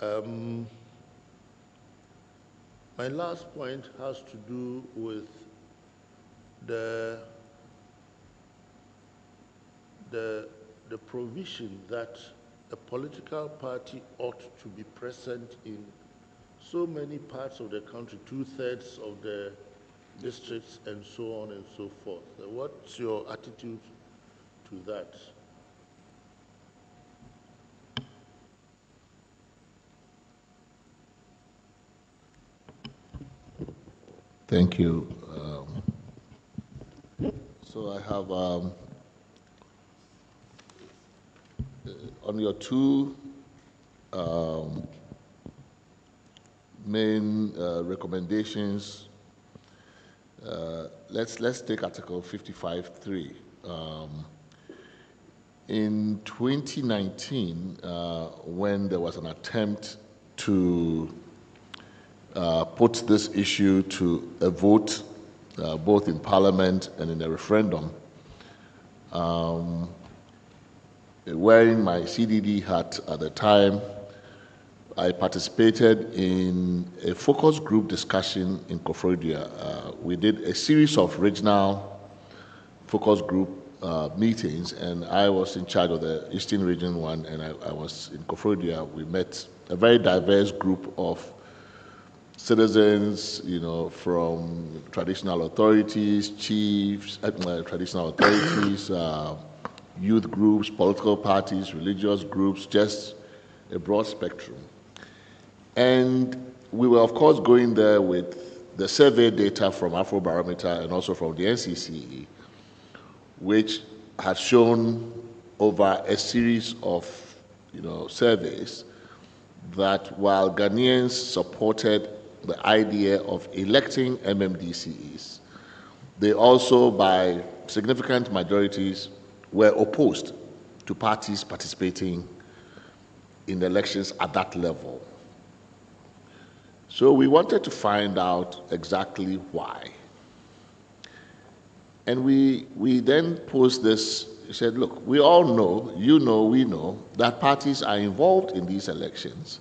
My last point has to do with the provision that a political party ought to be present in so many parts of the country, 2/3 of the districts, and so on and so forth. What's your attitude to that? Thank you. So I have on your two main recommendations. Let's take Article 55(3). In 2019, when there was an attempt to put this issue to a vote, both in Parliament and in a referendum, wearing my CDD hat at the time, I participated in a focus group discussion in Koforidua. We did a series of regional focus group meetings, and I was in charge of the Eastern Region one, and I was in Koforidua. We met a very diverse group of citizens, from traditional authorities, chiefs, traditional authorities, youth groups, political parties, religious groups, just a broad spectrum. And we were, of course, going there with the survey data from Afrobarometer and also from the NCCE, which had shown over a series of surveys that while Ghanaians supported the idea of electing MMDCEs, they also, by significant majorities, were opposed to parties participating in elections at that level. So we wanted to find out exactly why. And we then posed this. We said, look, we all know, we know, that parties are involved in these elections.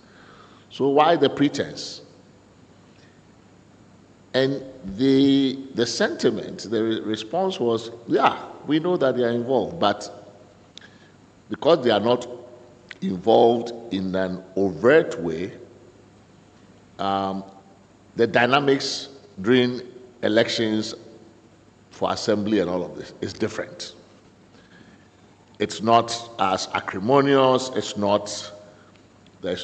So why the pretense? And the sentiment, the response was, yeah, we know that they are involved, but because they are not involved in an overt way, the dynamics during elections for assembly and all of this is different. It's not as acrimonious, there's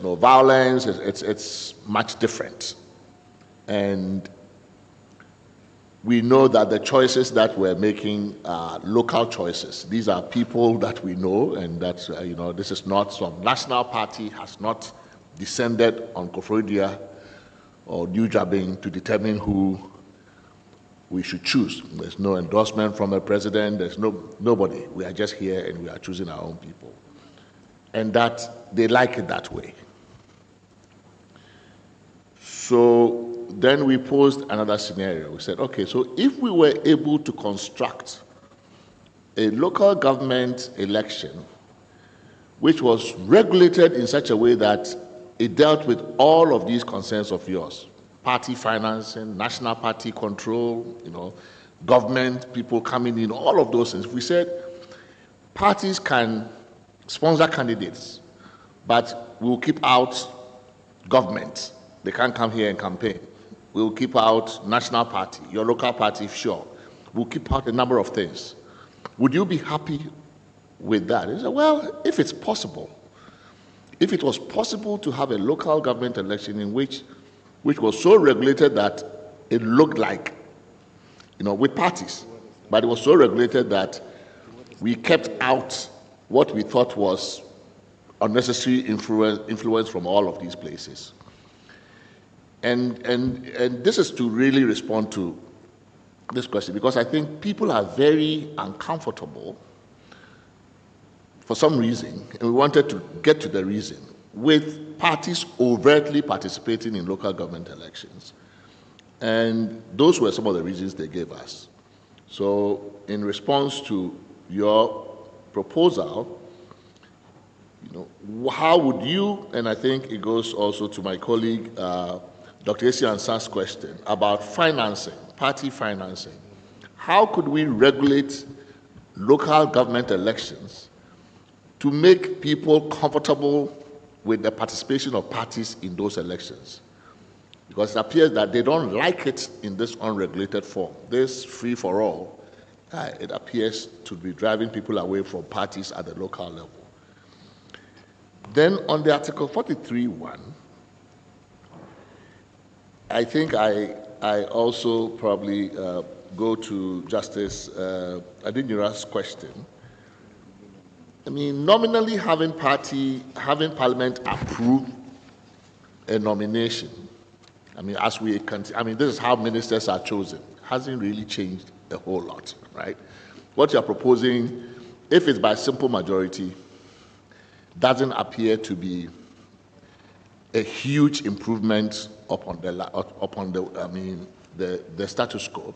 no violence, it's much different. And we know that the choices that we're making are local choices. These are people that we know, and that, this is not some national party has not descended on Koforidua or New Jabin to determine who we should choose. There's no endorsement from the president, there's nobody. We are just here and we are choosing our own people. And that they like it that way. So then we posed another scenario. We said, okay, so if we were able to construct a local government election which was regulated in such a way that it dealt with all of these concerns of yours, party financing, national party control, government, people coming in, all of those things. We said parties can sponsor candidates, but we'll keep out government. They can't come here and campaign. We'll keep out national party, your local party, sure. We'll keep out a number of things. Would you be happy with that? He said, well, if it's possible, if it was possible to have a local government election in which was so regulated that it looked like, with parties, but it was so regulated that we kept out what we thought was unnecessary influence from all of these places. And this is to really respond to this question, because I think people are very uncomfortable for some reason, and we wanted to get to the reason, with parties overtly participating in local government elections. And those were some of the reasons they gave us. So in response to your proposal, how would you, and I think it goes also to my colleague, Dr. Esi Ansah's question about financing, party financing. How could we regulate local government elections to make people comfortable with the participation of parties in those elections? Because it appears that they don't like it in this unregulated form. This free-for-all, it appears to be driving people away from parties at the local level. Then on the Article 43(1), I think I also probably go to Justice Adinura's question. I mean, nominally having Parliament approve a nomination, I mean, this is how ministers are chosen. Hasn't really changed a whole lot, right? What you're proposing, if it's by simple majority, doesn't appear to be a huge improvement upon the status quo.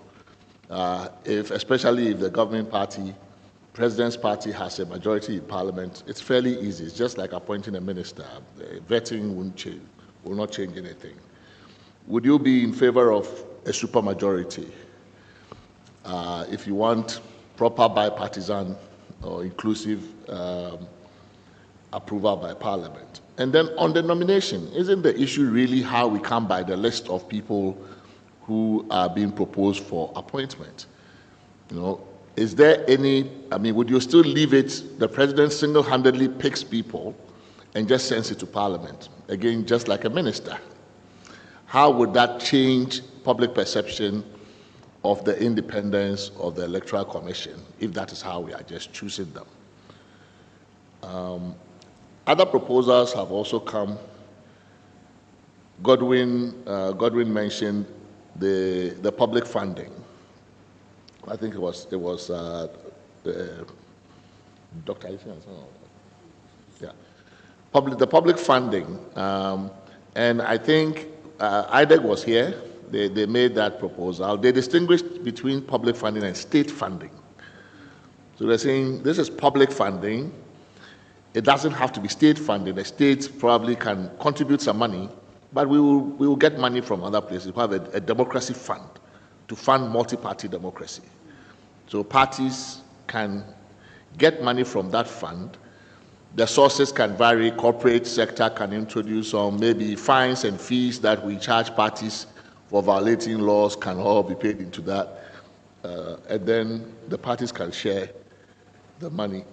Especially if the governing party, president's party, has a majority in Parliament, it's fairly easy. It's just like appointing a minister. Vetting will not change anything. Would you be in favor of a supermajority if you want proper bipartisan or inclusive approval by Parliament? And then on the nomination, isn't the issue really how we come by the list of people who are being proposed for appointment? Is there any, would you still leave it, the president single-handedly picks people and just sends it to Parliament? Again, just like a minister. How would that change public perception of the independence of the Electoral Commission, if that is how we are just choosing them? Other proposals have also come. Godwin mentioned the public funding. I think it was Dr. Yeah, the public funding, and I think IDEC was here. They made that proposal. They distinguished between public funding and state funding. So they're saying this is public funding. It doesn't have to be state funding. The states probably can contribute some money, but we will get money from other places. We have a democracy fund to fund multi-party democracy. So parties can get money from that fund. The sources can vary. Corporate sector can introduce some, maybe fines and fees that we charge parties for violating laws can all be paid into that. And then the parties can share the money.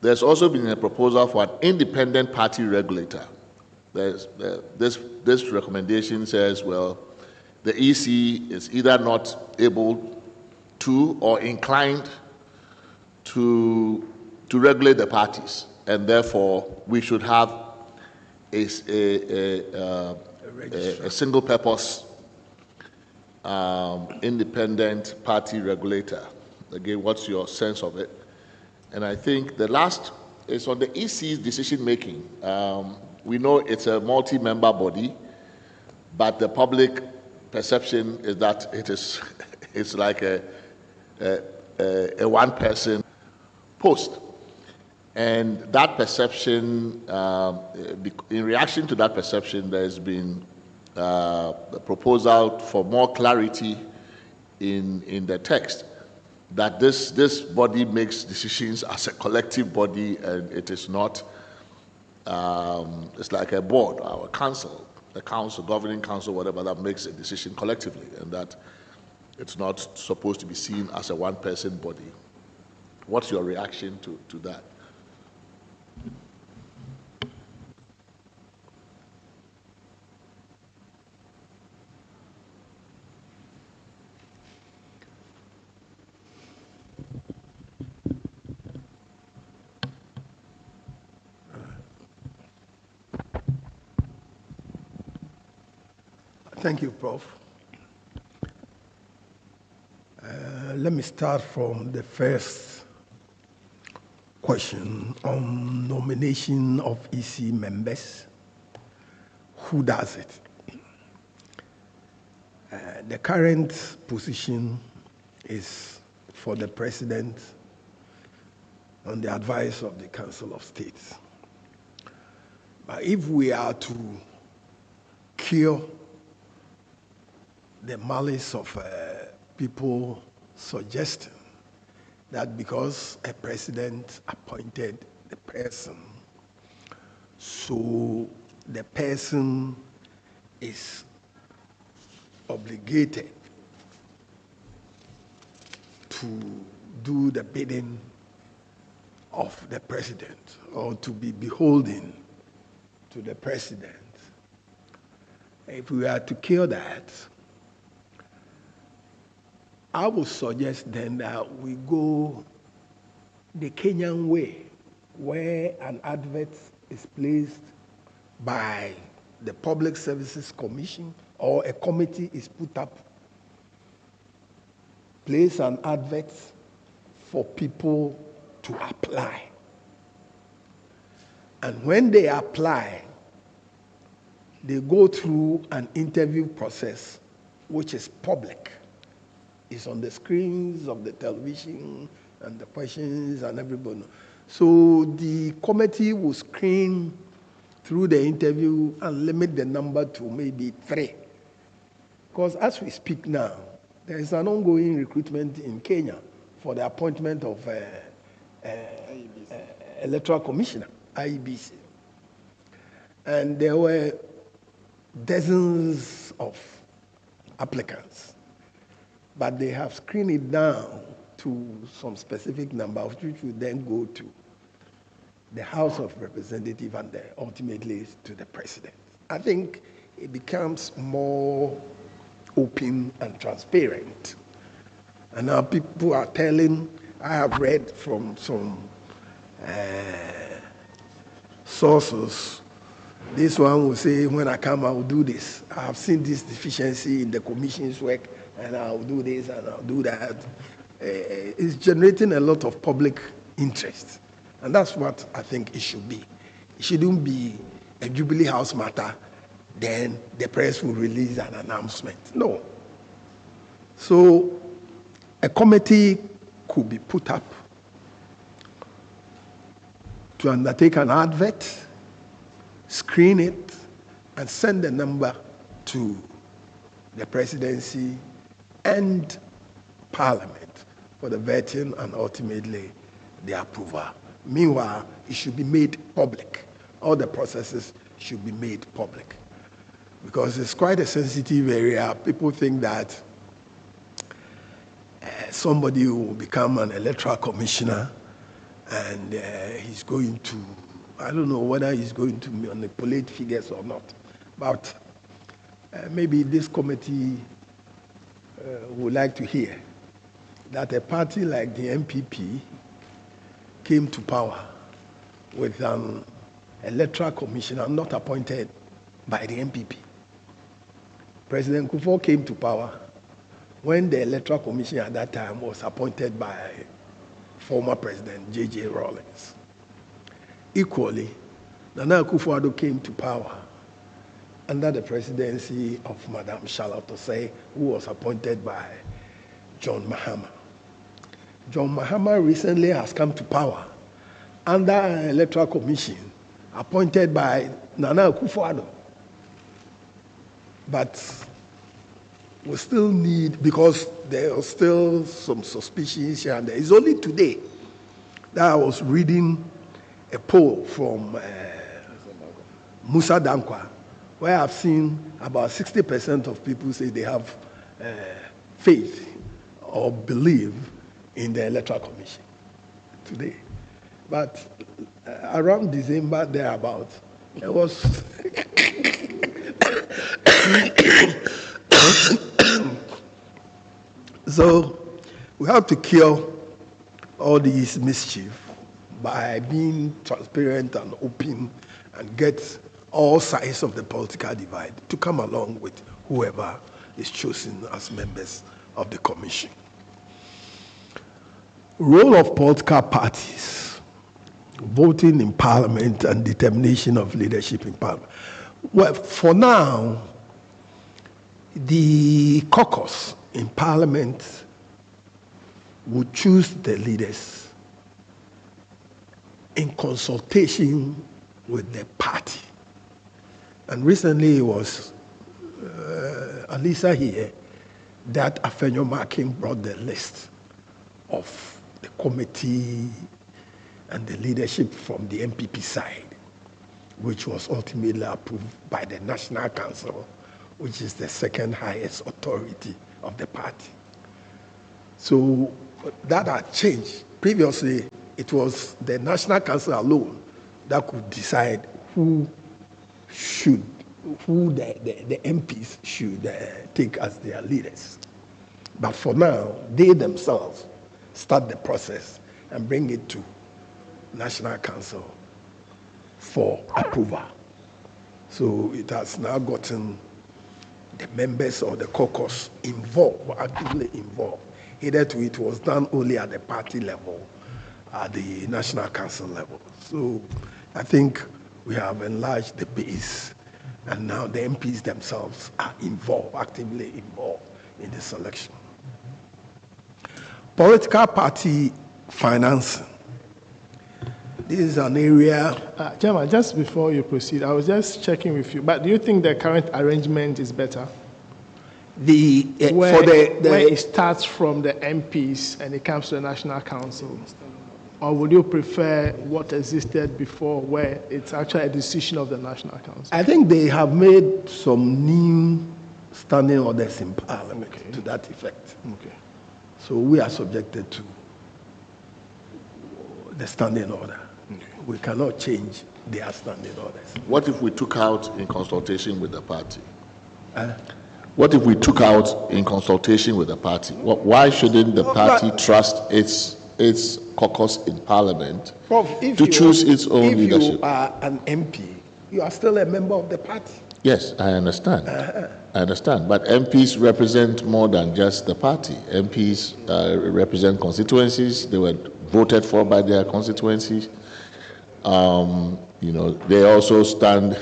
There's also been a proposal for an independent party regulator. This recommendation says, well, the EC is either not able to or inclined to regulate the parties, and therefore we should have a single-purpose independent party regulator. Again, what's your sense of it? And I think the last is on the EC's decision-making. We know it's a multi-member body, but the public perception is that it's like a one-person post. And that perception, in reaction to that perception, there's been a proposal for more clarity in the text, that this body makes decisions as a collective body, and it is not, it's like a board or a council, the council, governing council, whatever, that makes a decision collectively, and that it's not supposed to be seen as a one-person body. What's your reaction to that? Thank you, Prof. Let me start from the first question on nomination of EC members. Who does it? The current position is for the President on the advice of the Council of States. If we are to cure the malice of people suggesting that because a president appointed the person, so the person is obligated to do the bidding of the president or to be beholden to the president. If we are to cure that, I would suggest then that we go the Kenyan way, where an advert is placed by the Public Services Commission or a committee is put up, place an advert for people to apply. And when they apply, they go through an interview process which is public. It's on the screens of the television and the questions and everybody. So the committee will screen through the interview and limit the number to maybe 3. Because as we speak now, there is an ongoing recruitment in Kenya for the appointment of Electoral Commissioner, IEBC. And there were dozens of applicants, but they have screened it down to some specific number, which will then go to the House of Representatives and ultimately to the President. I think it becomes more open and transparent. And now people are telling, I have read from some sources, this one will say, when I come, I will do this. I have seen this deficiency in the commission's work, and I'll do this and I'll do that. It's generating a lot of public interest. And that's what I think it should be. It shouldn't be a Jubilee House matter, then the press will release an announcement. No. So a committee could be put up to undertake an advert, screen it, and send the number to the presidency and Parliament for the vetting and ultimately the approval. Meanwhile, it should be made public. All the processes should be made public. Because it's quite a sensitive area. People think that somebody will become an electoral commissioner and he's going to, I don't know whether he's going to manipulate figures or not. But maybe this committee would like to hear that a party like the MPP came to power with an electoral commissioner not appointed by the MPP. President Kufuor came to power when the electoral commission at that time was appointed by former President J.J. Rawlings. Equally, Nana Akufo-Addo came to power under the presidency of Madam Charlotte Osei, who was appointed by John Mahama. John Mahama recently has come to power under an electoral commission appointed by Nana Akufo-Addo. But we still need, because there are still some suspicions here and there. It's only today that I was reading a poll from Musa Dankwa, where I've seen about 60% of people say they have faith or believe in the Electoral Commission today. But around December, thereabout, there was so we have to cure all these mischief by being transparent and open and get all sides of the political divide to come along with whoever is chosen as members of the commission. Role of political parties, voting in parliament and determination of leadership in parliament. Well, for now, the caucus in parliament would choose the leaders in consultation with the party. And recently it was Alisa here that Afenyo Markin brought the list of the committee and the leadership from the MPP side, which was ultimately approved by the National Council, which is the second highest authority of the party. So that had changed. Previously, it was the National Council alone that could decide who the MPs should take as their leaders. But for now, they themselves start the process and bring it to National Council for approval. So it has now gotten the members of the caucus involved, actively involved. Hitherto it was done only at the party level, at the National Council level. So I think we have enlarged the base, and now the MPs themselves are involved, actively involved in the selection. Political party financing. This is an area. Chairman, just before you proceed, I was just checking with you, but do you think the current arrangement is better? Where it starts from the MPs and it comes to the National Council? Or would you prefer what existed before, where it's actually a decision of the National Council? I think they have made some new standing orders in Parliament to that effect. Okay. So we are subjected to the standing order. Okay. We cannot change their standing orders. What if we took out in consultation with the party? What if we took out in consultation with the party? Why shouldn't the party trust its caucus in Parliament to choose its own leadership? If you are an MP, you are still a member of the party. Yes, I understand. I understand. But MPs represent more than just the party. MPs represent constituencies. They were voted for by their constituencies. They also stand.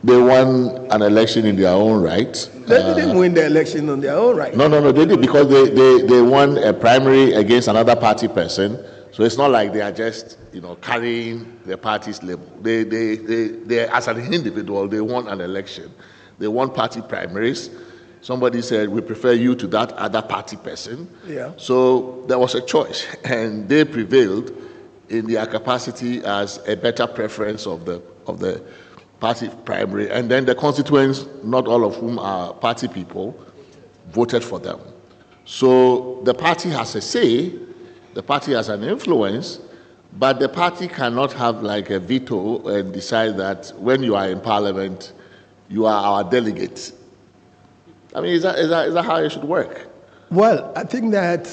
They won an election in their own right. They didn't win the election on their own right. No, they did, because they won a primary against another party person. So it's not like they are just carrying the party's label. They as an individual, they won an election. They won party primaries. Somebody said, we prefer you to that other party person. Yeah. So there was a choice, and they prevailed in their capacity as a better preference of the party primary, and then the constituents, not all of whom are party people, voted for them. So the party has a say, the party has an influence, but the party cannot have like a veto and decide that when you are in Parliament, you are our delegate. I mean, is that how it should work? Well, I think that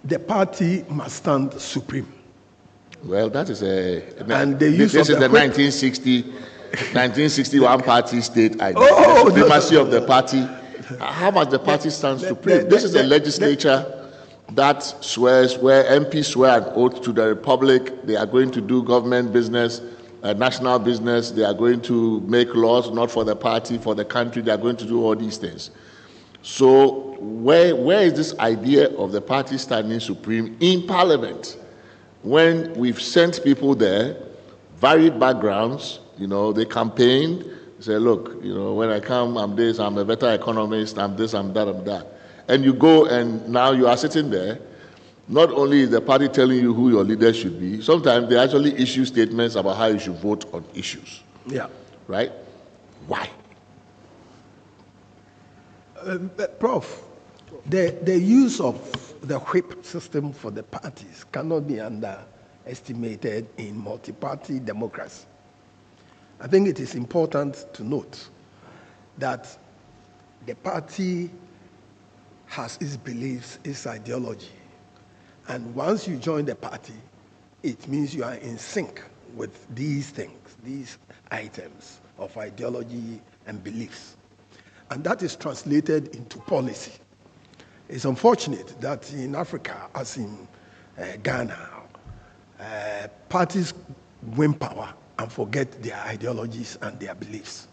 the party must stand supreme. Well, that is and the use this of is the 1961 party state idea. The supremacy of the party. How much the party stands supreme? This is a legislature that swears, where MPs swear an oath to the Republic. They are going to do government business, national business. They are going to make laws, not for the party, for the country. They are going to do all these things. So where is this idea of the party standing supreme in Parliament? When we've sent people there, varied backgrounds, they campaigned, say, look, when I come, I'm this, I'm a better economist, I'm this, I'm that, I'm that. And you go and now you are sitting there, not only is the party telling you who your leader should be, sometimes they actually issue statements about how you should vote on issues. Yeah. Right? Why? Prof, the use of the whip system for the parties cannot be underestimated in multi-party democracy. I think it is important to note that the party has its beliefs, its ideology, and once you join the party, it means you are in sync with these things, these items of ideology and beliefs. And that is translated into policy. It's unfortunate that in Africa, as in Ghana, parties win power and forget their ideologies and their beliefs.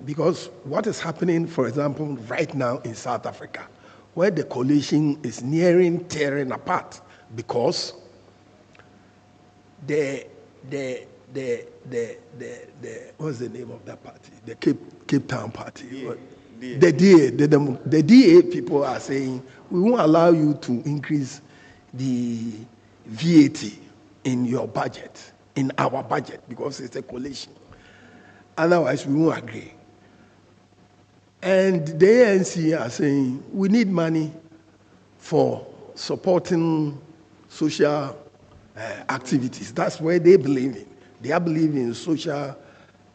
Because what is happening, for example, right now in South Africa, where the coalition is nearing tearing apart because the what's the name of that party? The Cape Town party. The DA people are saying we won't allow you to increase the VAT in your budget, in our budget, because it's a coalition. Otherwise, we won't agree. And the ANC are saying we need money for supporting social activities. That's where they believe in. They are believing in social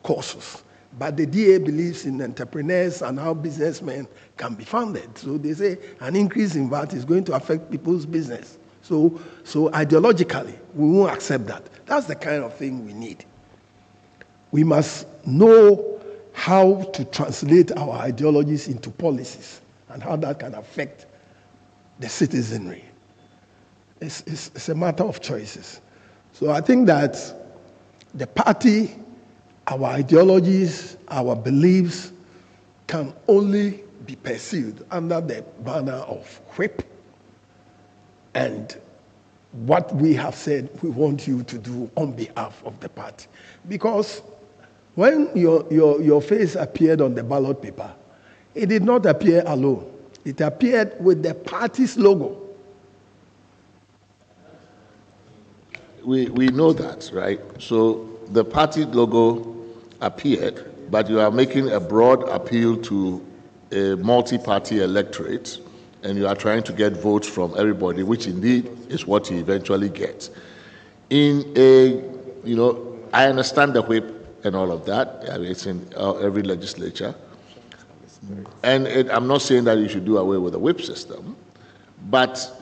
causes. But the DA believes in entrepreneurs and how businessmen can be funded. So they say an increase in VAT is going to affect people's business. So ideologically, we won't accept that. That's the kind of thing we need. We must know how to translate our ideologies into policies and how that can affect the citizenry. It's a matter of choices. So I think that the party, our ideologies, our beliefs can only be pursued under the banner of whip and what we have said we want you to do on behalf of the party. Because when your face appeared on the ballot paper, it did not appear alone. It appeared with the party's logo. We know that, right? So the party logo appeared, but you are making a broad appeal to a multi-party electorate, and you are trying to get votes from everybody, which indeed is what you eventually get. I understand the whip and all of that. I mean, it's in every legislature. And I'm not saying that you should do away with the whip system, but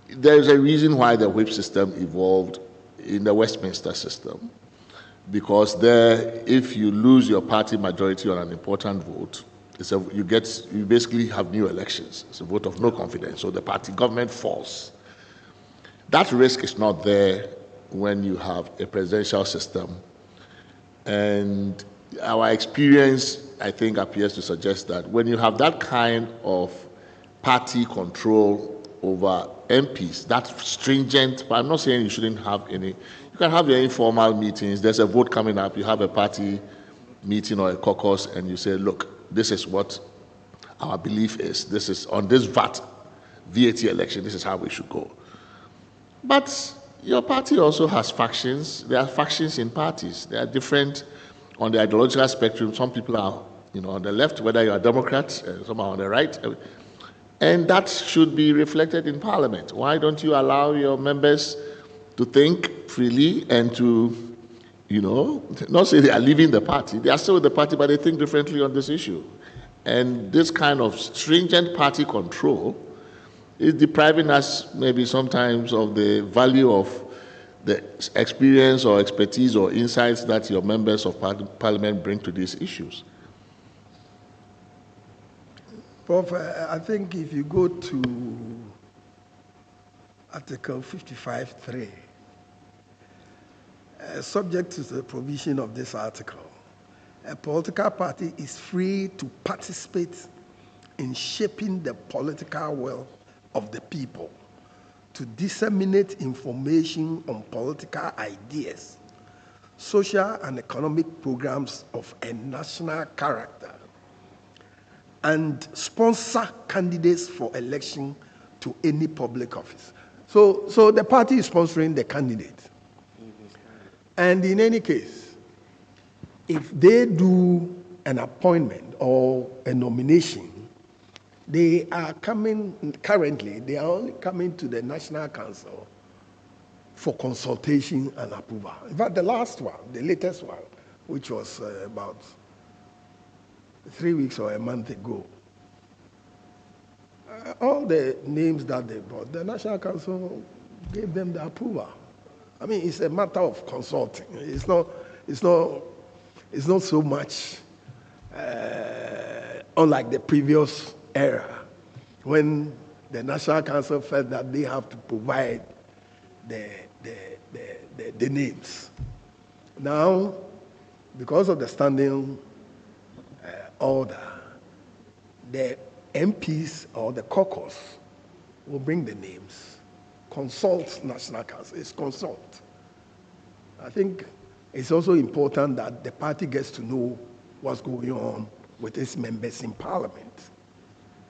there's a reason why the whip system evolved in the Westminster system, because there, if you lose your party majority on an important vote, you basically have new elections. It's a vote of no confidence, so the party government falls. That risk is not there when you have a presidential system, and our experience, I think, appears to suggest that when you have that kind of party control over MPs, that's stringent, but I'm not saying you shouldn't have any. You can have your informal meetings. There's a vote coming up. You have a party meeting or a caucus, and you say, look, this is what our belief is. This is on this VAT election. This is how we should go. But your party also has factions. There are factions in parties. They are different on the ideological spectrum. Some people are, on the left, whether you're a Democrat, some are on the right. And that should be reflected in Parliament. Why don't you allow your members to think freely and to, not say they are leaving the party. They are still with the party, but they think differently on this issue. And this kind of stringent party control is depriving us maybe sometimes of the value of the experience or expertise or insights that your members of Parliament bring to these issues. Prof, I think if you go to Article 55(3), subject to the provision of this article, a political party is free to participate in shaping the political will of the people, to disseminate information on political ideas, social and economic programs of a national character, and sponsor candidates for election to any public office. So the party is sponsoring the candidate. And in any case, if they do an appointment or a nomination, they are only coming to the National Council for consultation and approval. In fact, the last one, the latest one, which was about 3 weeks or a month ago, all the names that they brought, the National Council gave them the approval. I mean, it's a matter of consulting. It's not so much unlike the previous era, when the National Council felt that they have to provide the names. Now, because of the standing order, the MPs or the caucus will bring the names, consult National Council. It's consult. I think it's also important that the party gets to know what's going on with its members in parliament.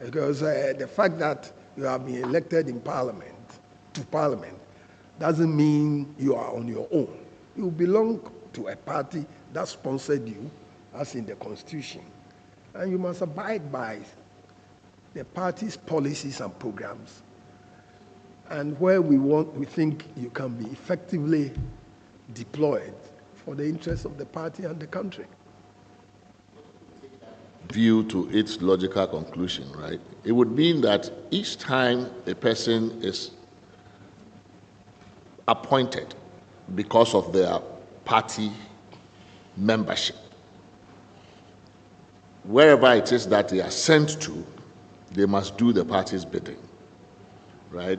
Because the fact that you have been elected in parliament, to parliament, doesn't mean you are on your own. You belong to a party that sponsored you, as in the Constitution. And you must abide by the party's policies and programs. And where we think you can be effectively deployed for the interests of the party and the country. View to its logical conclusion, right? It would mean that each time a person is appointed because of their party membership, wherever it is that they are sent to, they must do the party's bidding, right?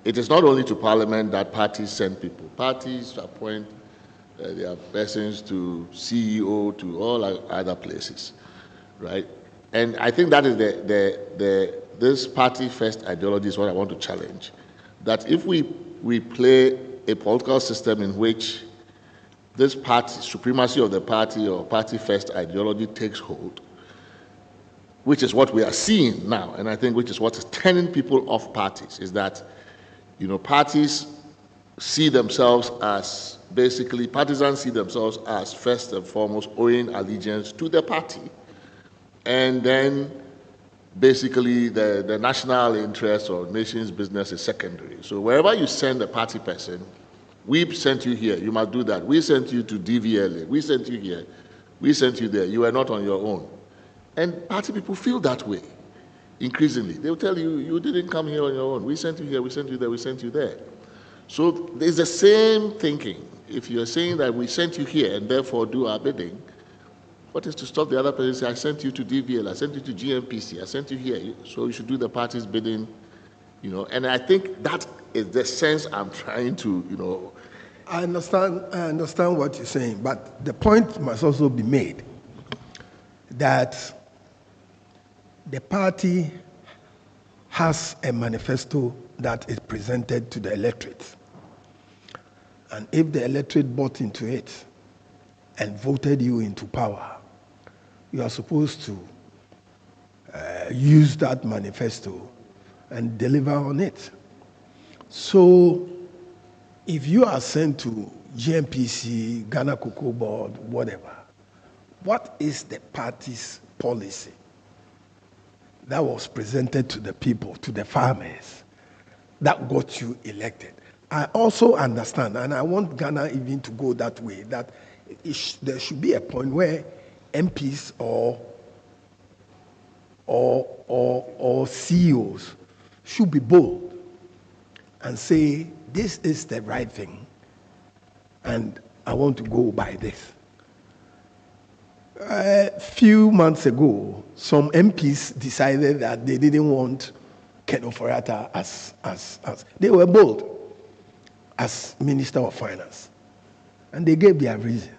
It is not only to Parliament that parties send people. Parties appoint their persons to CEO, to all other places, right? And I think that is this party first ideology is what I want to challenge. That if we play a political system in which this party, supremacy of the party or party first ideology takes hold, which is what we are seeing now, and I think which is what is turning people off parties, is that, you know, parties see themselves as, basically, partisans see themselves as first and foremost owing allegiance to the party. And then basically the national interest or nation's business is secondary. So wherever you send a party person, we sent you here, you must do that. We sent you to DVLA, we sent you here, we sent you there, you are not on your own. And party people feel that way, increasingly. They'll tell you, you didn't come here on your own. We sent you here, we sent you there, we sent you there. So there's the same thinking. If you're saying that we sent you here and therefore do our bidding, what is to stop the other person saying, I sent you to DVL, I sent you to GMPC, I sent you here, so you should do the party's bidding, you know? And I think that is the sense I'm trying to, you know. I understand what you're saying, but the point must also be made that the party has a manifesto that is presented to the electorate. And if the electorate bought into it and voted you into power, you are supposed to use that manifesto and deliver on it. So if you are sent to GMPC, Ghana Cocoa Board, whatever, what is the party's policy that was presented to the people, to the farmers, that got you elected? I also understand, and I want Ghana even to go that way, that there should be a point where MPs or CEOs should be bold and say, this is the right thing, and I want to go by this. A few months ago, some MPs decided that they didn't want Ken Ofori-Atta as they were bold as Minister of Finance, and they gave their reasons.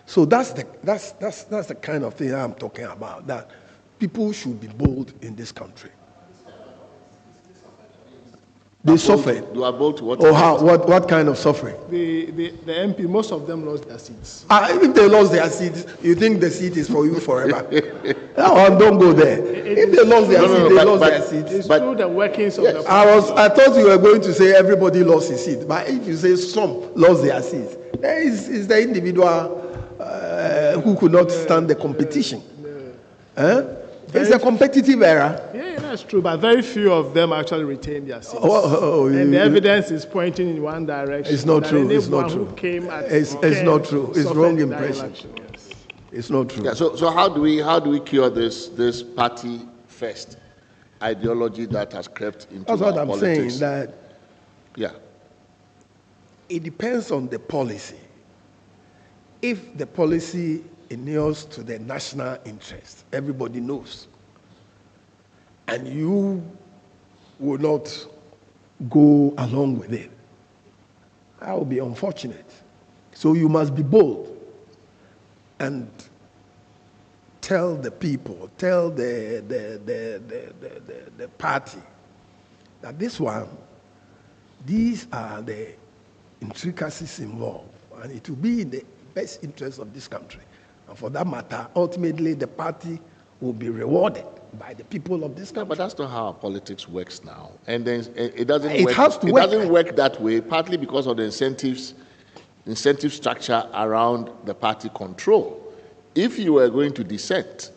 So that's the kind of thing I'm talking about, that people should be bold in this country. They suffered. You are bold to what? Or how? What kind of suffering? The MP, most of them lost their seats. If they lost their seats, you think the seat is for you forever? No, don't go there. If they lost their seats, they lost their seats. It's through the workings of the party. I thought you were going to say everybody lost his seat, but if you say some lost their seats, there is the individual who could not stand the competition. It's a competitive era. Yeah, that's true, but very few of them actually retained their seats. And the evidence is pointing in one direction. It's not true. It's not true. It's not true. It's wrong impression. Yes. It's not true. Yeah, so how do we cure this party first ideology that has crept into That's what I'm politics? saying, that yeah, it depends on the policy. If the policy inures to the national interest, everybody knows, and you will not go along with it, that will be unfortunate. So you must be bold and tell the people, tell the party that these are the intricacies involved, and it will be in the best interest of this country. And for that matter, ultimately, the party will be rewarded by the people of this No, country. but that's not how politics works now. And then it doesn't It work. has to it work. doesn't work that way, partly because of the incentive structure around the party control. If you were going to dissent,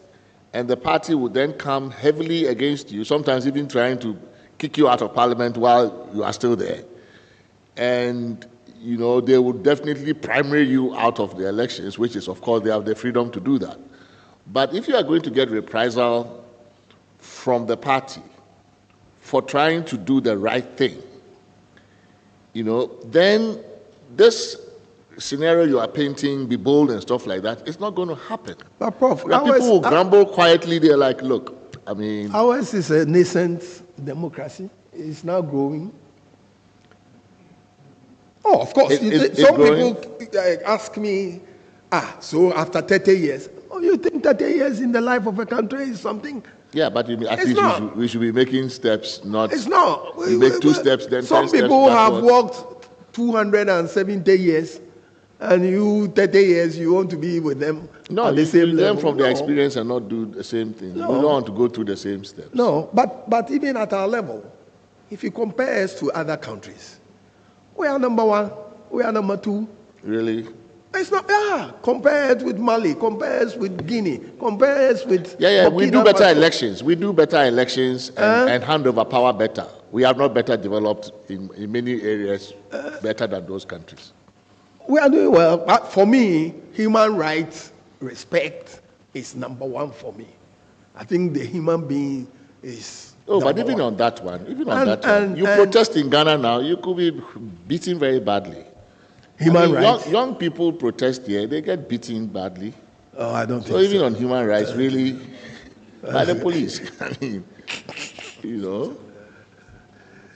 and the party would then come heavily against you, sometimes even trying to kick you out of parliament while you are still there, and they would definitely primary you out of the elections, which is, of course, they have the freedom to do that. But if you are going to get reprisal from the party for trying to do the right thing, then this scenario you are painting, be bold and stuff like that, it's not going to happen. But Prof, People will grumble quietly. They're like, look, I mean... Ours is a nascent democracy. It's now growing. Oh, of course. Some people ask me, so after 30 years, you think 30 years in the life of a country is something? Yeah, but at least we should be making steps, not... It's not. You make 2 steps, then 10 steps. Some people have worked 270 years, and you, 30 years, you want to be with them at the same level. No, learn from their experience and not do the same thing. No. You don't want to go through the same steps. No, but even at our level, if you compare us to other countries, we are number 1, we are number 2. Really? It's not, compare it with Mali, compare us with Guinea, compare us with... Yeah, we do better elections. We do better elections and hand over power better. We are not better developed in many areas, better than those countries. We are doing well, but for me, human rights, respect is number 1 for me. I think the human being is... but even on that one, you protest in Ghana now, you could be beaten very badly. Human rights. Young people protest here, they get beaten badly. Oh, I don't think so. Even on human rights, really, by the police. I mean,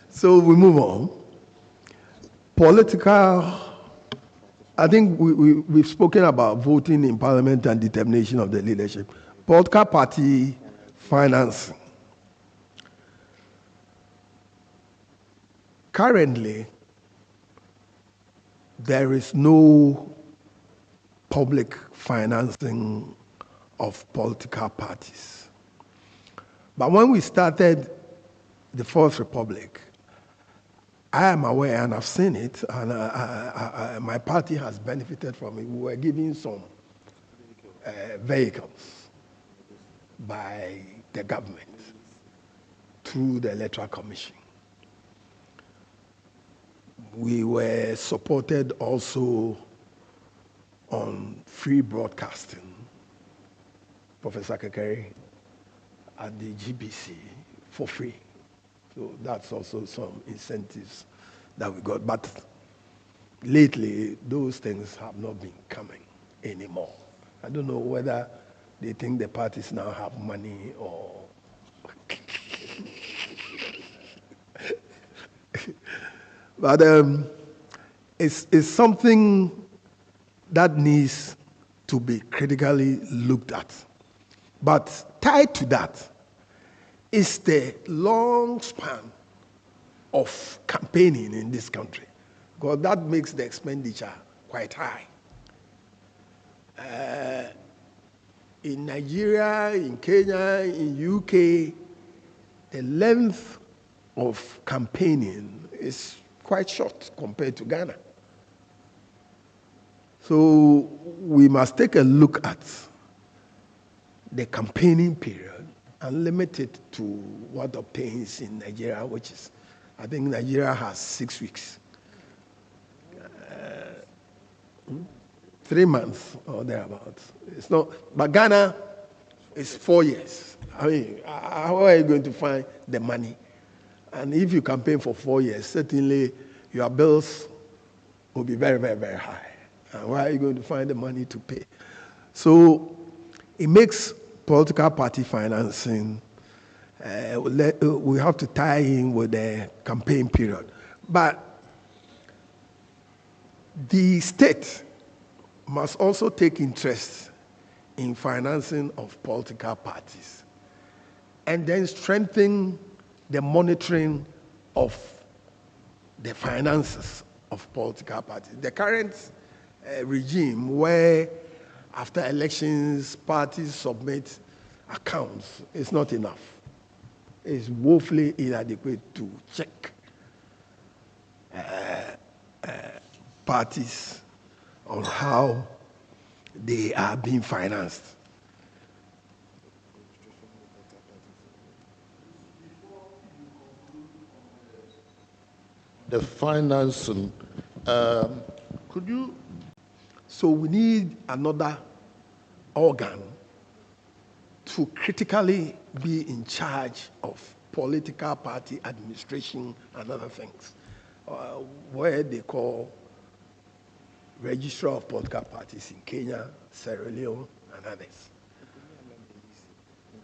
So we move on. Political, I think we've spoken about voting in parliament and determination of the leadership. Political party financing. Currently, there is no public financing of political parties. But when we started the Fourth Republic, I am aware, and I've seen it, and my party has benefited from it. We were given some vehicles by the government through the Electoral Commission. We were supported also on free broadcasting, Professor Kekere, at the GBC for free. So that's also some incentives that we got. But lately, those things have not been coming anymore. I don't know whether they think the parties now have money or... But it's something that needs to be critically looked at. But tied to that is the long span of campaigning in this country, because that makes the expenditure quite high. In Nigeria, in Kenya, in UK, the length of campaigning is quite short compared to Ghana. So we must take a look at the campaigning period and limit it to what obtains in Nigeria, which is, I think Nigeria has 6 weeks. 3 months or thereabouts. It's not, but Ghana is 4 years. I mean, how are you going to find the money? And if you campaign for 4 years, certainly your bills will be very, very, very high. And where are you going to find the money to pay? So it makes political party financing, we have to tie in with the campaign period. But the state must also take interest in financing of political parties and then strengthen the monitoring of the finances of political parties. The current regime where after elections parties submit accounts is not enough. It's woefully inadequate to check parties on how they are being financed. The financing, could you? So we need another organ to critically be in charge of political party administration and other things, where they call Registrar of Political Parties in Kenya, Sierra Leone, and others.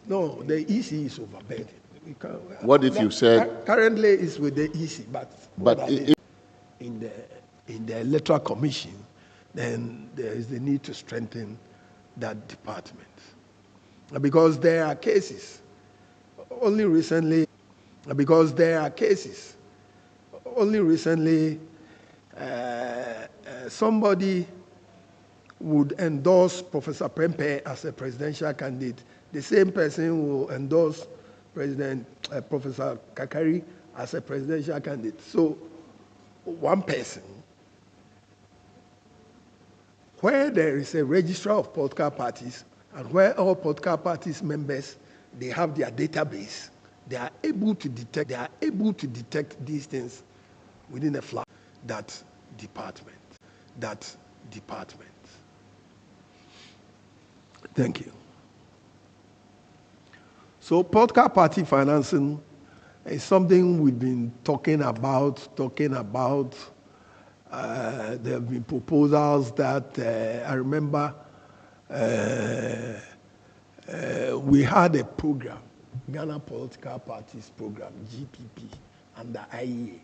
No, the EC is overburdened. What if you said currently it's with the EC, but in the Electoral Commission, then there is the need to strengthen that department, because there are cases. Only recently, somebody would endorse Professor Prempeh as a presidential candidate. The same person will endorse Professor Kakari as a presidential candidate. So one person, where there is a registrar of political parties and where all political parties members, they have their database, they are able to detect these things within a flash. That department. Thank you. So political party financing is something we've been talking about. There have been proposals that I remember we had a program, Ghana Political Parties Program, GPP, under IEA,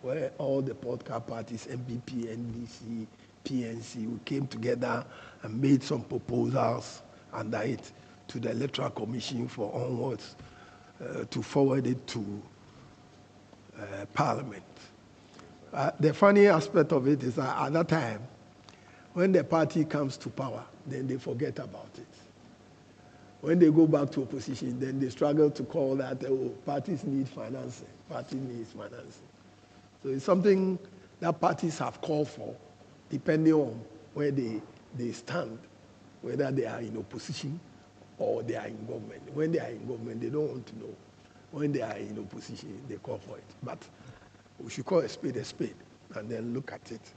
where all the political parties, MPP, NDC, PNC, we came together and made some proposals under it to the Electoral Commission for onwards to forward it to Parliament. The funny aspect of it is that at that time, when the party comes to power, then they forget about it. When they go back to opposition, then they struggle to call that, oh, parties need financing. Party needs financing. So it's something that parties have called for, depending on where they stand, whether they are in opposition or they are in government. When they are in government, they don't want to know. When they are in opposition, they call for it. But we should call a spade, and then look at it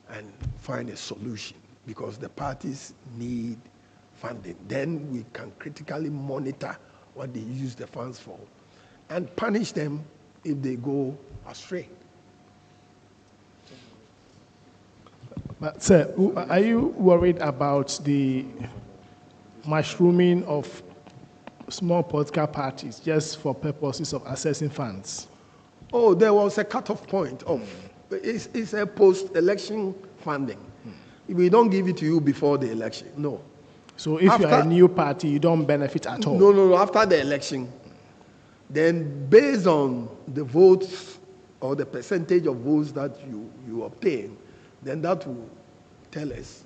and find a solution, because the parties need funding. Then we can critically monitor what they use the funds for and punish them if they go astray. But sir, are you worried about the mushrooming of small political parties just for purposes of accessing funds? Oh, there was a cutoff point of it's a post-election funding. We don't give it to you before the election. No. So if you are a new party, you don't benefit at all? No. After the election, then based on the votes or the percentage of votes that you obtain, then that will tell us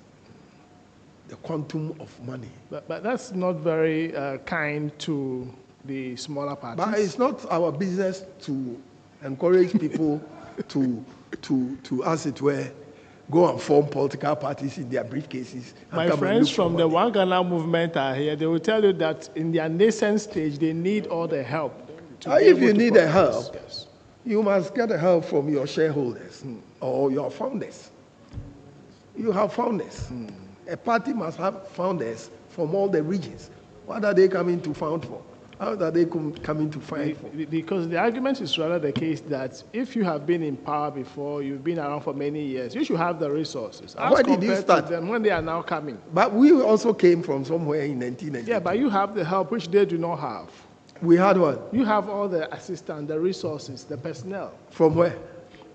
the quantum of money. But that's not very kind to the smaller parties. But it's not our business to encourage people to, as it were, go and form political parties in their briefcases. My friends from the One Ghana movement are here. They will tell you that in their nascent stage, they need all the help. If you need the help, yes, you must get the help from your shareholders or your founders. You have founders. A party must have founders from all the regions. What are they coming to found for? How are they coming to fight for? Because the argument is rather the case that if you have been in power before, you've been around for many years, you should have the resources. Why did you start? To them when they are now coming. But we also came from somewhere in 1990. Yeah, but you have the help which they do not have. We had what? You have all the assistance, the resources, the personnel. From where?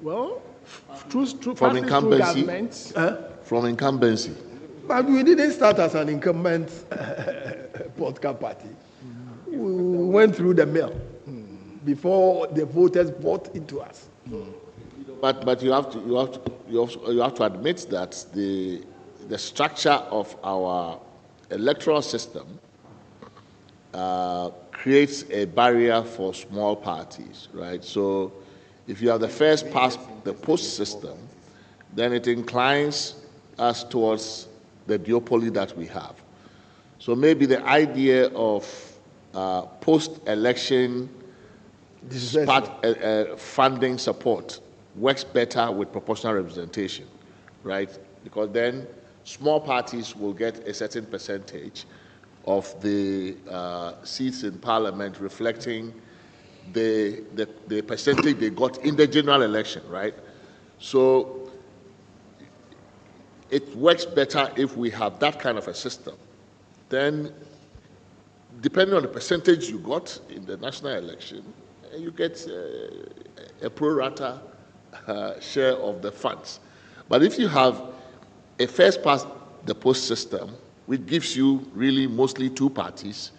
Well, through from incumbency. Governments. From incumbency. But we didn't start as an incumbent political party. We went through the mill before the voters bought into us. but you have to admit that the structure of our electoral system creates a barrier for small parties, right? So if you have the first past the post system, then it inclines us towards the duopoly that we have. So maybe the idea of post-election funding support works better with proportional representation, right? Because then small parties will get a certain percentage of the seats in parliament reflecting the percentage they got in the general election, right? So it works better if we have that kind of a system. Then, depending on the percentage you got in the national election, you get a pro rata share of the funds. But if you have a first past the post system, which gives you really mostly two parties,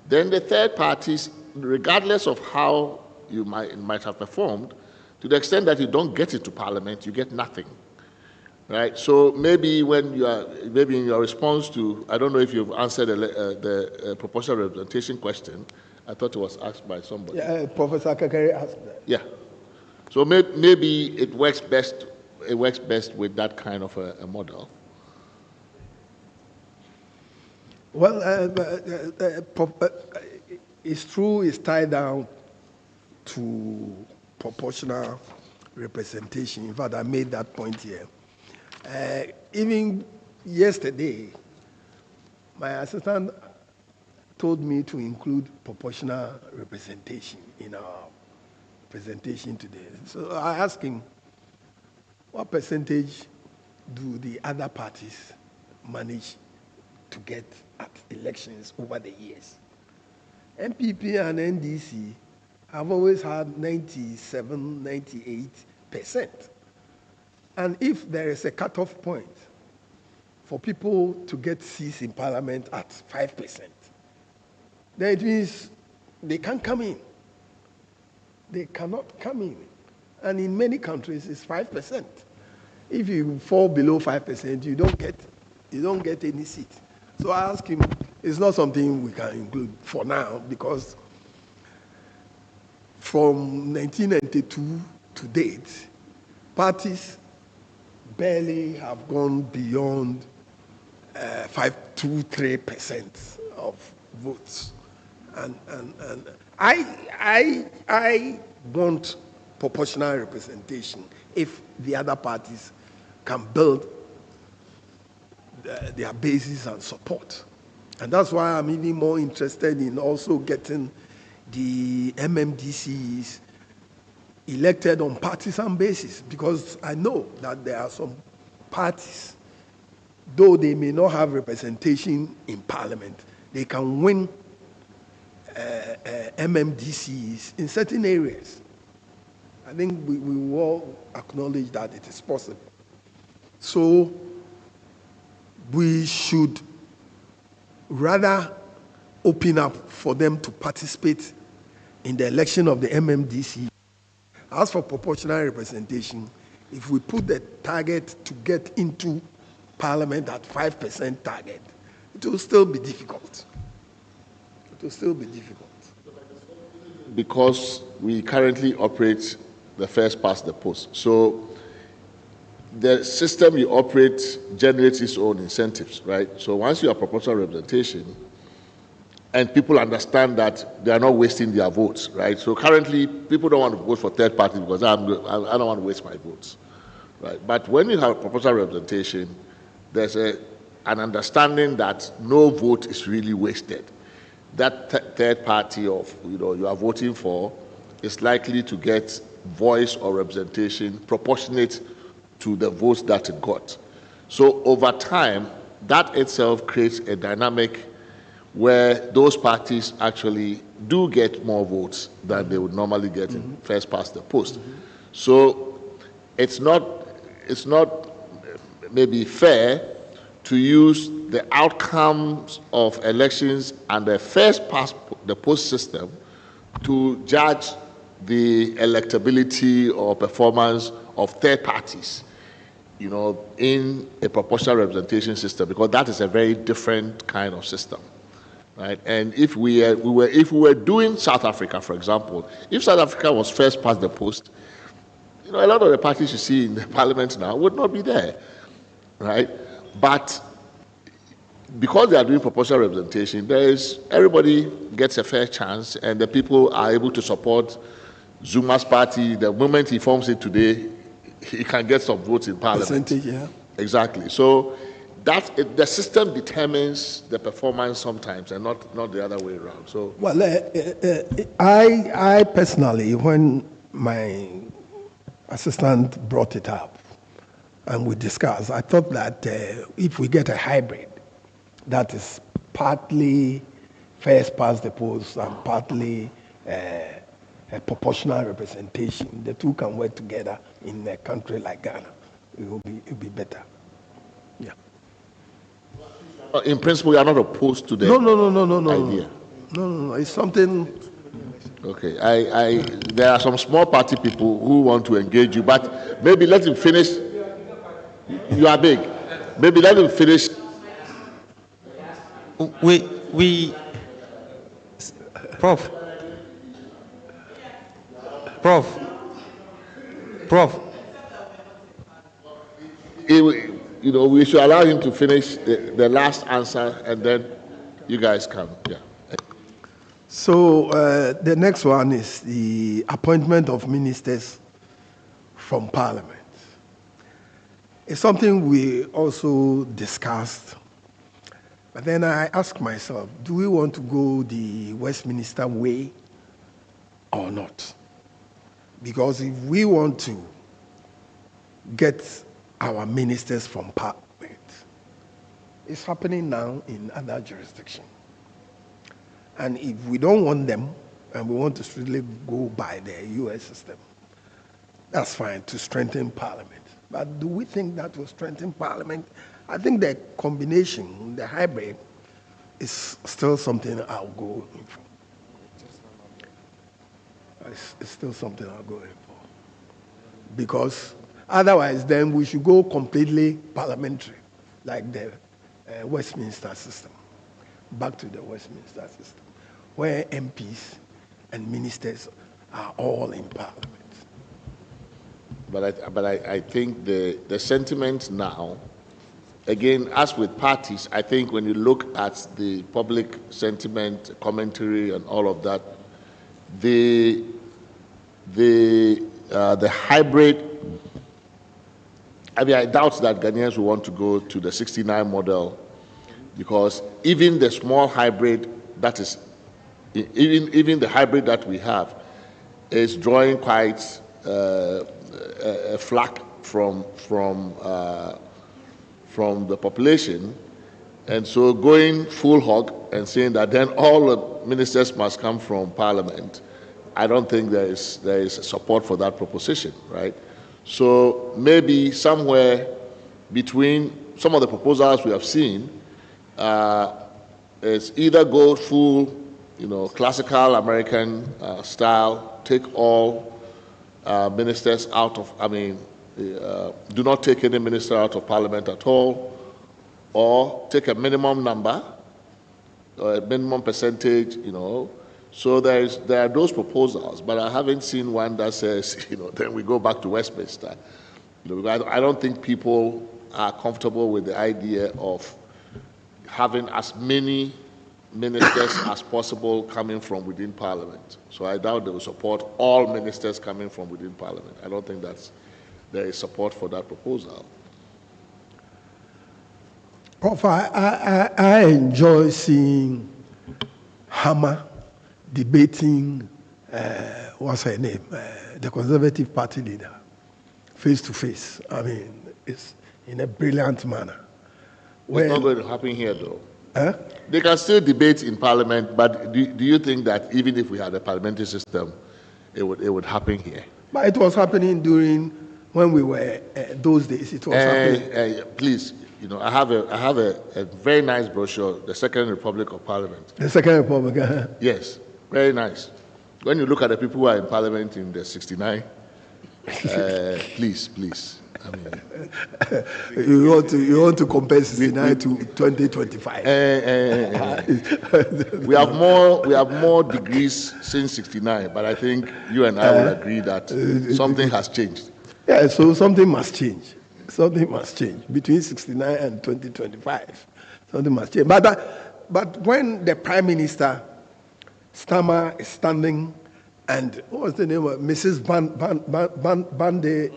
then the third parties, regardless of how you might have performed, to the extent that you don't get into parliament, you get nothing, right? So maybe maybe in your response to, I don't know if you've answered the proportional representation question. I thought it was asked by somebody. Yeah, Professor Kakari asked that. Yeah. So maybe it works best. It works best with that kind of a model. Well, it's true. It's tied down to proportional representation. In fact, I made that point here. Even yesterday, my assistant told me to include proportional representation in our presentation today. So I asked him, what percentage do the other parties manage to get at elections over the years? MPP and NDC have always had 97, 98%. And if there is a cutoff point for people to get seats in parliament at 5%, then it means they can't come in. They cannot come in. And in many countries, it's 5%. If you fall below 5%, you don't get any seat. So I asked him, it's not something we can include for now, because from 1992 to date, parties barely have gone beyond 5-3% of votes. And I want proportional representation if the other parties can build their basis and support. And that's why I'm even more interested in also getting the MMDCs elected on partisan basis, because I know that there are some parties, though they may not have representation in parliament, they can win MMDCs in certain areas. I think we will all acknowledge that it is possible. So we should rather open up for them to participate in the election of the MMDC. As for proportional representation, if we put the target to get into parliament at 5% target, it will still be difficult. It will still be difficult. Because we currently operate the first past the post. So the system you operate generates its own incentives, right? So once you have proportional representation, and people understand that they are not wasting their votes, right? So currently, people don't want to vote for third parties because I don't want to waste my votes, right? But when you have proportional representation, there's an understanding that no vote is really wasted. That third party you are voting for is likely to get voice or representation proportionate to the votes that it got. So over time, that itself creates a dynamic where those parties actually do get more votes than they would normally get in first past the post. So it's not maybe fair to use the outcomes of elections and the first past the post system to judge the electability or performance of third parties, in a proportional representation system, because that is a very different kind of system, right? And if we were doing South Africa, for example, if South Africa was first past the post, a lot of the parties you see in the parliament now would not be there, right? But because they are doing proportional representation, everybody gets a fair chance, and the people are able to support Zuma's party. The moment he forms it today, he can get some votes in parliament. Percentage, yeah. Exactly. So the system determines the performance sometimes, and not the other way around. So, well, I personally, when my assistant brought it up and we discussed, I thought that if we get a hybrid that is partly first past the post and partly a proportional representation, the two can work together in a country like Ghana. It will be better. Yeah. In principle, you are not opposed to the idea. No. It's something. Okay. There are some small party people who want to engage you, but maybe let him finish. You are big. Maybe let him finish. Prof. We should allow him to finish the last answer, and then you guys can. Yeah. So the next one is the appointment of ministers from Parliament. It's something we also discussed. But then I asked myself, do we want to go the Westminster way or not? Because if we want to get our ministers from Parliament, it's happening now in other jurisdictions. And if we don't want them, and we want to strictly go by the US system, that's fine, to strengthen Parliament. But do we think that will strengthen Parliament? I think the combination, the hybrid, is still something I'll go in for. It's still something I'll go in for. Because otherwise, then we should go completely parliamentary, like the Westminster system. Back to the Westminster system, where MPs and ministers are all in Parliament. But I think the sentiment now, again, as with parties, I think when you look at the public sentiment, commentary, and all of that, the hybrid, I doubt that Ghanaians will want to go to the 69 model, because even the small hybrid that is, even the hybrid that we have is drawing quite a flack from the population, and so going full hog and saying that then all the ministers must come from Parliament, I don't think there is support for that proposition, right? So maybe somewhere between some of the proposals we have seen, is either go full, classical American style, take all ministers out of, do not take any minister out of Parliament at all, or take a minimum number, or a minimum percentage, So there are those proposals, but I haven't seen one that says, then we go back to Westminster. I don't think people are comfortable with the idea of having as many ministers as possible coming from within Parliament. So I doubt they will support all ministers coming from within Parliament. I don't think there is support for that proposal. Prof, I enjoy seeing Hammer debating, what's her name, the Conservative Party leader, face to face. It's in a brilliant manner. It's not going to happen here, though. They can still debate in Parliament, but do you think that even if we had a parliamentary system, it would happen here? But it was happening when we were those days. It was happening. Please, I have a very nice brochure, the Second Republic of Parliament. The Second Republic. Yes, very nice. when you look at the people who are in parliament in the 69, please. I mean, you want to compare 69 to 2025. we have more degrees since 69, but I think you and I will agree that something has changed. Yeah, so something must change. Something must change between 69 and 2025. Something must change. But when the Prime Minister Stammer is standing, and what was the name of Mrs. Bande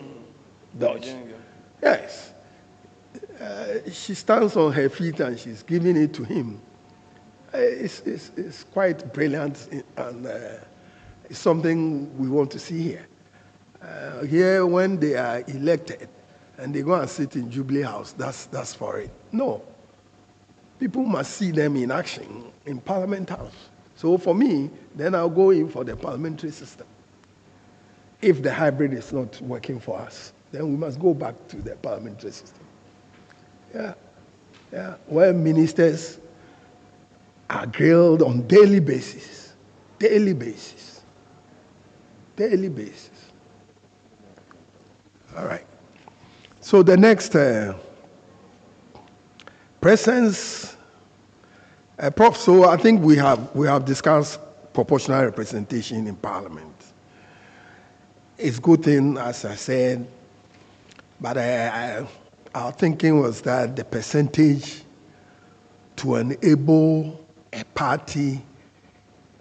Dodge? Yes. She stands on her feet and she's giving it to him. It's quite brilliant, and it's something we want to see here. Here, when they are elected and they go and sit in Jubilee House, that's for it. No. People must see them in action in Parliament House. So for me, then I'll go in for the parliamentary system. If the hybrid is not working for us, then we must go back to the parliamentary system. Yeah. Where ministers are grilled on daily basis. All right. So the next presence, Prof. So I think we have discussed proportional representation in Parliament. It's a good thing, as I said, but our thinking was that the percentage to enable a party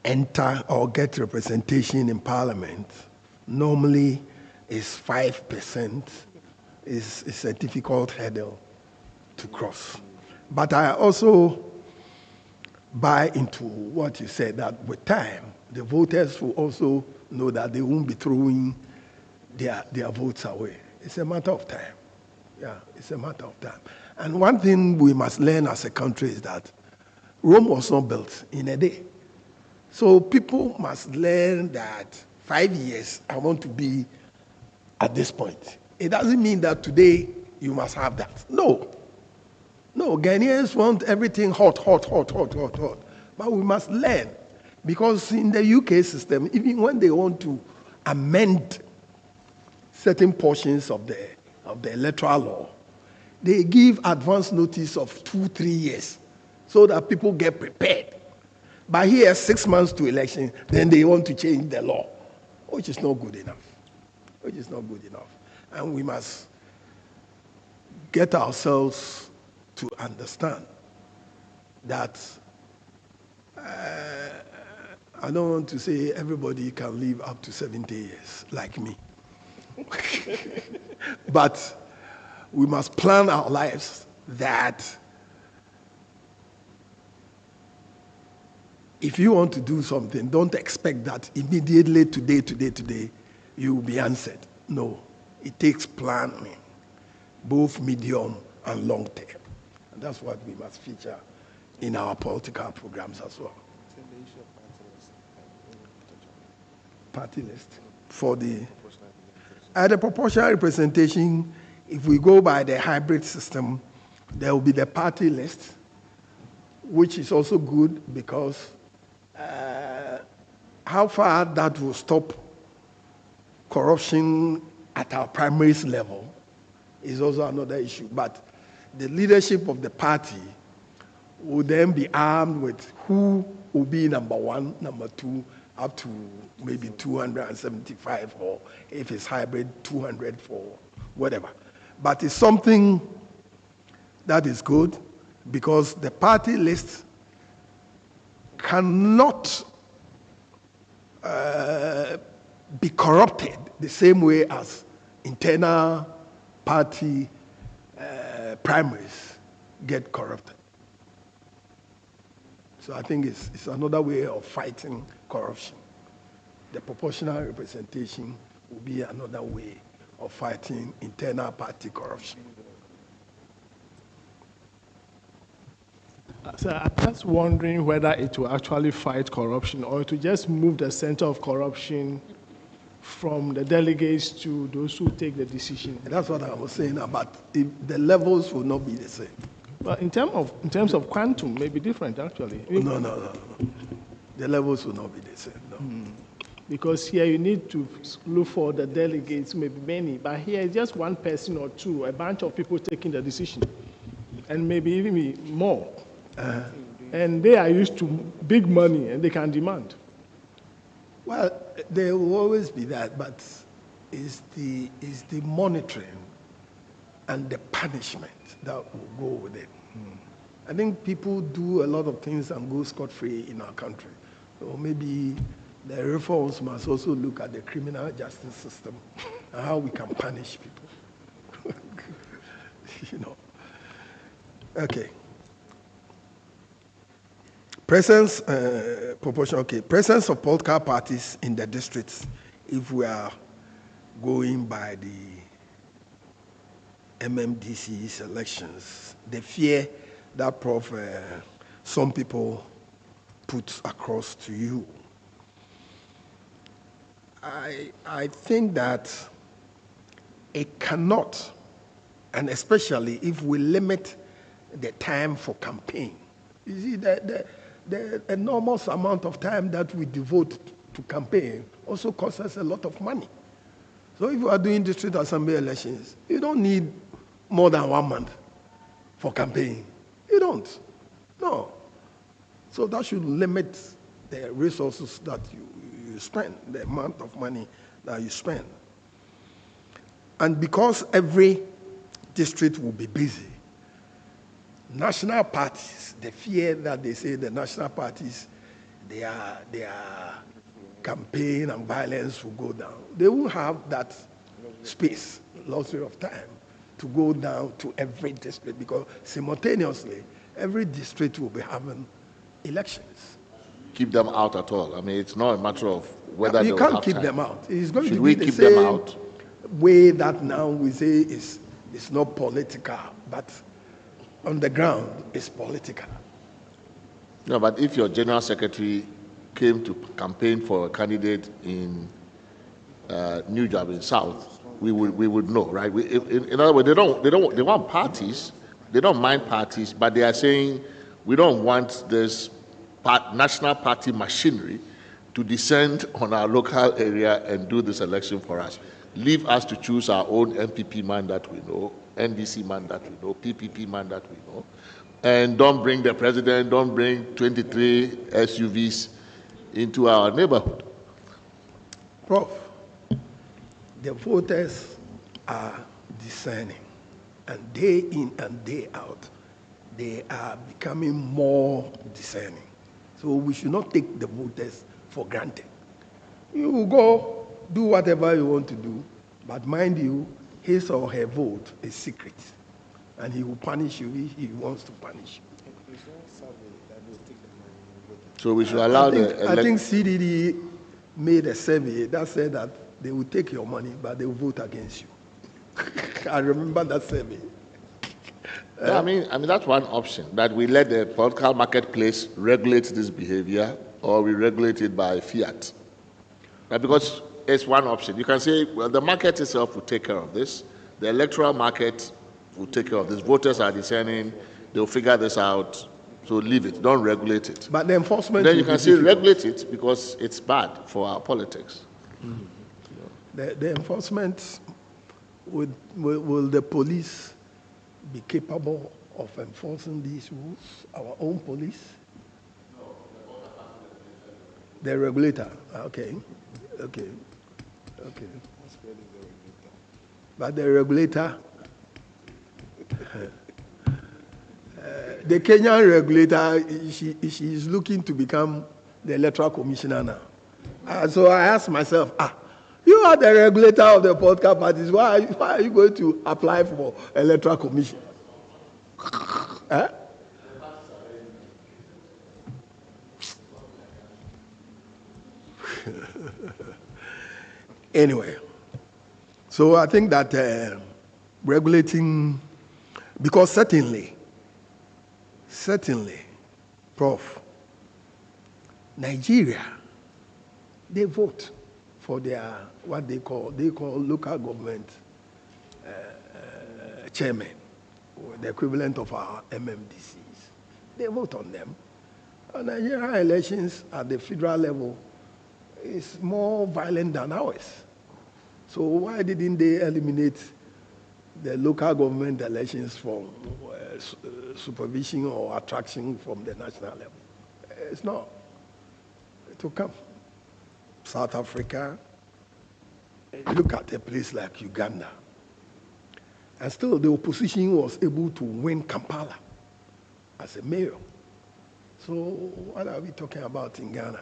enter or get representation in Parliament normally is 5%. Is a difficult hurdle to cross. But I also buy into what you said, that with time, the voters will also know that they won't be throwing their votes away. It's a matter of time. Yeah, it's a matter of time. And one thing we must learn as a country is that Rome was not built in a day. So people must learn that 5 years, I want to be at this point. It doesn't mean that today you must have that. No, Ghanaians want everything hot. But we must learn. Because in the UK system, even when they want to amend certain portions of the electoral law, they give advance notice of 2-3 years so that people get prepared. But here, 6 months to election, then they want to change the law, which is not good enough. And we must get ourselves to understand that I don't want to say everybody can live up to 70 years like me. But we must plan our lives that if you want to do something, don't expect that immediately today, you will be answered. No. It takes planning, both medium and long term. And that's what we must feature in our political programs as well. Party list. For the proportional representation, if we go by the hybrid system, there will be the party list, which is also good because how far that will stop corruption at our primaries level is also another issue. But the leadership of the party will then be armed with who will be number one, number two, up to maybe 275, or if it's hybrid, 200 for whatever. But it's something that is good because the party list cannot be corrupted the same way as internal party primaries get corrupted. So I think it's another way of fighting corruption. The proportional representation will be another way of fighting internal party corruption. So I'm just wondering whether it will actually fight corruption or to just move the center of corruption from the delegates to those who take the decision. And that's what I was saying about the levels will not be the same. But in terms of quantum, may be different actually. No. The levels will not be the same. No. Because here you need to look for the delegates, maybe many, but here it's just one person or two, a bunch of people taking the decision, and maybe even more. And they are used to big money and they can demand. Well, there will always be that, but it's the monitoring and the punishment that will go with it. I think people do a lot of things and go scot-free in our country. So maybe the reforms must also look at the criminal justice system and how we can punish people. You know. Okay. Presence, proportion, okay. Presence of political parties in the districts, if we are going by the MMDC's elections, the fear that some people put across to you. I think that it cannot, and especially if we limit the time for campaign. You see, the enormous amount of time that we devote to campaign also costs us a lot of money. So if you are doing district assembly elections, you don't need more than 1 month for campaign. You don't. No. So that should limit the resources that you spend, the amount of money that you spend. And because every district will be busy, national parties, the fear that they say the national parties, their campaign and violence will go down. They won't have that space, luxury of time, to go down to every district, because simultaneously, every district will be having elections. Keep them out at all. I mean, it's not a matter of whether you they can't will have keep time. them out. It's going Should to we be the keep same them out? way that now we say it's not political, but on the ground it's political. No, but if your general secretary came to campaign for a candidate in New Jersey South, we would know, right? In other words, they want parties. They don't mind parties, but they are saying we don't want this national party machinery to descend on our local area and do this election for us. Leave us to choose our own MPP man that we know, NDC man that we know, PPP man that we know, and don't bring the president, don't bring 23 SUVs into our neighborhood. Prof, the voters are discerning, and day in and day out, they are becoming more discerning. So we should not take the voters for granted. You will go do whatever you want to do, but mind you, his or her vote is secret, and he will punish you if he wants to punish you. So we should allow I think CDD made a survey that said that they will take your money, but they will vote against you. I remember that survey. Yeah, I mean that's one option, that we let the political marketplace regulate this behavior, or we regulate it by fiat. Because it's one option. You can say, well, the market itself will take care of this. The electoral market will take care of this. Voters are discerning. They'll figure this out. So leave it. Don't regulate it. But the enforcement. Then you can say regulate it because it's bad for our politics. Mm-hmm. The enforcement, will the police be capable of enforcing these rules? Our own police? The regulator. Okay. But the regulator, the Kenyan regulator, she is looking to become the electoral commissioner now. So I asked myself, you are the regulator of the political parties. Why are you going to apply for electoral commission? Anyway, so I think that regulating, because certainly, Prof, Nigeria, they vote for their, what they call local government chairman, or the equivalent of our MMDCs. They vote on them. Nigerian elections at the federal level, is more violent than ours. So why didn't they eliminate the local government elections from supervision or attraction from the national level? It's not. It will come. South Africa, look at a place like Uganda. And still the opposition was able to win Kampala as a mayor. So what are we talking about in Ghana?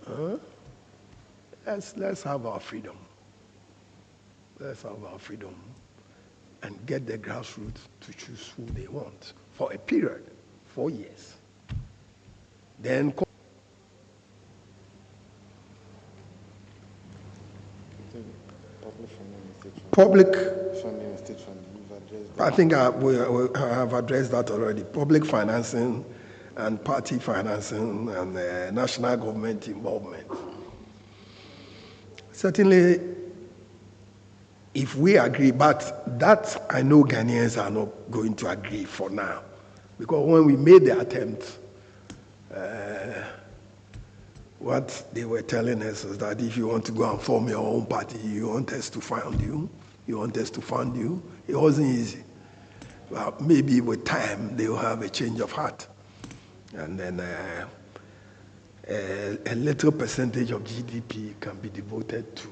Huh? Let's have our freedom. Let's have our freedom and get the grassroots to choose who they want for a period, 4 years. Then public funding, state funding. I think I have addressed that already. Public financing and party financing and national government involvement. Certainly, if we agree, but that I know Ghanaians are not going to agree for now. Because when we made the attempt, what they were telling us is that if you want to go and form your own party, you want us to fund you, it wasn't easy. Well, maybe with time, they will have a change of heart. And then a little percentage of GDP can be devoted to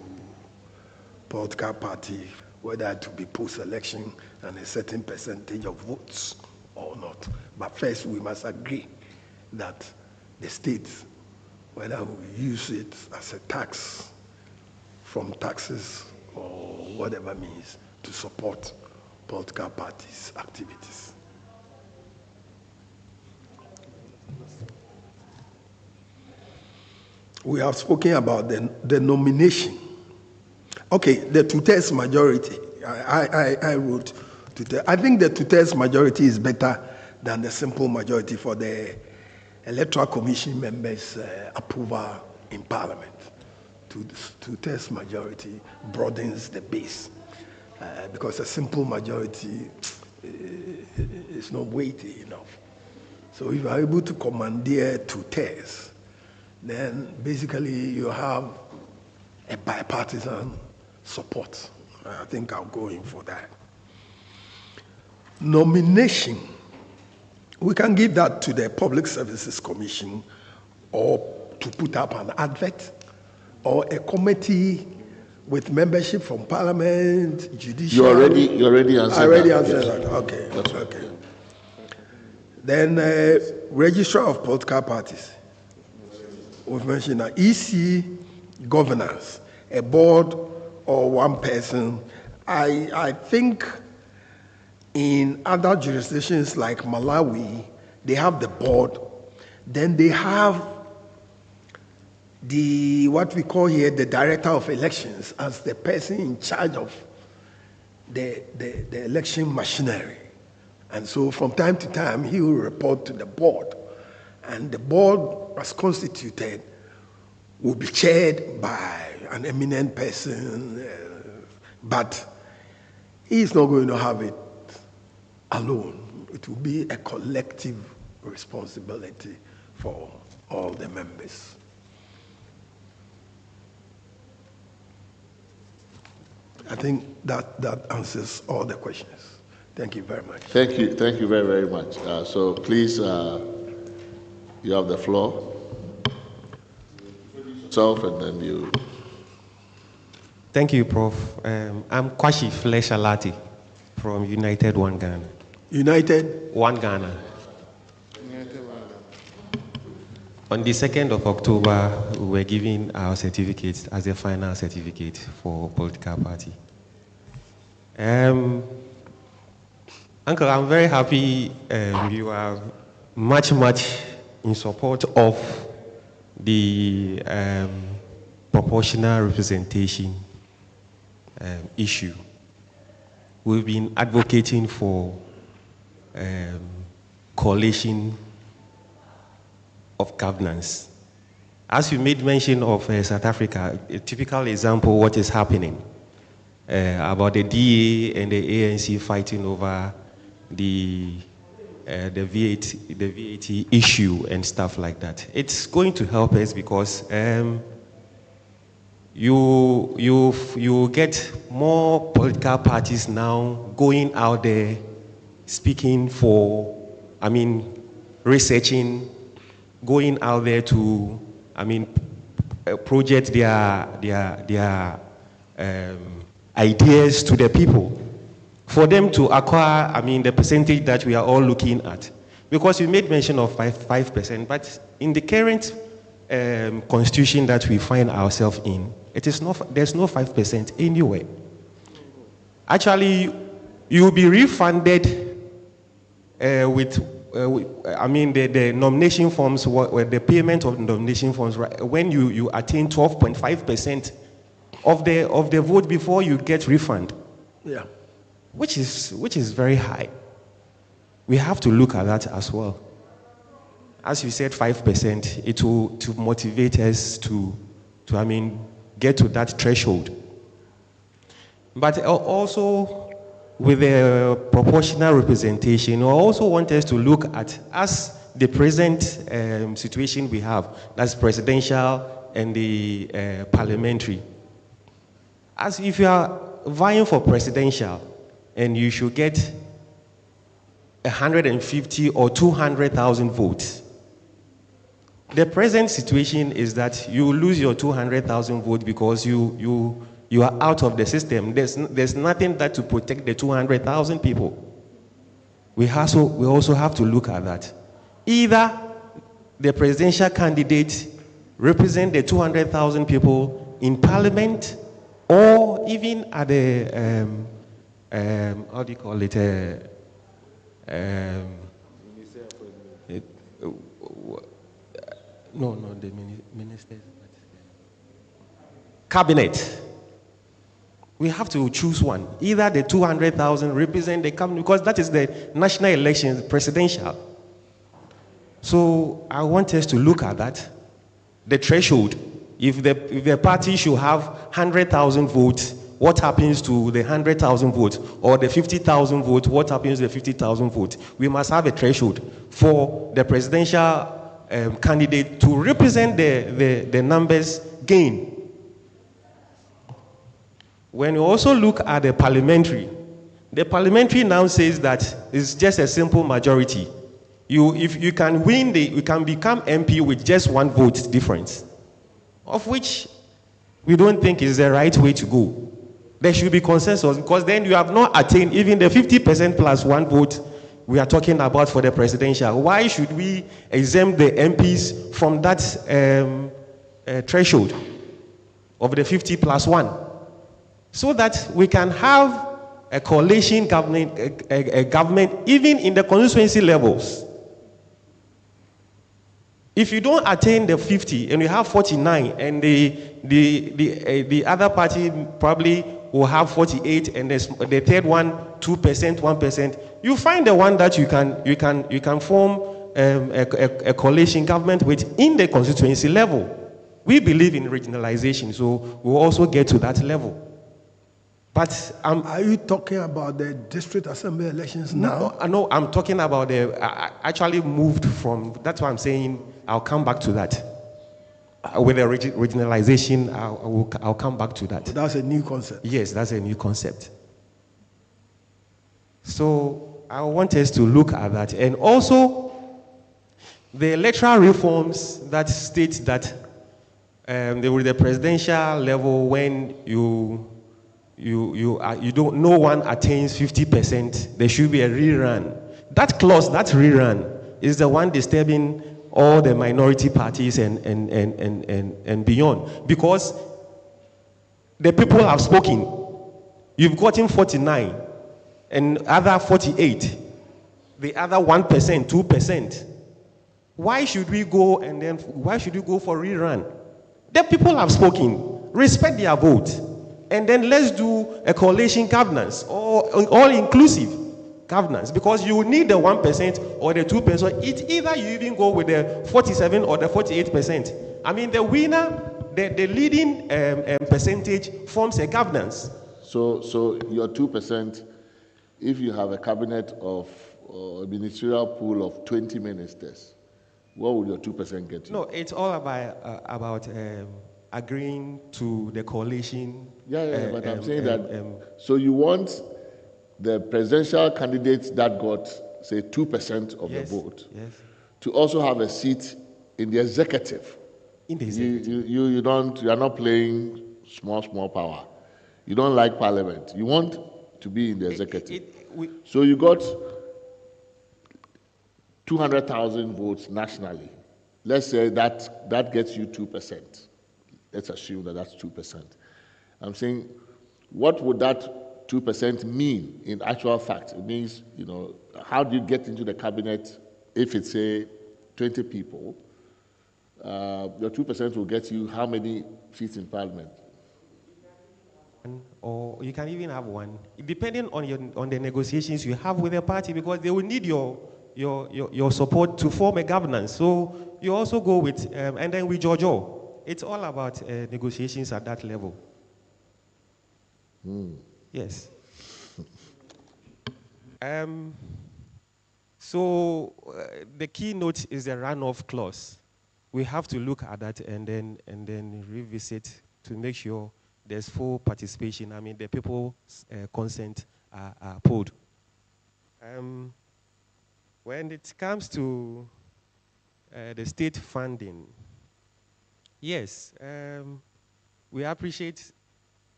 political party, whether to be post-election and a certain percentage of votes or not. But first, we must agree that the state, whether we use it as a tax from taxes or whatever means, to support political parties' activities. We have spoken about the nomination. Okay, the two-thirds majority. I wrote two-thirds. I think the two-thirds majority is better than the simple majority for the Electoral Commission members' approval in Parliament. Two-thirds majority broadens the base because a simple majority is not weighty enough. So if you are able to commandeer two-thirds, then basically you have a bipartisan support. I think I'll go in for that. Nomination, we can give that to the Public Services Commission or to put up an advert or a committee with membership from Parliament, Judiciary. You already answered that. I already answered that. Okay. That's okay. Then Registrar of Political Parties. We've mentioned that EC governance, a board or one person. I think in other jurisdictions like Malawi, they have the board, then they have what we call here the director of elections as the person in charge of the election machinery. And so from time to time, he will report to the board. And the board, as constituted, will be chaired by an eminent person, but he's not going to have it alone. It will be a collective responsibility for all the members. I think that answers all the questions. Thank you very much. Thank you very, very much. So please, you have the floor. Yourself and then you. Thank you, Prof. I'm Kwashi Fleshalati from United One Ghana. United? One Ghana. On the 2nd of October, we were giving our certificates as a final certificate for political party. Uncle, I'm very happy you are much in support of the proportional representation issue. We've been advocating for coalition of governance. As you made mention of South Africa, a typical example of what is happening about the DA and the ANC fighting over the the VAT issue and stuff like that. It's going to help us because you get more political parties now going out there, speaking for, researching, going out there to, project their ideas to the people, for them to acquire, the percentage that we are all looking at. Because you made mention of 5%, but in the current constitution that we find ourselves in, there's no 5% anywhere. Actually, you'll be refunded with the nomination forms, the payment of nomination forms, when you attain 12.5% of the vote before you get refund. Yeah. Which is very high. We have to look at that as well. As you said, 5%, it will to motivate us to get to that threshold. But also, with the proportional representation, I also want us to look at, as the present situation we have, that's presidential and the parliamentary. As if you are vying for presidential, and you should get 150 or 200,000 votes. The present situation is that you lose your 200,000 votes because you are out of the system. There's nothing that to protect the 200,000 people. We also have to look at that. Either the presidential candidate represent the 200,000 people in parliament, or even at the how do you call it? The ministers. Cabinet. We have to choose one. Either the 200,000 represent the cabinet, because that is the national election, presidential. So I want us to look at that. The threshold. If the party should have 100,000 votes, what happens to the 100,000 votes? Or the 50,000 votes, what happens to the 50,000 votes? We must have a threshold for the presidential candidate to represent the numbers gained. When you also look at the parliamentary now says that it's just a simple majority. If you can win, you can become MP with just one vote difference, of which we don't think is the right way to go. There should be consensus, because then you have not attained even the 50% plus one vote we are talking about for the presidential. Why should we exempt the MPs from that threshold of the 50 plus one? So that we can have a coalition government, a government even in the constituency levels. If you don't attain the 50 and you have 49, and the other party probably will have 48, and the third one 2%, 1%, you find the one that you can form a coalition government with in the constituency level. We believe in regionalization, so we'll also get to that level. But are you talking about the district assembly elections now? No, I'm talking about I actually moved from. That's why I'm saying I'll come back to that. With the regionalization, I'll come back to that. That's a new concept. Yes, that's a new concept. So I want us to look at that, and also the electoral reforms that state that with the presidential level, when no one attains 50%, there should be a rerun. That clause, that rerun, is the one disturbing all the minority parties and beyond, because the people have spoken. You've gotten 49 and other 48, the other 1%, 2%. Why should we go for rerun? The people have spoken. Respect their vote. And then let's do a coalition governance, or all-inclusive governance, because you need the 1% or the 2%. Either you even go with the 47 or the 48%. I mean, the winner, the leading percentage forms a governance. So your 2%, if you have a cabinet of a ministerial pool of 20 ministers, what would your 2% get you? No, it's all about agreeing to the coalition. But I'm saying that, so you want the presidential candidates that got, say, 2% of the vote to also have a seat in the executive. In the executive. You are not playing small power. You don't like parliament. You want to be in the executive. So you got 200,000 votes nationally. Let's say that gets you 2%. Let's assume that that's 2%. I'm saying, what would that 2% mean in actual fact? It means, how do you get into the cabinet if it's, say, 20 people? Your 2% will get you how many seats in parliament? Or you can even have one, depending on the negotiations you have with the party, because they will need your support to form a governance. So you also go with, and then with Jojo. It's all about negotiations at that level. Yes. So the keynote is the runoff clause. We have to look at that and then revisit to make sure there's full participation. I mean, the people's consent are polled. When it comes to the state funding, yes, we appreciate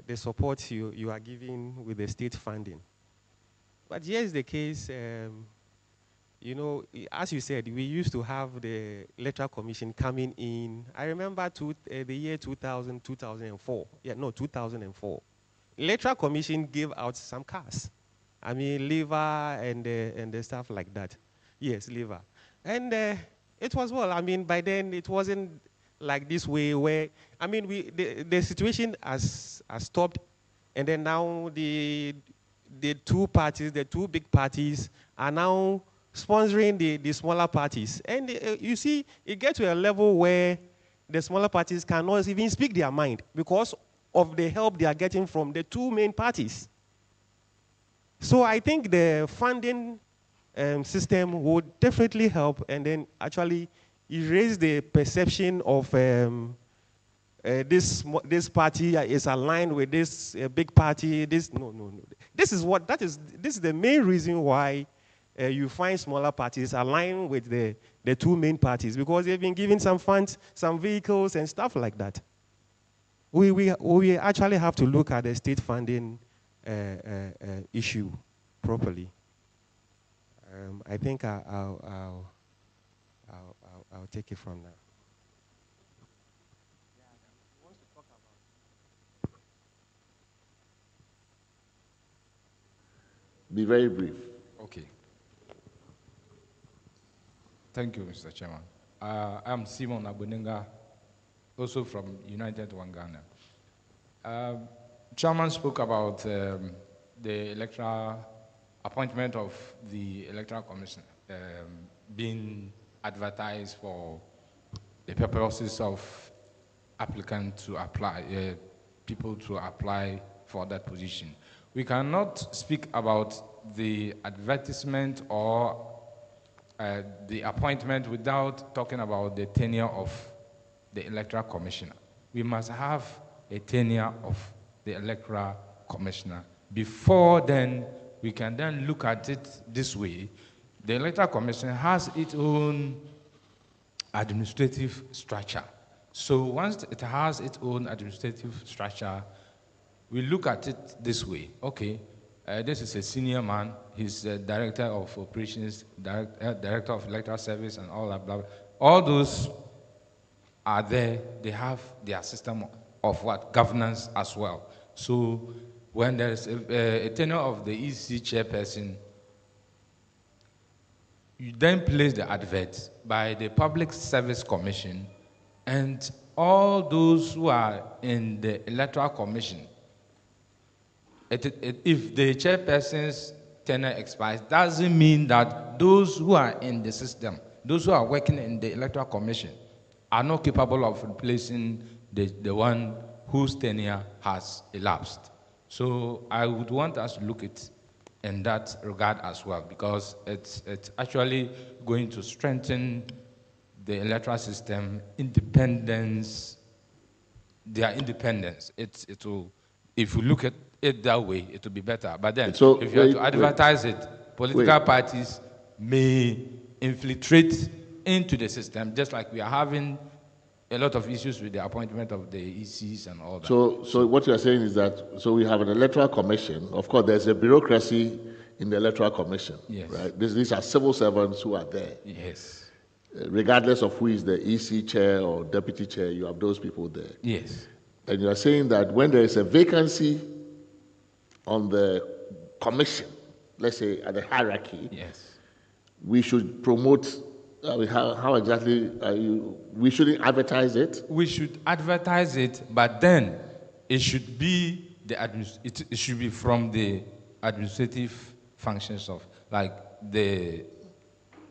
the support you are giving with the state funding. But here's the case, as you said, we used to have the Electoral Commission coming in. I remember the year 2004. 2004. Electoral Commission gave out some cars. I mean, liver and the stuff like that. Yes, liver. And it was well. I mean, by then it wasn't like this way where, I mean, the situation has stopped, and then now the two big parties are now sponsoring the smaller parties. And you see, it gets to a level where the smaller parties cannot even speak their mind because of the help they are getting from the two main parties. So I think the funding system would definitely help and then actually erase the perception of this party is aligned with this big party. No. This is the main reason why you find smaller parties align with the two main parties, because they've been given some funds, some vehicles, and stuff like that. We actually have to look at the state funding issue properly. I think I'll take it from now. Be very brief. Okay. Thank you, Mr. Chairman. I'm Simon Abunenga, also from United One Ghana. Chairman spoke about the electoral appointment of the Electoral Commission being advertised for the purposes of applicants to apply, people to apply for that position. We cannot speak about the advertisement or the appointment without talking about the tenure of the Electoral Commissioner. We must have a tenure of the Electoral Commissioner. Before then, we can then look at it this way. The Electoral Commission has its own administrative structure. So once it has its own administrative structure, we look at it this way. Okay, this is a senior man. He's the director of operations, director of electoral service, and all that. Blah, blah. All those are there. They have their system of governance as well. So when there is a tenure of the EC chairperson, you then place the advert by the Public Service Commission, and all those who are in the Electoral Commission. If the chairperson's tenure expires, doesn't mean that those who are in the system, those who are working in the Electoral Commission, are not capable of replacing the one whose tenure has elapsed. So I would want us to look at in that regard as well, because it's actually going to strengthen the electoral system independence, their independence. It will, if you look at it that way, it will be better. But then, So, if you have to advertise it, political parties may infiltrate into the system, just like we are having a lot of issues with the appointment of the ECs and all that. So what you are saying is that, so we have an electoral commission. Of course, there's a bureaucracy in the electoral commission, yes, right? These are civil servants who are there. Yes. Regardless of who is the EC chair or deputy chair, you have those people there. Yes. And you are saying that when there is a vacancy on the commission, let's say at the hierarchy, yes, we should promote. How exactly are you? We shouldn't advertise it. We should advertise it, but then it should be it should be from the administrative functions of, like,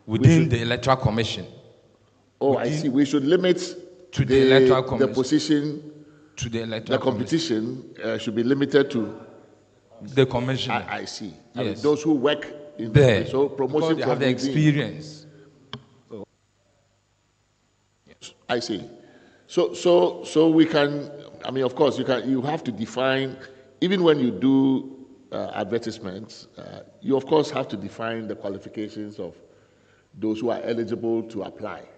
within the electoral commission. Oh, I see. We should limit to the electoral commission. The position to the electoral. The competition should be limited to the commission. I see. Yes. I mean, those who work in there. So promotion they have the experience. I see. So we can. I mean, of course, you have to define. Even when you do advertisements, you of course have to define the qualifications of those who are eligible to apply.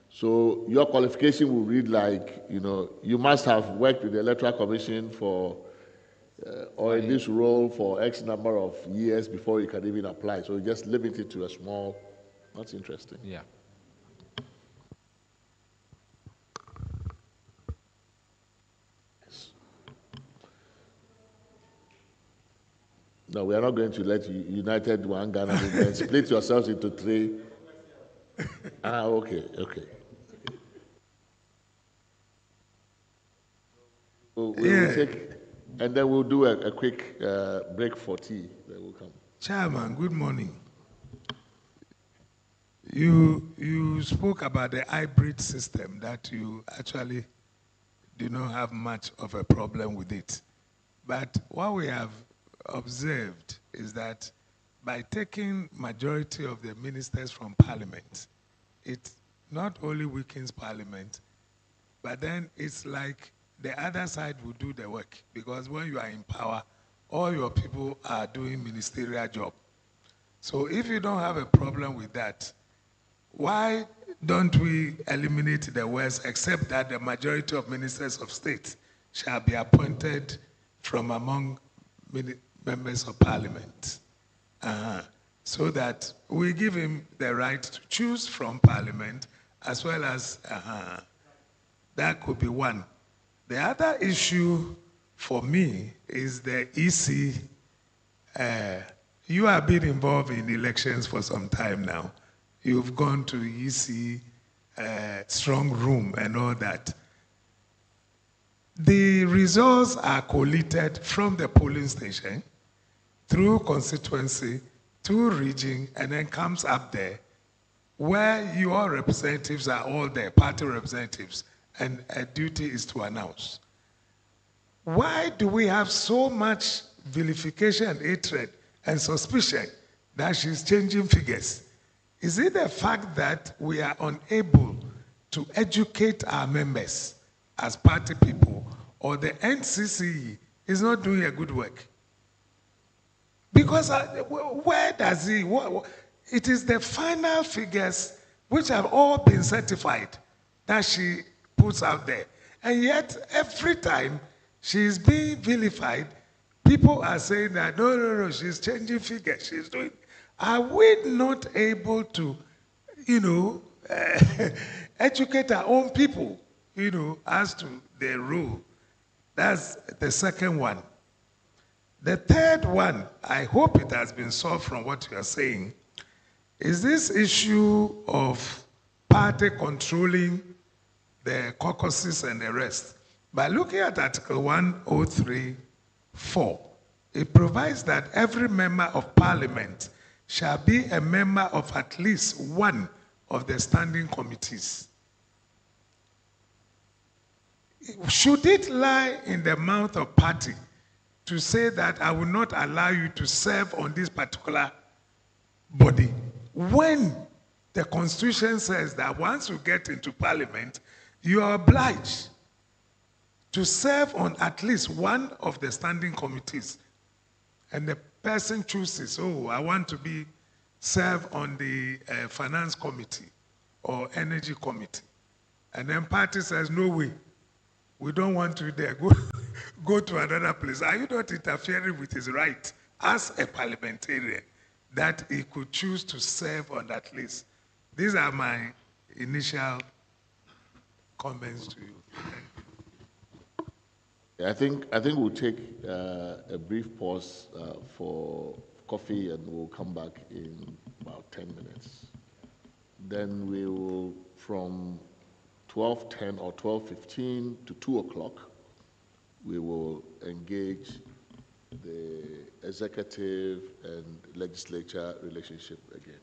So your qualification will read like, you must have worked with the Electoral Commission for, or in this role for X number of years before you can even apply. So you just limit it to a small. That's interesting. Yeah. No, we are not going to let you United One Ghana movement split yourselves into three. Okay. So we will take, and then we'll do a quick break for tea. Then we'll come. Chairman, good morning. You spoke about the hybrid system, that you actually do not have much of a problem with it. But what we have observed is that by taking majority of the ministers from parliament, it not only weakens parliament, but then it's like the other side will do the work, because when you are in power, all your people are doing ministerial job. So if you don't have a problem with that, why don't we eliminate the words, except that the majority of ministers of state shall be appointed from among members of parliament, so that we give him the right to choose from parliament, as well as that could be one. The other issue for me is the EC. You have been involved in elections for some time now. You've gone to EC strong room and all that. The results are collated from the polling station through constituency to region, and then comes up there where your representatives are all there, party representatives, and a duty is to announce. Why do we have so much vilification and hatred and suspicion that she's changing figures? Is it the fact that we are unable to educate our members as party people, or the NCCE is not doing a good work? Because where does he, it is the final figures which have all been certified that she puts out there. And yet, every time she is being vilified, people are saying that, no, she's changing figures, she's doing. Are we not able to, educate our own people, as to their role? That's the second one. The third one, I hope it has been solved from what you are saying, is this issue of party controlling the caucuses and the rest. By looking at Article 103(4), it provides that every member of parliament shall be a member of at least one of the standing committees. Should it lie in the mouth of party to say that I will not allow you to serve on this particular body, when the Constitution says that once you get into Parliament, you are obliged to serve on at least one of the standing committees. And the person chooses, oh, I want to serve on the Finance Committee or Energy Committee. And then party says, no way, we don't want you there. Go to another place. Are you not interfering with his right as a parliamentarian that he could choose to serve on that list? These are my initial comments to you. I think we'll take a brief pause for coffee, and we'll come back in about 10 minutes. Then we will, from 12:10 or 12:15 to 2 o'clock, we will engage the executive and legislature relationship again.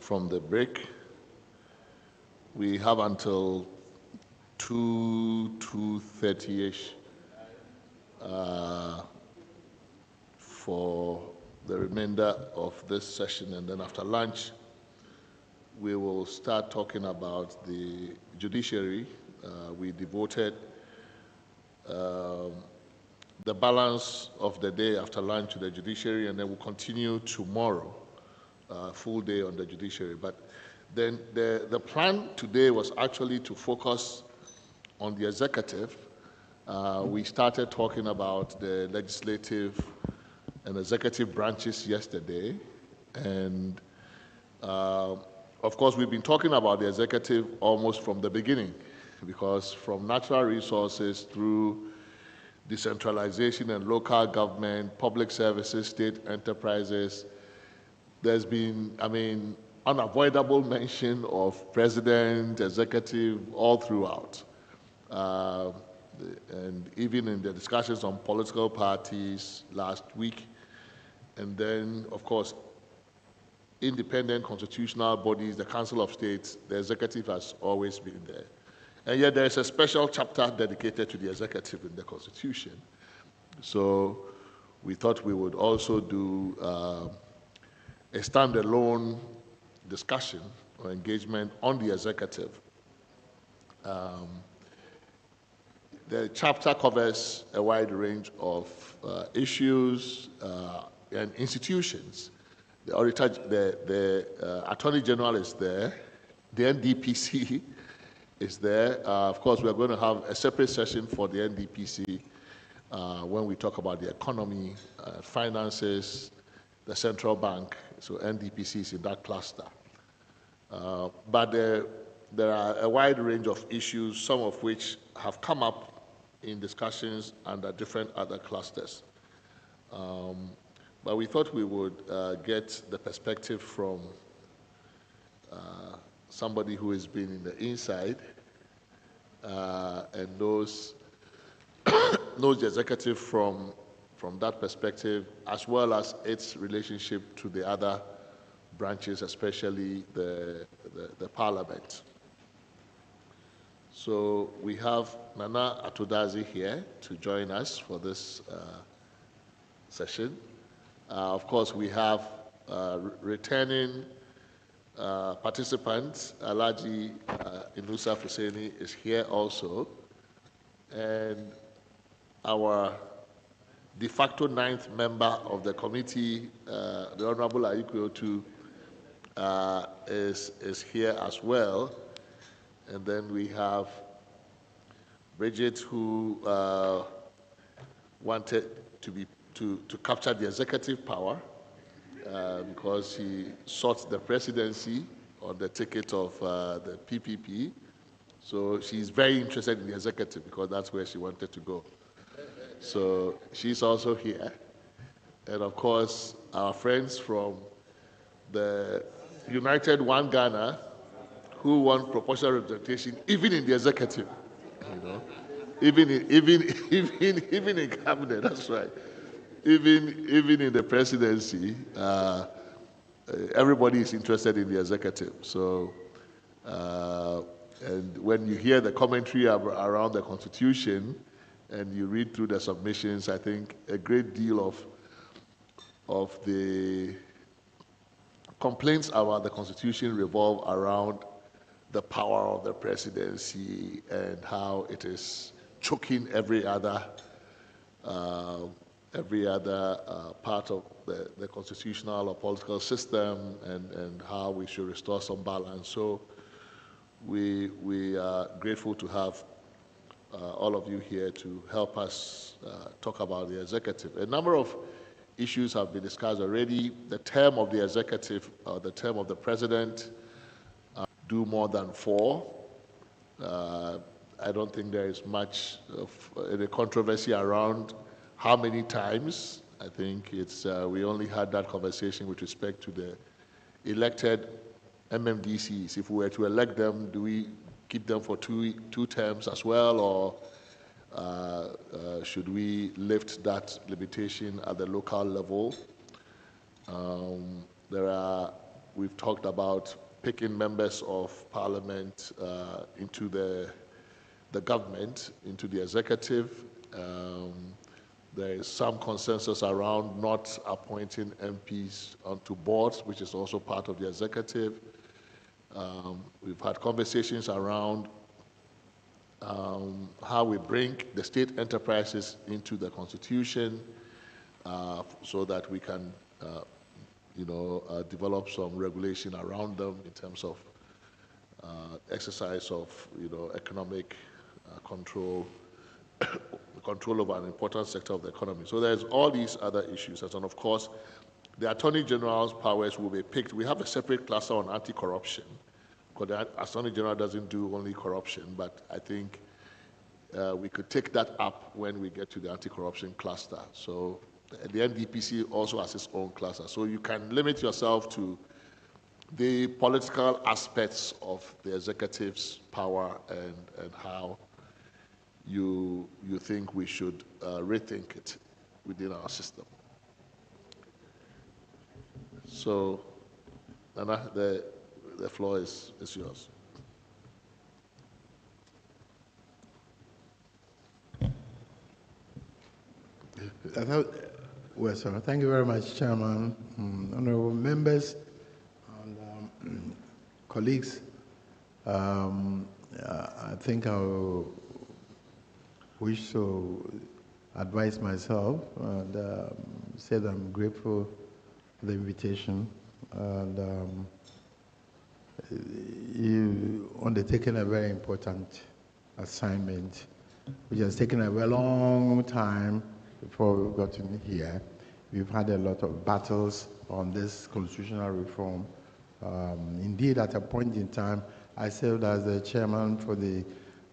from the break. We have until 2:30ish for the remainder of this session, and then after lunch, we will start talking about the judiciary. We devoted the balance of the day after lunch to the judiciary, and then we'll continue tomorrow, full day on the judiciary. But then the plan today was actually to focus on the executive. We started talking about the legislative and executive branches yesterday, and of course we've been talking about the executive almost from the beginning, because from natural resources through decentralization and local government, public services, state enterprises, there's been, unavoidable mention of president, executive, all throughout. And even in the discussions on political parties last week, and then, of course, independent constitutional bodies, the Council of States, the executive has always been there. And yet there is a special chapter dedicated to the executive in the Constitution. So we thought we would also do a standalone discussion or engagement on the executive. The chapter covers a wide range of issues and institutions. The auditor, the Attorney General is there, the NDPC is there. Of course, we are going to have a separate session for the NDPC when we talk about the economy, finances, the central bank. So NDPC is in that cluster. But there are a wide range of issues, some of which have come up in discussions under different other clusters. But we thought we would get the perspective from somebody who has been in the inside and knows the executive from that perspective, as well as its relationship to the other branches, especially the parliament. So we have Nana Atudazi here to join us for this session. Of course, we have returning participants. Alaji Inusa Fuseni is here also. And our de facto 9th member of the committee, the Honorable Ayikweotu, is here as well. And then we have Bridget, who wanted to capture the executive power because she sought the presidency on the ticket of the PPP. So she's very interested in the executive because that's where she wanted to go. So she's also here. And of course, our friends from the United One Ghana, who want proportional representation, even in the executive, even in cabinet. That's right. Even in the presidency, everybody is interested in the executive. So, and when you hear the commentary around the Constitution and you read through the submissions, I think a great deal of the complaints about the Constitution revolve around the power of the presidency and how it is choking every other part of the constitutional or political system, and how we should restore some balance. So we are grateful to have all of you here to help us talk about the executive. A number of issues have been discussed already. The term of the executive, the term of the president, do more than 4. I don't think there is much of any controversy around how many times. I think it's we only had that conversation with respect to the elected MMDCs. If we were to elect them, do we keep them for two terms as well, or should we lift that limitation at the local level? we've talked about picking members of parliament into the government, into the executive. There is some consensus around not appointing MPs onto boards, which is also part of the executive. We've had conversations around how we bring the state enterprises into the constitution so that we can, develop some regulation around them in terms of exercise of, economic control, control over an important sector of the economy. So there's all these other issues. And of course, the Attorney General's powers will be picked. We have a separate cluster on anti-corruption, because the Attorney General doesn't do only corruption, but I think we could take that up when we get to the anti-corruption cluster. So the NDPC also has its own cluster. So you can limit yourself to the political aspects of the executive's power and how you think we should rethink it within our system. So, Nana, the floor is yours. Well, sir, thank you very much, Chairman, honorable members, and colleagues. I think I wish to advise myself and say that I'm grateful for the invitation, and you undertaken a very important assignment, which has taken a very long time before we got in here. We've had a lot of battles on this constitutional reform. Indeed, at a point in time, I served as the chairman for the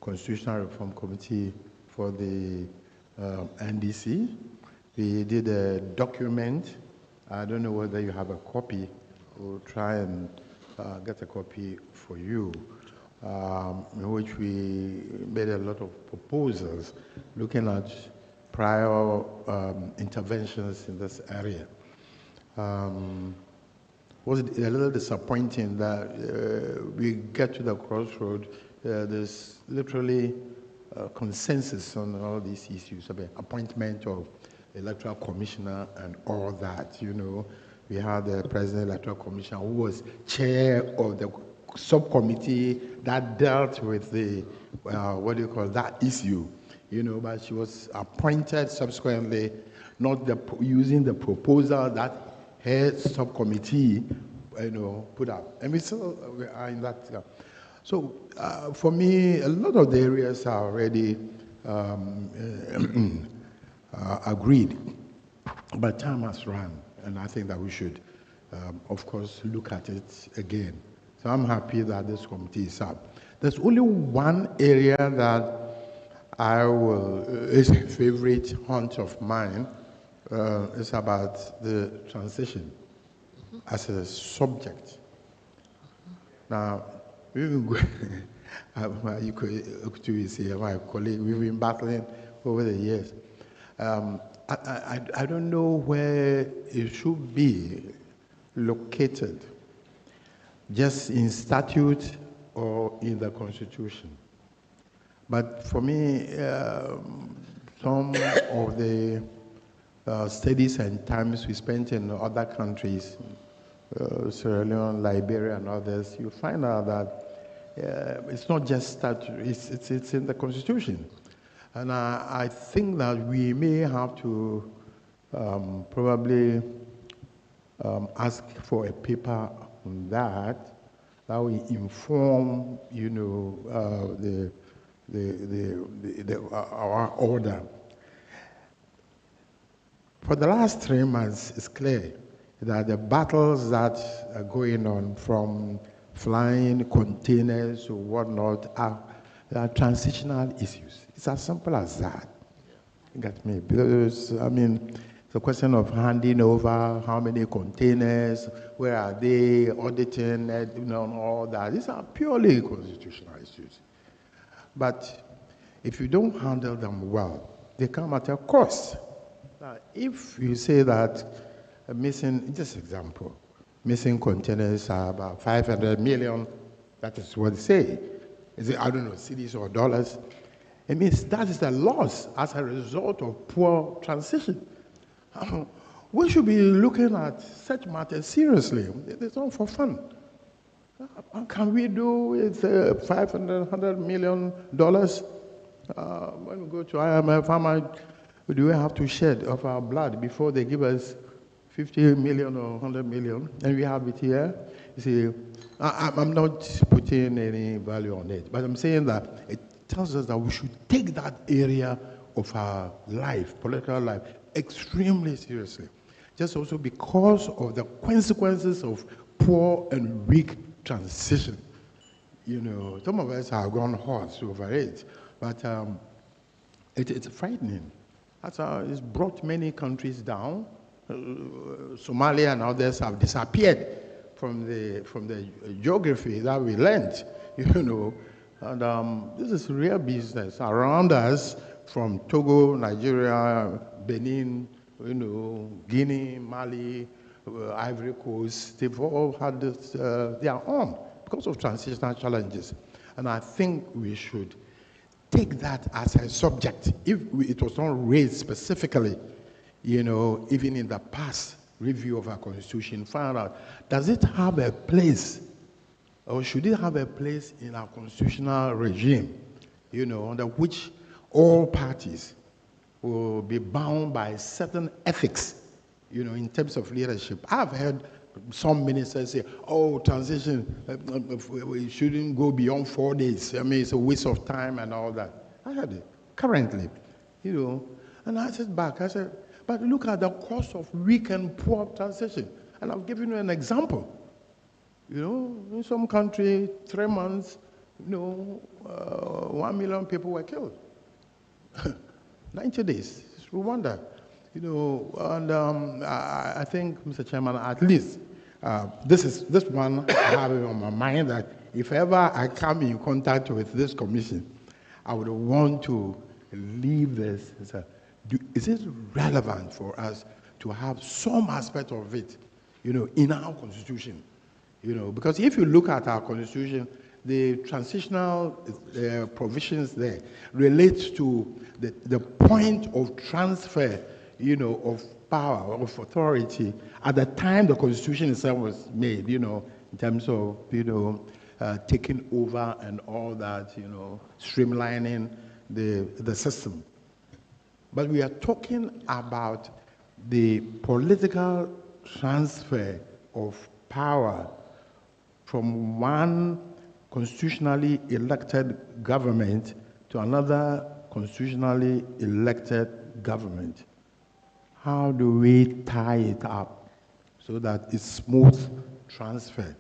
Constitutional Reform Committee for the NDC. We did a document. I don't know whether you have a copy. We'll try and get a copy for you, in which we made a lot of proposals looking at prior interventions in this area. Was a little disappointing that we get to the crossroad. There's literally consensus on all these issues about appointment of electoral commissioner and all that. We had the president electoral commissioner who was chair of the subcommittee that dealt with the that issue. But she was appointed subsequently, not using the proposal that her subcommittee, put up. And we still are in that. So for me, a lot of the areas are already agreed, but time has run, and I think that we should, of course, look at it again. So I'm happy that this committee is up. There's only one area that is a favorite haunt of mine. It's about the transition as a subject. Now, you could see my colleague, we've been battling over the years. I don't know where it should be located, just in statute or in the Constitution. But for me, some of the studies and times we spent in other countries, Sierra Leone, Liberia, and others, you find out that it's not just statute, it's in the Constitution. And I think that we may have to probably ask for a paper on that will inform, our order. For the last 3 months, it's clear that the battles that are going on, from flying containers or whatnot, are transitional issues. It's as simple as that. You get me? Because, it's a question of handing over how many containers, where are they, auditing, all that. These are purely constitutional issues. But if you don't handle them well, they come at a cost. Now, if you say that, just example, missing containers are about 500 million. That is what they say. Is it, I don't know, cities or dollars? It means that is a loss as a result of poor transition. We should be looking at such matters seriously. It's not for fun. Can we do with $500 million? When we go to IMF, how much do we have to shed of our blood before they give us 50 million or 100 million? And we have it here. You see, I'm not putting any value on it, but I'm saying that it tells us that we should take that area of our life, political life, extremely seriously. Just also because of the consequences of poor and weak transition. You know, some of us have gone hoarse over it, but it's frightening. It's brought many countries down. Somalia and others have disappeared from the geography that we learned, you know. And this is real business around us, from Togo, Nigeria, Benin, you know, Guinea, Mali, Ivory Coast. They've all had this, their own because of transitional challenges. And I think we should take that as a subject. If it was not raised specifically, you know, even in the past review of our constitution, find out, does it have a place, or should it have a place in our constitutional regime, you know, under which all parties will be bound by certain ethics, you know, in terms of leadership. I've heard some ministers say, oh, transition, we shouldn't go beyond 4 days. I mean, it's a waste of time and all that. I heard it currently, you know. And I said back, I said, but look at the cost of weak and poor transition. And I've given you an example. You know, in some country, 3 months, you know, 1 million people were killed. 90 days, it's Rwanda. You know, and I think, Mr. Chairman, at least this one I have it on my mind, that if ever I come in contact with this commission, I would want to leave this. Is it relevant for us to have some aspect of it, you know, in our constitution? You know, because if you look at our constitution, the transitional provisions there relate to the point of transfer, you know, of power, of authority at the time the constitution itself was made, you know, in terms of, you know, taking over and all that, you know, streamlining the system. But we are talking about the political transfer of power from one constitutionally elected government to another constitutionally elected government. How do we tie it up so that it's smooth transfer?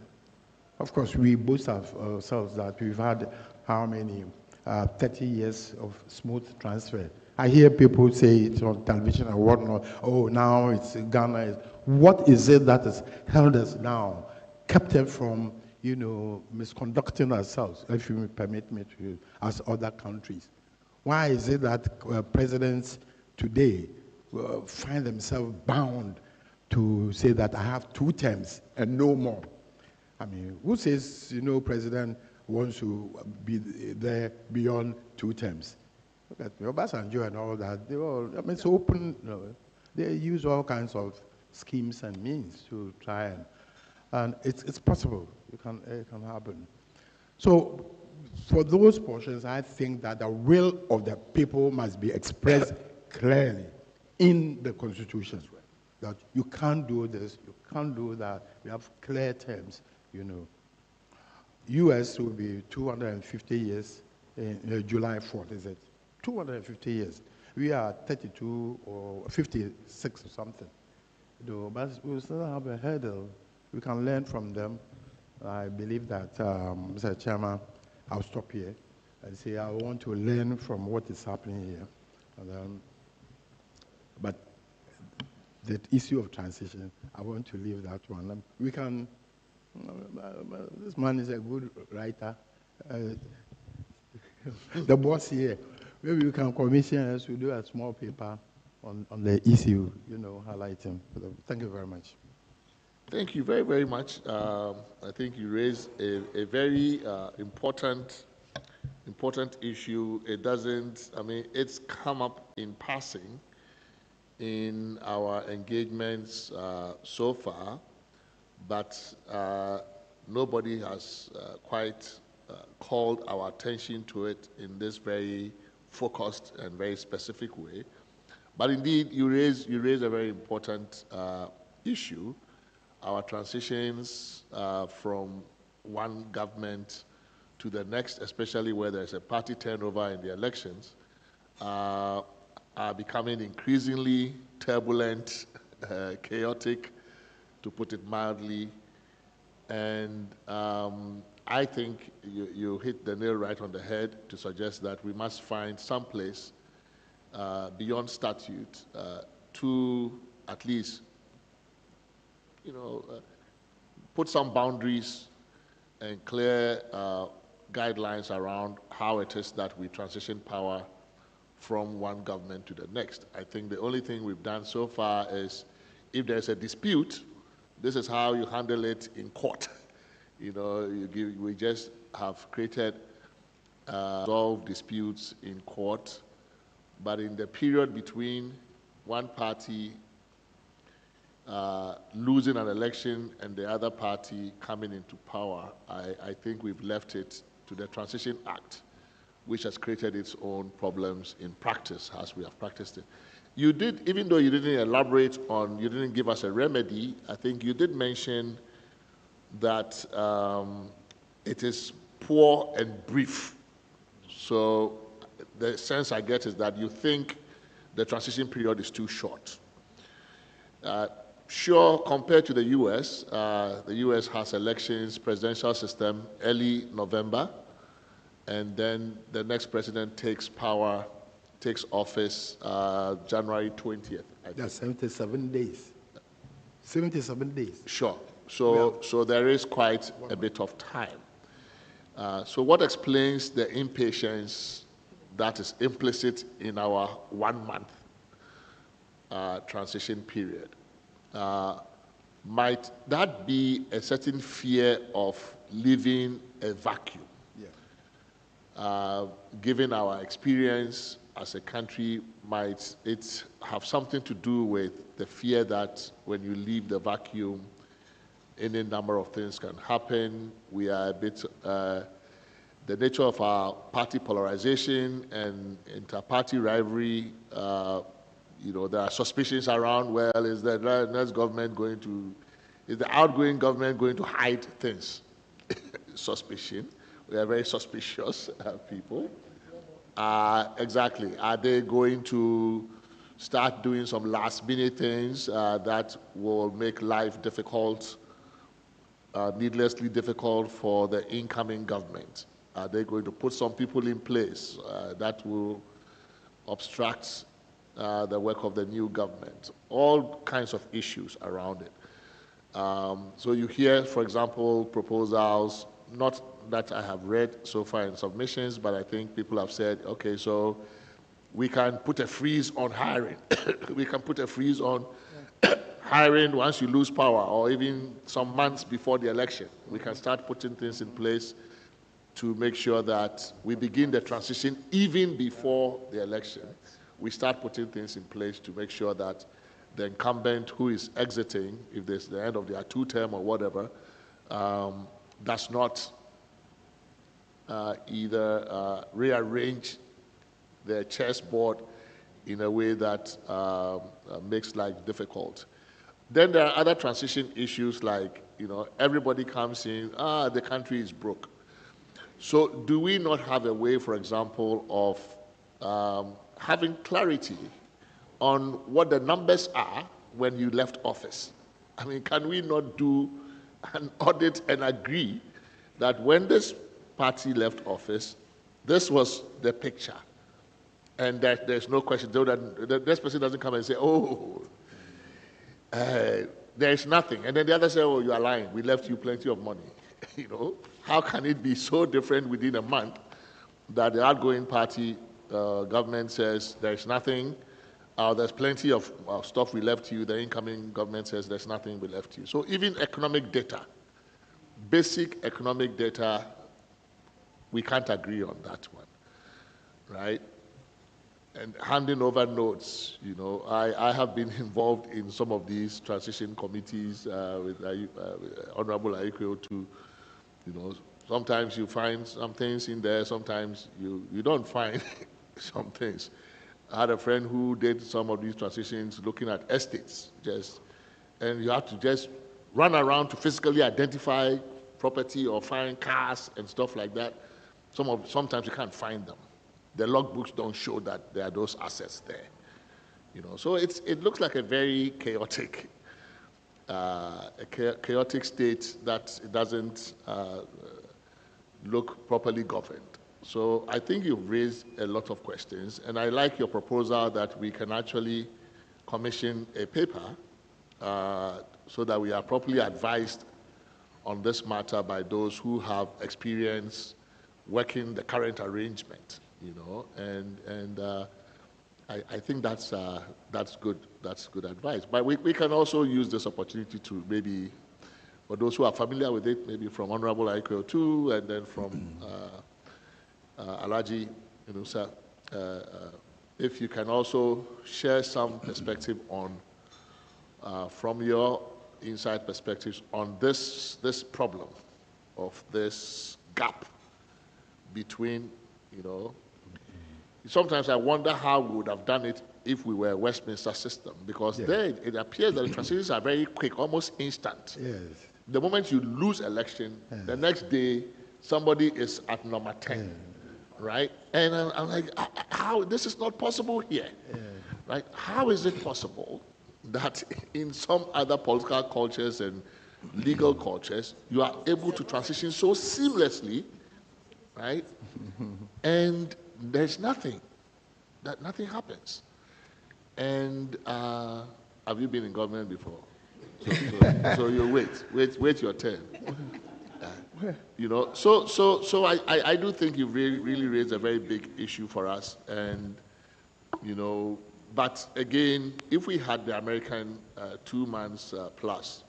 Of course, we boast ourselves that we've had how many? 30 years of smooth transfer. I hear people say it on television and whatnot. Oh, now it's Ghana. What is it that has held us down, kept us from, you know, misconducting ourselves, if you permit me to, as other countries? Why is it that presidents today find themselves bound to say that I have 2 terms and no more? I mean, who says, you know, president wants to be there beyond 2 terms? Look at Obasanjo and all that. They all, I mean, it's open. You know, they use all kinds of schemes and means to try and it's possible. It can happen. So for those portions, I think that the will of the people must be expressed clearly in the Constitution. That you can't do this, you can't do that. We have clear terms, you know. U.S. will be 250 years in July 4th, is it? 250 years. We are 32 or 56 or something. But we still have a hurdle. We can learn from them. I believe that, Mr. Chairman, I'll stop here and say I want to learn from what is happening here. And, but the issue of transition, I want to leave that one. We can, this man is a good writer. The boss here, maybe we can commission us to do a small paper on the issue, you know, highlighting. Thank you very much. Thank you very, very much. I think you raised a very important issue. It doesn't, I mean, it's come up in passing in our engagements so far, but nobody has quite called our attention to it in this very focused and very specific way. But indeed, you raise a very important issue. Our transitions from one government to the next, especially where there's a party turnover in the elections, are becoming increasingly turbulent, chaotic, to put it mildly. And I think you hit the nail right on the head to suggest that we must find some place beyond statute to at least, put some boundaries and clear guidelines around how it is that we transition power from one government to the next. I think the only thing we've done so far is, if there's a dispute, this is how you handle it in court. We just have created resolve disputes in court, but in the period between one party losing an election and the other party coming into power, I think we've left it to the Transition Act, which has created its own problems in practice as we have practiced it. You did, even though you didn't elaborate on, you didn't give us a remedy, I think you did mention that it is poor and brief. So the sense I get is that you think the transition period is too short. Sure, compared to the US has elections, presidential system, early November, and then the next president takes office January 20th. That's 77 days. 77 days. Sure. So there is quite a bit of time. So what explains the impatience that is implicit in our 1 month transition period? Might that be a certain fear of leaving a vacuum? Yeah. Given our experience as a country, might it have something to do with the fear that when you leave the vacuum, any number of things can happen? We are a bit, the nature of our party polarization and inter-party rivalry, there are suspicions around, well, is the next government going to, is the outgoing government going to hide things? Suspicion. We are very suspicious people. Exactly. Are they going to start doing some last-minute things that will make life difficult, needlessly difficult for the incoming government? Are they going to put some people in place that will obstruct the work of the new government? All kinds of issues around it. So you hear, for example, proposals, not that I have read so far in submissions, but I think people have said, okay, so we can put a freeze on hiring. We can put a freeze on hiring once you lose power, or even some months before the election. We can start putting things in place to make sure that we begin the transition even before the election. We start putting things in place to make sure that the incumbent who is exiting, if there's the end of their 2-term or whatever, does not either rearrange their chessboard in a way that makes life difficult. Then there are other transition issues like, everybody comes in, the country is broke. So do we not have a way, for example, of having clarity on what the numbers are when you left office? I mean, can we not do an audit and agree that when this party left office, this was the picture, and that there's no question, that this person doesn't come and say, there's nothing, and then the other say, oh, you are lying, we left you plenty of money. How can it be so different within a month that the outgoing party government says there's nothing, there's plenty of stuff we left you. The incoming government says there's nothing we left you. So even economic data, basic economic data, we can't agree on that one, right? And handing over notes, I have been involved in some of these transition committees with Honorable Aikwe to, sometimes you find some things in there, sometimes you don't find some things. I had a friend who did some of these transitions looking at estates, and you have to just run around to physically identify property or find cars and stuff like that. Sometimes you can't find them. The logbooks don't show that there are those assets there. So it looks like a very chaotic, state that it doesn't look properly governed. So I think you've raised a lot of questions, and I like your proposal that we can actually commission a paper so that we are properly advised on this matter by those who have experience working the current arrangement. I think that's good. That's good advice. But we can also use this opportunity to maybe, for those who are familiar with it, maybe from Honorable Aikwe too, and then from Alaji, sir, if you can also share some perspective on, from your inside perspectives on this problem of this gap between, sometimes I wonder how we would have done it if we were a Westminster system, because there it appears that the transitions are very quick, almost instant. Yes. The moment you lose election, the next day somebody is at number 10, right? And I'm like, how? This is not possible here, right? How is it possible that in some other political cultures and legal cultures, you are able to transition so seamlessly, right? And there's nothing happens. And have you been in government before? So you wait your turn. So I do think you've really raised a very big issue for us. And, but again, if we had the American 2 months plus,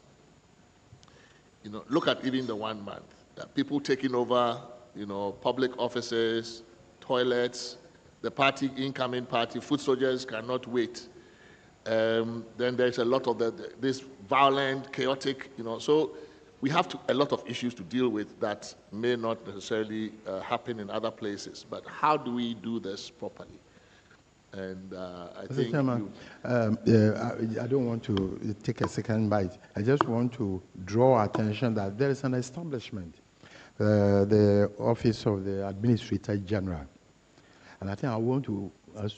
look at even the 1 month. People taking over, public offices, toilets, the incoming party, foot soldiers cannot wait. Then there's a lot of this violent, chaotic, so we have a lot of issues to deal with that may not necessarily happen in other places. But how do we do this properly? And I think Chairman, I don't want to take a second bite. I just want to draw attention that there is an establishment, the Office of the Administrator General. And I think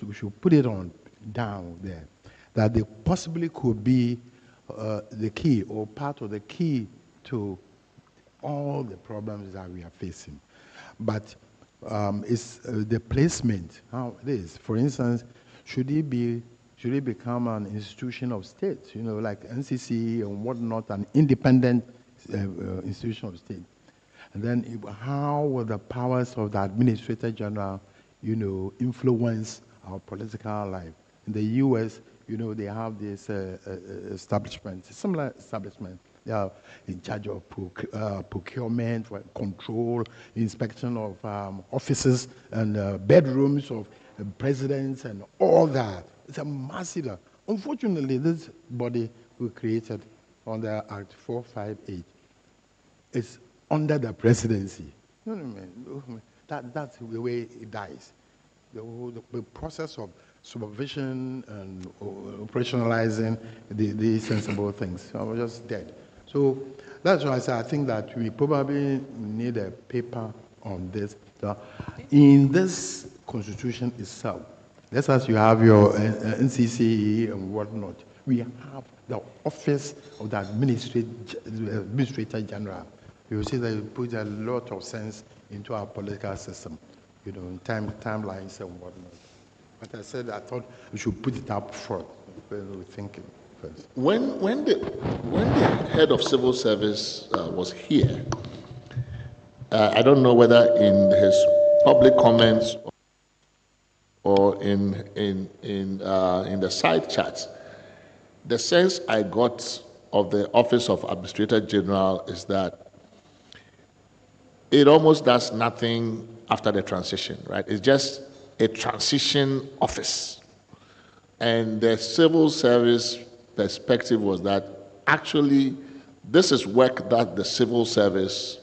we should put it on down there, that they possibly could be the key or part of the key to all the problems that we are facing. But it's the placement, how it is. For instance, should it become an institution of state, like NCC and whatnot, an independent institution of state? And then how will the powers of the Administrator General, influence our political life? In the U.S., they have this establishment, similar establishment. They are in charge of procurement, control, inspection of offices and bedrooms of presidents and all that. It's a massive. Unfortunately, this body we created under Act 458 is under the presidency. That's the way it dies. The process of supervision and operationalizing the sensible things are just dead. So that's why I say I think that we probably need a paper on this. In this constitution itself, just as you have your NCCE and whatnot, we have the Office of the Administrator General. You see that it puts a lot of sense into our political system, in timelines and whatnot. But I said I thought we should put it up front when we were thinking first. When the head of civil service was here, I don't know whether in his public comments or in the side chats, the sense I got of the Office of Administrator General is that it almost does nothing after the transition, right? It's just a transition office. And the civil service perspective was that actually this is work that the civil service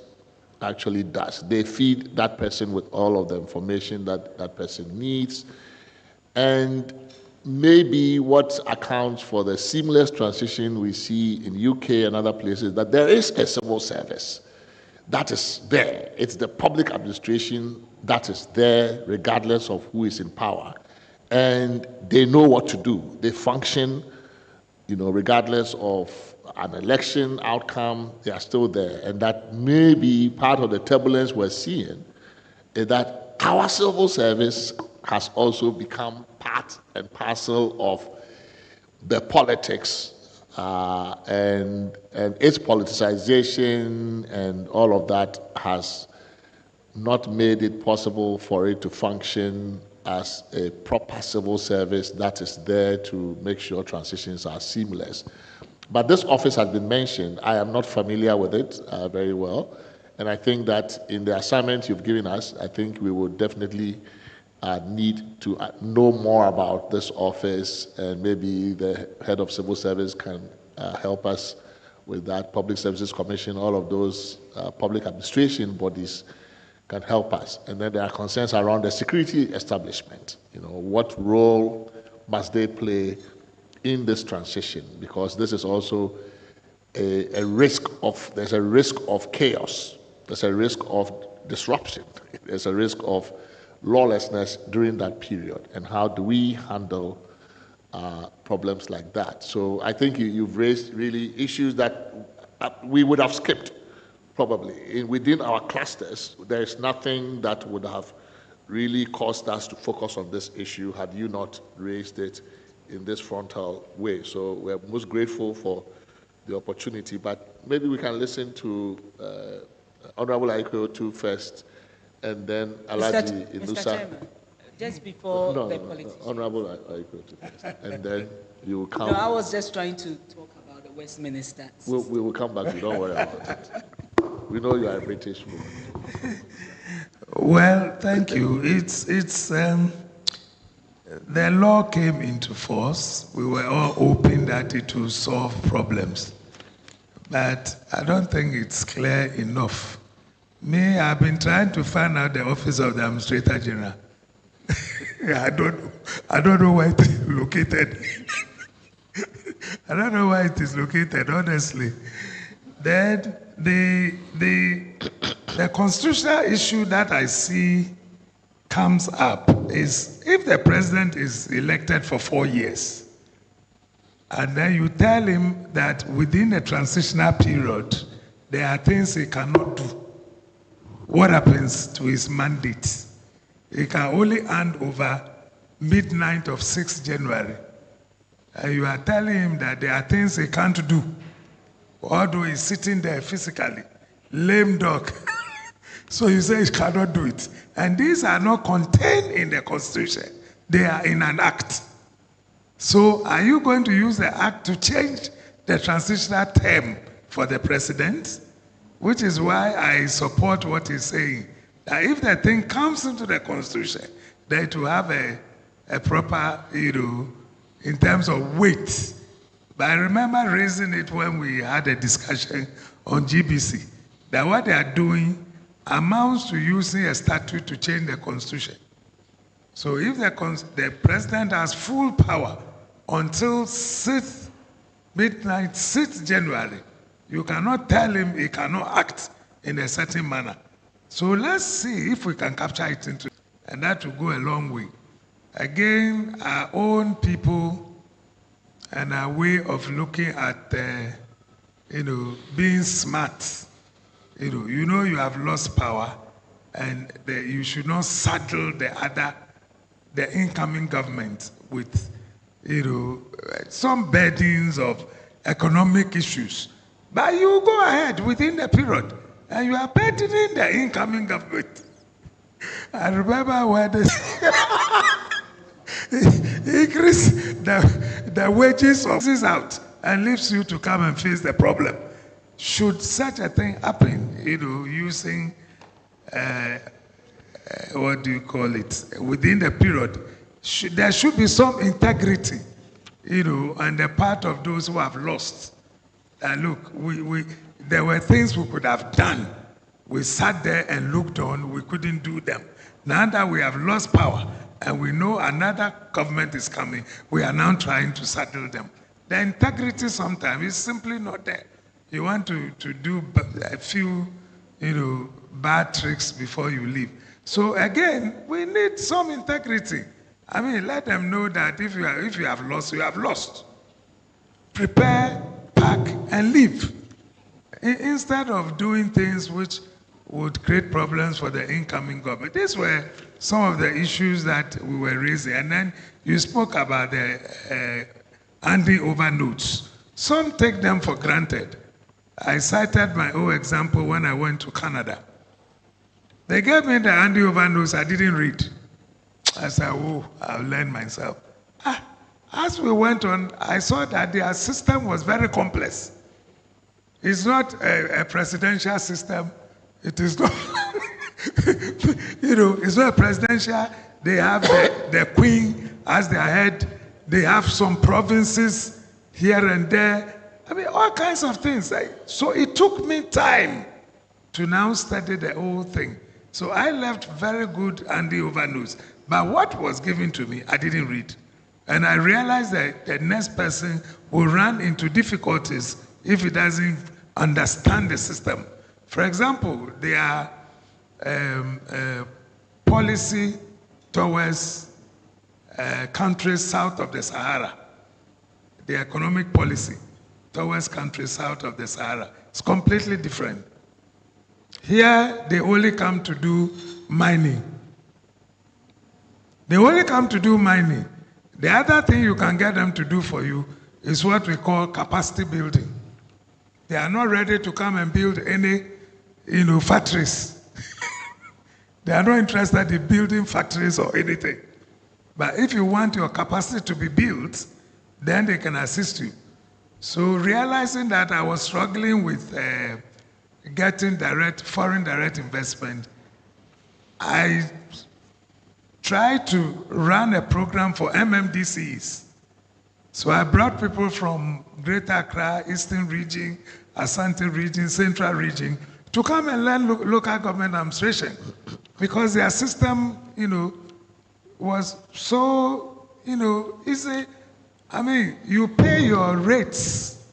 actually does. They feed that person with all of the information that that person needs. And maybe what accounts for the seamless transition we see in UK and other places, that there is a civil service that is there. It's the public administration that is there regardless of who is in power. And they know what to do. They function, regardless of an election outcome, they are still there. And that may be part of the turbulence we're seeing, is that our civil service has also become part and parcel of the politics and its politicization and all of that has not made it possible for it to function as a proper civil service that is there to make sure transitions are seamless. But this office has been mentioned. I am not familiar with it very well. And I think that in the assignment you've given us, I think we will definitely need to know more about this office, and maybe the head of civil service can help us with that. Public Services Commission, all of those public administration bodies can help us. And then there are concerns around the security establishment. What role must they play in this transition? Because this is also there's a risk of chaos. There's a risk of disruption. There's a risk of lawlessness during that period. And how do we handle problems like that? So I think you've raised really issues that we would have skipped, probably. Within our clusters, there is nothing that would have really caused us to focus on this issue had you not raised it in this frontal way. So we're most grateful for the opportunity, but maybe we can listen to Honorable Aiko too first, and then Alaji Inusa. Mr. Chairman, just before the politician. Honorable Aiko too first, and then you will come. No, I was just trying to talk about the Westminster. We will come back to you, don't worry about it. We know you are a British woman. Well, thank you. The law came into force. We were all hoping that it will solve problems. But I don't think it's clear enough. I've been trying to find out the office of the Administrator General. I don't know where it is located. I don't know where it is located, honestly. Then the constitutional issue that I see comes up is if the president is elected for 4 years, and then you tell him that within a transitional period, there are things he cannot do. What happens to his mandate? He can only hand over midnight of 6th January. And you are telling him that there are things he can't do, although he's sitting there physically, lame dog. So you say he cannot do it. And these are not contained in the Constitution. They are in an act. So are you going to use the act to change the transitional term for the president? Which is why I support what he's saying. That if the thing comes into the Constitution, then it will have a proper, in terms of weight. But I remember raising it when we had a discussion on GBC, that what they are doing amounts to using a statute to change the Constitution. So if the president has full power until midnight 6th January, you cannot tell him he cannot act in a certain manner. So let's see if we can capture it into, and that will go a long way. Again, our own people and our way of looking at, being smart. You have lost power, and you should not saddle the incoming government with, some burdens of economic issues. But you go ahead within the period, and you are burdening the incoming government. I remember when increase the wages of this out and leaves you to come and face the problem. Should such a thing happen, using, what do you call it, within the period, there should be some integrity, on the part of those who have lost. Look, there were things we could have done. We sat there and looked on, we couldn't do them. Now that we have lost power and we know another government is coming, we are now trying to settle them. The integrity sometimes is simply not there. You want to do a few, bad tricks before you leave. So again, we need some integrity. I mean, let them know that if you have lost, you have lost. Prepare, pack, and leave. Instead of doing things which would create problems for the incoming government. These were some of the issues that we were raising. And then you spoke about the handing over notes. Some take them for granted. I cited my own example when I went to Canada. They gave me the handing over notes I didn't read. I said, I'll learn myself. As we went on, I saw that their system was very complex. It's not a presidential system. It is not, it's not a presidential. They have the queen as their head. They have some provinces here and there. I mean, all kinds of things. So it took me time to now study the whole thing. So I left very good handing over notes. But what was given to me, I didn't read. And I realized that the next person will run into difficulties if he doesn't understand the system. For example, there are policy towards countries south of the Sahara. The economic policy towards countries south of the Sahara. It's completely different. Here, they only come to do mining. They only come to do mining. The other thing you can get them to do for you is what we call capacity building. They are not ready to come and build any, factories. They are not interested in building factories or anything. But if you want your capacity to be built, then they can assist you. So realizing that I was struggling with getting foreign direct investment, I tried to run a program for MMDCs. So I brought people from Greater Accra, Eastern Region, Asante Region, Central Region, to come and learn local government administration. Because their system, was so, easy. I mean, you pay your rates,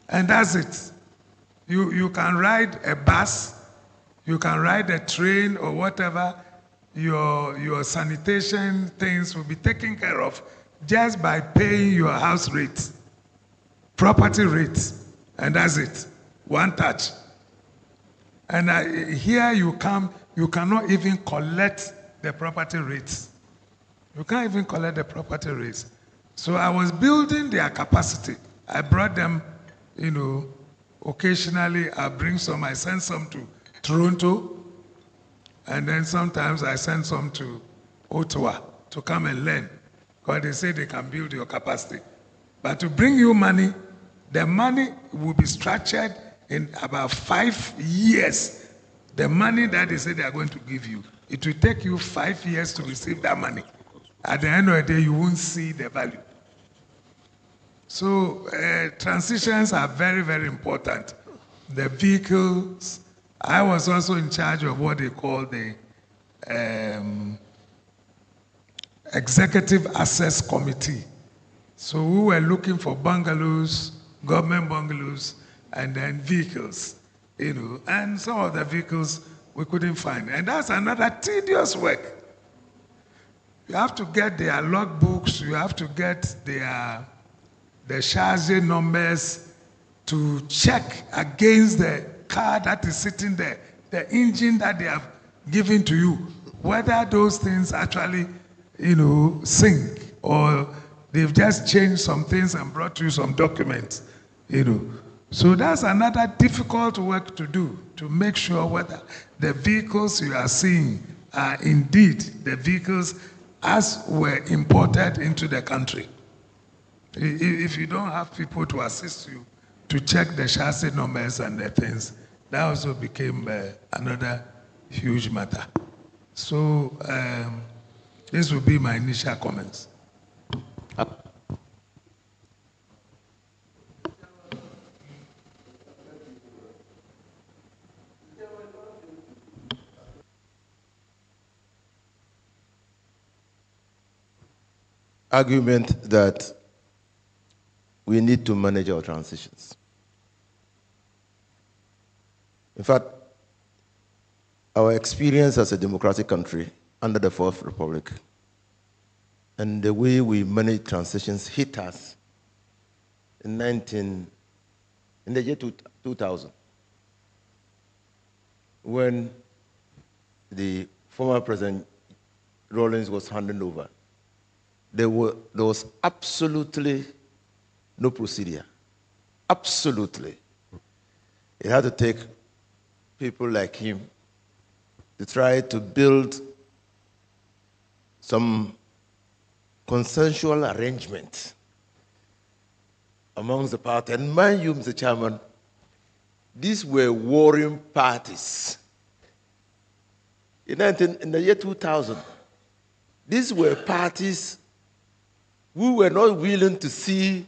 and that's it. You can ride a bus, you can ride a train or whatever. Your sanitation things will be taken care of just by paying your house rate, property rate, and that's it. One touch. And here you come, you cannot even collect the property rates. You can't even collect the property rates. So I was building their capacity. I brought them, occasionally I bring some, I send some to Toronto, and then sometimes I send some to Ottawa to come and learn. Because they say they can build your capacity. But to bring you money, the money will be structured in about 5 years. The money that they say they are going to give you, it will take you 5 years to receive that money. At the end of the day, you won't see the value. So transitions are very, very important. The vehicles, I was also in charge of what they call the Executive Access Committee. So we were looking for bungalows, government bungalows, and then vehicles, and some of the vehicles we couldn't find. And that's another tedious work. You have to get their logbooks, you have to get the chassis numbers to check against the car that is sitting there, the engine that they have given to you, whether those things actually, sync, or they've just changed some things and brought you some documents, So that's another difficult work to do, to make sure whether the vehicles you are seeing are indeed the vehicles as were imported into the country. If you don't have people to assist you to check the chassis numbers and the things, that also became another huge matter. So this will be my initial comments. Argument that we need to manage our transitions. In fact, our experience as a democratic country under the Fourth Republic and the way we manage transitions hit us in the year 2000, when the former President Rawlings was handed over. There was absolutely no procedure. Absolutely. It had to take people like him to try to build some consensual arrangement amongst the party. And mind you, Mr. Chairman, these were warring parties. In the year 2000, these were parties who were not willing to see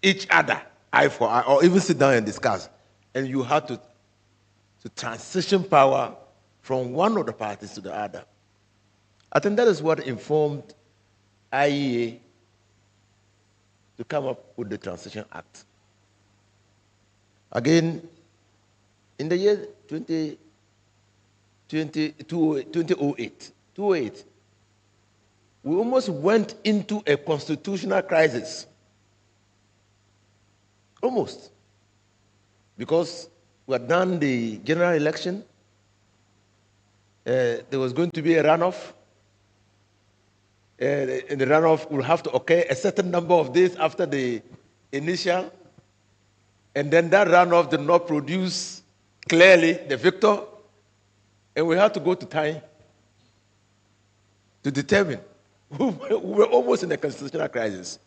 each other eye for eye or even sit down and discuss. And you had to transition power from one of the parties to the other. I think that is what informed IEA to come up with the Transition Act. Again, in the year 2008, we almost went into a constitutional crisis. Almost. Because we had done the general election, there was going to be a runoff, and the runoff will have to occur a certain number of days after the initial, and then that runoff did not produce clearly the victor, and we had to go to time to determine. We were almost in a constitutional crisis.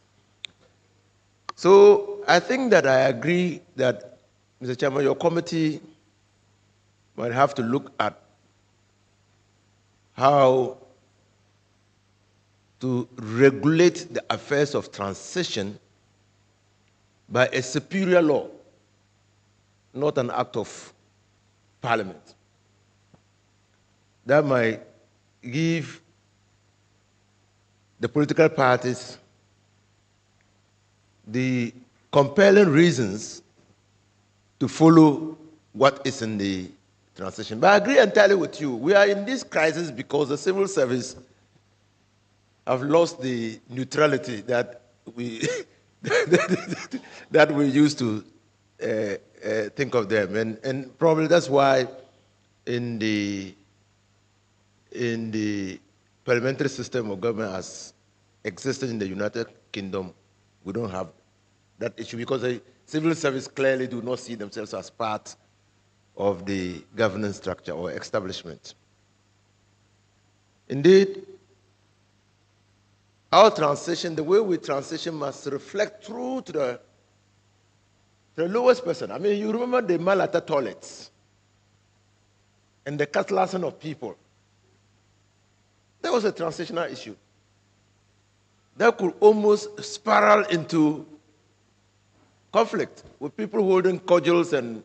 So I think that I agree that, Mr. Chairman, your committee might have to look at how to regulate the affairs of transition by a superior law, not an act of parliament. That might give the political parties the compelling reasons to follow what is in the transition. But I agree entirely with you. We are in this crisis because the civil service have lost the neutrality that we that we used to think of them, and probably that's why in the parliamentary system of government as existed in the United Kingdom, we don't have that issue because the civil service clearly do not see themselves as part of the governance structure or establishment. Indeed, our transition, the way we transition must reflect through to the lowest person. I mean, you remember the Malata toilets and the catalassing of people. That was a transitional issue. That could almost spiral into conflict with people holding cudgels and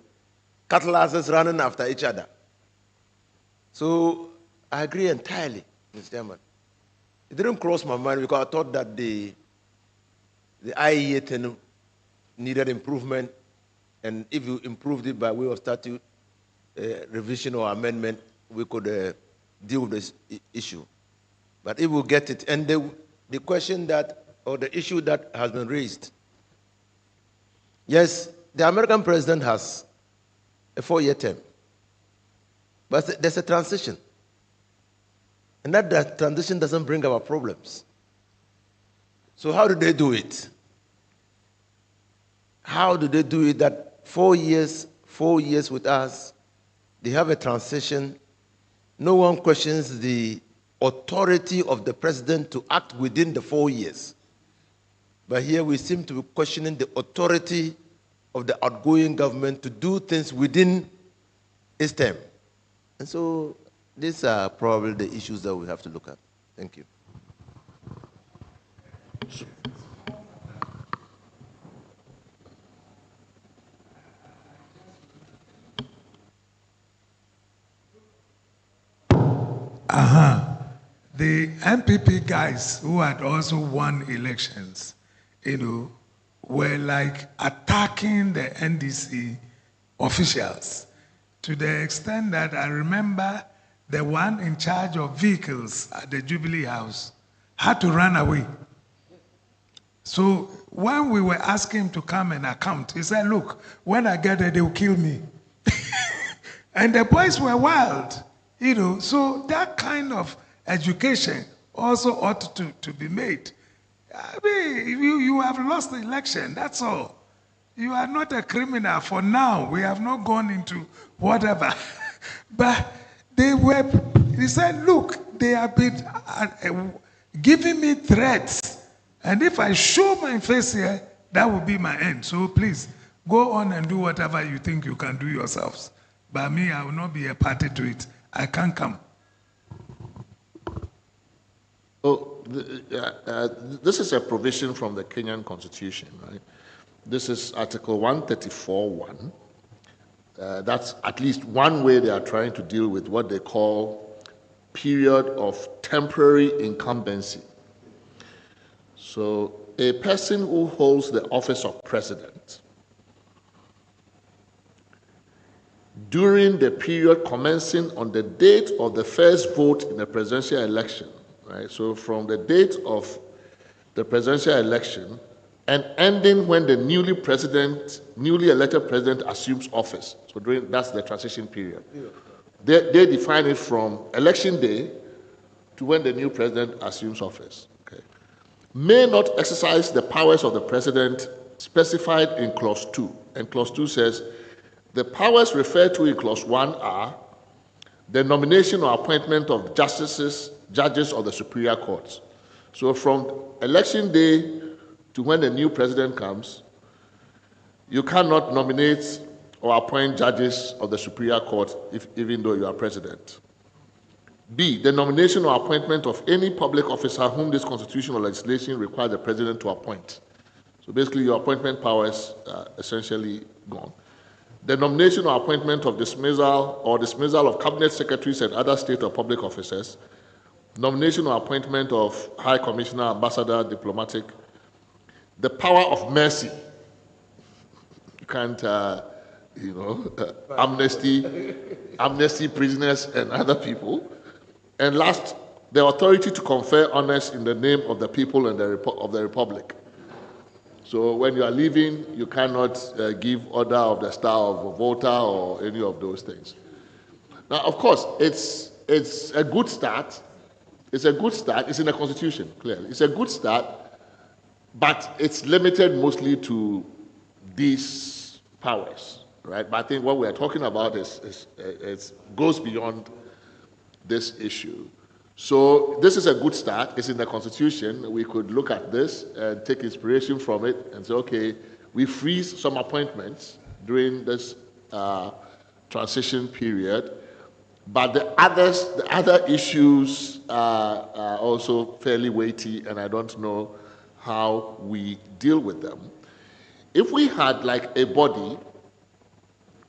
cutlasses running after each other. So I agree entirely, Mr. Chairman. It didn't cross my mind because I thought that the IEA thing needed improvement, and if you improved it by way of statute revision or amendment, we could deal with this issue. But if we get it, and the question that, or the issue that has been raised, yes, the American president has a 4-year term, but there's a transition. And that transition doesn't bring about problems. So how do they do it? How do they do it that 4 years with us, they have a transition, no one questions the authority of the president to act within the 4 years. But here we seem to be questioning the authority of the outgoing government to do things within its term. And so these are probably the issues that we have to look at. Thank you. The MPP guys who had also won elections, were like attacking the NDC officials to the extent that I remember the one in charge of vehicles at the Jubilee House had to run away. So when we were asking him to come and account, he said, look, when I get there, they will kill me. And the boys were wild, so that kind of education also ought to be made. I mean, you have lost the election, that's all. You are not a criminal for now. We have not gone into whatever. But he said, look, they have been giving me threats. And if I show my face here, that will be my end. So please, go on and do whatever you think you can do yourselves. But me, I will not be a party to it. I can't come. Oh, this is a provision from the Kenyan Constitution, right? This is Article 134(1). That's at least one way they are trying to deal with what they call period of temporary incumbency. So a person who holds the office of president during the period commencing on the date of the first vote in the presidential election, right? So from the date of the presidential election and ending when the newly elected president assumes office. So that's the transition period. They define it from election day to when the new president assumes office. Okay. May not exercise the powers of the president specified in Clause 2. And Clause 2 says, the powers referred to in Clause 1 are the nomination or appointment of judges of the superior courts. So from election day to when the new president comes, you cannot nominate or appoint judges of the superior court even though you are president. B, the nomination or appointment of any public officer whom this constitution or legislation requires the president to appoint. So basically your appointment powers are essentially gone. The nomination or appointment of dismissal of cabinet secretaries and other state or public officers, nomination or appointment of high commissioner, ambassador, diplomatic, the power of mercy. You can't, amnesty prisoners and other people. And last, the authority to confer honors in the name of the people and of the republic. So when you are leaving, you cannot give order of the star of a voter or any of those things. Now, of course, it's a good start. It's a good start. It's in the Constitution, clearly. It's a good start, but it's limited mostly to these powers, right? But I think what we are talking about goes beyond this issue. So this is a good start. It's in the Constitution. We could look at this and take inspiration from it and say, okay, we freeze some appointments during this transition period, but the other issues are also fairly weighty, and I don't know how we deal with them. If we had like a body,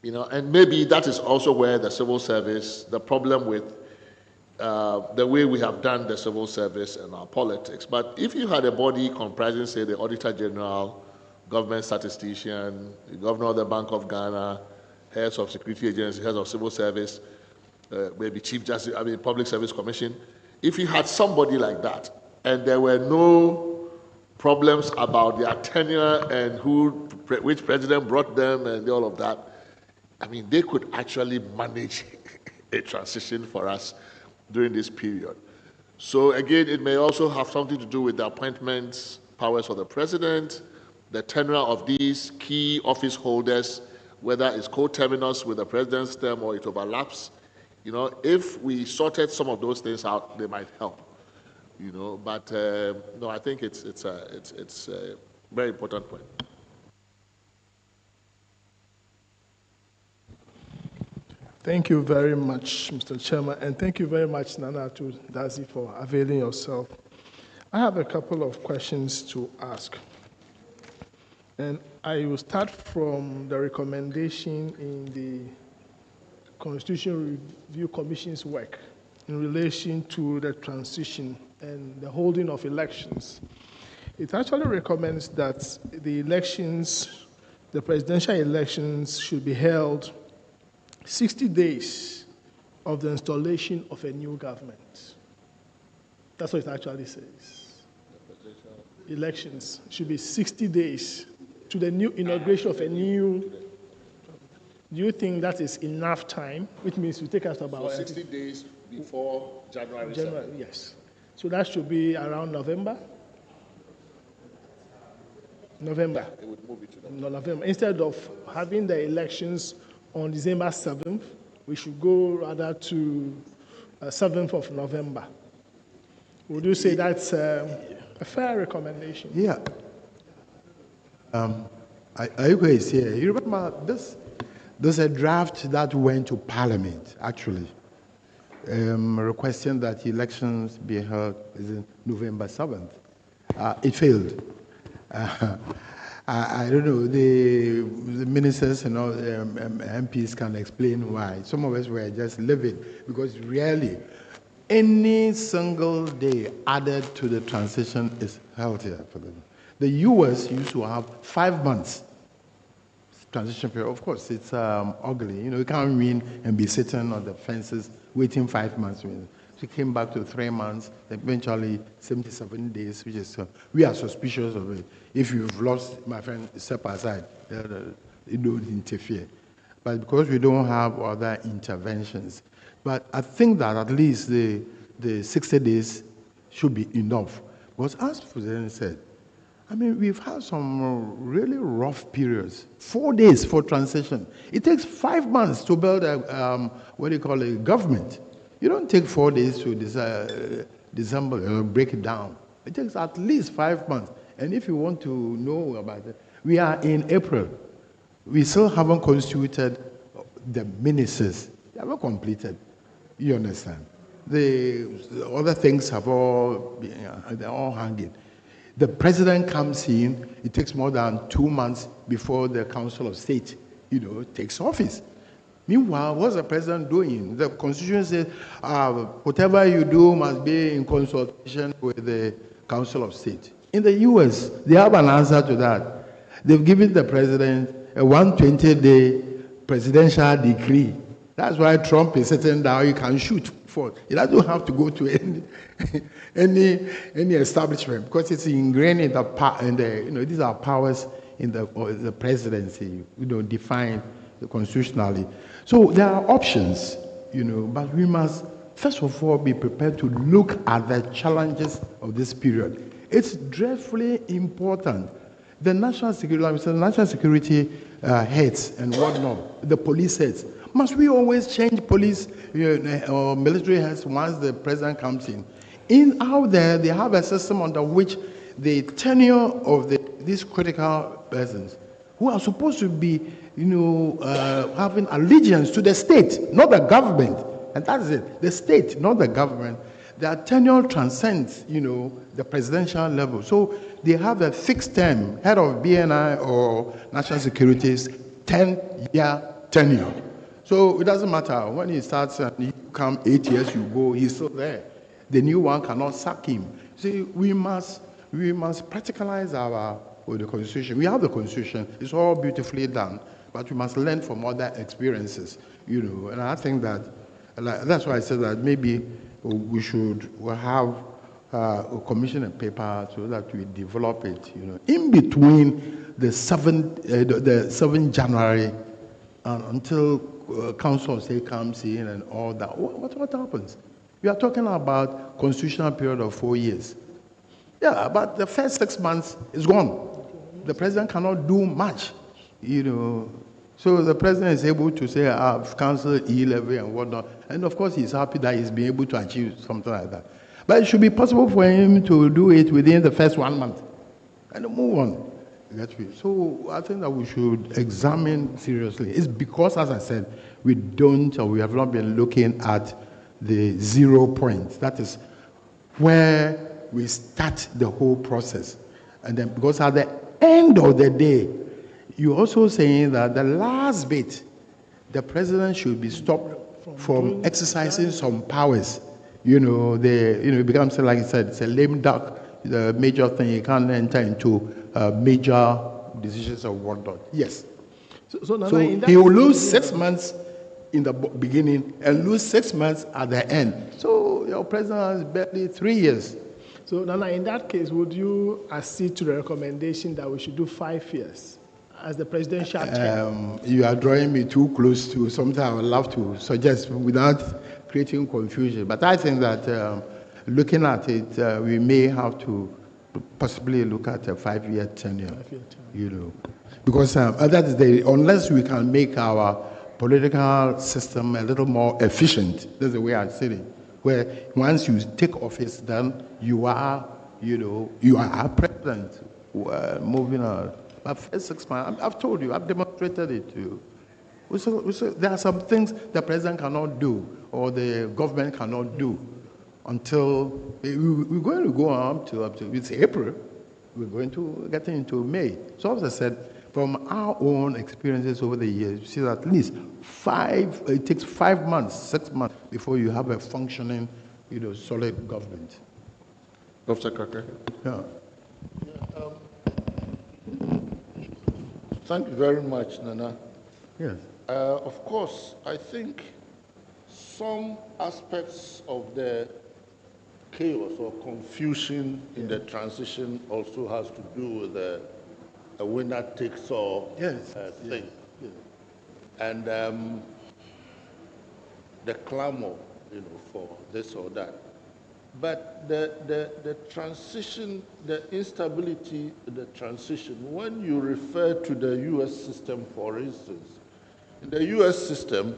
and maybe that is also where the civil service, the problem with the way we have done the civil service and our politics. But if you had a body comprising, say, the Auditor General, government statistician, the Governor of the Bank of Ghana, heads of security agencies, heads of civil service, maybe Chief Justice, Public Service Commission, if you had somebody like that, and there were no problems about their tenure and which president brought them and all of that, they could actually manage a transition for us during this period. So again, it may also have something to do with the appointments, powers of the president, the tenure of these key office holders, whether it's co-terminus with the president's term or it overlaps. You know, if we sorted some of those things out, they might help. You know, but no, I think it's a very important point. Thank you very much, Mr. Chairman, and thank you very much, Nanatu Dazi, for availing yourself. I have a couple of questions to ask. And I will start from the recommendation in the Constitution Review Commission's work in relation to the transition and the holding of elections. It actually recommends that the elections, the presidential elections, should be held 60 days of the installation of a new government. That's what it actually says. Elections should be 60 days to the new inauguration of a new. Do you think that is enough time? Which means we take us about 60 days before January 7th. Yes. So that should be around November. November. It would move it to November. Instead of having the elections on December 7th, we should go rather to 7th of November. Would you say that's a fair recommendation? Yeah. I guess, yeah. You remember this? There's a draft that went to Parliament, actually, requesting that elections be held on November 7th. It failed. I don't know, the ministers and all MPs can explain why. Some of us were just living, because really, any single day added to the transition is healthier for them. The US used to have 5 months transition period. Of course, it's ugly. You know, you can't win and be sitting on the fences waiting 5 months. She came back to 3 months, eventually 77 days, which is, we are suspicious of it. If you've lost, my friend, step aside, you don't interfere. But because we don't have other interventions, but I think that at least the 60 days should be enough. Because as the President said, I mean, we've had some really rough periods. 4 days for transition. It takes 5 months to build a, a government. You don't take 4 days to December, break it down. It takes at least 5 months. And if you want to know about it, we are in April. We still haven't constituted the ministers. They haven't completed. You understand? The other things have all, they're all hanging. The president comes in, it takes more than 2 months before the Council of State, takes office. Meanwhile, what's the president doing? The Constitution says whatever you do must be in consultation with the Council of State. In the US, they have an answer to that. They've given the president a 120-day presidential decree. That's why Trump is sitting down, you can shoot for. He doesn't have to go to any establishment, because it's ingrained in the these are powers in the presidency, defined constitutionally. So there are options, but we must first of all be prepared to look at the challenges of this period. It's dreadfully important. The national security heads and whatnot, the police heads. Must we always change police or military heads once the president comes in? Out there, they have a system under which the tenure of these critical persons, who are supposed to be, having allegiance to the state, not the government, and that's it, the state, not the government. Their tenure transcends, the presidential level. So they have a fixed term, head of BNI or national security's 10-year tenure. So it doesn't matter when he starts and you come 8 years, you go, he's still there. The new one cannot sack him. See, we must practicalize the Constitution. We have the Constitution; it's all beautifully done, but we must learn from other experiences, And I think that that's why I said that maybe we should have a commission and paper so that we develop it, in between the 7th January and until Council of State comes in and all that. What happens? We are talking about constitutional period of 4 years. Yeah, but the first 6 months is gone. The president cannot do much, So the president is able to say, I've cancelled E-levy and whatnot. And of course, he's happy that he's been able to achieve something like that. But it should be possible for him to do it within the first 1 month and move on. So I think that we should examine seriously. It's because, as I said, we have not been looking at the 0 point. That is where we start the whole process. And then, because at the end of the day, you're also saying that the last bit, the president should be stopped from exercising some powers. It becomes, like I said, it's a lame duck. The major thing, you can't enter into major decisions of whatnot. Yes. So he will lose 6 months in the beginning and lose 6 months at the end. So your president has barely 3 years. So Nana, in that case, would you accede to the recommendation that we should do 5 years as the presidential term? You are drawing me too close to something I would love to suggest without creating confusion. But I think that looking at it, we may have to possibly look at a 5-year tenure. Because that is unless we can make our political system a little more efficient, that's the way I see it. Where once you take office, then you are president. Moving on. But first 6 months, I've told you, I've demonstrated it to you. So there are some things the president cannot do or the government cannot do until we're going to go up to it's April. We're going to get into May. So as I said, from our own experiences over the years, you see that at least it takes 5 months, 6 months before you have a functioning, solid government. Dr. Kake? Yeah. Thank you very much, Nana. Yes. Of course, I think some aspects of the chaos or confusion in the transition also has to do with a winner takes all thing. Yes. And the clamor, for this or that. But the transition, the instability, the transition, when you refer to the U.S. system, for instance, in the U.S. system,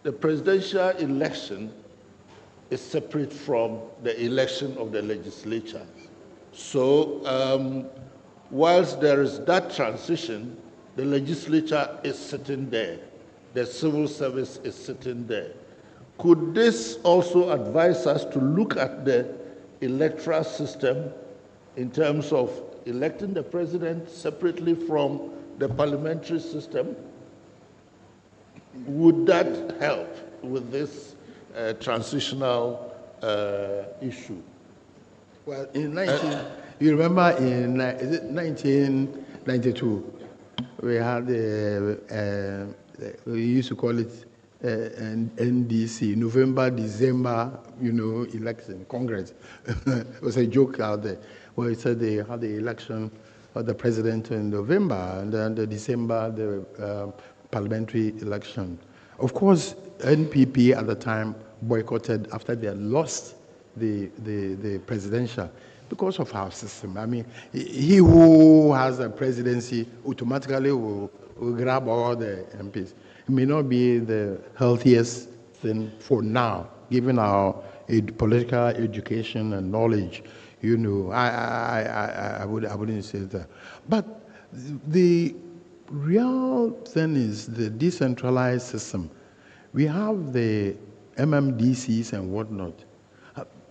the presidential election is separate from the election of the legislature. So whilst there is that transition, the legislature is sitting there. The civil service is sitting there. Could this also advise us to look at the electoral system in terms of electing the president separately from the parliamentary system? Would that help with this transitional issue? Well, you remember in 1992, we had we used to call it NDC, November, December, election, Congress. It was a joke out there where it said they had the election of the president in November and then the December, the parliamentary election. Of course, NPP at the time boycotted after they had lost the presidential because of our system. I mean, he who has a presidency automatically will grab all the MPs. It may not be the healthiest thing for now, given our political education and knowledge. I wouldn't say that. But the real thing is the decentralized system. We have the MMDCs and whatnot.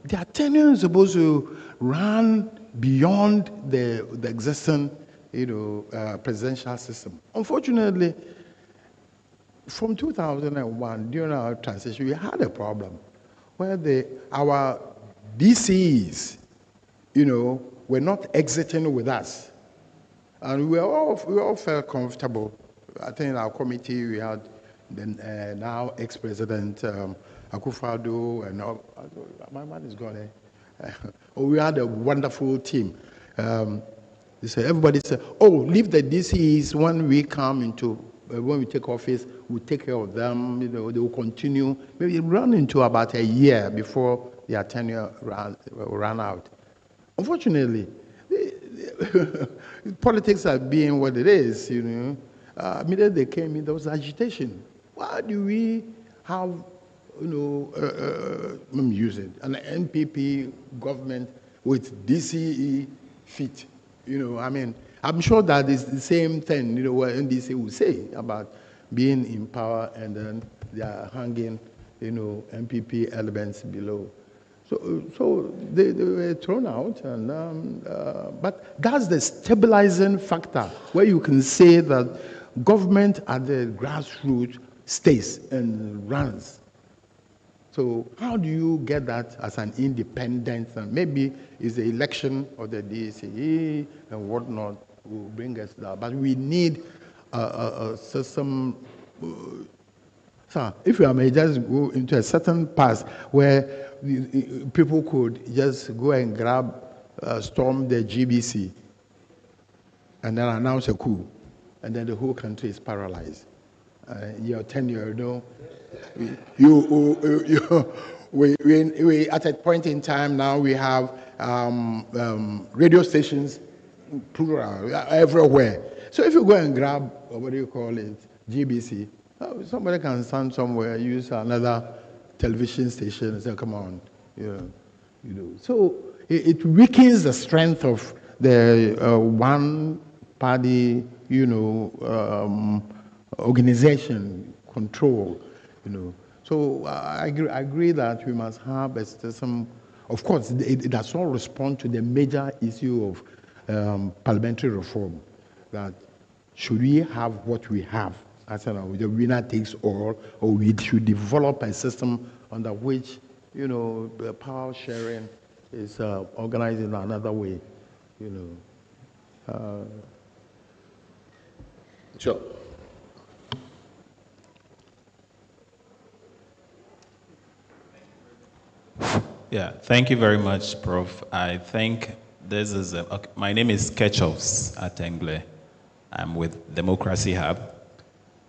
Their tenure is supposed to run beyond the existing, presidential system. Unfortunately, from 2001, during our transition, we had a problem where our DCs, were not exiting with us. And we all felt comfortable. I think in our committee, we had the now ex-president Akufo-Addo, and my man is gone. We had a wonderful team. Everybody said, leave the DCs when we come when we take office, we'll take care of them, they will continue. Maybe run into about a year before their tenure ran out. Unfortunately, politics are being what it is, immediately they came in, there was agitation. Why do we have, let me use it, an NPP government with DCE feet? I'm sure that is the same thing, what NDC will say about being in power and then they are hanging, MPP elements below. So they were thrown out, and but that's the stabilizing factor where you can say that government at the grassroots stays and runs. So how do you get that as an independent? And maybe it's the election of the DCE and whatnot will bring us there. But we need a system. So if I may just go into a certain path where people could just go and storm the GBC and then announce a coup, and then the whole country is paralyzed. Your tenure, we at a point in time now we have radio stations, plural, everywhere. So if you go and grab, what do you call it, GBC, somebody can stand somewhere, use another television station and say, come on, So it weakens the strength of the one party, organization control, So I agree that we must have a system. Of course, it does not respond to the major issue of parliamentary reform. That should we have what we have? I said, the winner takes all, or we should develop a system under which, the power sharing is organized in another way, Sure. Yeah, thank you very much, Prof. I think this is, my name is Ketchovs Atengle. I'm with Democracy Hub.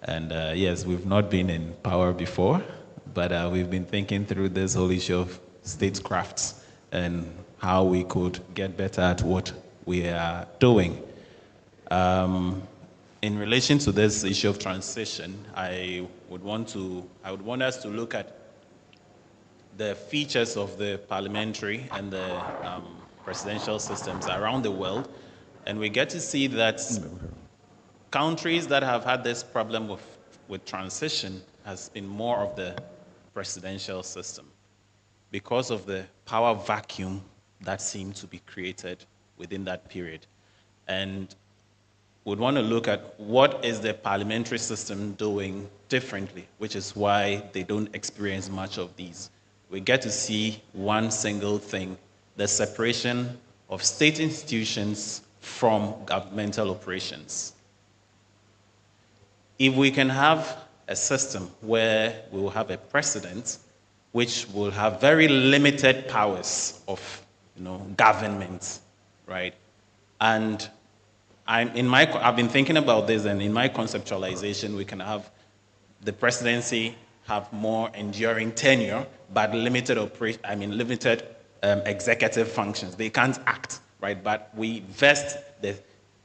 And yes, we've not been in power before, but we've been thinking through this whole issue of statecrafts and how we could get better at what we are doing. In relation to this issue of transition, I would want us to look at the features of the parliamentary and the presidential systems around the world, and we get to see that countries that have had this problem with transition has been more of the presidential system because of the power vacuum that seemed to be created within that period. And we'd want to look at what is the parliamentary system doing differently, which is why they don't experience much of these. We get to see one single thing, the separation of state institutions from governmental operations. If we can have a system where we will have a president which will have very limited powers of government, right? And I've been thinking about this, and in my conceptualization, we can have the presidency have more enduring tenure, but limited executive functions. They can't act, right? But we vest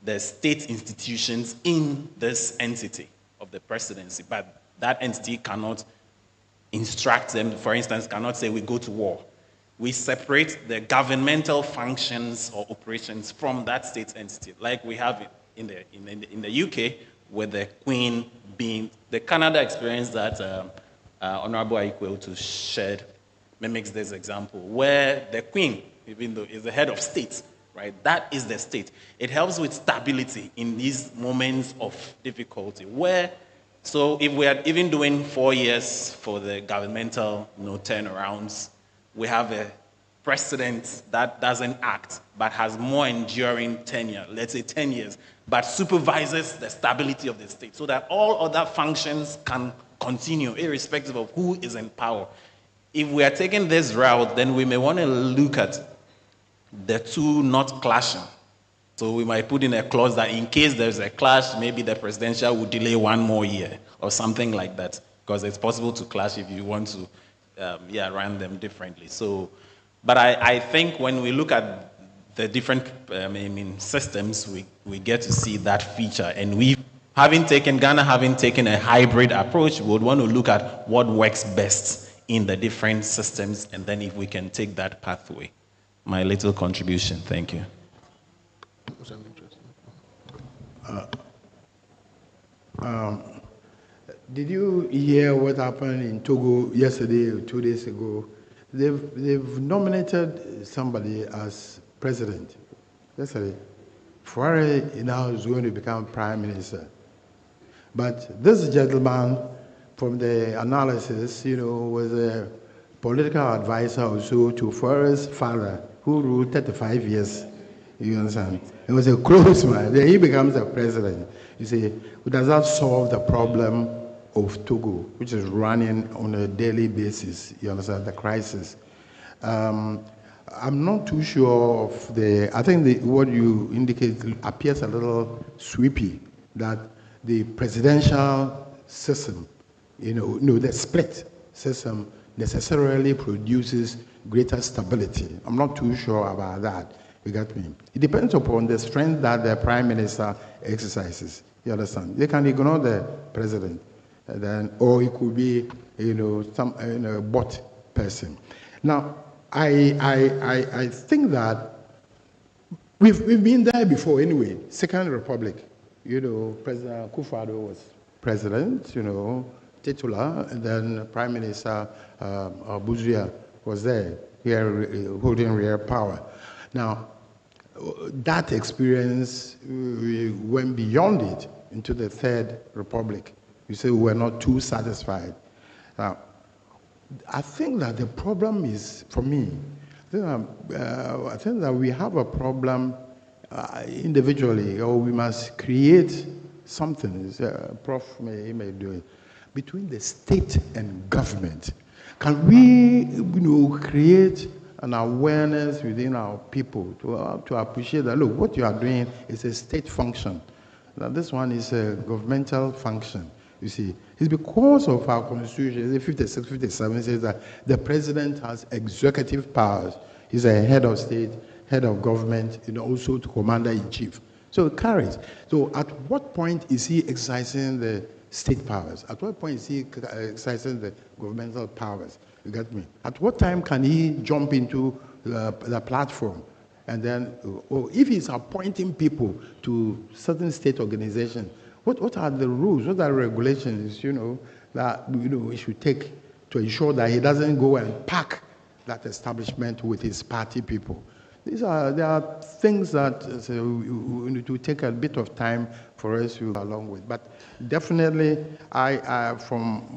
the state institutions in this entity of the presidency, but that entity cannot instruct them, for instance, cannot say we go to war. We separate the governmental functions or operations from that state entity, like we have in the UK, with the Queen being the Canada experience that Honorable Aikweotu shared mimics this example, where the Queen, even though is the head of state, right? That is the state. It helps with stability in these moments of difficulty. So if we are even doing 4 years for the governmental turnarounds, we have a president that doesn't act, but has more enduring tenure, let's say 10 years, but supervises the stability of the state so that all other functions can continue, irrespective of who is in power. If we are taking this route, then we may want to look at the two not clashing. So we might put in a clause that in case there's a clash, maybe the presidential would delay 1 more year or something like that, because it's possible to clash if you want to run them differently. So, but I think when we look at the different systems, we get to see that feature, and we Ghana having taken a hybrid approach, we would want to look at what works best in the different systems, and then if we can take that pathway. My little contribution. Thank you. Did you hear what happened in Togo yesterday or 2 days ago? They've nominated somebody as president yesterday. Fuare now is going to become prime minister. But this gentleman, from the analysis, was a political advisor also to Fuare's father, who ruled 35 years. You understand? It was a close man. Then he becomes a president. You see, does that solve the problem of Togo, which is running on a daily basis? You understand the crisis? I'm not too sure of I think what you indicate appears a little sweepy, that the presidential system, the split system necessarily produces greater stability. I'm not too sure about that. You got me? It depends upon the strength that the prime minister exercises. You understand? They can ignore the president, or it could be, some bot person. Now, I think that we've been there before anyway. Second Republic, President Akufo-Addo was president, titular, and then Prime Minister Buzuya was there, here holding real power. Now, that experience, we went beyond it into the Third Republic. You say we were not too satisfied. Now, I think that the problem is, for me, I think that we have a problem individually, or we must create something, Prof may do it, between the state and government. Can we create an awareness within our people to appreciate that, look, what you are doing is a state function. Now, this one is a governmental function. You see, it's because of our constitution, 56, 57 says that the president has executive powers. He's a head of state, head of government, also the commander-in-chief. So it carries. So at what point is he exercising the state powers? At what point is he exercising the governmental powers? You get me? At what time can he jump into the platform? And then, or if he's appointing people to certain state organizations, what are the rules, what are the regulations, that we should take to ensure that he doesn't go and pack that establishment with his party people? There are things that we need to take a bit of time for us to go along with. But definitely, from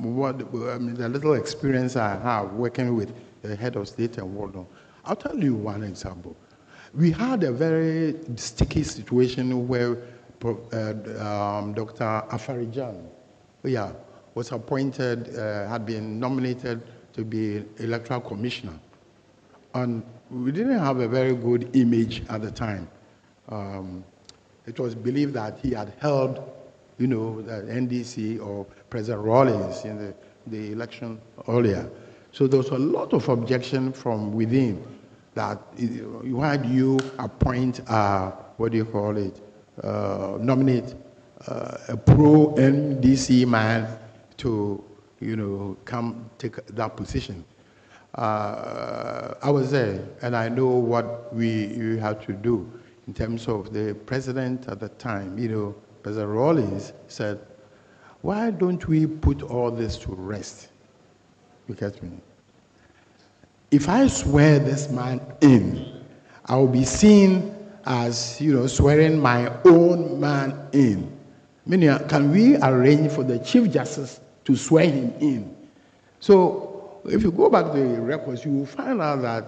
the little experience I have working with the head of state and whatnot, I'll tell you one example. We had a very sticky situation where Dr. Afarijan, was appointed, had been nominated to be electoral commissioner. And we didn't have a very good image at the time. It was believed that he had held, the NDC or President Rawlings in the election earlier. So there was a lot of objection from within that why do you appoint nominate a pro-NDC man to, come take that position. I was there, and I know what we had to do in terms of the president at the time. President Rawlings said, why don't we put all this to rest? You get me? If I swear this man in, I will be seen as, swearing my own man in. Meaning, can we arrange for the Chief Justice to swear him in? So, if you go back to the records, you will find out that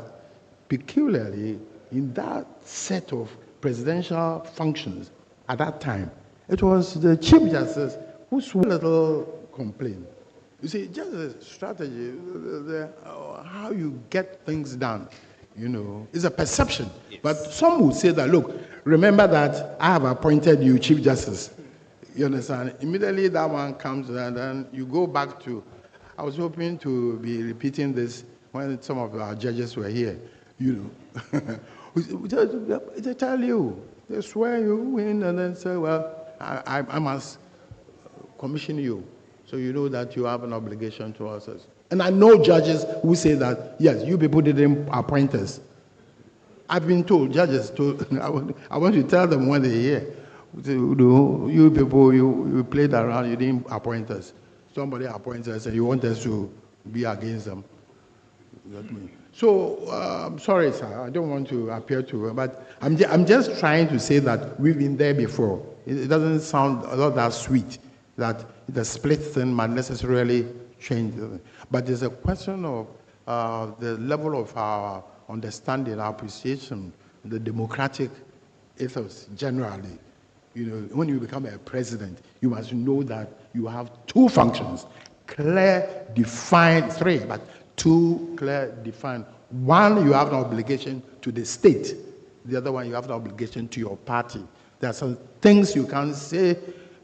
peculiarly in that set of presidential functions at that time, it was the Chief Justice who swore a little complaint. You see, just a strategy, how you get things done, is a perception. Yes. But some would say that, look, remember that I have appointed you Chief Justice. You understand? Immediately that one comes, and then you go back to, I was hoping to be repeating this when some of our judges were here, They tell you, they swear you in, and then say, well, I must commission you. So you know that you have an obligation to us. And I know judges who say that, yes, you people didn't appoint us. I've been told, judges told, I want to tell them when they hear, you people, you played around, you didn't appoint us. Somebody appoints us and you want us to be against them. So, sorry, sir, I don't want to appear to, but I'm just trying to say that we've been there before. It doesn't sound a lot that sweet, that the split thing might necessarily change. But there's a question of the level of our understanding, our appreciation, the democratic ethos generally. You know, when you become a president, you must know that you have two functions, clear, defined, three, but two clear, defined. One, you have an obligation to the state. The other one, you have an obligation to your party. There are some things you can't say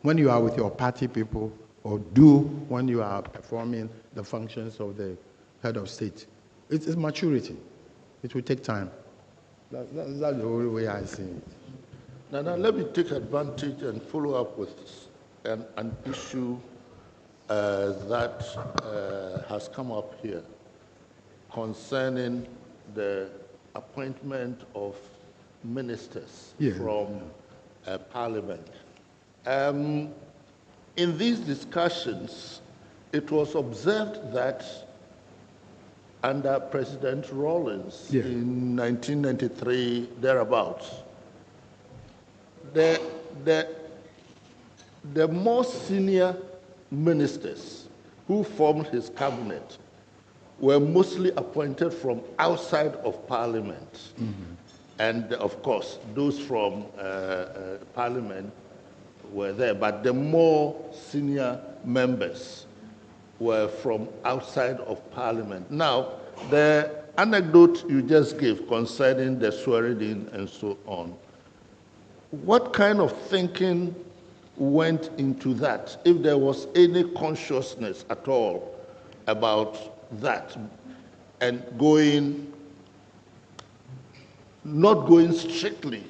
when you are with your party people or do when you are performing the functions of the head of state. It's maturity. It will take time. That's the only way I see it. Now, let me take advantage and follow up with an issue that has come up here concerning the appointment of ministers from Parliament. In these discussions, it was observed that under President Rawlings in 1993, thereabouts, the more senior ministers who formed his cabinet were mostly appointed from outside of Parliament. Mm-hmm. And of course, those from Parliament were there, but the more senior members were from outside of Parliament. Now, the anecdote you just gave concerning the swearing in and so on, what kind of thinking went into that, if there was any consciousness at all about that, and not going strictly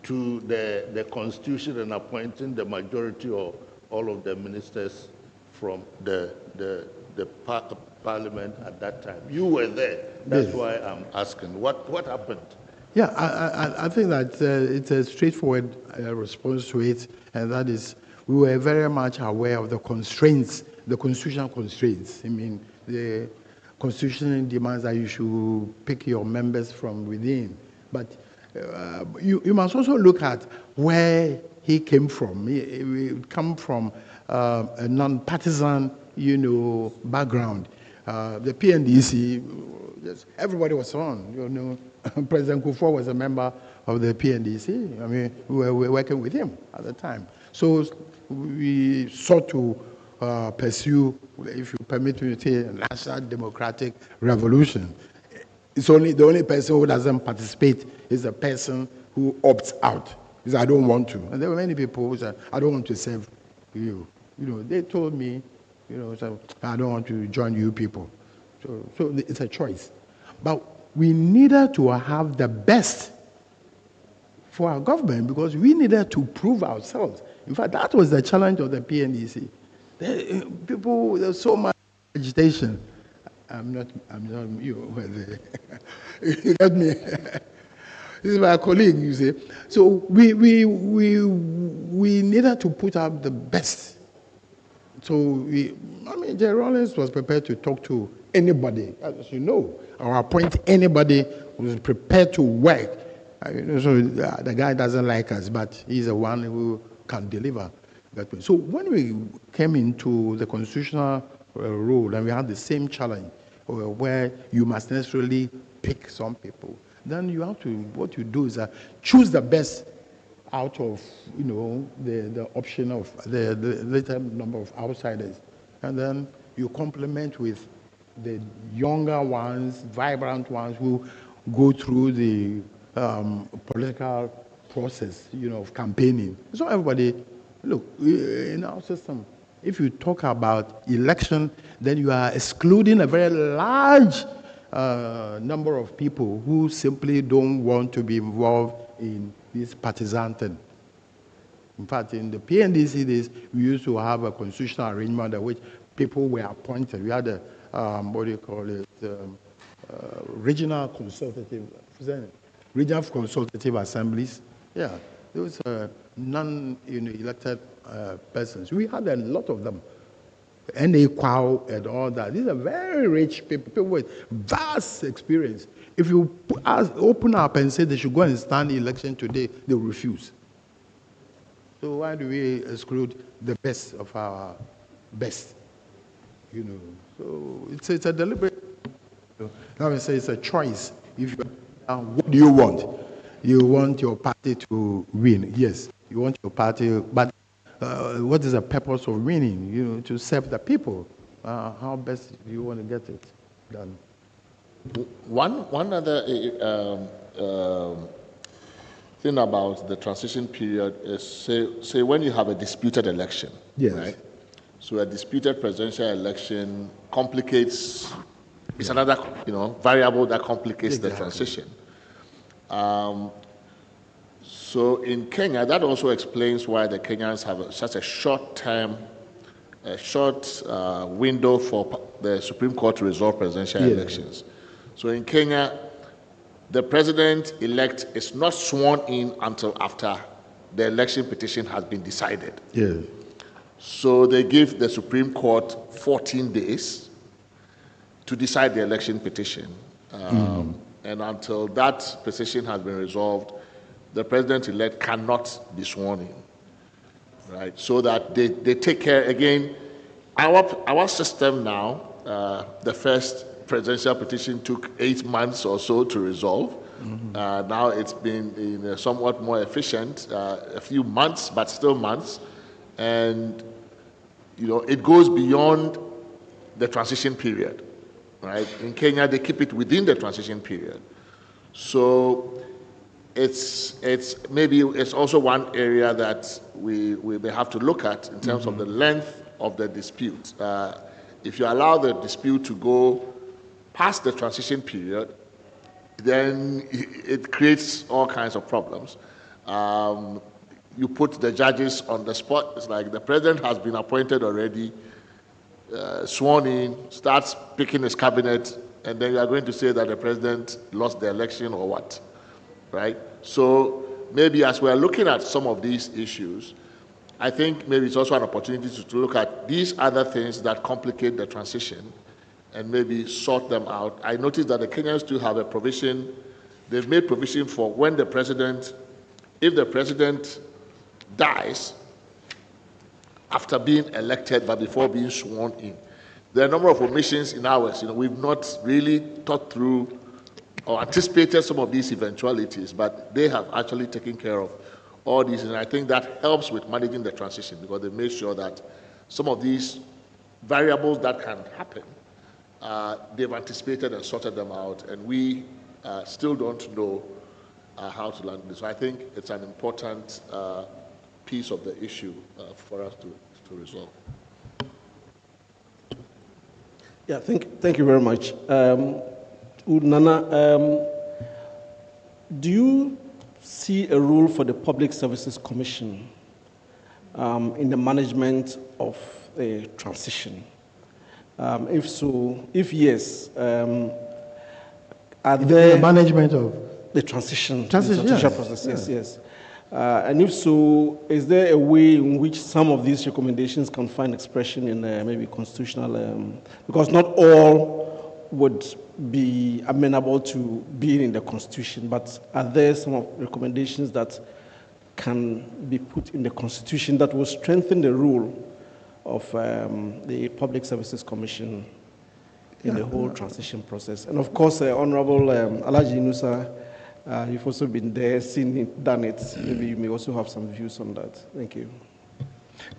to the Constitution and appointing the majority or all of the ministers from the Parliament at that time? You were there. That's why I'm asking. What happened? Yeah, I think that it's a straightforward response to it, and that is we were very much aware of the constraints, the constitutional constraints. I mean, the Constitution demands that you should pick your members from within, but you must also look at where he came from. He come from a non-partisan, background. The PNDC, everybody was on. President Kufuor was a member of the PNDC. I mean, we were working with him at the time. So we sought to pursue, if you permit me to say, a national democratic revolution. It's only the only person who doesn't participate is the person who opts out. He said, I don't want to. And there were many people who said, I don't want to serve you. They told me, so I don't want to join you people. So it's a choice. But we needed to have the best for our government because we needed to prove ourselves. In fact, that was the challenge of the PNDC. There's so much agitation. I'm not you. You got me. This is my colleague, you see. So we needed to put up the best. So Jerry Rawlings was prepared to talk to anybody, as you know, or appoint anybody who was prepared to work. So the guy doesn't like us, but he's the one who can deliver. So when we came into the constitutional role and we had the same challenge where you must necessarily pick some people, then you have to, what you do is choose the best out of, the option of the little number of outsiders. And then you complement with the younger ones, vibrant ones who go through the political process, of campaigning. So everybody, look, in our system, if you talk about election, then you are excluding a very large number of people who simply don't want to be involved in this partisan thing. In fact, in the PNDC days, we used to have a constitutional arrangement in which people were appointed. We had a, what do you call it, regional consultative assemblies. Yeah, those non-elected persons. We had a lot of them. NA and all that. These are very rich people with vast experience. If you open up and say they should go and stand the election today, they will refuse. So why do we exclude the best of our best? So it's a deliberate. Now we say it's a choice. If what do you want? You want your party to win. Yes, you want your party, but what is the purpose of winning? To serve the people. How best do you want to get it done? One other thing about the transition period is, say when you have a disputed election, yes. Right? So a disputed presidential election complicates. It's another, variable that complicates the transition. So in Kenya, that also explains why the Kenyans have such a short window for the Supreme Court to resolve presidential elections. So in Kenya, the president-elect is not sworn in until after the election petition has been decided. Yeah. So they give the Supreme Court 14 days to decide the election petition. And until that petition has been resolved, the president-elect cannot be sworn in, right? So that they take care, again, our system now, the first presidential petition took 8 months or so to resolve. Now it's been somewhat more efficient, a few months, but still months. And, it goes beyond the transition period, right? In Kenya, they keep it within the transition period. So it's also one area that we may have to look at in terms of the length of the dispute. If you allow the dispute to go past the transition period, then it creates all kinds of problems. You put the judges on the spot. It's like the president has been appointed already, sworn in, starts picking his cabinet, and then you are going to say that the president lost the election or what, right? So maybe as we're looking at some of these issues, I think maybe it's also an opportunity to look at these other things that complicate the transition and maybe sort them out. I noticed that the Kenyans do have a provision. They've made provision for when if the president dies after being elected but before being sworn in. There are a number of omissions in ours. We've not really thought through or anticipated some of these eventualities, but they have actually taken care of all these, and I think that helps with managing the transition because they made sure that some of these variables that can happen, they've anticipated and sorted them out, and we still don't know how to land this. So I think it's an important piece of the issue for us to resolve. Yeah, thank you very much. Nana, do you see a role for the Public Services Commission in the management of the transition? If so, if yes, are there... The management of? The transition yes. process, yes. And if so, is there a way in which some of these recommendations can find expression in maybe constitutional, because not all would be amenable to being in the Constitution, but are there some of recommendations that can be put in the Constitution that will strengthen the role of the Public Services Commission in the whole transition process? And of course, Honorable Alhaji Nusa, you've also been there, seen it, done it. Maybe you may also have some views on that. Thank you.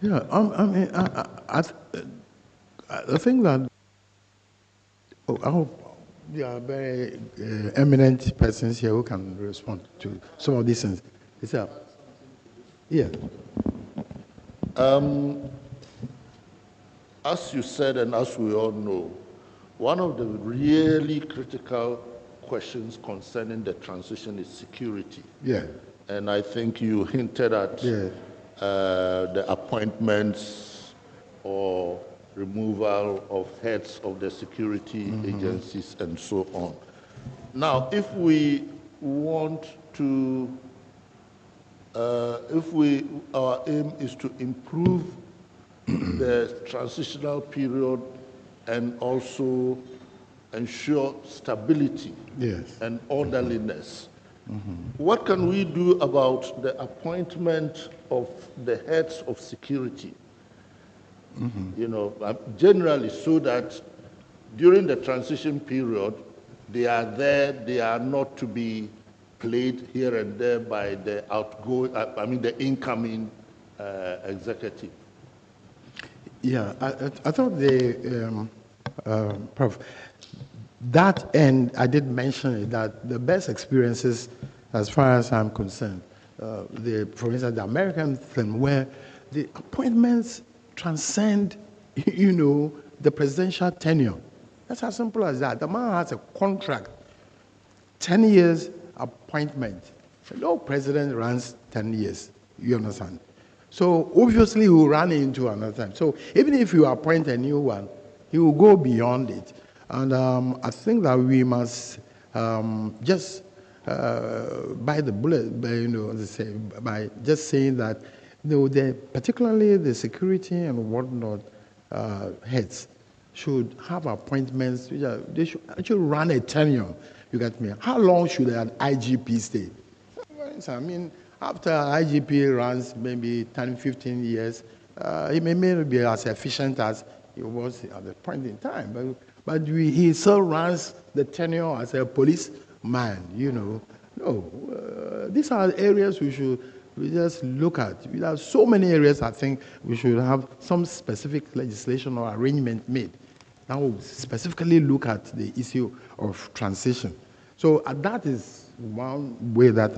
Yeah, I think that I hope there are very eminent persons here who can respond to some of these things. Yeah. As you said, and as we all know, one of the really critical questions concerning the transition is security. Yeah. And I think you hinted at the appointments or removal of heads of the security agencies and so on. Now, if we want to, our aim is to improve the transitional period and also ensure stability and orderliness. What can we do about the appointment of the heads of security? You know, generally, so that during the transition period, they are there, they are not to be played here and there by the outgoing, the incoming executive. Yeah, I thought Prof, that end, I did mention it, that the best experiences, as far as I'm concerned, for instance, the American thing, where the appointments transcend, you know, the presidential tenure. That's as simple as that. The man has a contract, 10 years appointment. No president runs 10 years, you understand? So obviously he will run into another time. So even if you appoint a new one, he will go beyond it. And I think that we must just bite the bullet, by just saying that, you know, particularly the security and whatnot heads should have appointments. They should actually run a tenure. You get me? How long should an IGP stay? I mean, after IGP runs maybe 10, 15 years, he may not be as efficient as he was at the point in time, but he still runs the tenure as a policeman, you know. No, these are areas we just look at. We have so many areas I think we should have some specific legislation or arrangement made. Now we'll specifically look at the issue of transition. So that is one way that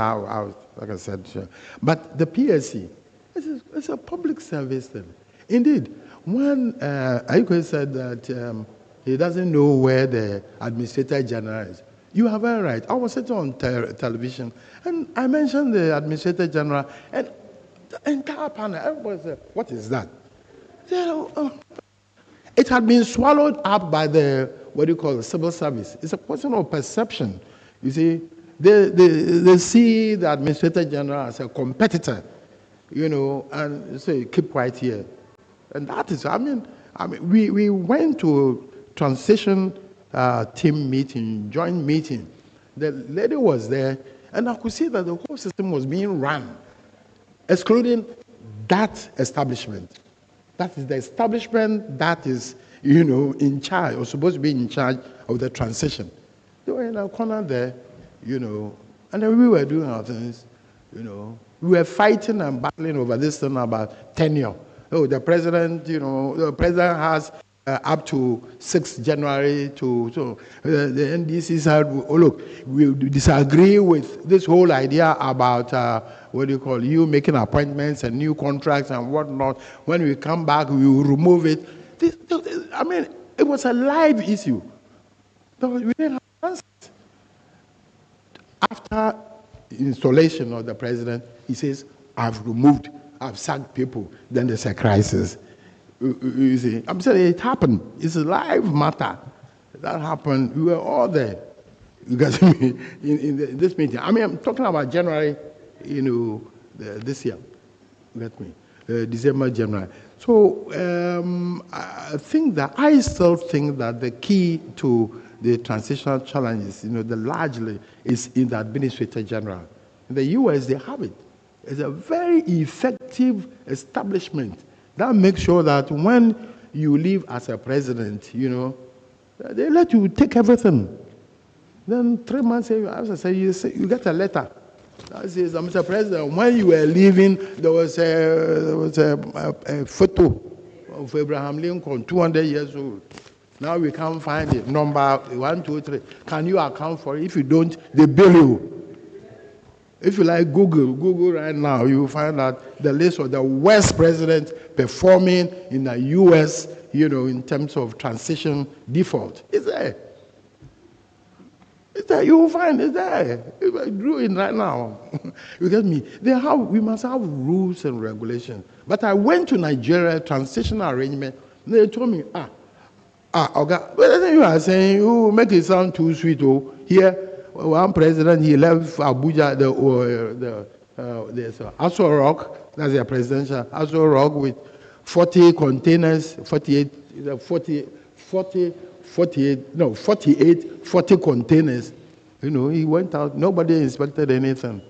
like I said, but the PSC, it's a public service thing. Indeed, when Aiko said that he doesn't know where the Administrator General is, you are very right. I was sitting on television, and I mentioned the Administrator General, and the entire panel, everybody said, what is that? It had been swallowed up by the, civil service. It's a question of perception. You see, they see the Administrator General as a competitor, you know, and say, keep quiet here. And that is, we went to transition team meeting, joint meeting. The lady was there, and I could see that the whole system was being run, excluding that establishment. That is the establishment that is, you know, in charge, or supposed to be in charge of the transition. They were in a corner there, you know, and then we were doing our things, you know. We were fighting and battling over this thing about tenure. Oh, the president, you know, the president has up to 6th January so the NDC said, oh, look, we disagree with this whole idea about you making appointments and new contracts and whatnot. When we come back, we will remove it. It was a live issue. We didn't have answers. After installation of the president, he says, I've sacked people. Then there's a crisis. You see, I'm saying it happened. It's a live matter. That happened. We were all there. You got me in this meeting. I'm talking about January, you know, this year. You got me, December, January. So I still think that the key to the transitional challenges, you know, the largely is in the Administrator General. In the U.S., they have it. It's a very effective establishment that makes sure that when you leave as a president, you know, they let you take everything. Then 3 months, as I say, you get a letter that says, Mr. President, when you were leaving, there was a photo of Abraham Lincoln, 200 years old. Now we can't find it. Number 1, 2, 3. Can you account for it? If you don't, they bill you. If you like Google right now, you will find out the list of the worst presidents performing in the U.S., you know, in terms of transition default. It's there. It's there. You will find it there. You do it right now. You get me? We must have rules and regulations. But I went to Nigeria, transitional arrangement, and they told me, okay. But then you are saying, you make it sound too sweet. Oh, here, one president, he left Abuja, there's Aso Rock, that's their presidential, Aso Rock with 40 containers, 48 containers. You know, he went out, nobody inspected anything.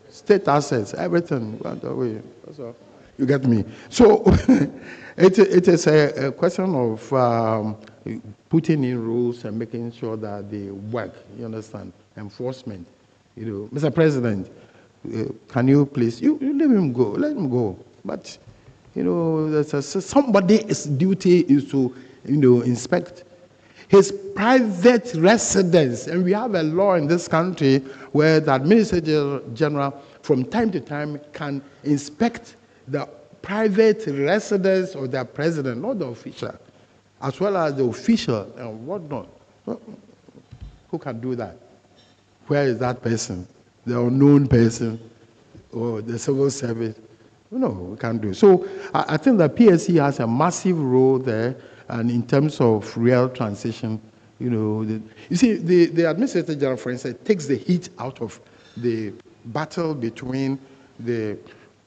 State assets, everything went away. That's all. You get me? So it is a question of putting in rules and making sure that they work. You understand? Enforcement. You know, Mr. President, can you please, you let him go. But, you know, somebody's duty is to, you know, inspect his private residence. And we have a law in this country where the Administrator General from time to time can inspect the private residence of the president, not the official, as well as the official and whatnot. Who can do that? Where is that person? The unknown person or the civil service? No, we can't do it. So I think the PSC has a massive role there, and in terms of real transition, you know, you see, the Administrator General, for instance, takes the heat out of the battle between the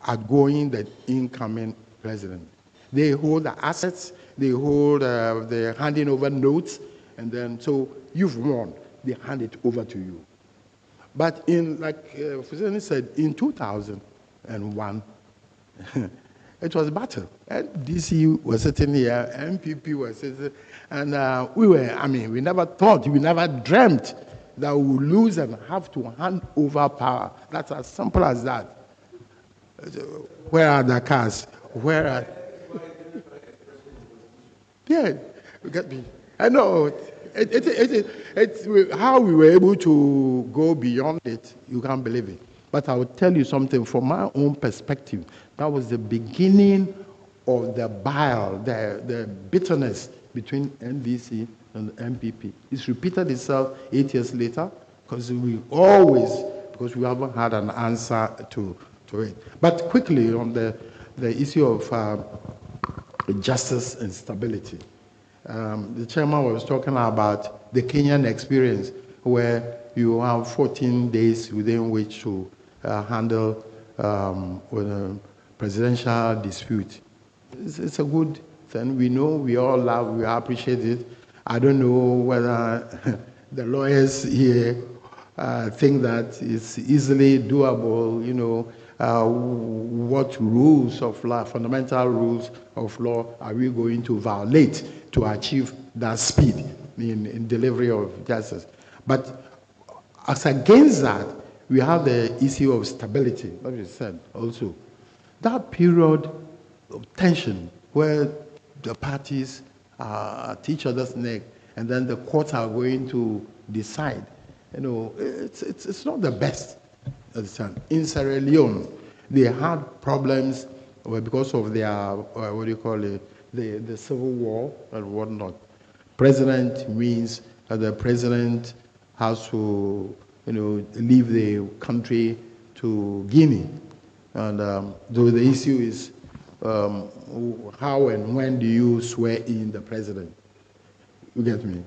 outgoing, the incoming president. They hold the assets, they hold the handing over notes, and then, so you've won, they hand it over to you. But in, like Fuseni said, in 2001, it was a battle. And DC was sitting here, MPP was sitting, and we never thought, we never dreamt that we would lose and have to hand over power. That's as simple as that. Where are the cars? Where are... Yeah, you get me. I know. It's how we were able to go beyond it, you can't believe it. But I will tell you something from my own perspective. That was the beginning of the bile, the bitterness between NDC and MPP. It's repeated itself 8 years later because we haven't had an answer to it. But quickly on the issue of justice and stability. The chairman was talking about the Kenyan experience where you have 14 days within which to handle with a presidential dispute. It's a good thing. We know, we all love, we appreciate it. I don't know whether the lawyers here think that it's easily doable, you know, what rules of law, fundamental rules of law are we going to violate to achieve that speed in delivery of justice. But as against that, we have the issue of stability, like you said also. That period of tension where the parties are at each other's neck and then the courts are going to decide, you know, it's not the best. In Sierra Leone, they had problems because of their, the civil war and whatnot. President means that the president has to, you know, leave the country to Guinea. And though the issue is how and when do you swear in the president? You get me?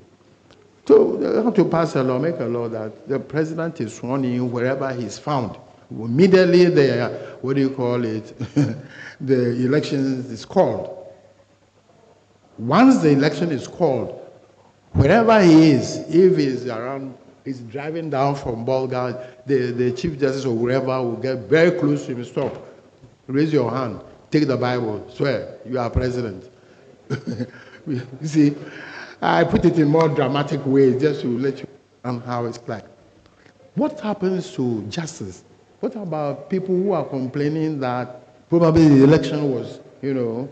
So they have to pass a law, make a law that the president is sworn in wherever he's found. Immediately the, the election is called. Once the election is called, wherever he is, if he's around, he's driving down from Bulgaria, the Chief Justice or wherever will get very close to him, stop, raise your hand, take the Bible, swear, you are president. You see, I put it in more dramatic way just to let you know how it's like. What happens to justice? What about people who are complaining that probably the election was, you know,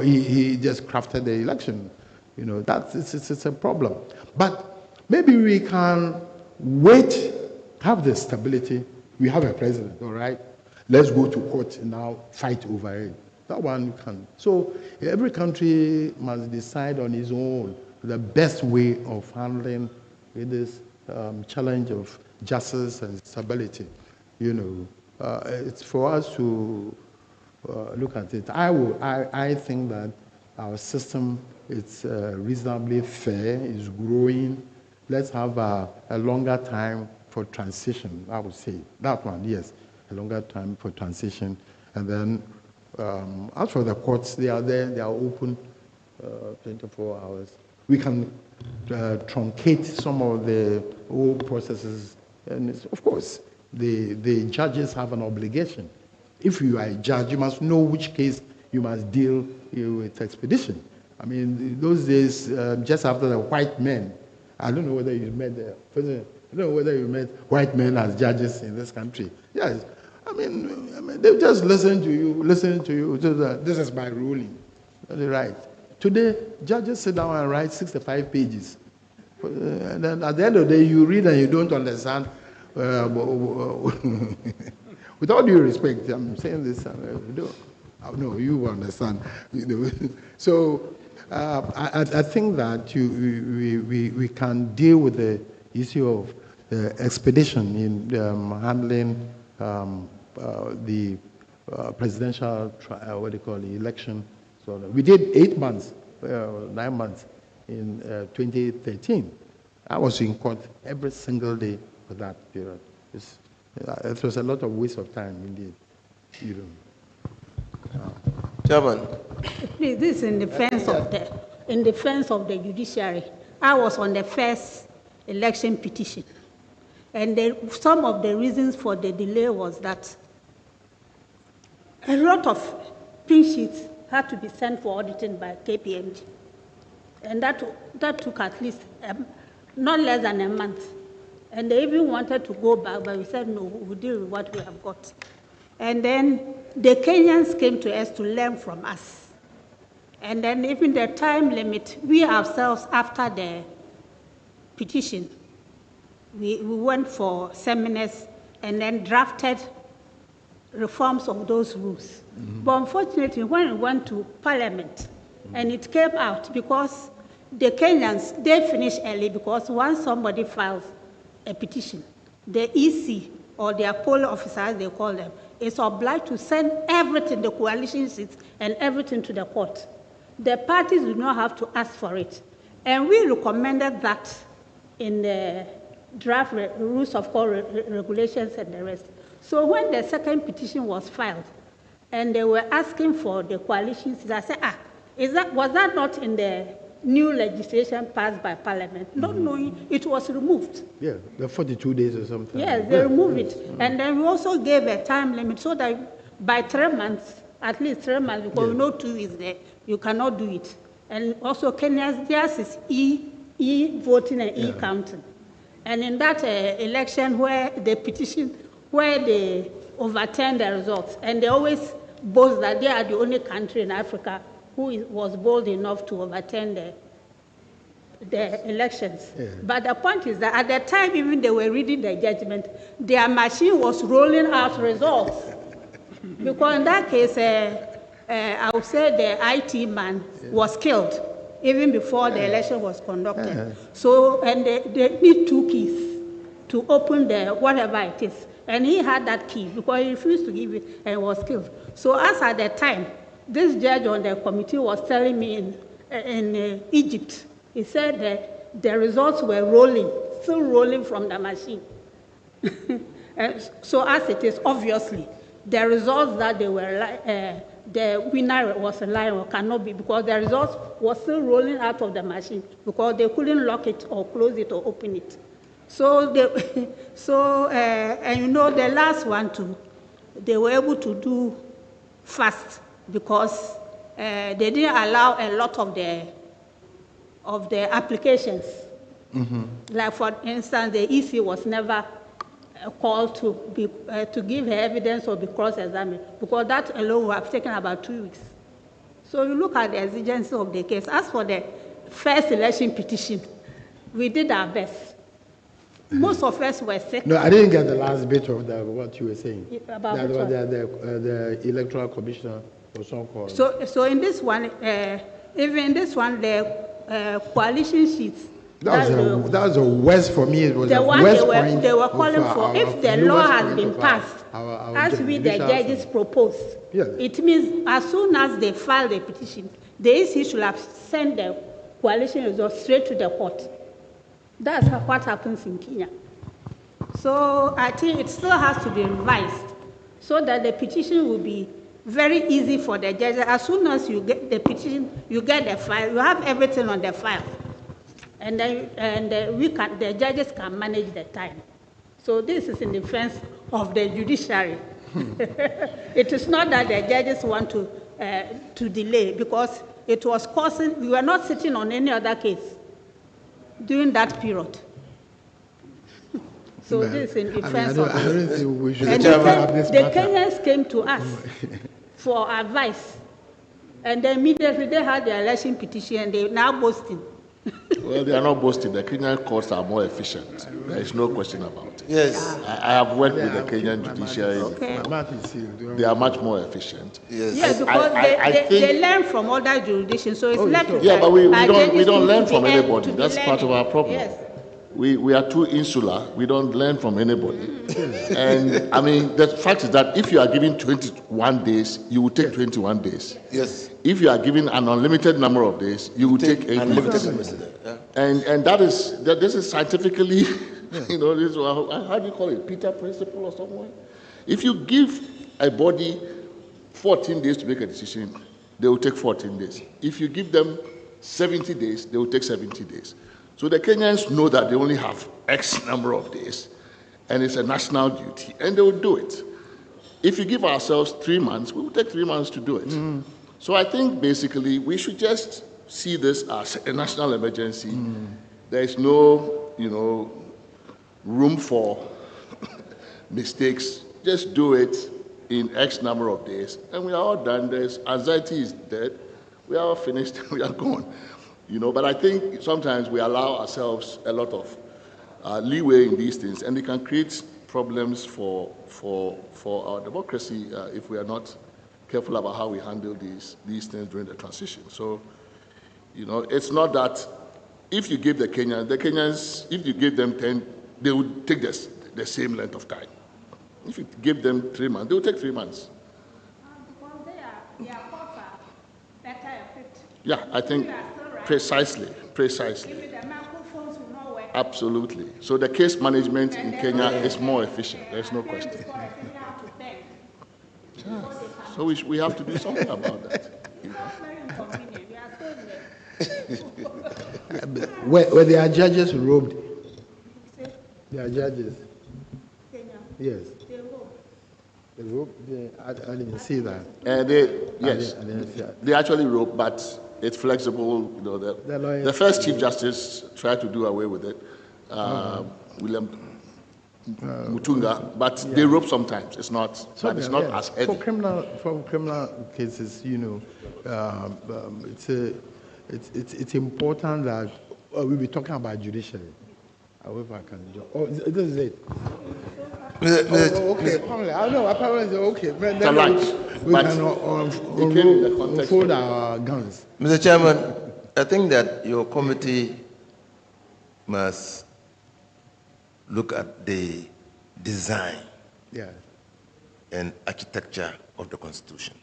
he just crafted the election? You know, it's a problem. But maybe we can wait, have the stability. We have a president, all right? Let's go to court and now fight over it. That one can. So every country must decide on its own the best way of handling this challenge of justice and stability. You know, it's for us to look at it. I think that our system is reasonably fair, is growing. Let's have a longer time for transition, I would say. That one, yes, a longer time for transition. And then, as for the courts, they are there, they are open 24 hours. We can truncate some of the old processes. And of course, the judges have an obligation. If you are a judge, you must know which case you must deal with expedition. I mean, those days, just after the white men, I don't know whether you met the president, I don't know whether you met white men as judges in this country. Yes, I mean they just listen to you. This is my ruling. Right. Today, judges sit down and write 65 pages. And then at the end of the day, you read and you don't understand. With all due respect, I'm saying this, no, you understand. So I think that we can deal with the issue of expedition in handling the presidential election. So we did 8 months, 9 months in 2013. I was in court every single day for that period. It was a lot of waste of time, indeed. Chairman. Please, this is in defense of the judiciary. I was on the first election petition, and some of the reasons for the delay was that a lot of print sheets had to be sent for auditing by KPMG, and that took at least not less than a month. And they even wanted to go back, but we said, no, we'll deal with what we have got. And then the Kenyans came to us to learn from us. And then even the time limit, we ourselves, after the petition, we went for seminars and then drafted reforms of those rules. Mm-hmm. But unfortunately, when it went to Parliament, and it came out because the Kenyans, they finish early because once somebody files a petition, the EC or their poll officers, they call them, is obliged to send everything, the coalition seats and everything to the court. The parties do not have to ask for it. And we recommended that in the draft rules of court regulations and the rest. So when the second petition was filed and they were asking for the coalition seats, I said, was that not in the new legislation passed by Parliament, not knowing it was removed? Yeah, the 42 days or something. Yes, they removed it. And then we also gave a time limit so that by 3 months, at least 3 months, because we know 2 is there, you cannot do it. And also Kenya's, theirs is e-voting and e-counting. And in that election where the petition, where they overturned the results, and they always boast that they are the only country in Africa who was bold enough to overturn the elections. Yeah. But the point is that at the time even they were reading the judgment, their machine was rolling out results. Because in that case, I would say the IT man was killed even before the election was conducted. Yeah. So, and they need 2 keys to open the whatever it is. And he had that key because he refused to give it and was killed. So as at the time, this judge on the committee was telling me in Egypt, he said that the results were rolling, still rolling from the machine. And so as it is, obviously, the results that they were, the winner was a liar or cannot be, because the results were still rolling out of the machine because they couldn't lock it or close it or open it. So, and you know, the last one too, they were able to do fast because they didn't allow a lot of the applications. Mm-hmm. Like for instance, the EC was never called to give her evidence or be cross-examined, because that alone would have taken about 2 weeks. So you look at the exigency of the case. As for the first election petition, we did our best. Most of us were sick. No, I didn't get the last bit of what you were saying. About the electoral commissioner or so called. So in this one, even in this one, the coalition sheets. That was the worst for me. It was the one worst they were calling for. If the law has been passed, as we the judges proposed, yes. It means as soon as they file the petition, the EC should have sent the coalition results straight to the court. That's what happens in Kenya. So I think it still has to be revised so that the petition will be very easy for the judges. As soon as you get the petition, you get the file, you have everything on the file. And then the judges can manage the time. So this is in defense of the judiciary. It is not that the judges want to delay, because it was causing, we were not sitting on any other case during that period. So this is in defense of the Kenyans came to us for advice. And then immediately they had the election petition and they're now boasting. Well, they are not boasting. The Kenyan courts are more efficient. There is no question about it. Yes. I have worked with the Kenyan judiciary. Okay. They are much more efficient. Yes. Yeah, because they learn from other jurisdictions, so it's left. Yeah, but we don't learn from anybody. That's part of our problem. Yes. We are too insular. We don't learn from anybody. And I mean, the fact is that if you are given 21 days, you will take 21 days. Yes. If you are given an unlimited number of days, you will take 8 days. And this is scientifically, you know, this is, how do you call it, Peter principle or something? If you give a body 14 days to make a decision, they will take 14 days. If you give them 70 days, they will take 70 days. So the Kenyans know that they only have X number of days, and it's a national duty, and they will do it. If you give ourselves 3 months, we will take 3 months to do it. So I think basically we should just see this as a national emergency. There is no, you know, room for mistakes. Just do it in X number of days, and we are all done. There's anxiety is dead. We are all finished. We are gone. You know, but I think sometimes we allow ourselves a lot of leeway in these things, and it can create problems for our democracy if we are not careful about how we handle these things during the transition. So, you know, it's not that if you give the Kenyans, if you give them 10, they would take the same length of time. If you give them 3 months, they will take 3 months. Because they are better equipped. Yeah, I think precisely. If the microphones will not work. Absolutely. So the case management in Kenya is more efficient. There's no question. So we have to do something about that. Were their judges robed? Their judges? Yes. They robed? I didn't see that. Yes. They actually robed, but it's flexible. You know, the first Chief Justice tried to do away with it, William Mutunga, but they rope sometimes. It's not. So but it's not as heavy. For criminal cases, you know, it's important that we'll be talking about judiciary. However, I can do. Oh, this is it. Okay. Apparently, I know. Apparently, okay. Then we can unfold our guns. Mr. Chairman, I think that your committee must look at the design and architecture of the Constitution.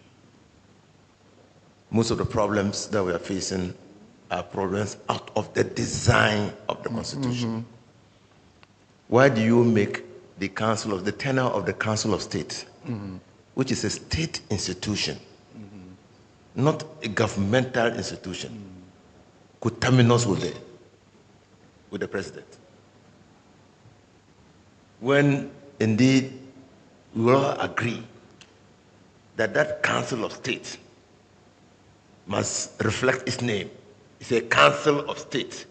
Most of the problems that we are facing are problems out of the design of the Constitution. Why do you make the tenure of the Council of State, which is a state institution, not a governmental institution, coterminous with the president? When indeed we all agree that that Council of State must reflect its name. It's a Council of State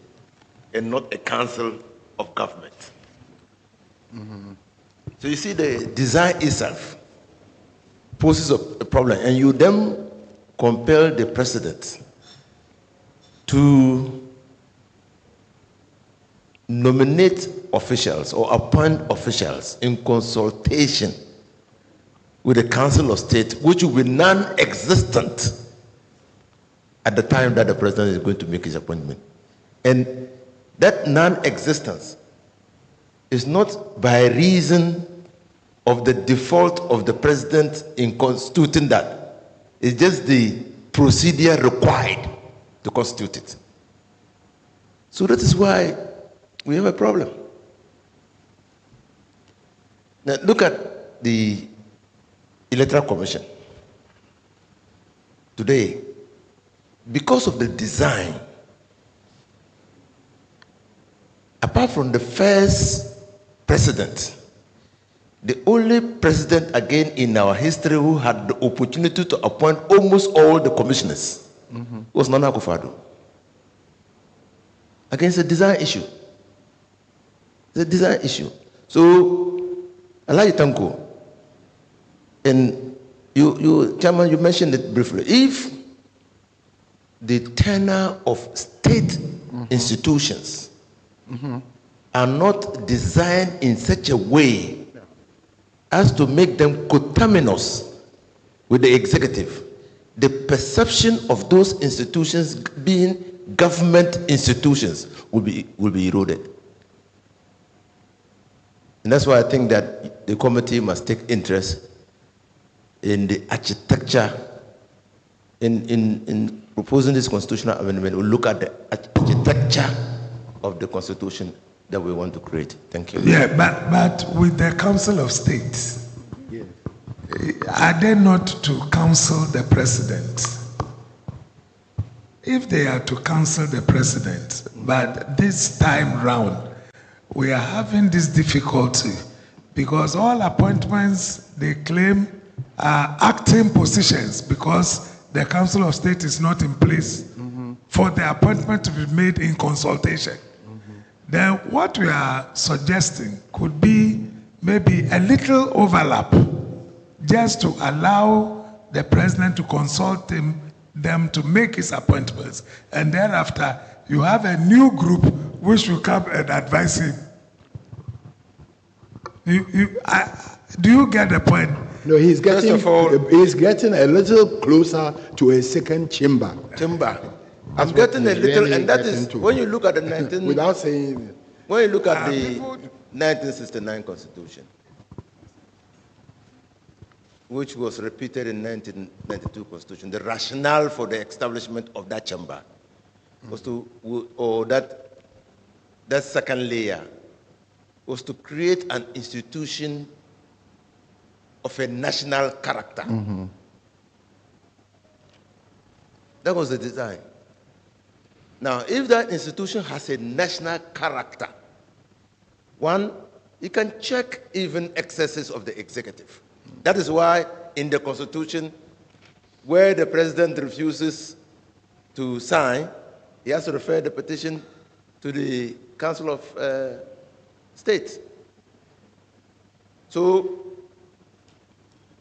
and not a Council of Government. So you see, the design itself poses a problem, and you then compel the president to nominate officials or appoint officials in consultation with the Council of State, which will be non-existent at the time that the president is going to make his appointment. And that non-existence is not by reason of the default of the president in constituting that. It's just the procedure required to constitute it. So that is why we have a problem. Now look at the Electoral Commission. Today, because of the design, apart from the first president, the only president again in our history who had the opportunity to appoint almost all the commissioners was Nana Akufo-Addo. Against a design issue. It's a design issue. So, Alaji Tanko, and you, Chairman, you mentioned it briefly. If the tenure of state institutions are not designed in such a way as to make them coterminous with the executive, the perception of those institutions being government institutions will be eroded. And that's why I think that the committee must take interest in the architecture, in proposing this constitutional amendment. We'll look at the architecture of the constitution that we want to create. Thank you. Yeah, but with the Council of States, are they not to counsel the president? If they are to counsel the president, but this time round, we are having this difficulty because all appointments they claim are acting positions because the Council of State is not in place for the appointment to be made in consultation. Then what we are suggesting could be maybe a little overlap just to allow the president to consult them to make his appointments. And thereafter, you have a new group which will come and advise him. Do you get the point? No, he's getting a little closer to a second chamber. I'm getting a little, and that is when you look at the without saying. When you look at the 1969 Constitution, which was repeated in 1992 Constitution, the rationale for the establishment of that chamber was to, or that second layer, was to create an institution of a national character. That was the design. Now, if that institution has a national character, one, you can check even excesses of the executive. That is why in the Constitution, where the president refuses to sign, he has to refer the petition to the Council of State. So,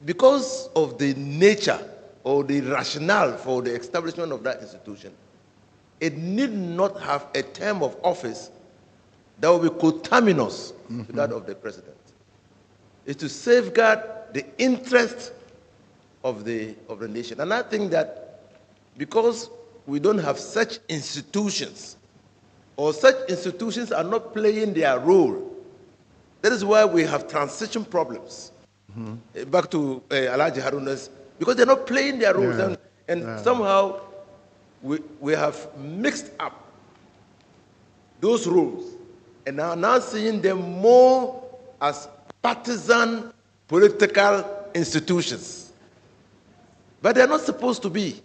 because of the nature or the rationale for the establishment of that institution, it need not have a term of office that will be coterminous to that of the president. It's to safeguard the interest of the nation. And I think that because we don't have such institutions, or such institutions are not playing their role, that is why we have transition problems. Back to Alhaji Haruna's, because they're not playing their roles, and somehow we have mixed up those roles and are now seeing them more as partisan political institutions. But they're not supposed to be.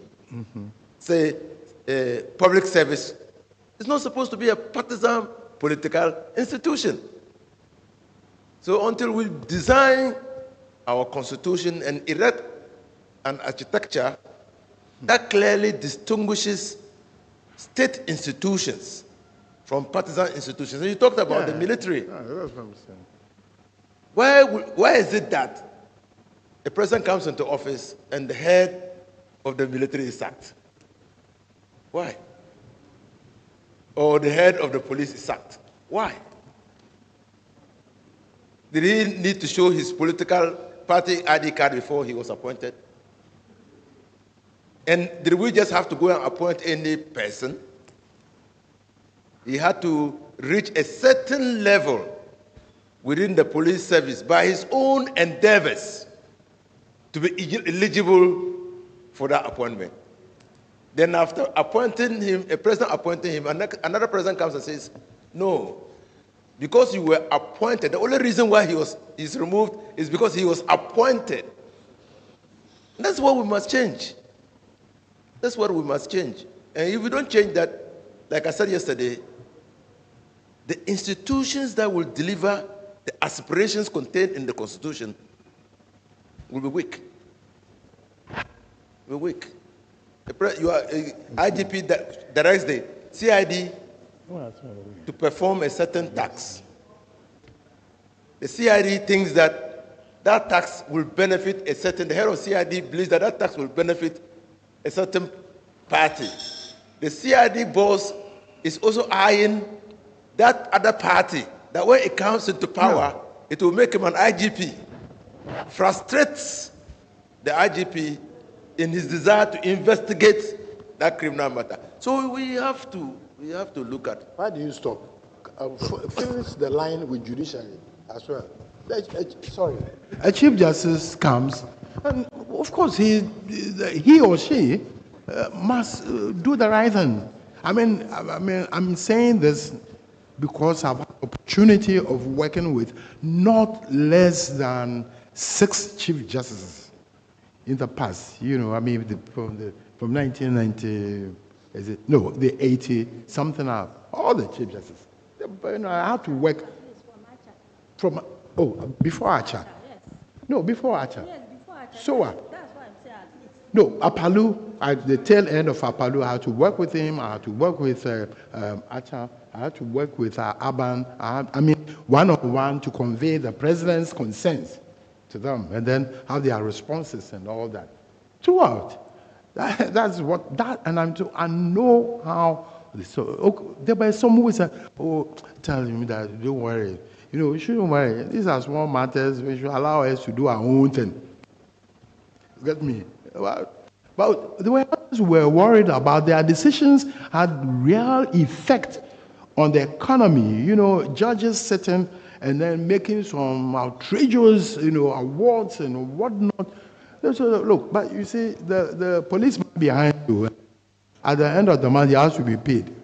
Say, public service is not supposed to be a partisan political institution. So until we design our constitution and erect an architecture that clearly distinguishes state institutions from partisan institutions. And you talked about the military. That's what I'm saying. Why is it that a president comes into office and the head of the military is sacked? Why? Or the head of the police is sacked? Why? Did he need to show his political party ID card before he was appointed? And did we just have to go and appoint any person? He had to reach a certain level within the police service by his own endeavors to be eligible for that appointment. Then after appointing him, a president appointing him, another president comes and says, no, because you were appointed, the only reason why he's removed is because he was appointed. And that's what we must change. That's what we must change. And if we don't change that, like I said yesterday, the institutions that will deliver the aspirations contained in the Constitution will be weak. Will be weak. Your IGP that directs the CID to perform a certain tax. The CID thinks that that tax will benefit a certain, the head of CID believes that that tax will benefit a certain party. The CID boss is also eyeing that other party, that when it comes into power, it will make him an IGP. Frustrates the IGP in his desire to investigate that criminal matter. So we have to look at. Why do you stop? Finish the line with judiciary as well. Sorry. A Chief Justice comes, and of course he or she must do the right thing. I'm saying this because I've had the opportunity of working with not less than 6 Chief Justices in the past. From 1990, the 80 something up. All the Chief Justices. I had to work from before Archer. No, before Archer. Yes, before Archer. So what? That's why I'm saying at least. No, Apalu, at the tail end of Apalu, I had to work with him, I had to work with Archer, I had to work with Aban, one-on-one to convey the president's concerns to them, and then have their responses and all that. Throughout. I know how. So, there were some who said, tell him that, don't worry. We shouldn't worry. These are small matters. We should allow us to do our own thing. Get me? But the way others were worried about their decisions had real effect on the economy. Judges sitting and then making some outrageous, awards and whatnot. So, look, but you see, the policeman behind you, at the end of the month, he has to be paid.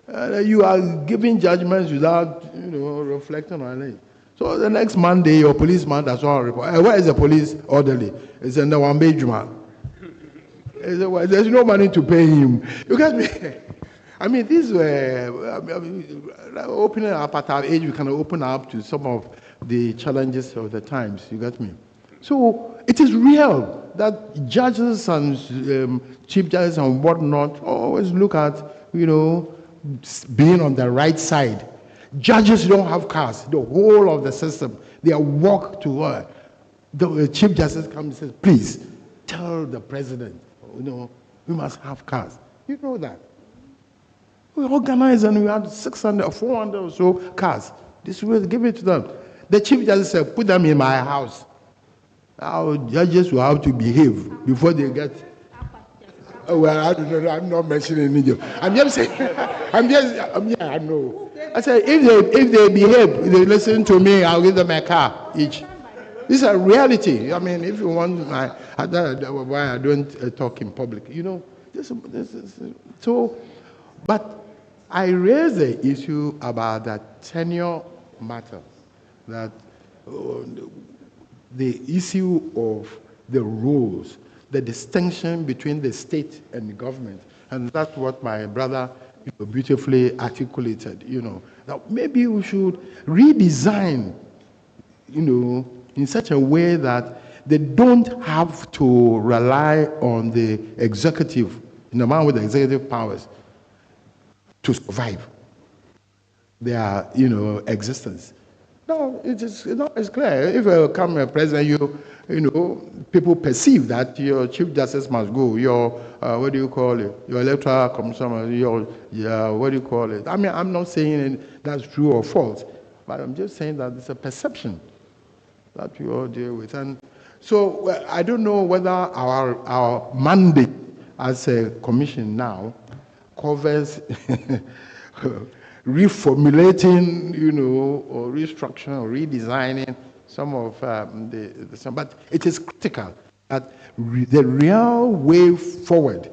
You are giving judgments without, reflecting on it. So the next Monday, your policeman does not report. Where is the police orderly? It's in the one-page man. There's no money to pay him. You get me? These were opening up at our age. We can open up to some of the challenges of the times. You get me? So it is real that judges and chief judges and whatnot always look at, being on the right side. Judges don't have cars. The whole of the system, they walk to work. The chief justice comes and says, please tell the president, we must have cars. You know that. We organize and we had 600 or 400 or so cars. This will give it to them. The chief justice said, put them in my house. Now judges will have to behave before they get. I don't know. I'm not mentioning it. I'm just saying. I know. I said, if they behave, if they listen to me, I'll give them a car each. This is a reality. If you want, why I don't talk in public. So, but I raised the issue about that tenure matter, that the issue of the roles, the distinction between the state and the government. And that's what my brother beautifully articulated, that maybe we should redesign, in such a way that they don't have to rely on the executive, in the man with the executive powers, to survive their, existence. No, it's clear. If you become a president, people perceive that your chief justice must go. Your what do you call it? Your electoral commissioner. What do you call it? I'm not saying that's true or false, but I'm just saying that it's a perception that we all deal with. And so I don't know whether our mandate as a commission now covers reformulating, or restructuring or redesigning some of but it is critical that the real way forward,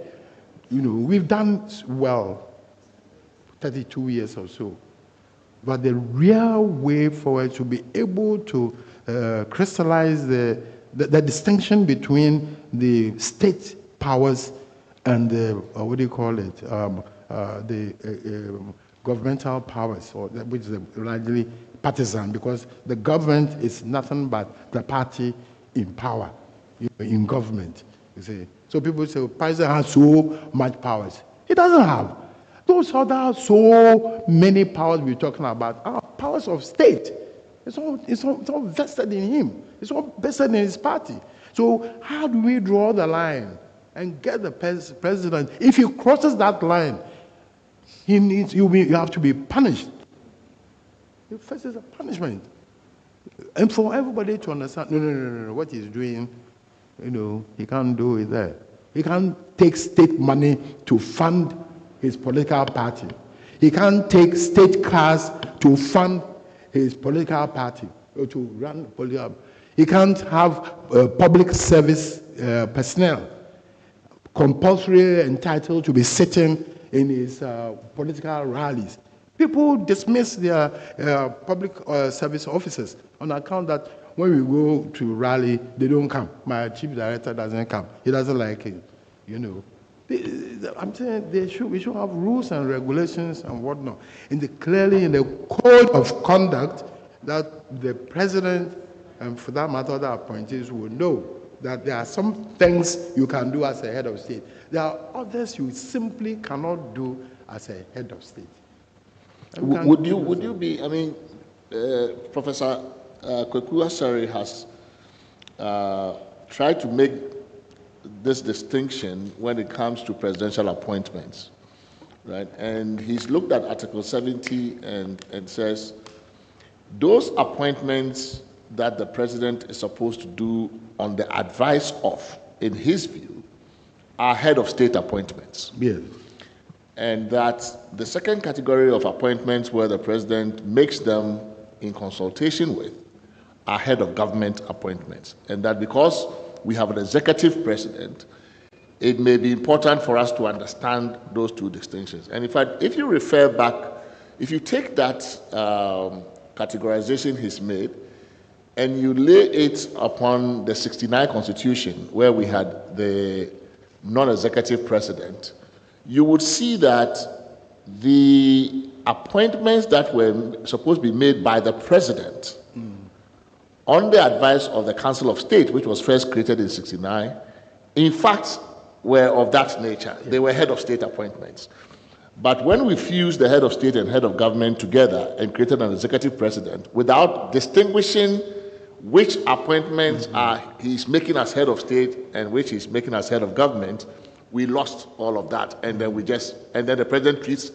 we've done well 32 years or so, but the real way forward to be able to crystallize the distinction between the state powers and the, what do you call it, the governmental powers, or which is largely partisan, because the government is nothing but the party in power, in government. You see, so people say, President has so much powers. He doesn't have. Those other so many powers we're talking about are powers of state. It's all vested in him. It's all vested in his party. So how do we draw the line and get the president? If he crosses that line, you have to be punished. He faces a punishment. And for everybody to understand, no, what he's doing, he can't do it there. He can't take state money to fund his political party. He can't take state cars to fund his political party or to run political. He can't have public service personnel compulsory entitled to be sitting in his political rallies. People dismiss their public service officers on account that when we go to rally, they don't come. My chief director doesn't come. He doesn't like it, I'm saying we should have rules and regulations and whatnot. Clearly in the code of conduct that the president, and for that matter, the appointees will know that there are some things you can do as a head of state. There are others you simply cannot do as a head of state. Would you be, Professor Kweku Asare has tried to make this distinction when it comes to presidential appointments, right? And he's looked at Article 70 and says, those appointments that the president is supposed to do on the advice of, in his view, are head of state appointments. Yes. And that the second category of appointments where the president makes them in consultation with are head of government appointments. And that because we have an executive president, it may be important for us to understand those two distinctions. And in fact, if you refer back, if you take that categorization he's made, and you lay it upon the 69 Constitution, where we had the non-executive president, you would see that the appointments that were supposed to be made by the president on the advice of the Council of State, which was first created in 69, in fact, were of that nature. They were head of state appointments. But when we fused the head of state and head of government together and created an executive president, without distinguishing which appointments he's making as head of state and which he's making as head of government, we lost all of that. And then the president treats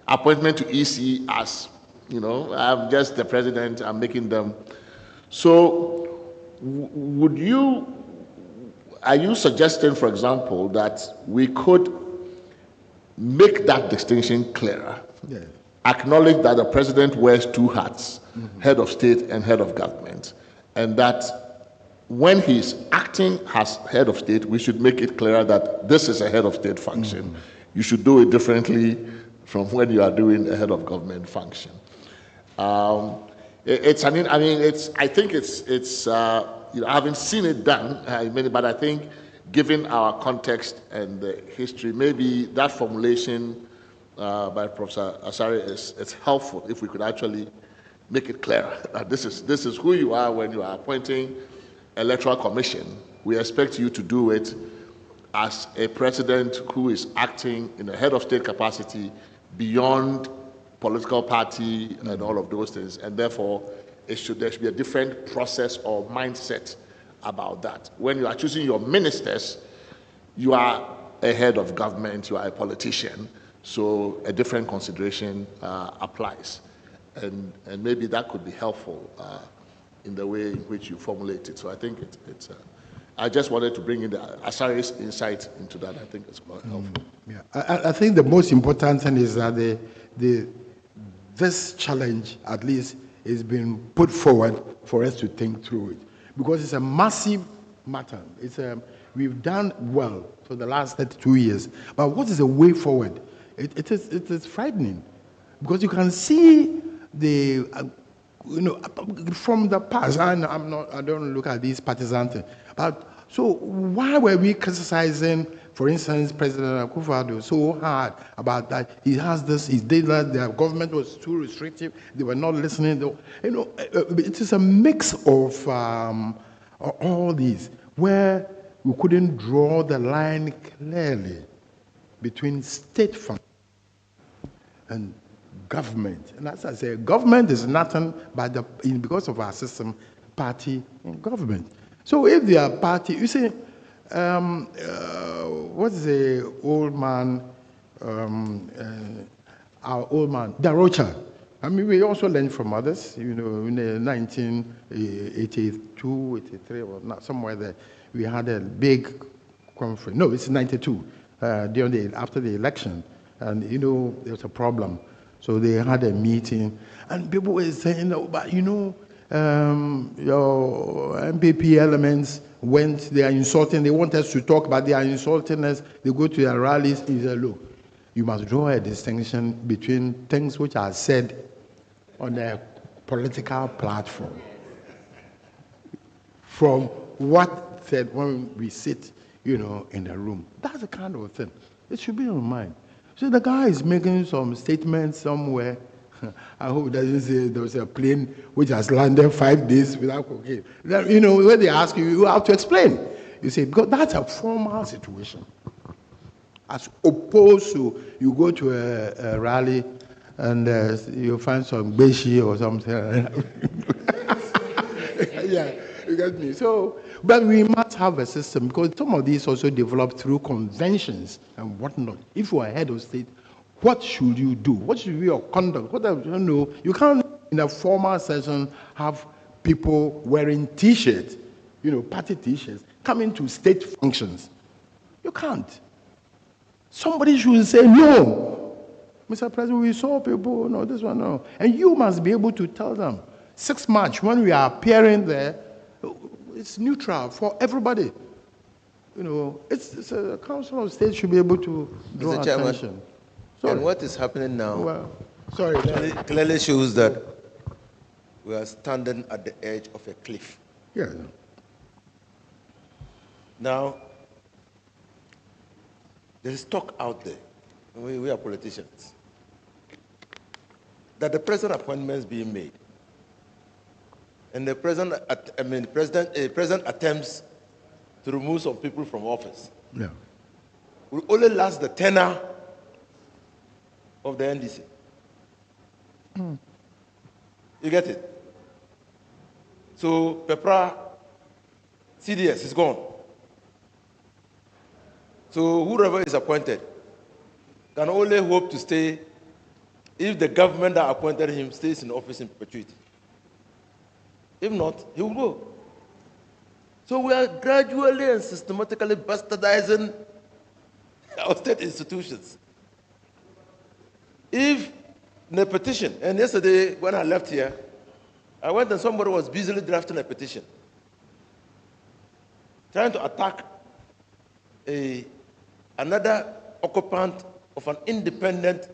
appointment to EC as, I'm just the president, I'm making them. So are you suggesting, for example, that we could make that distinction clearer? Yeah. Acknowledge that the president wears two hats, head of state and head of government, and that when he's acting as head of state, we should make it clearer that this is a head of state function. You should do it differently from when you are doing a head of government function. I haven't seen it done, but I think given our context and the history, maybe that formulation by Professor Asare is helpful if we could actually make it clearer that this is who you are when you are appointing electoral commission. We expect you to do it as a president who is acting in a head of state capacity beyond political party and all of those things, and therefore there should be a different process or mindset about that. When you are choosing your ministers, you are a head of government, you are a politician, so a different consideration applies. And maybe that could be helpful in the way in which you formulate it. So I think I just wanted to bring in the Asari's insight into that. I think it's quite helpful. Yeah, I think the most important thing is that this challenge, at least, is being put forward for us to think through it, because it's a massive matter. We've done well for the last 32 years, but what is the way forward? It is frightening, because you can see from the past. I don't look at these partisan things, but so why were we criticizing, for instance, President Akufo-Addo so hard about that? He has this, he did that, the government was too restrictive, they were not listening. It is a mix of all these, where we couldn't draw the line clearly between state funds and government. And as I say, government is nothing but because of our system, party in government. So if they are party, you see, what is the old man, our old man, Darocha. I mean, we also learned from others, in the 1982, 83, or not, somewhere there, we had a big conference. No, it's 92, after the election. And, there was a problem. So they had a meeting, and people were saying, but your MPP elements they are insulting, they want us to talk, but they are insulting us. They go to their rallies. He said, look, you must draw a distinction between things which are said on a political platform from what said when we sit, in the room. That's the kind of thing. It should be on mind. So the guy is making some statements somewhere. I hope it doesn't say there was a plane which has landed 5 days without cocaine. When they ask you, you have to explain. You say, because that's a formal situation. As opposed to you go to a rally and you find some beshi or something. Yeah, you get me. So, but we must have a system, because some of these also developed through conventions and whatnot. If you are head of state, what should you do? What should be your conduct? You can't, in a formal session, have people wearing T-shirts, party T-shirts, coming to state functions. You can't. Somebody should say, no, Mr. President, we saw people, no, this one, no. And you must be able to tell them, 6 March, when we are appearing there, it's neutral for everybody. It's a Council of State should be able to draw Mr. Chairman, attention. and what is happening now clearly shows that we are standing at the edge of a cliff. Yeah. Now, there's talk out there, we are politicians, that the present appointments being made, and the president attempts to remove some people from office, will only last the tenure of the NDC. You get it? So Pepra, CDS is gone. So whoever is appointed can only hope to stay if the government that appointed him stays in office in perpetuity. If not, he will go. So we are gradually and systematically bastardizing our state institutions. If in a petition, and yesterday when I left here, I went and somebody was busily drafting a petition, trying to attack another occupant of an independent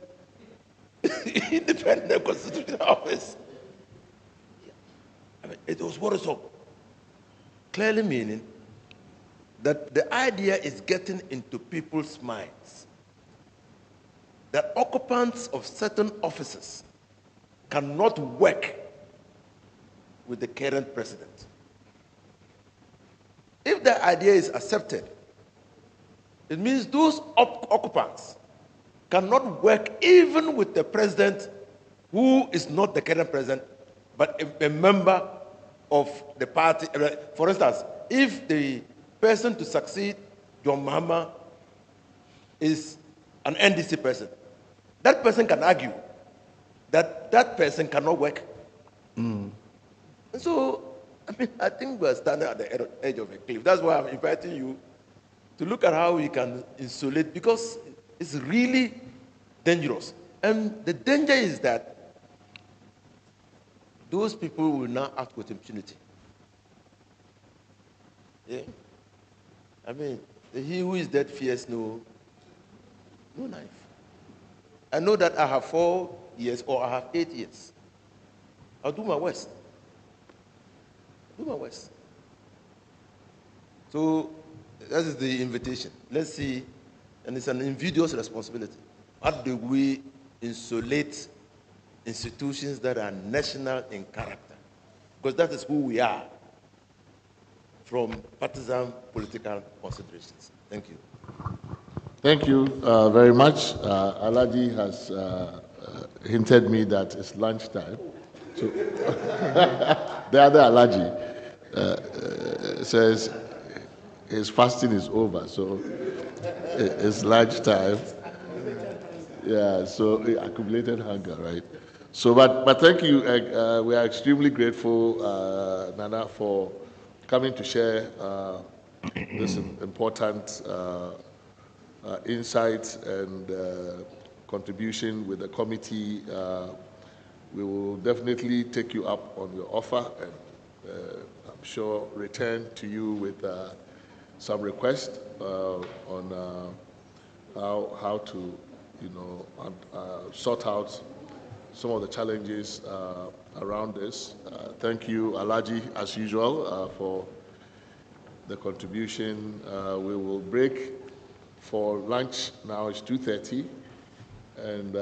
constitutional office. I mean, it was worrisome. Clearly meaning that the idea is getting into people's minds that occupants of certain offices cannot work with the current president. If the idea is accepted, it means those occupants cannot work even with the president who is not the current president, but a member of the party. For instance, if the person to succeed John Mahama is an NDC person, that person can argue that that person cannot work. And so I think we're standing at the edge of a cliff. That's why I'm inviting you to look at how we can insulate, because it's really dangerous. And the danger is that those people will now act with impunity. Yeah. I mean, he who is dead fears no knife. I know that I have 4 years or I have 8 years. I'll do my worst. Do my worst. So that is the invitation. Let's see, and it's an invidious responsibility. How do we insulate institutions that are national in character? Because that is who we are, from partisan political considerations. Thank you. Thank you very much. Alaji has hinted me that it's lunchtime. So the other Alaji says his fasting is over, so it's lunchtime. Yeah, so accumulated hunger, right? So, but thank you. We are extremely grateful, Nana, for coming to share this important insight and contribution with the committee. We will definitely take you up on your offer, and I'm sure return to you with some requests on how to, sort out some of the challenges around this. Thank you, Alaji, as usual, for the contribution. We will break for lunch. Now it's 2:30, and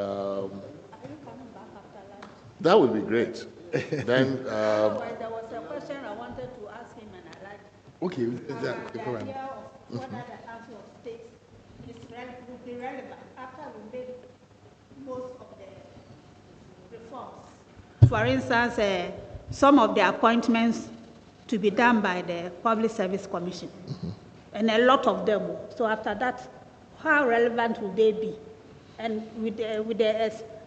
that would be great. Then there was a question I wanted to ask him, and I like. Okay, the idea of whether the Council of State would be relevant after we made most of the reforms. For instance, some of the appointments to be done by the Public Service Commission, and a lot of them. So after that, how relevant will they be? And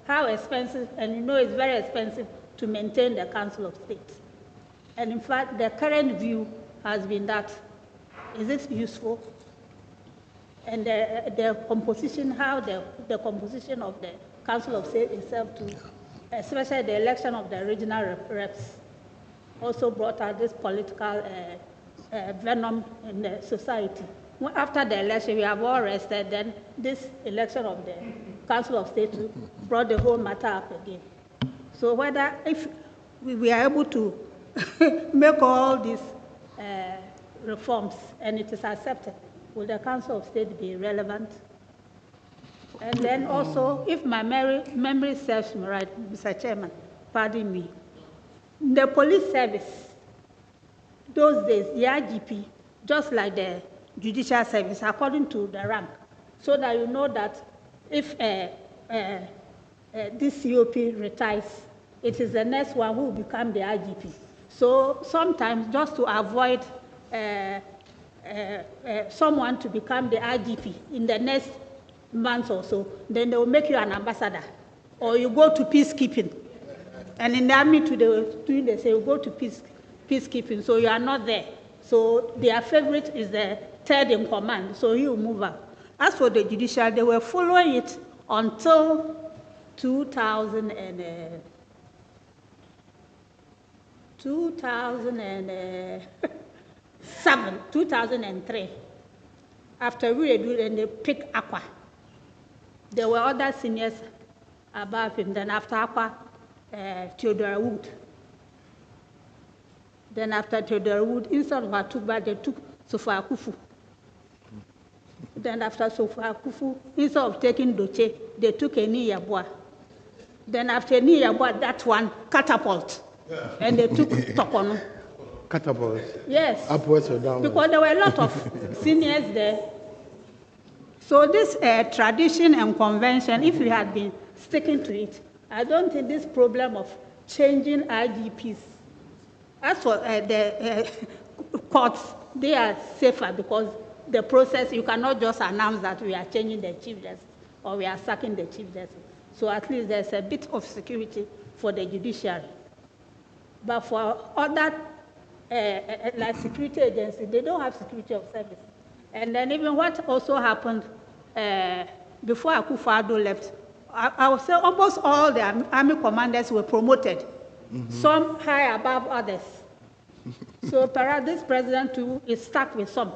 how expensive, and it's very expensive to maintain the Council of State. And in fact, the current view has been that, is it useful? And the composition, how the composition of the Council of State itself, especially the election of the regional reps, also brought out this political venom in the society. After the election, we have all rested, then this election of the Council of State brought the whole matter up again. So if we are able to make all these reforms and it is accepted, will the Council of State be relevant? And then also, if my memory serves me right, Mr. Chairman, pardon me, the police service, those days, the IGP, just like the judicial service, according to the rank, so that you know that if this COP retires, it is the next one who will become the IGP. So sometimes, just to avoid someone to become the IGP in the next month or so, then they will make you an ambassador, or you go to peacekeeping. And in the army, they say you go to peacekeeping, so you are not there. So their favorite is the third in command, so he will move up. As for the judicial, they were following it until 2003. After we did, and they picked Aqua. There were other seniors above him. Then after Aqua, Theodore Wood. Then after Theodore Wood, instead of Atuba, they took Sofa Akufu. Then after Sofa Akufu, instead of taking Doche, they took Eni Yabwa. Then after Eni Yabwa, that one, Catapult. Yeah. And they took Tokono. Catapult? Yes. Upwards or downwards? Because there were a lot of seniors there. So this tradition and convention, if we had been sticking to it, I don't think this problem of changing IGPs. As for the courts, they are safer because the process, you cannot just announce that we are changing the Chief Justice or we are sacking the Chief Justice. So at least there's a bit of security for the judiciary. But for other like security agency, they don't have security of service. And then even what also happened before Akufo-Addo left, I would say almost all the army commanders were promoted, some high above others. So perhaps this president too is stuck with some.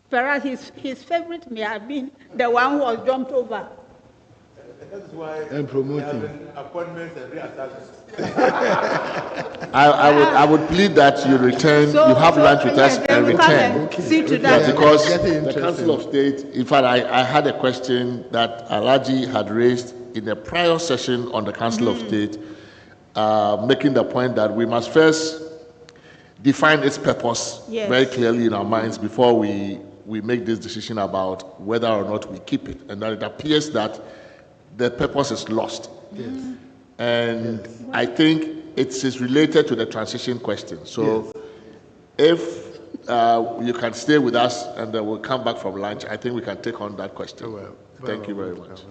Perhaps his favorite may have been the one who was jumped over. That is why and promoting appointments and reassignments. I would plead that you return, you have lunch with us and return. See to that. Because the Council of State, in fact, I had a question that Alaji had raised in a prior session on the Council of State, making the point that we must first define its purpose very clearly in our minds before we make this decision about whether or not we keep it. And that it appears that the purpose is lost. Yes. And I think it is related to the transition question. So if you can stay with us and then we'll come back from lunch, I think we can take on that question. Thank you very much.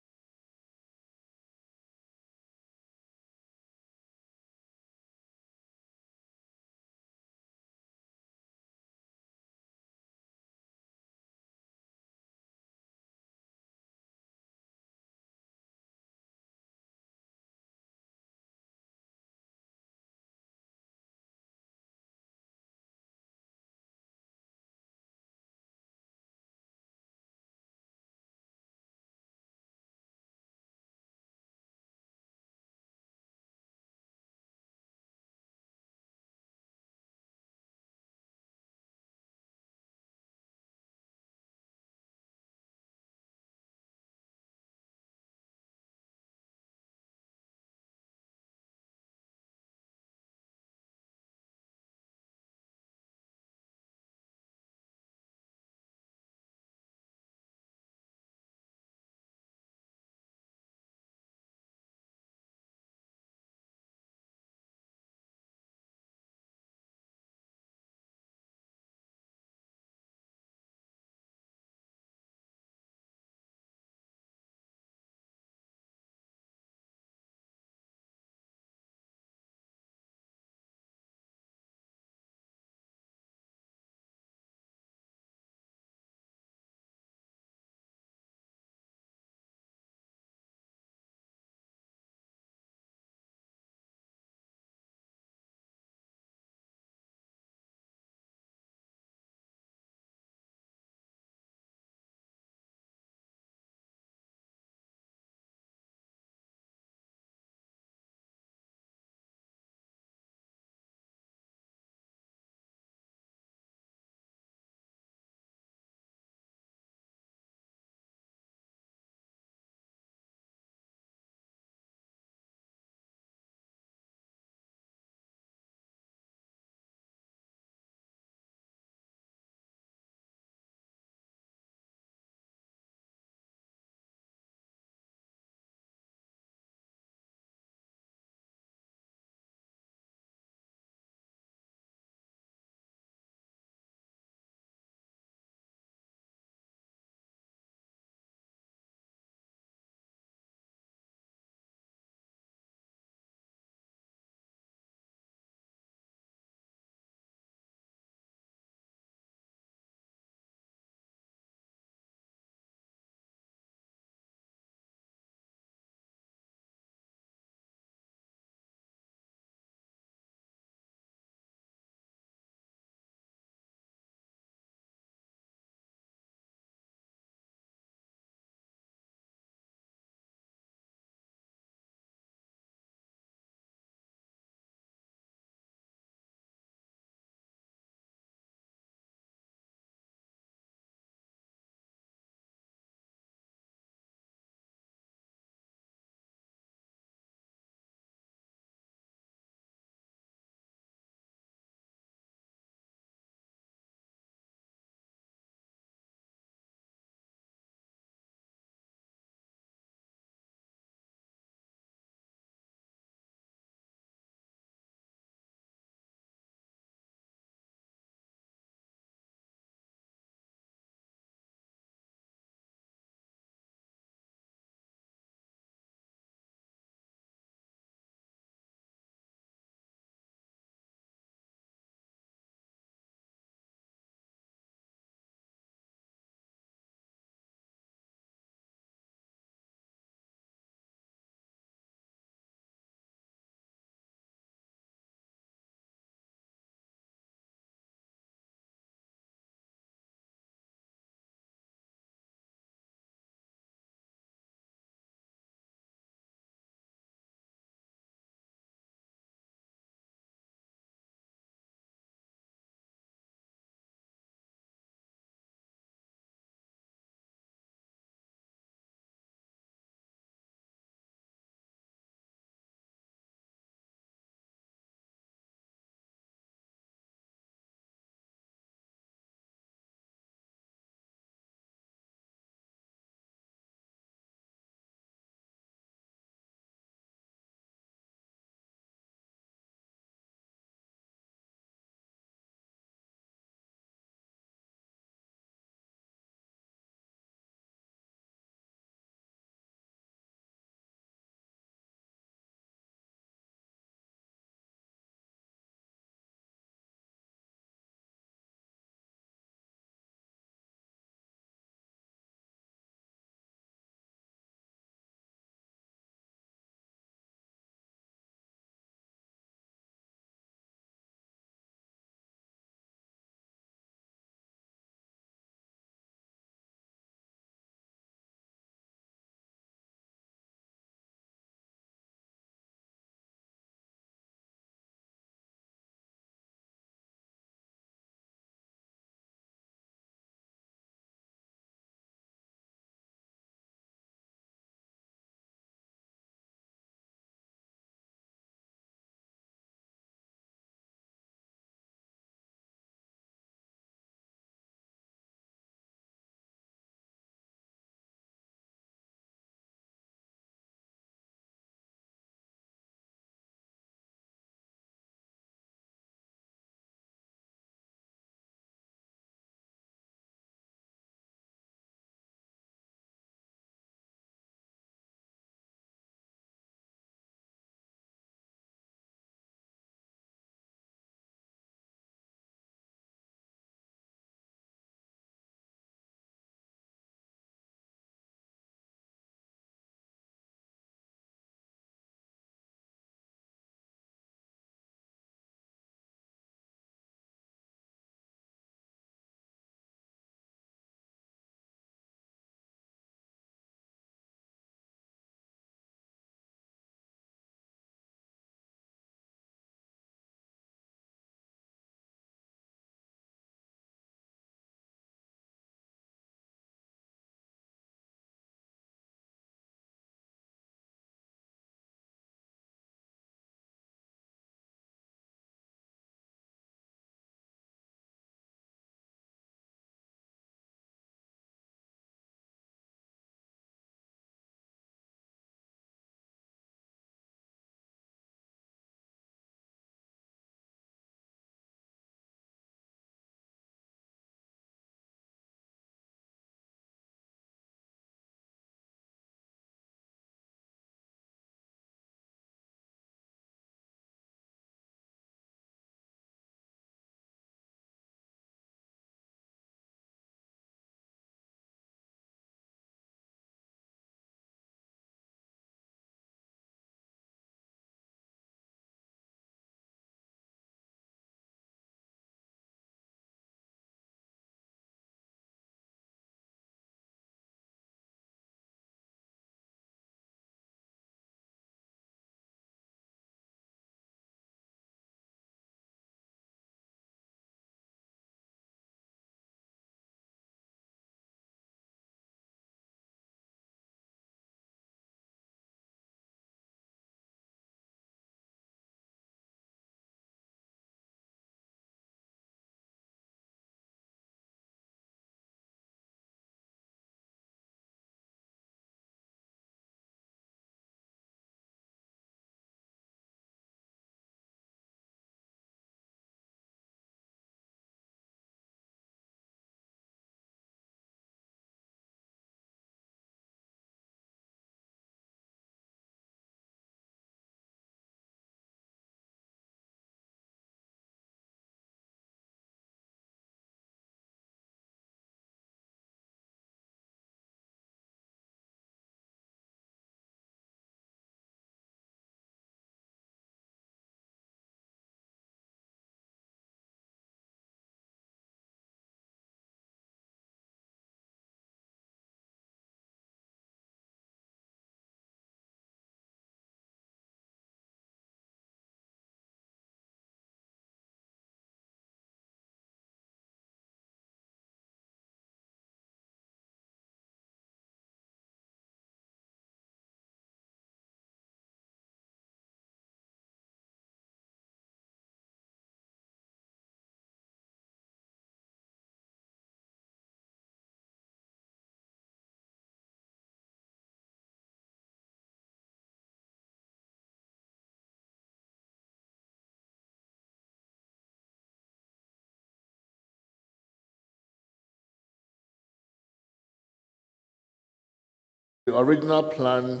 The original plan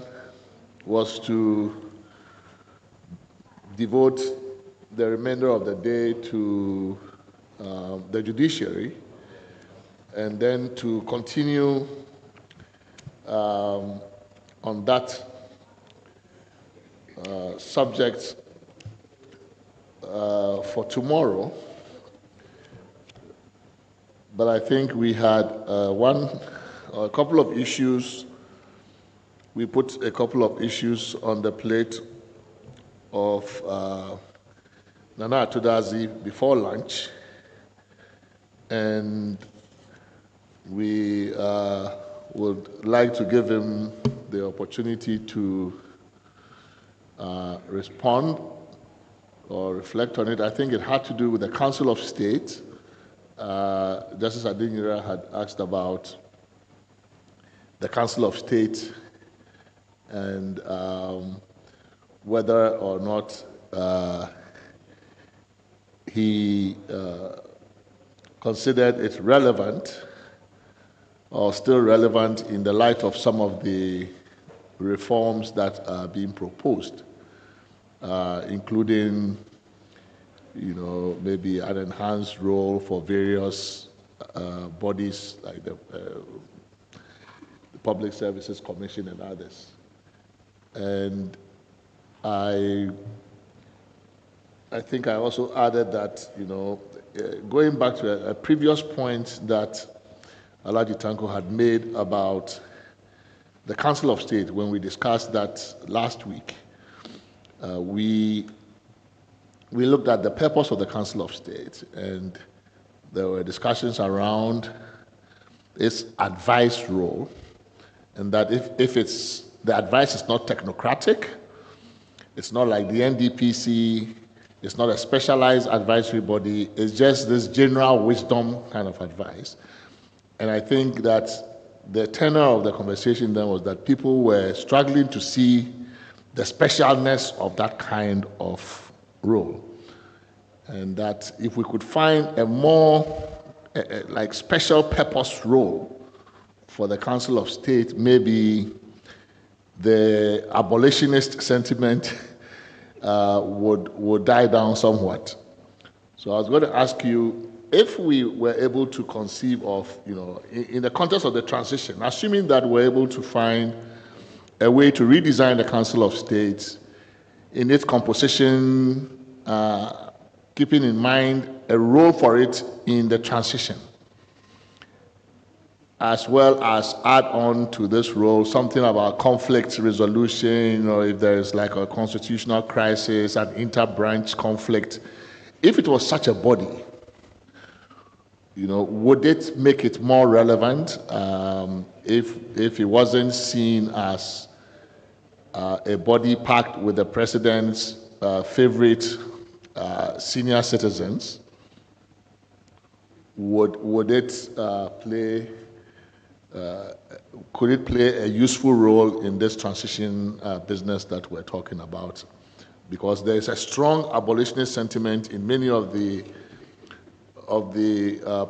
was to devote the remainder of the day to the judiciary, and then to continue on that subject for tomorrow. But I think we had a couple of issues. We put a couple of issues on the plate of Nana Atudazi before lunch, and we would like to give him the opportunity to respond or reflect on it. I think it had to do with the Council of State. Justice Adingra had asked about the Council of State and whether or not he considered it relevant or still relevant in the light of some of the reforms that are being proposed, including, maybe an enhanced role for various bodies like the Public Services Commission and others. And I think I also added that, going back to a previous point that Alhaji Tanko had made about the Council of State, when we discussed that last week, we looked at the purpose of the Council of State, and there were discussions around its advice role, and that if the advice is not technocratic, it's not like the NDPC, it's not a specialized advisory body, it's just this general wisdom kind of advice. And I think that the tenor of the conversation then was that people were struggling to see the specialness of that kind of role. And that if we could find a more like special purpose role for the Council of State, maybe the abolitionist sentiment would die down somewhat. So I was going to ask you, if we were able to conceive of, in the context of the transition, assuming that we're able to find a way to redesign the Council of State in its composition, keeping in mind a role for it in the transition, as well as add on to this role something about conflict resolution, or if there is like a constitutional crisis, an inter-branch conflict. If it was such a body, would it make it more relevant if it wasn't seen as a body packed with the president's favorite senior citizens? Would it play? Could it play a useful role in this transition business that we're talking about? Because there is a strong abolitionist sentiment in many of the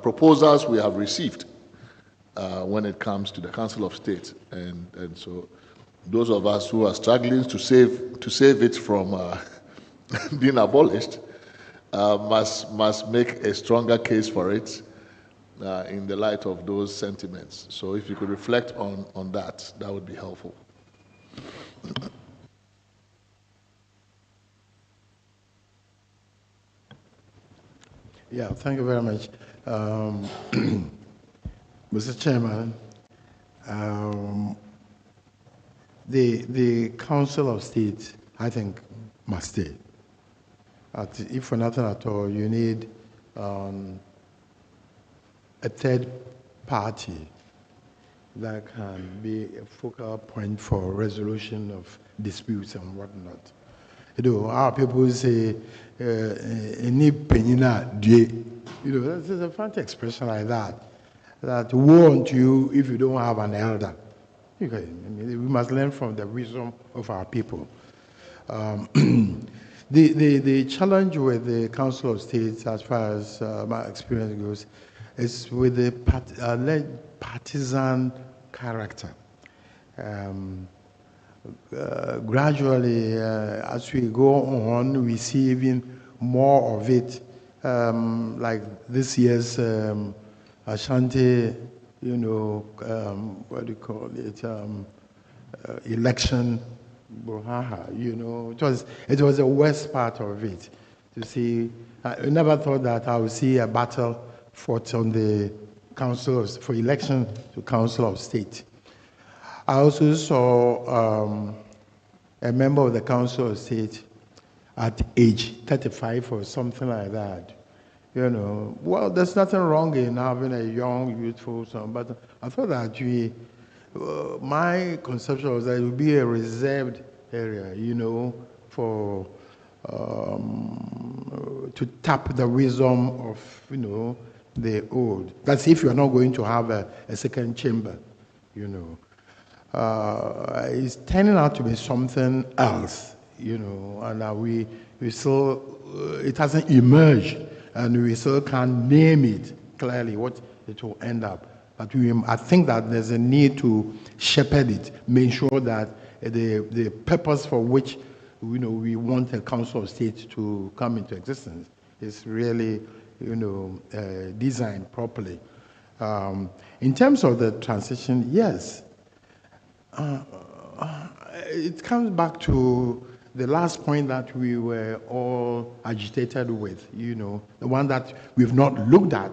proposals we have received when it comes to the Council of State, and so those of us who are struggling to save it from being abolished must make a stronger case for it in the light of those sentiments. So if you could reflect on that, that would be helpful. Yeah, thank you very much. Mr. Chairman, the Council of State, I think, must stay. If for nothing at all, you need a third party that can be a focal point for resolution of disputes and whatnot. Our people say, "Any penina die." There's a fancy expression like that. That woe unto you if you don't have an elder. We must learn from the wisdom of our people. The challenge with the Council of State, as far as my experience goes, is with the partisan character. Gradually, as we go on, we see even more of it. Like this year's Ashanti, what do you call it? Election, Bruhaha, it was the worst part of it. To see, I never thought that I would see a battle fought on the for election to Council of State. I also saw a member of the Council of State at age 35 or something like that. Well, there's nothing wrong in having a young, youthful son, but I thought that my conception was that it would be a reserved area, for to tap the wisdom of, the old. That's if you're not going to have a second chamber, It's turning out to be something else, and we still, it hasn't emerged, and we still can't name it clearly what it will end up. But I think that there's a need to shepherd it, make sure that the purpose for which we want a Council of State to come into existence is really designed properly. In terms of the transition, yes, it comes back to the last point that we were all agitated with, the one that we've not looked at.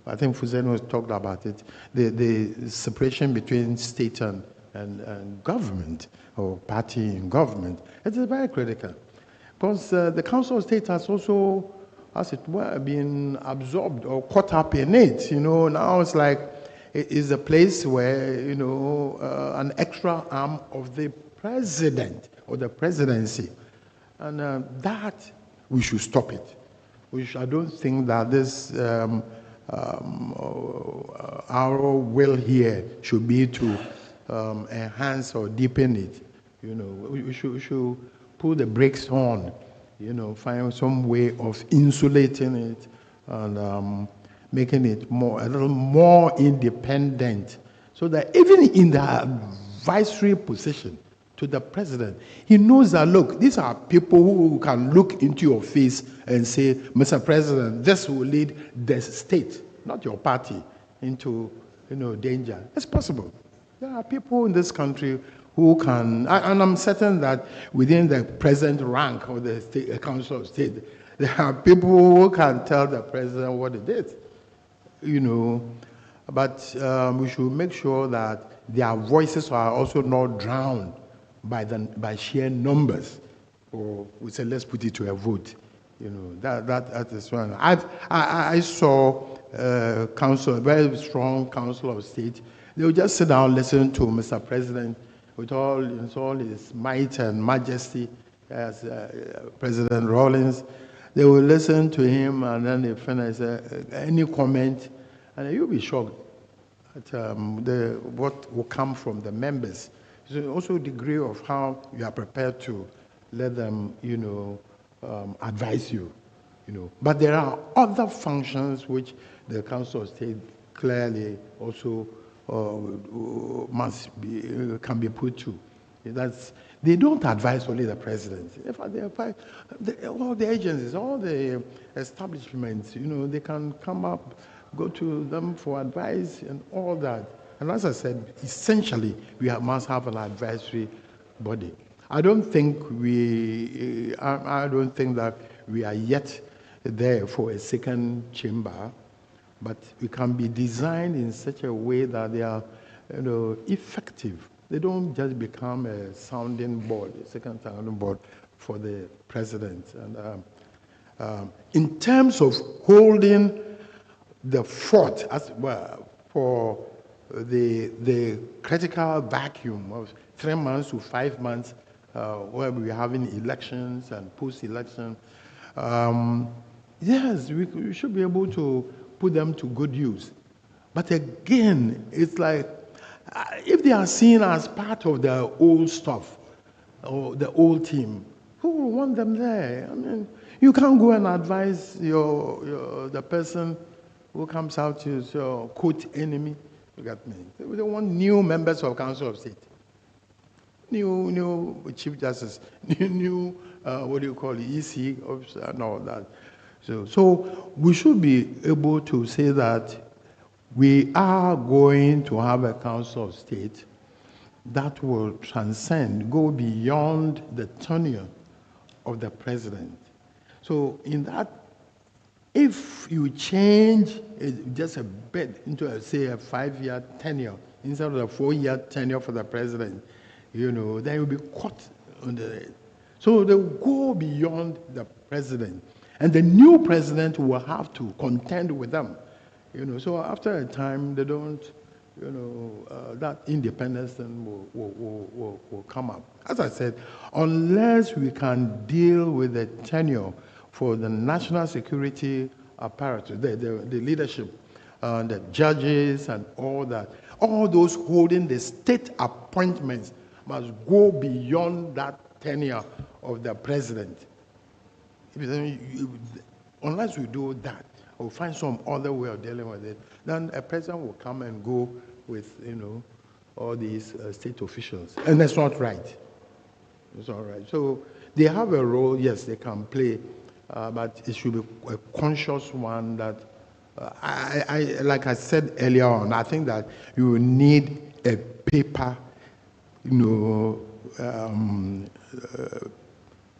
I think Fuzeno talked about it, the separation between state and government, or party and government. It is very critical, because the Council of State has also, as it were, been absorbed or caught up in it. Now it's like it is a place where, an extra arm of the president or the presidency. And that, we should stop it. I don't think that this, our will here should be to enhance or deepen it. We should put the brakes on, find some way of insulating it and making it a little more independent, so that even in the advisory position to the president, he knows that, look, these are people who can look into your face and say, Mr. President, this will lead the state, not your party, into danger. It's possible. There are people in this country who can, and I'm certain that within the present rank of the Council of State, there are people who can tell the president what it is. But we should make sure that their voices are also not drowned by sheer numbers, or we say, let's put it to a vote. That is one. I saw a very strong Council of State. They would just sit down, listen to Mr. President with all his might and majesty, as President Rawlings. They will listen to him, and then they finish any comment, and you'll be shocked at what will come from the members. So also degree of how you are prepared to let them, advise you, But there are other functions which the Council of State clearly also can be put to. They don't advise only the president. All the agencies, all the establishments, they can come up, go to them for advice and all that. And as I said, essentially, we must have an advisory body. I don't think that we are yet there for a second chamber, but we can be designed in such a way that they are, effective. They don't just become a sounding board, a second sounding board for the president. And in terms of holding the fort as well for the critical vacuum of 3 months to 5 months, where we're having elections and post-election, yes, we should be able to put them to good use. But again, it's like, if they are seen as part of the old stuff, or the old team, who will want them there? I mean, you can't go and advise the person who comes out to your quote enemy, Look at me. They want new members of Council of State. New Chief Justice, new what do you call it, EC officer and all that. So we should be able to say that we are going to have a Council of State that will transcend, go beyond the tenure of the president. So in that, if you change just a bit into, say, a 5-year tenure instead of a 4-year tenure for the president, you know, then you'll be caught on the... So they'll go beyond the president. And the new president will have to contend with them. You know, so after a time, they don't, you know, that independence then will come up. As I said, unless we can deal with the tenure for the national security apparatus, the leadership, the judges and all that, all those holding the state appointments must go beyond that tenure of the president. Unless we do that, or find some other way of dealing with it, then a president will come and go with, you know, all these state officials. And that's not right. It's not right. So they have a role, yes, they can play, but it should be a conscious one that, like I said earlier on, I think that you need a paper, you know,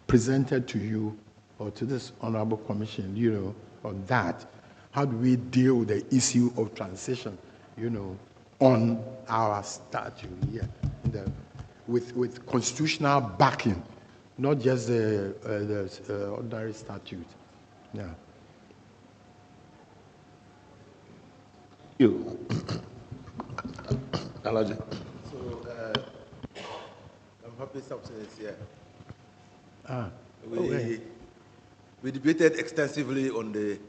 presented to you or to this honorable commission, you know, on that. How do we deal with the issue of transition, you know, on our statute here, with constitutional backing, not just the ordinary statute. Yeah. You. Alaji. So, I'm happy something is here. We debated extensively on the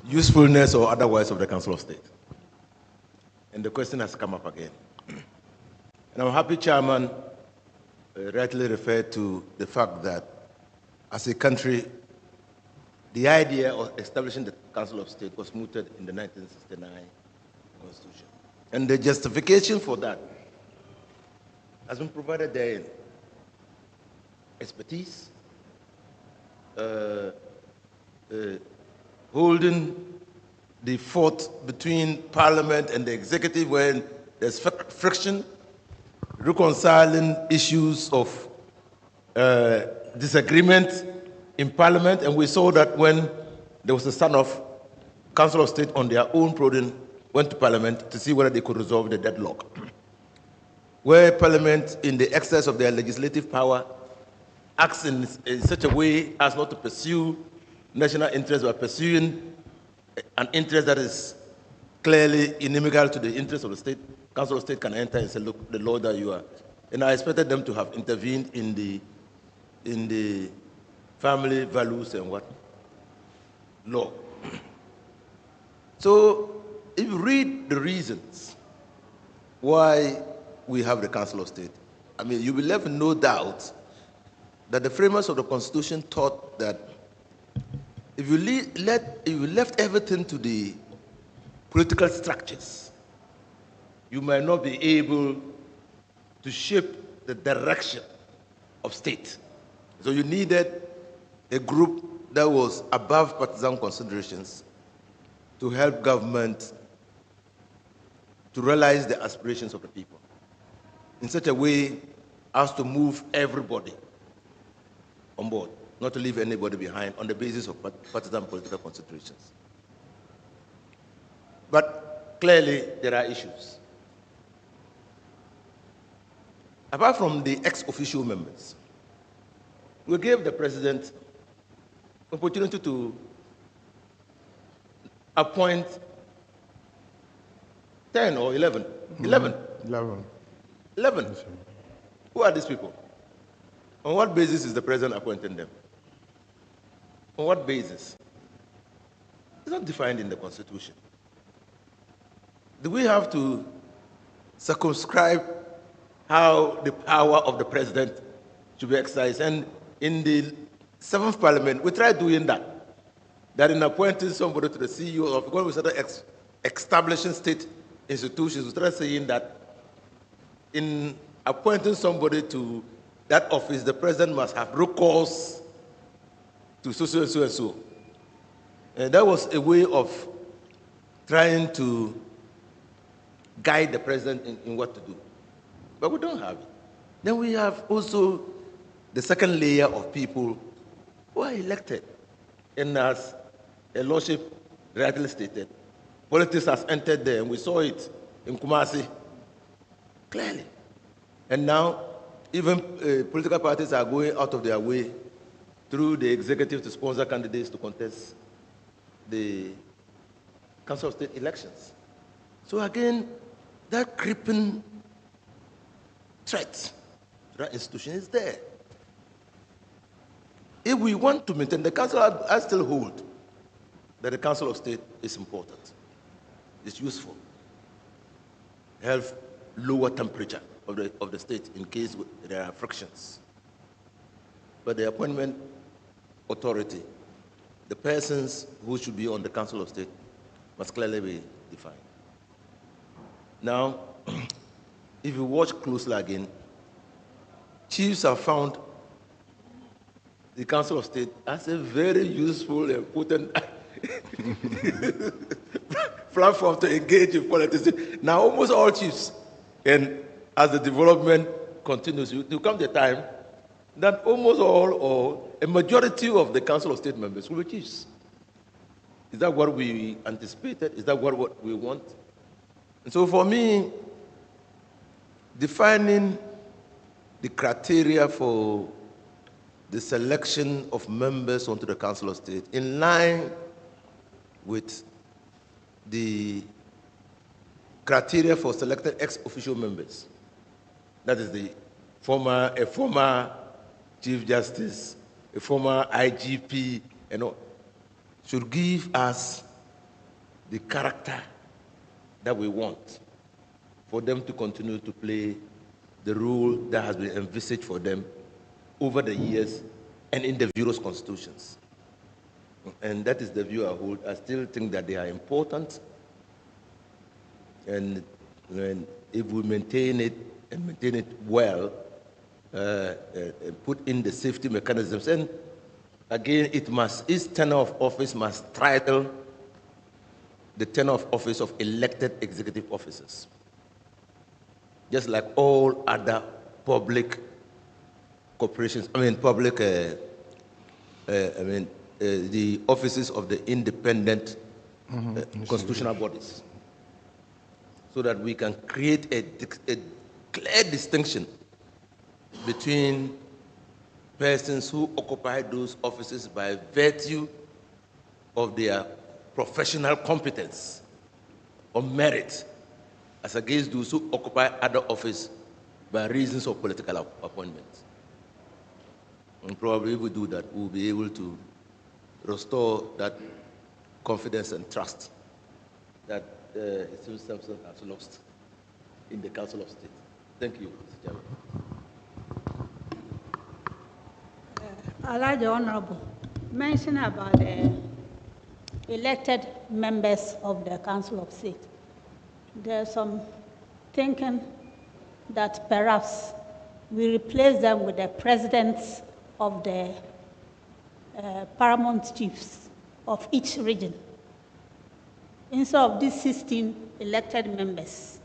usefulness or otherwise of the Council of State. And the question has come up again. And I'm happy Chairman rightly referred to the fact that as a country, the idea of establishing the Council of State was mooted in the 1969 Constitution. And the justification for that has been provided therein. Expertise, holding the fort between Parliament and the executive when there's friction, reconciling issues of disagreement in Parliament, and we saw that when there was a stand-off, Council of State on their own prodding went to Parliament to see whether they could resolve the deadlock. Where Parliament, in the excess of their legislative power, acts in such a way as not to pursue national interests, but pursuing an interest that is clearly inimical to the interest of the state, Council of State can enter and say, look, the law that you are. And I expected them to have intervened in the family values and what? Law. So if you read the reasons why we have the Council of State, I mean, you will have no doubt that the framers of the Constitution thought that if you left everything to the political structures, you might not be able to shape the direction of state. So you needed a group that was above partisan considerations to help government to realize the aspirations of the people in such a way as to move everybody on board, not to leave anybody behind on the basis of partisan political considerations. But clearly, there are issues. Apart from the ex-official members, we gave the president opportunity to appoint 10 or 11. 11. 11. Who are these people? On what basis is the president appointing them? On what basis? It's not defined in the Constitution. Do we have to circumscribe how the power of the president should be exercised? And in the 7th Parliament, we tried doing that in appointing somebody to the CEO of, when we started establishing state institutions, we started saying that in appointing somebody to that office, the president must have recourse to so and so and so. And that was a way of trying to guide the president in what to do. But we don't have it. Then we have also the second layer of people who are elected. And as a lordship rightly stated, politics has entered there, and we saw it in Kumasi clearly. And now, even political parties are going out of their way through the executive to sponsor candidates to contest the Council of State elections. So again, that creeping threat to that institution is there. If we want to maintain, the Council, I still hold that the Council of State is important. It's useful. Help lower temperature of the state in case there are frictions. But the appointment authority, the persons who should be on the Council of State, must clearly be defined. Now, if you watch closely again, chiefs have found the Council of State as a very useful and potent platform to engage in politics. Now, almost all chiefs, and as the development continues, there will come the time that almost all or a majority of the Council of State members will be chiefs. Is that what we anticipated? Is that what we want? And so for me, defining the criteria for the selection of members onto the Council of State in line with the criteria for selected ex-official members, that is a former Chief Justice, a former IGP, and all, should give us the character that we want for them to continue to play the role that has been envisaged for them over the years and in the various constitutions. And that is the view I hold. I still think that they are important. And if we maintain it and maintain it well, put in the safety mechanisms, and again, each tenure of office must title the tenure of office of elected executive officers. Just like all other public corporations, the offices of the independent constitutional bodies, so that we can create a clear distinction between persons who occupy those offices by virtue of their professional competence or merit, as against those who occupy other offices by reasons of political appointments. And probably if we do that, we'll be able to restore that confidence and trust that Mr. Sampson has lost in the Council of State. Thank you, Mr. Chairman. I like the Honorable mention about the elected members of the Council of State. There's some thinking that perhaps we replace them with the presidents of the paramount chiefs of each region. Instead of these 16 elected members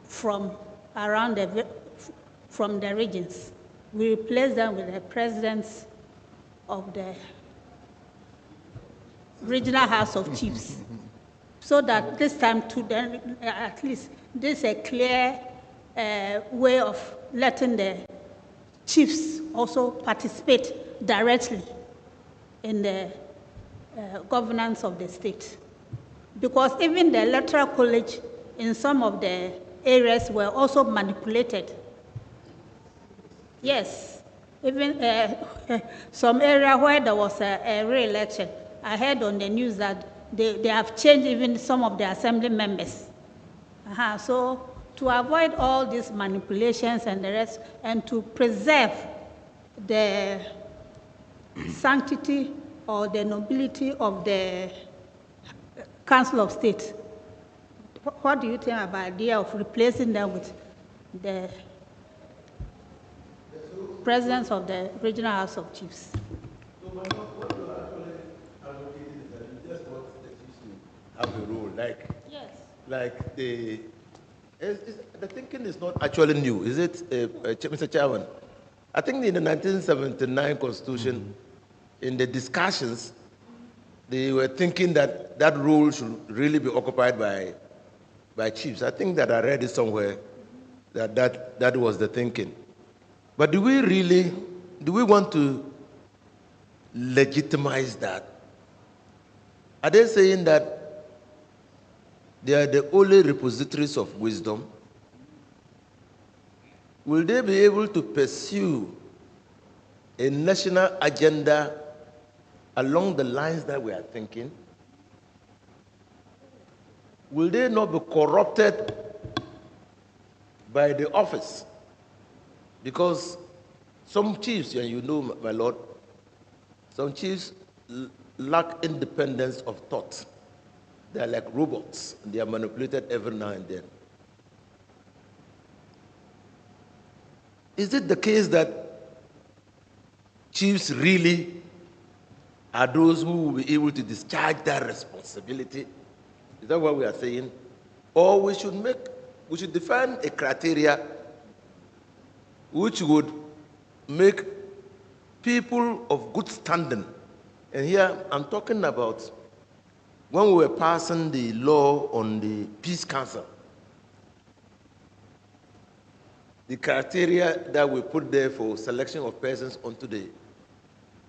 from around from the regions, we replace them with the presidents of the regional House of Chiefs, so that this time to them, at least this is a clear way of letting the chiefs also participate directly in the governance of the state. Because even the electoral college in some of the areas were also manipulated. Yes, even some area where there was a re-election, I heard on the news that they have changed even some of the assembly members. So to avoid all these manipulations and the rest, and to preserve the sanctity or the nobility of the Council of State, what do you think about the idea of replacing them with the presidents of the regional House of Chiefs? Have a role, like yes, like the thinking is not actually new, is it, Mr. Chairman? I think in the 1979 Constitution, in the discussions, they were thinking that that role should really be occupied by chiefs. I think that I read it somewhere that was the thinking. But do we want to legitimize that? Are they saying that they are the only repositories of wisdom? Will they be able to pursue a national agenda along the lines that we are thinking? Will they not be corrupted by the office? Because some chiefs, and you know, my lord, some chiefs lack independence of thought. They are like robots. They are manipulated every now and then. Is it the case that chiefs really are those who will be able to discharge that responsibility? Is that what we are saying? Or we should define a criteria which would make people of good standing. And here I'm talking about when we were passing the law on the Peace Council, the criteria that we put there for selection of persons onto the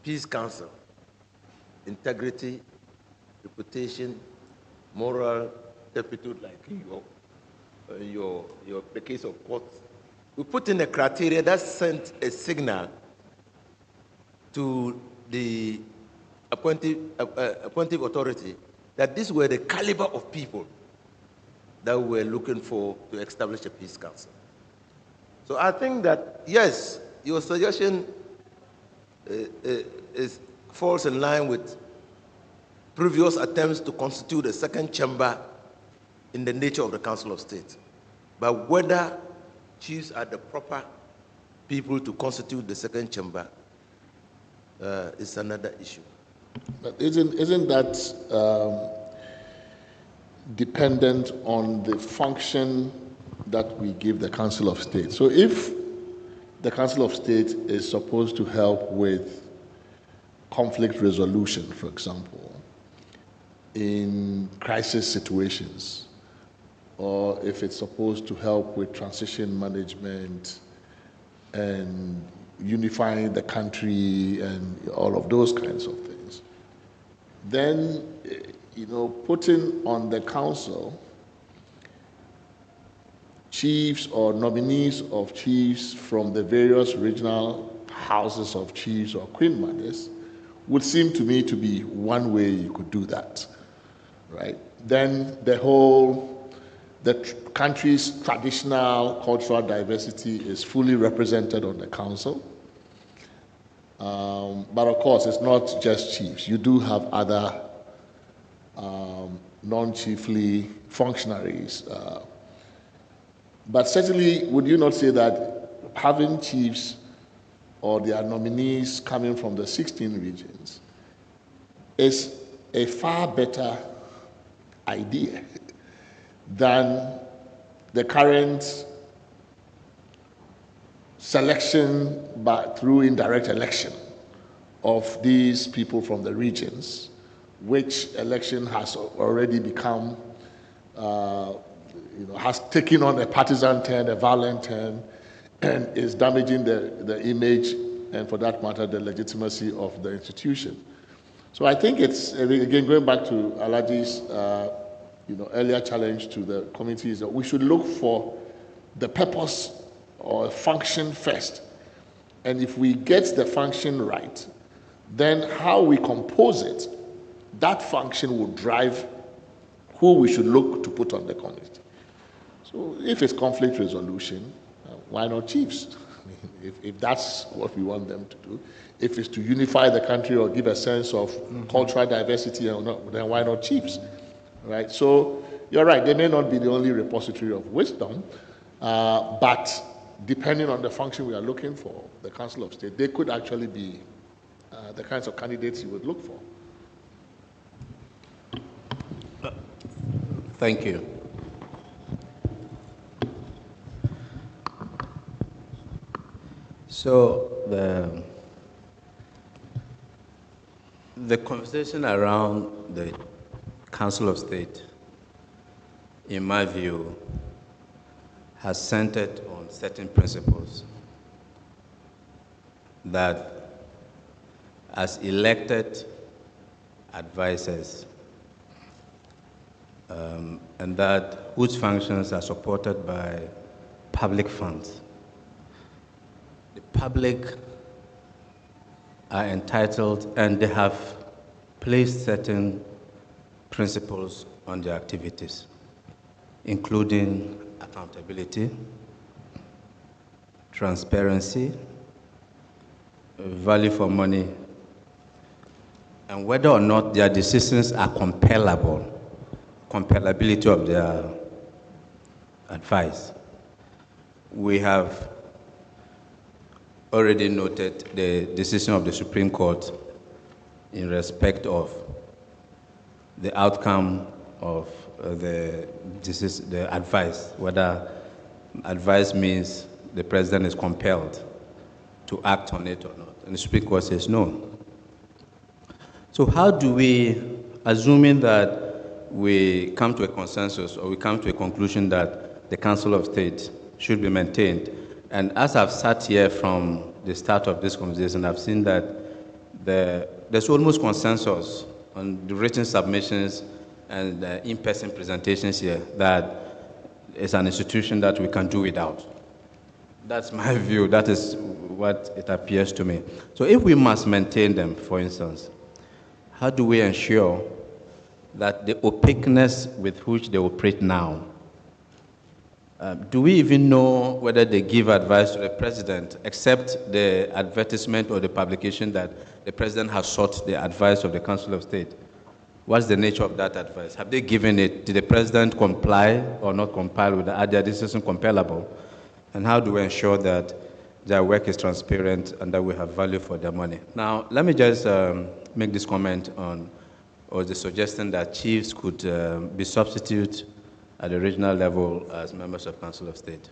Peace Council: integrity, reputation, moral turpitude, like the case of court. We put in a criteria that sent a signal to the appointive authority that these were the caliber of people that we were looking for to establish a peace council. So I think that, yes, your suggestion falls in line with previous attempts to constitute a second chamber in the nature of the Council of State. But whether chiefs are the proper people to constitute the second chamber is another issue. But isn't that dependent on the function that we give the Council of State? So if the Council of State is supposed to help with conflict resolution, for example, in crisis situations, or if it's supposed to help with transition management and unifying the country and all of those kinds of things, then, putting on the council chiefs or nominees of chiefs from the various regional houses of chiefs or queen mothers would seem to me to be one way you could do that, right? Then the country's traditional cultural diversity is fully represented on the council. But of course, it's not just chiefs. You do have other non-chiefly functionaries. But certainly, would you not say that having chiefs or their nominees coming from the 16 regions is a far better idea than the current selection through indirect election of these people from the regions, which election has already become, has taken on a partisan turn, a violent turn, and is damaging the image and, for that matter, the legitimacy of the institution. So I think it's, again, going back to Alaji's earlier challenge to the committee, is that we should look for the purpose or function first. And if we get the function right, then how we compose it, that function will drive who we should look to put on the committee. So if it's conflict resolution, why not chiefs? If that's what we want them to do. If it's to unify the country or give a sense of cultural diversity, then why not chiefs? Right? So you're right, they may not be the only repository of wisdom, but depending on the function we are looking for, the Council of State, they could actually be the kinds of candidates you would look for. Thank you. So the conversation around the Council of State, in my view, has centered on certain principles that as elected advisors and that whose functions are supported by public funds, the public are entitled and they have placed certain principles on their activities, including accountability, transparency, value for money, and whether or not their decisions are compellability of their advice. We have already noted the decision of the Supreme Court in respect of the outcome of the advice, whether advice means the president is compelled to act on it or not. And the Supreme Court says no. So how do we, assuming that we come to a consensus or we come to a conclusion that the Council of State should be maintained, and as I've sat here from the start of this conversation, I've seen that there's almost consensus on the written submissions and the in-person presentations here that it's an institution that we can do without. That's my view. That is what it appears to me. So if we must maintain them, for instance, how do we ensure that the opaqueness with which they operate now, do we even know whether they give advice to the president, except the advertisement or the publication that the president has sought the advice of the Council of State? What's the nature of that advice? Have they given it? Did the president comply or not comply with the their decision compellable? And how do we ensure that their work is transparent and that we have value for their money? Now, let me just make this comment on, or the suggestion that chiefs could be substituted at the regional level as members of Council of State.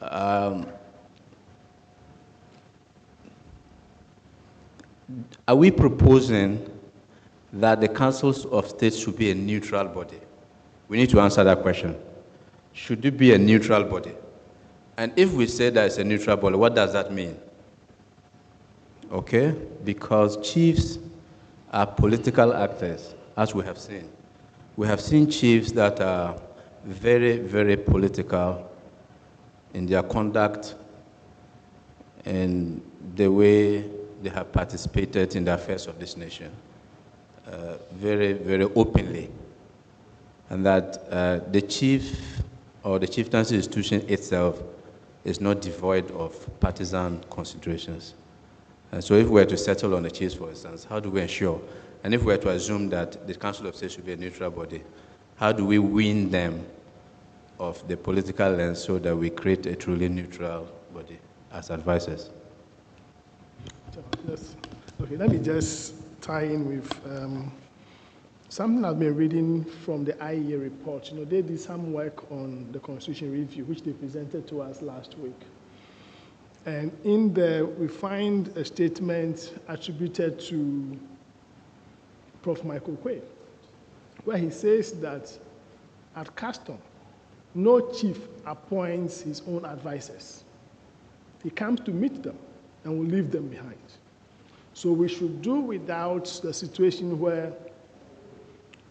Are we proposing that the Councils of State should be a neutral body? We need to answer that question. Should it be a neutral body? And if we say that it's a neutral body, what does that mean? Okay? Because chiefs are political actors, as we have seen. We have seen chiefs that are very, very political in their conduct and the way they have participated in the affairs of this nation, very, very openly. And that the chief or the chieftaincy institution itself is not devoid of partisan considerations. And so if we were to settle on the chiefs, for instance, how do we ensure? And if we were to assume that the Council of State should be a neutral body, how do we wean them of the political lens so that we create a truly neutral body as advisors? Yes. Okay, let me just tie in with something I've been reading from the IEA report. You know, they did some work on the Constitution review, which they presented to us last week. And in there, we find a statement attributed to Prof. Michael Quay, where he says that at custom, no chief appoints his own advisors. He comes to meet them and will leave them behind. So we should do without the situation where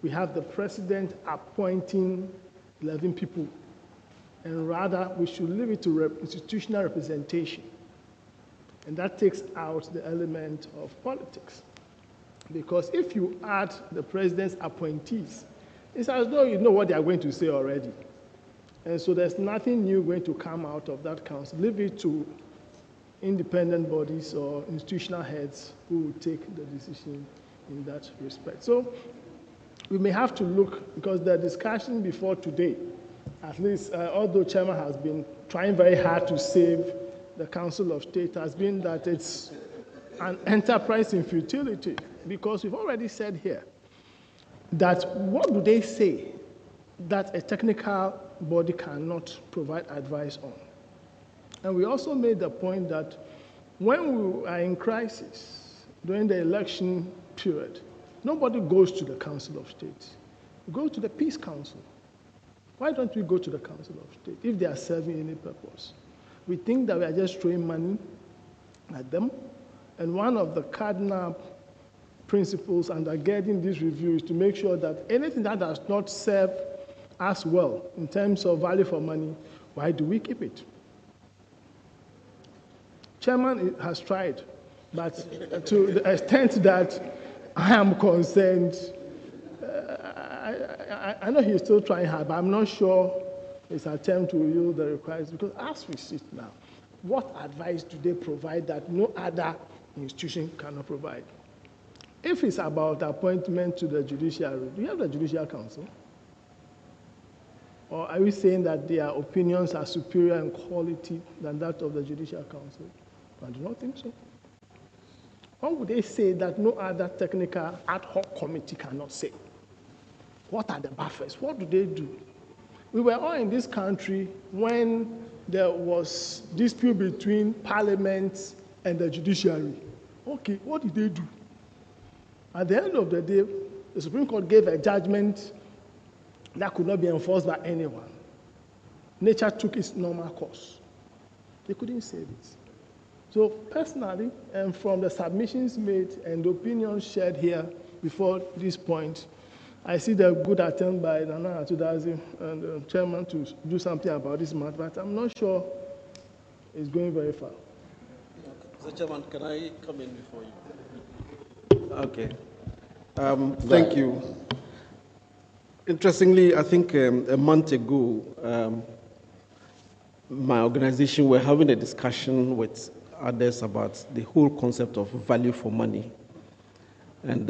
we have the president appointing 11 people, and rather we should leave it to institutional representation. And that takes out the element of politics. Because if you add the president's appointees, it's as though you know what they are going to say already. And so there's nothing new going to come out of that council. Leave it to independent bodies or institutional heads who will take the decision in that respect. So we may have to look, because the discussion before today, at least although Chairman has been trying very hard to save the Council of State, has been that it's an enterprise in futility, because we've already said here that what do they say that a technical body cannot provide advice on? And we also made the point that when we are in crisis during the election period, nobody goes to the Council of State. We go to the Peace Council. Why don't we go to the Council of State if they are serving any purpose? We think that we are just throwing money at them. And one of the cardinal principles undergirding this review is to make sure that anything that does not serve us well in terms of value for money, why do we keep it? Chairman has tried, but to the extent that I am concerned, I know he's still trying hard, but I'm not sure his attempt will yield the requirements, because as we sit now, what advice do they provide that no other institution cannot provide? If it's about appointment to the judiciary, do you have the Judicial Council? Or are we saying that their opinions are superior in quality than that of the Judicial Council? I do not think so. What would they say that no other technical ad hoc committee cannot say? What are the buffers? What do they do? We were all in this country when there was dispute between Parliament and the judiciary. Okay, what did they do? At the end of the day, the Supreme Court gave a judgment that could not be enforced by anyone. Nature took its normal course. They couldn't save it. So personally, and from the submissions made and the opinions shared here before this point, I see the good attempt by Nana Atudazi and the Chairman to do something about this matter, but I'm not sure it's going very far. Mr. Chairman, can I come in before you? Okay. Thank you. Interestingly, I think a month ago, my organization were having a discussion with others about the whole concept of value for money. And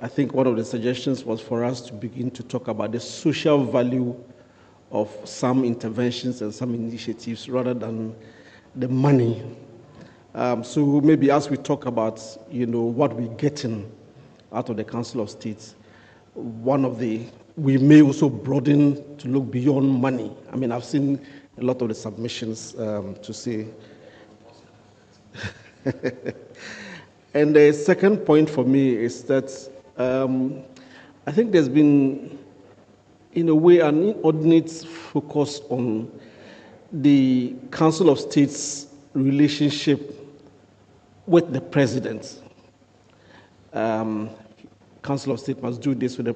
I think one of the suggestions was for us to begin to talk about the social value of some interventions and some initiatives rather than the money. So maybe as we talk about, what we're getting out of the Council of State, we may also broaden to look beyond money. I mean, I've seen a lot of the submissions to say. And the second point for me is that I think there's been, in a way, an inordinate focus on the Council of State's relationship with the president. Council of State must do this for the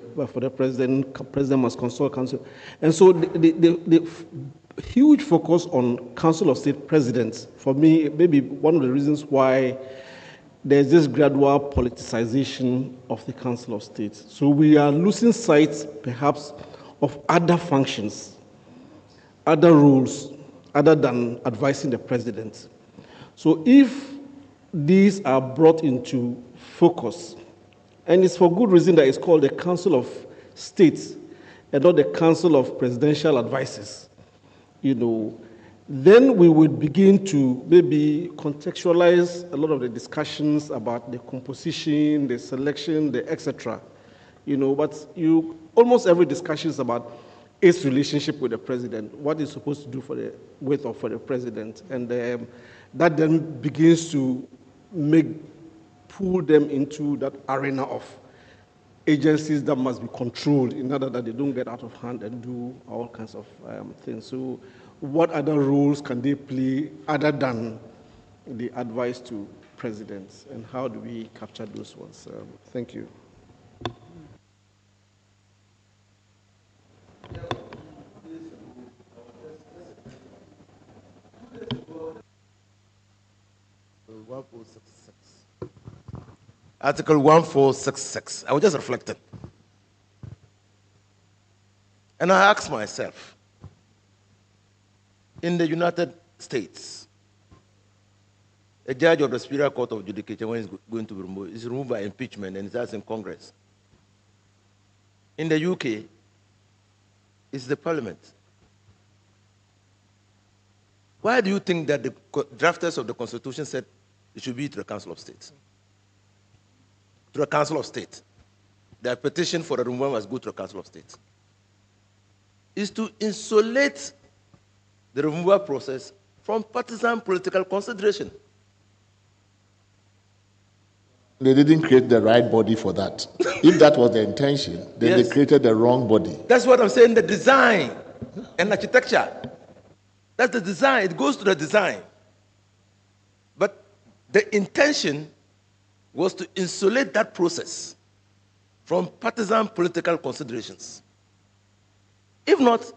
president. President must consult council. And so the huge focus on Council of State presidents, for me, maybe one of the reasons why there's this gradual politicization of the Council of State. So we are losing sight, perhaps, of other functions, other roles, other than advising the president. So if these are brought into focus, and it's for good reason that it's called the Council of State and not the Council of Presidential Advisors, then we would begin to maybe contextualize a lot of the discussions about the composition, the selection, the etc. But almost every discussion is about its relationship with the president, what it's supposed to do for the president, and that then begins to pull them into that arena of agencies that must be controlled in order that they don't get out of hand and do all kinds of things. So what other roles can they play other than the advice to presidents, and how do we capture those ones? Thank you. Article 1466. I was just reflecting. And I asked myself, in the United States, a judge of the Superior Court of Judicature, when he's going to be removed, is removed by impeachment and it starts in Congress. in the UK is the parliament. Why do you think that the drafters of the Constitution said it should be to the Council of State? To the Council of State. The petition for the removal must go to the Council of State. Is to insulate the removal process from partisan political consideration. They didn't create the right body for that. If that was the intention, then Yes. they created the wrong body. That's what I'm saying, the design and architecture. That's the design, it goes to the design. But the intention was to insulate that process from partisan political considerations. If not,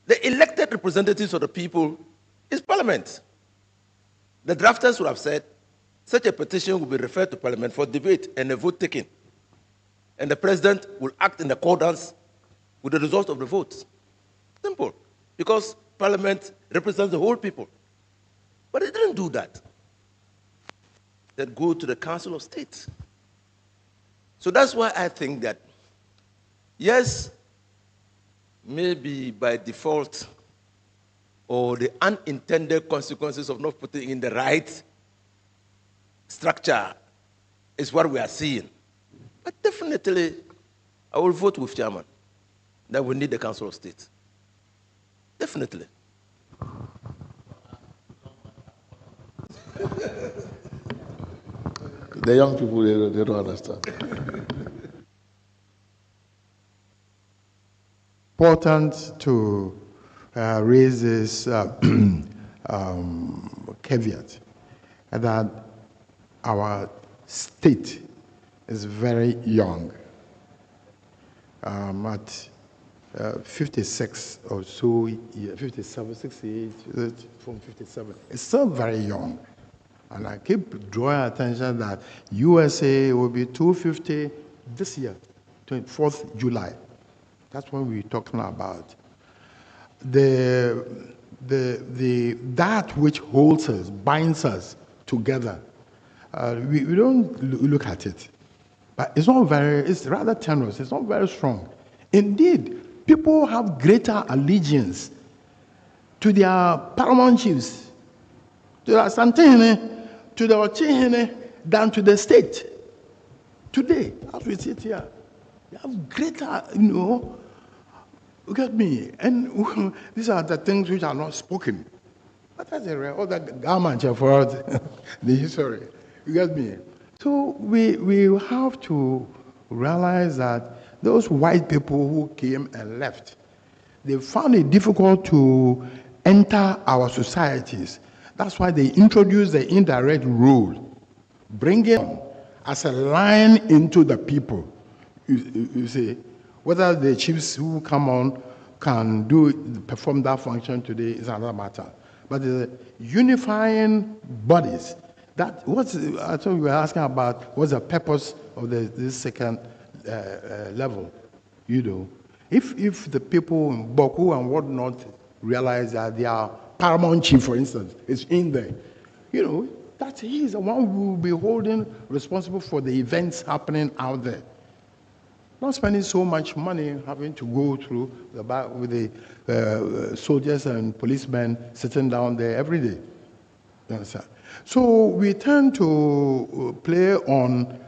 the elected representatives of the people is Parliament. The drafters would have said, such a petition will be referred to Parliament for debate and a vote taken. And the President will act in accordance with the result of the vote. Simple. Because Parliament represents the whole people. But they didn't do that. They go to the Council of State. So that's why I think that, yes, maybe by default or the unintended consequences of not putting in the right structure is what we are seeing. But definitely, I will vote with Chairman that we need the Council of State. Definitely. The young people, they don't understand. Important to raise this caveat that our state is very young. At 56 or so, 57, 68, from 57, it's still very young. And I keep drawing attention that USA will be 250 this year, 24th July. That's what we're talking about. That which holds us, binds us together, we don't look at it. But it's not very, it's rather tenuous, it's not very strong. Indeed, people have greater allegiance to their paramount chiefs, to the Santene, to the Ochihene, than to the state. Today, as we sit here, they have greater, look at me. And these are the things which are not spoken. But that's all the garment for the history. You get me? So we have to realize that those white people who came and left, they found it difficult to enter our societies. That's why they introduced the indirect rule, bringing as a line into the people. You see, whether the chiefs who come on can perform that function today is another matter. But the unifying bodies, I thought you were asking about what's the purpose of this second level. If the people in Boku and whatnot realize that their paramount chief, for instance, is in there, that he is the one who will be holding responsible for the events happening out there. Not spending so much money having to go through with the soldiers and policemen sitting down there every day. You understand? So we tend to play on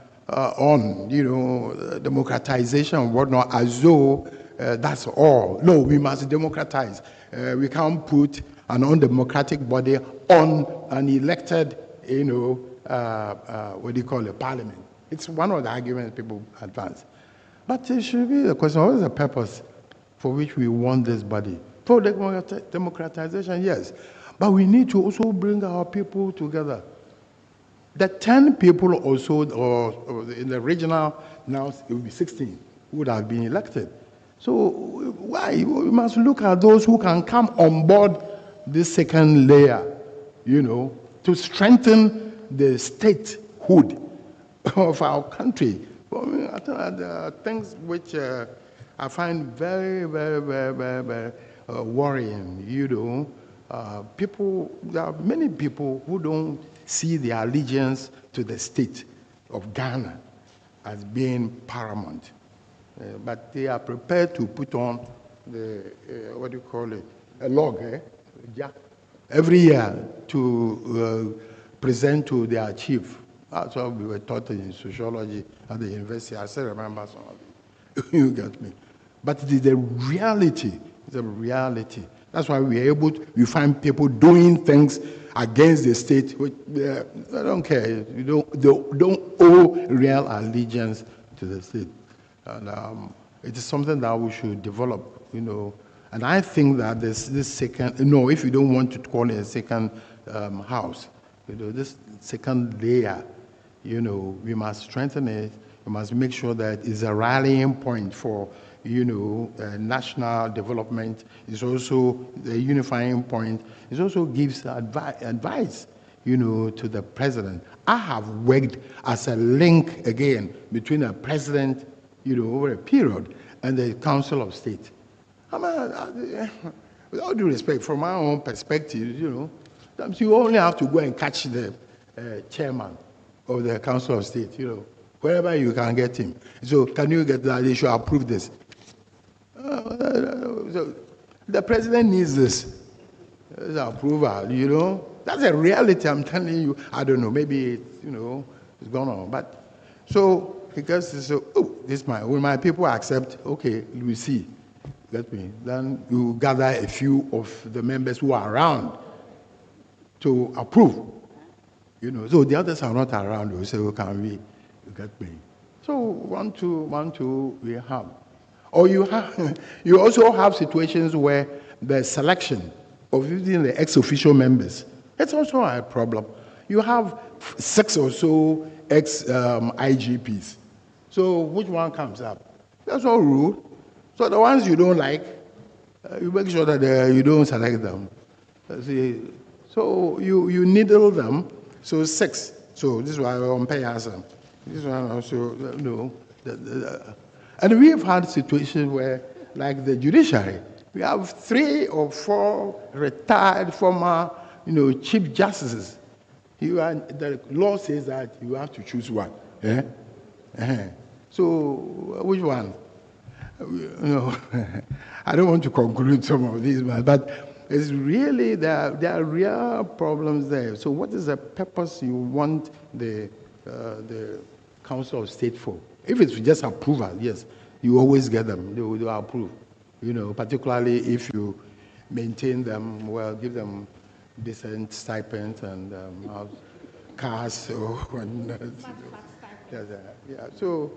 democratization and whatnot as though that's all. No, we must democratize. We can't put an undemocratic body on an elected, what do you call it, parliament. It's one of the arguments people advance. But it should be the question, what is the purpose for which we want this body? For democratization, yes. But we need to also bring our people together. The 10 people also, or in the regional, now it will be 16, who would have been elected. So why? We must look at those who can come on board this second layer, to strengthen the statehood of our country. I think there are things which I find very, very, very, very, very worrying. There are many people who don't see their allegiance to the state of Ghana as being paramount. but they are prepared to put on the, what do you call it, a log, yeah, every year to present to their chief. That's what we were taught in sociology at the university. I still remember some of it. You get me? But the reality is a reality. That's why we are able to, we find people doing things against the state. Which, I don't care. You don't owe real allegiance to the state. And it is something that we should develop, you know. And I think that this second, no, if you don't want to call it a second house, you know, this second layer, you know, we must strengthen it. We must make sure that it's a rallying point for, you know, national development. It's also the unifying point. It also gives advice, you know, to the president. I have worked as a link, again, between a president, you know, over a period, and the Council of State. I mean, with all due respect, from my own perspective, you know, you only have to go and catch the chairman of the Council of State, you know, wherever you can get him. So can you get that? They should approve this. So the president needs this approval, you know. That's a reality, I'm telling you. I don't know, maybe it's, you know, it's gone on. But so, because so, oh, this when my people accept, okay, we see. Get me? Then you gather a few of the members who are around to approve. You know, so the others are not around. We say, oh, can we? You get me? So 1, 2, we have. Or you have, you also have situations where the selection of even the ex-official members, it's also a problem. You have 6 or so ex-IGPs. So which one comes up? That's all rule. So the ones you don't like, you make sure that you don't select them. See, so you needle them. So 6. So this is why I pay answer. This one also, no. And we have had situations where, like the judiciary, we have 3 or 4 retired former, you know, chief justices. The law says that you have to choose one. So which one? You know, I don't want to conclude some of these, but it's really, there are real problems there. So what is the purpose you want the Council of State for? If it's just approval, yes, you always get them. They will approve. You know, particularly if you maintain them well, give them decent stipends and cars or whatnot. Yeah. So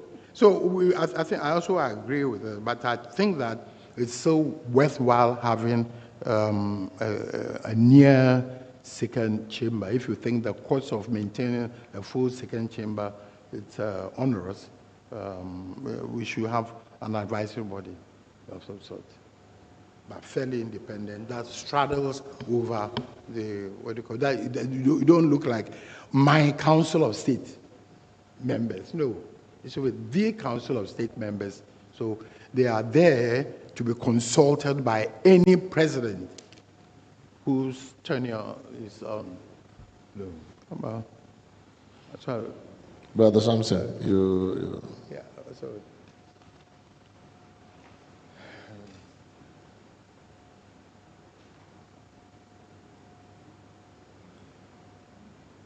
I think I also agree with it, but I think that it's so worthwhile having a near second chamber. If you think the cost of maintaining a full second chamber, it's onerous, we should have an advisory body of some sort, but fairly independent, that straddles over the, what do you call that? You don't look like my Council of State members, no. It's with the Council of State members. So they are there to be consulted by any president whose tenure is on. Sorry. Brother Samson, you. Yeah, sorry.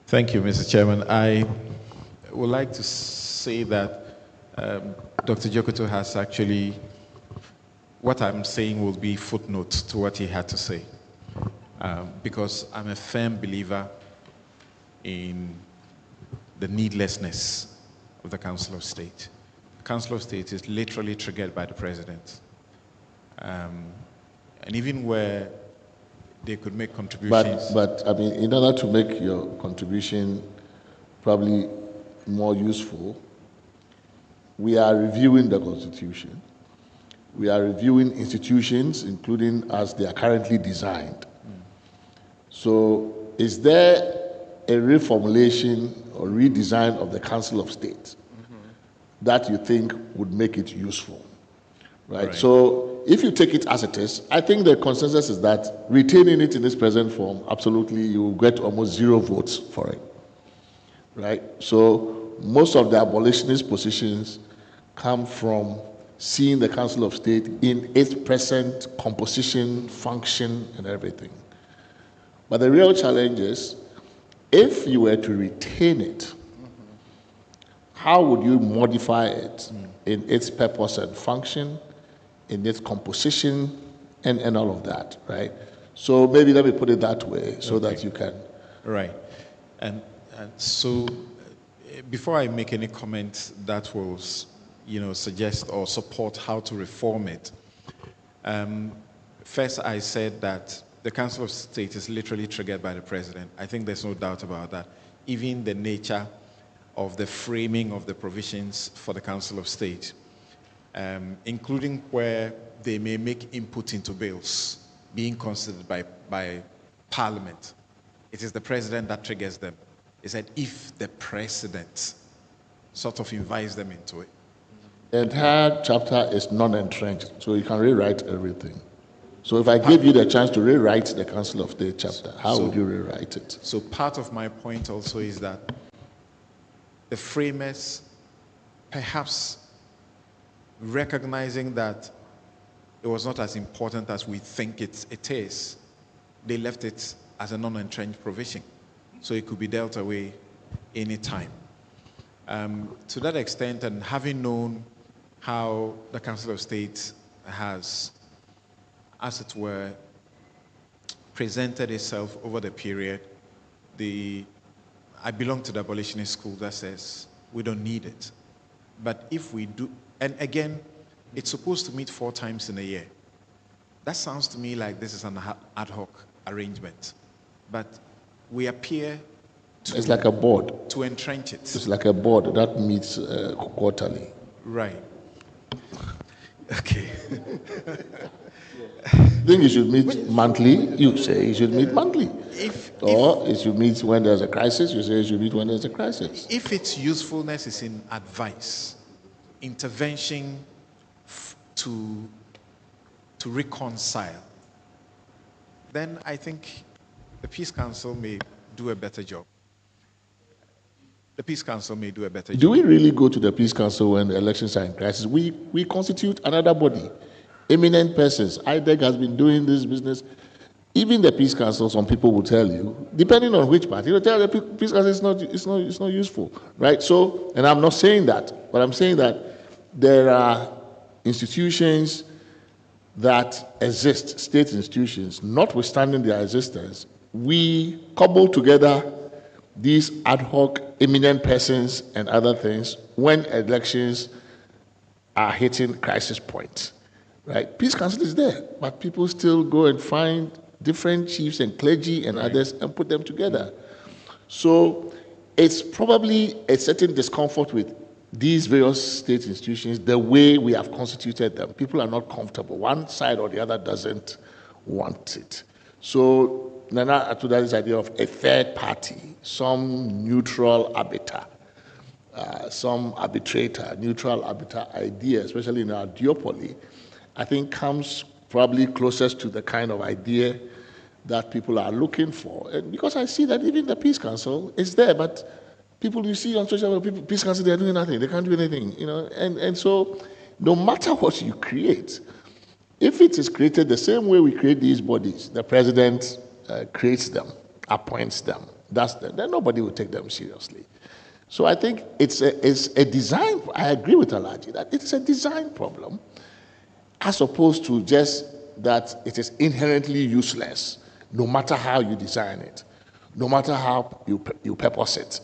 Thank you, Mr. Chairman. I would like to say that Dr. Jokoto has actually, what I'm saying will be footnotes to what he had to say, because I'm a firm believer in the needlessness of the Council of State. The Council of State is literally triggered by the President. And even where they could make contributions. But I mean, in order to make your contribution probably more useful, we are reviewing the Constitution. We are reviewing institutions, including as they are currently designed. So is there a reformulation or redesign of the Council of State that you think would make it useful? Right? So if you take it as it is, I think the consensus is that retaining it in its present form, absolutely, you will get almost 0 votes for it. Right? So most of the abolitionist positions come from seeing the Council of State in its present composition, function, and everything. But the real challenge is, if you were to retain it, how would you modify it in its purpose and function, in its composition, and all of that, right? So maybe let me put it that way so that you can. Right. And so before I make any comment that will, suggest or support how to reform it, first I said that the Council of State is literally triggered by the President. I think there's no doubt about that. Even the nature of the framing of the provisions for the Council of State, including where they may make input into bills being considered by Parliament. It is the President that triggers them. It said if the President sort of invites them into it. The entire chapter is non-entrenched, so you can rewrite everything. So if I give you the chance to rewrite the Council of State chapter, how would you rewrite it? So part of my point also is that the framers, perhaps recognizing that it was not as important as we think it is, they left it as a non-entrenched provision. So it could be dealt away anytime. To that extent, and having known how the Council of State has, as it were, presented itself over the period, I belong to the abolitionist school that says we don't need it. But if we do, and again, it's supposed to meet 4 times in a year. That sounds to me like this is an ad hoc arrangement. But we appear to... It's like a board. To entrench it. It's like a board that meets quarterly. Right. Okay. I think you should meet monthly. You say you should meet monthly. Or it should meet when there's a crisis. You say you should meet when there's a crisis. If its usefulness is in advice, intervention to reconcile, then I think the Peace Council may do a better job. The Peace Council may do a better job. Do we really go to the Peace Council when the elections are in crisis? We constitute another body. Eminent persons. IDEC has been doing this business. Even the Peace Council, some people will tell you, depending on which party, tell the Peace Council it's not useful, right? So, and I'm not saying that, but I'm saying that there are institutions that exist, state institutions, notwithstanding their existence, we cobble together these ad hoc eminent persons and other things when elections are hitting crisis points. Right? Peace Council is there, but people still go and find different chiefs and clergy and others and put them together. So it's probably a certain discomfort with these various state institutions, the way we have constituted them. People are not comfortable. One side or the other doesn't want it. So Nana to this idea of a third party, some neutral arbiter, some arbitrator, neutral arbiter idea, especially in our duopoly, I think comes probably closest to the kind of idea that people are looking for. And because I see that even the Peace Council is there, but people you see on social media, Peace Council, they're doing nothing. They can't do anything, And so no matter what you create, if it is created the same way we create these bodies, the president creates them, appoints them, then nobody will take them seriously. So I think it's a design, I agree with Alaji, that it's a design problem, as opposed to just that it is inherently useless, no matter how you design it, no matter how you purpose it,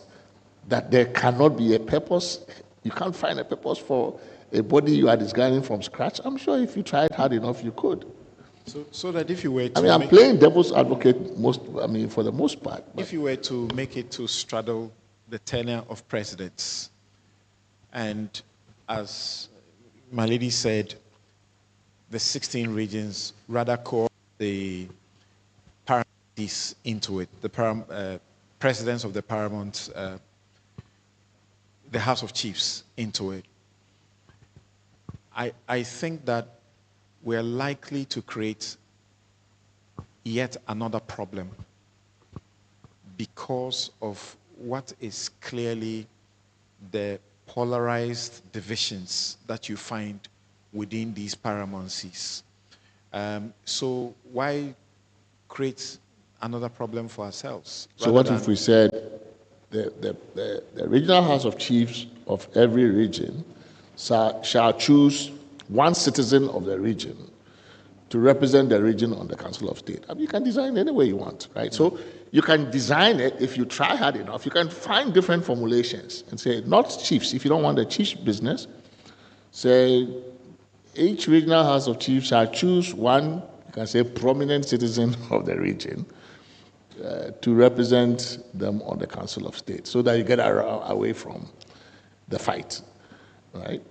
that there cannot be a purpose, you can't find a purpose for a body you are designing from scratch. I'm sure if you tried hard enough, you could. So that if you were to I'm playing devil's advocate for the most part. If you were to make it to straddle the tenure of presidents, and as my lady said, the 16 regions rather call the paramount into it, the presidents of the paramount, the House of Chiefs into it. I think that we're likely to create yet another problem because of what is clearly the polarized divisions that you find within these paramountcies. So why create another problem for ourselves? So what if we said the regional House of Chiefs of every region shall choose one citizen of the region to represent the region on the Council of State? I mean, you can design it any way you want, right? So you can design it, if you try hard enough, you can find different formulations and say, not chiefs, if you don't want the chief's business, say each regional House of Chiefs shall choose one, you can say, prominent citizen of the region to represent them on the Council of State, so that you get away from the fight, right?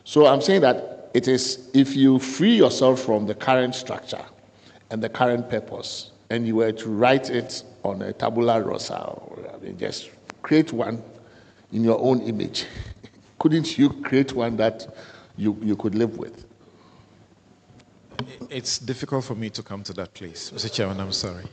So I'm saying that it is, if you free yourself from the current structure and the current purpose, and you were to write it on a tabula rasa, or, I mean, just create one in your own image, couldn't you create one that you could live with? It's difficult for me to come to that place, Mr. Chairman. I'm sorry.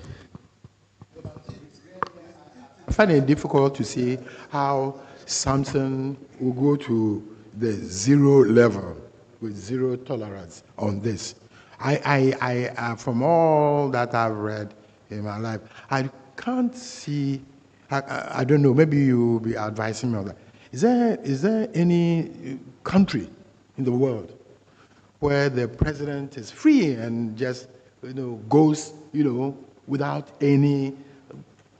I find it difficult to see how something will go to the zero level with zero tolerance on this. I from all that I've read in my life, I can't see. I don't know. Maybe you'll be advising me on that. Is there any country in the world where the president is free and just goes without any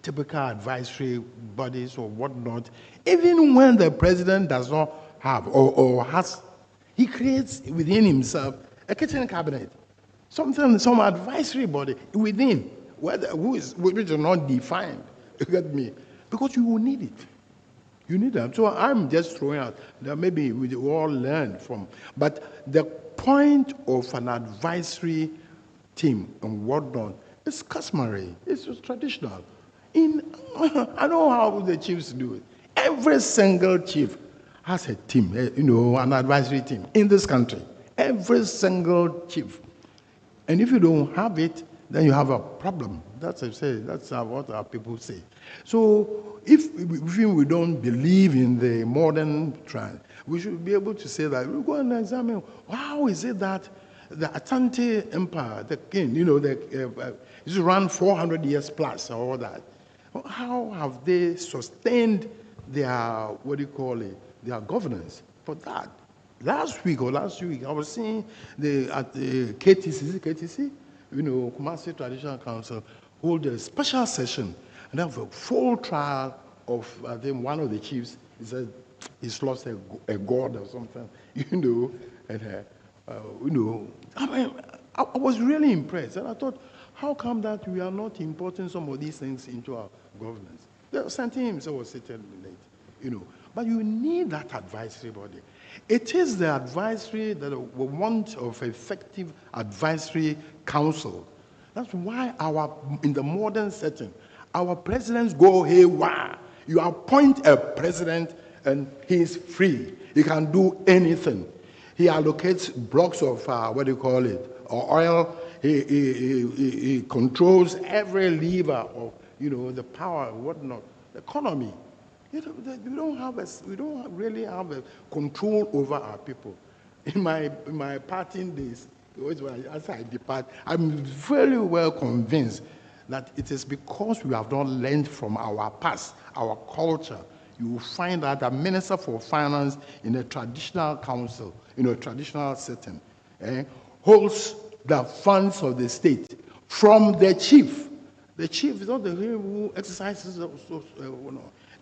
typical advisory bodies or whatnot, even when the president does not have or has, he creates within himself a kitchen cabinet, some advisory body within, which is not defined. You get me? Because you will need it. You need that. So I'm just throwing out that maybe we all learn from. But the point of an advisory team and whatnot is customary. It's traditional. I know how the chiefs do it. Every single chief has a team, an advisory team in this country. Every single chief. And if you don't have it, then you have a problem. That's what our people say. So if we don't believe in the modern trend, we should be able to say that we go and examine how is it that the Asante Empire, the king, it's around 400 years plus or all that. How have they sustained their, their governance for that? Last week, I was seeing at the KTC, Kumasi Traditional Council, hold a special session and have a full trial of, I think, one of the chiefs. He said he's lost a god or something, and I mean, I was really impressed, and I thought, how come that we are not importing some of these things into our governance? The Santi himself was sitting late, but you need that advisory body. It is the advisory that we want of effective advisory council. That's why in the modern setting, our presidents go haywire. You appoint a president and he is free. He can do anything. He allocates blocks of, oil. He controls every lever of, the power and whatnot. The economy. We don't really have a control over our people. In my parting days, as I depart, I'm very well convinced that it is because we have not learned from our past, our culture. You will find that a minister for finance in a traditional council, in a traditional setting, holds the funds of the state from the chief. The chief is not the one who exercises,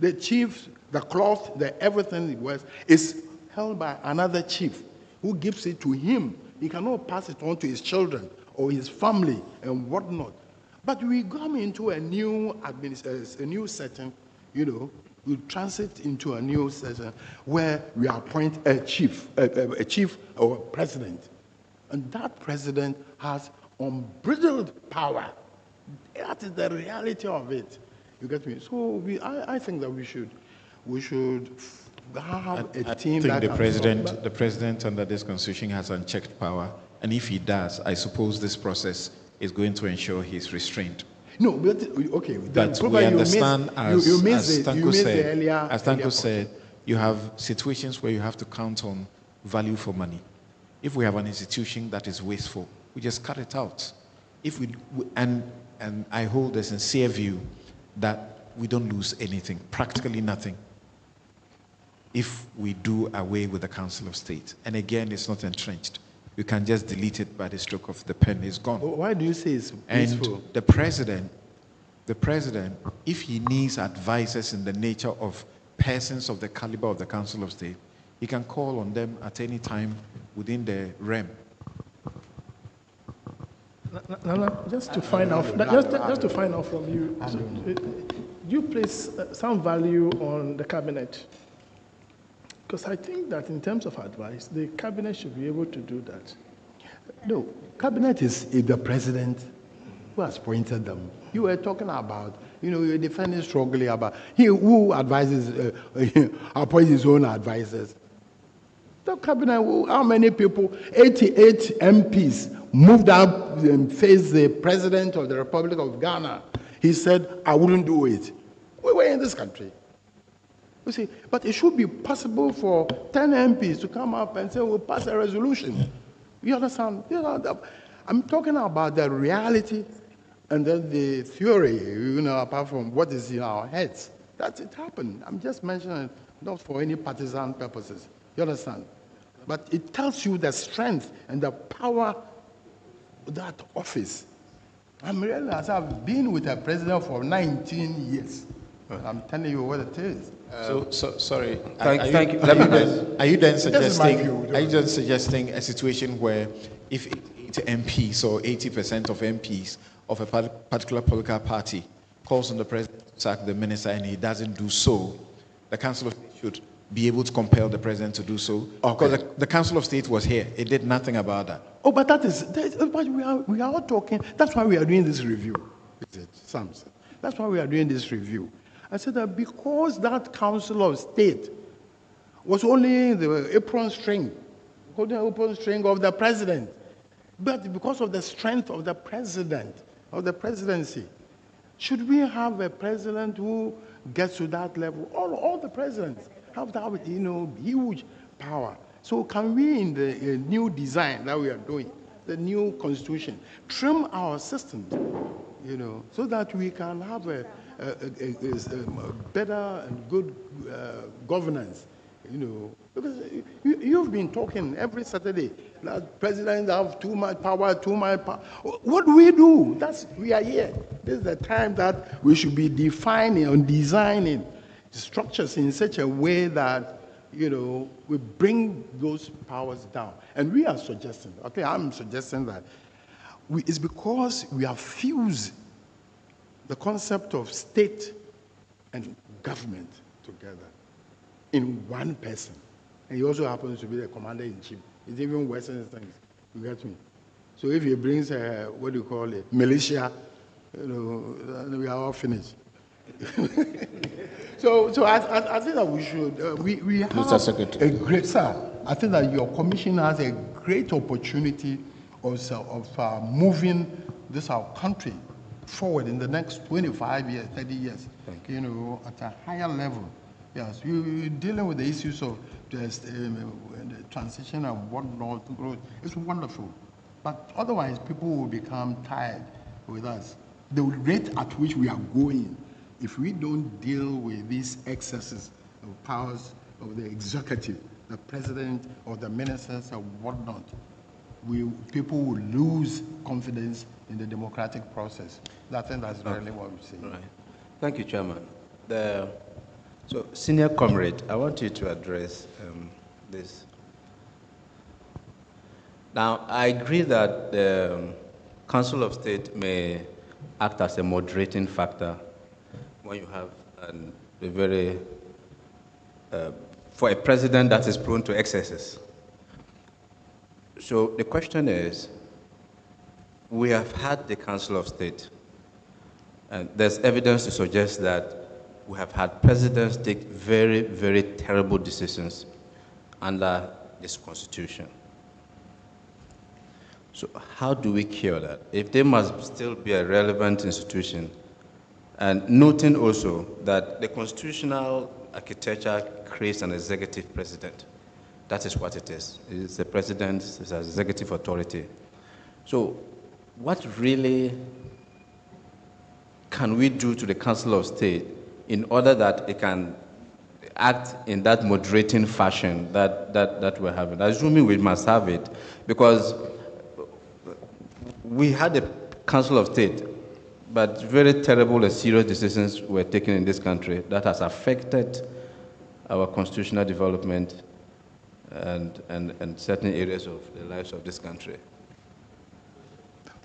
the chief, the cloth, the everything it was, is held by another chief who gives it to him. He cannot pass it on to his children or his family and whatnot. But we come into a new setting, we transit into a new setting where we appoint a chief or a president. And that president has unbridled power. That is the reality of it. You get me? So I think that we should have a team that the president under this constitution has unchecked power, and if he does, I suppose this process is going to ensure he's restrained. No, but okay. But we understand, as Tanko said, you have situations where you have to count on value for money. If we have an institution that is wasteful, we just cut it out. And I hold a sincere view that we don't lose anything, practically nothing, if we do away with the Council of State. And again, it's not entrenched. You can just delete it by the stroke of the pen. It's gone. Why do you say it's wasteful? And the president, if he needs advisors in the nature of persons of the caliber of the Council of State, he can call on them at any time within the realm. Just to find out from you, do you place some value on the cabinet? Because I think that in terms of advice, the cabinet should be able to do that. No, cabinet is the president who has appointed them. You were talking about, you were defending strongly about who advises, appoints his own advisors. The cabinet, how many people, 88 MPs, moved up and faced the president of the Republic of Ghana. He said, I wouldn't do it. We were in this country. You see, but it should be possible for 10 MPs to come up and say, we'll pass a resolution. You understand? I'm talking about the reality and then the theory, apart from what is in our heads. That it happened. I'm just mentioning it, not for any partisan purposes. You understand? But it tells you the strength and the power of that office. I'm realizing I've been with a president for 19 years. I'm telling you what it is. Sorry. Thank you. Are you then suggesting a situation where if 80 MPs or 80% of MPs of a particular political party calls on the president to sack the minister and he doesn't do so, the Council of State should be able to compel the president to do so? Okay. Because the Council of State was here. It did nothing about that. Oh, but but we are all talking. That's why we are doing this review. Is it, Samson? That's why we are doing this review. I said that because that Council of State was only the apron string of the president, but because of the strength of the president, of the presidency, should we have a president who gets to that level? All the presidents have that, huge power. So can we, in the new design that we are doing, the new constitution, trim our systems, so that we can have a better and good governance, because you've been talking every Saturday that presidents have too much power. What do we do? We are here. This is the time that we should be defining and designing structures in such a way that, we bring those powers down. And we are suggesting, I'm suggesting that it's because we have fused the concept of state and government together in one person. And he also happens to be the commander-in-chief. It's even worse than things. You get me? So if he brings militia, we are all finished. So I think that we should, we have a great, sir, I think that your commission has a great opportunity also of moving our country forward in the next 25 years, 30 years, at a higher level. Yes, you're dealing with the issues of the transition and whatnot to growth. It's wonderful. But otherwise, people will become tired with us. The rate at which we are going, if we don't deal with these excesses of powers of the executive, the president or the ministers or whatnot, people will lose confidence in the democratic process. I think that's really what we're saying. Right. Thank you, Chairman. So, Senior Comrade, I want you to address this. Now, I agree that the Council of State may act as a moderating factor when you have a very, for a president that is prone to excesses. So the question is, we have had the Council of State, and there's evidence to suggest that we have had presidents take very, very terrible decisions under this Constitution. So how do we cure that? If they must still be a relevant institution, and noting also that the constitutional architecture creates an executive president, That is what it is. It's the president, it's an executive authority. So what really can we do to the Council of State in order that it can act in that moderating fashion that we're having? Assuming we must have it, because we had a Council of State, but very terrible and serious decisions were taken in this country that has affected our constitutional development and certain areas of the lives of this country.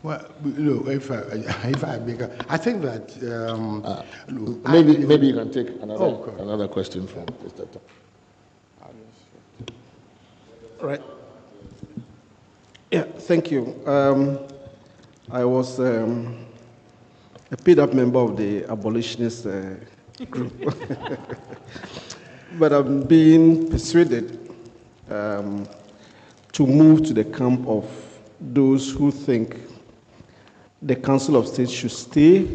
Well, if I make I think that maybe you can take another question from Mr. Tom. Right. Yeah, thank you. I was a paid-up member of the abolitionist group, but I'm being persuaded to move to the camp of those who think the Council of State should stay,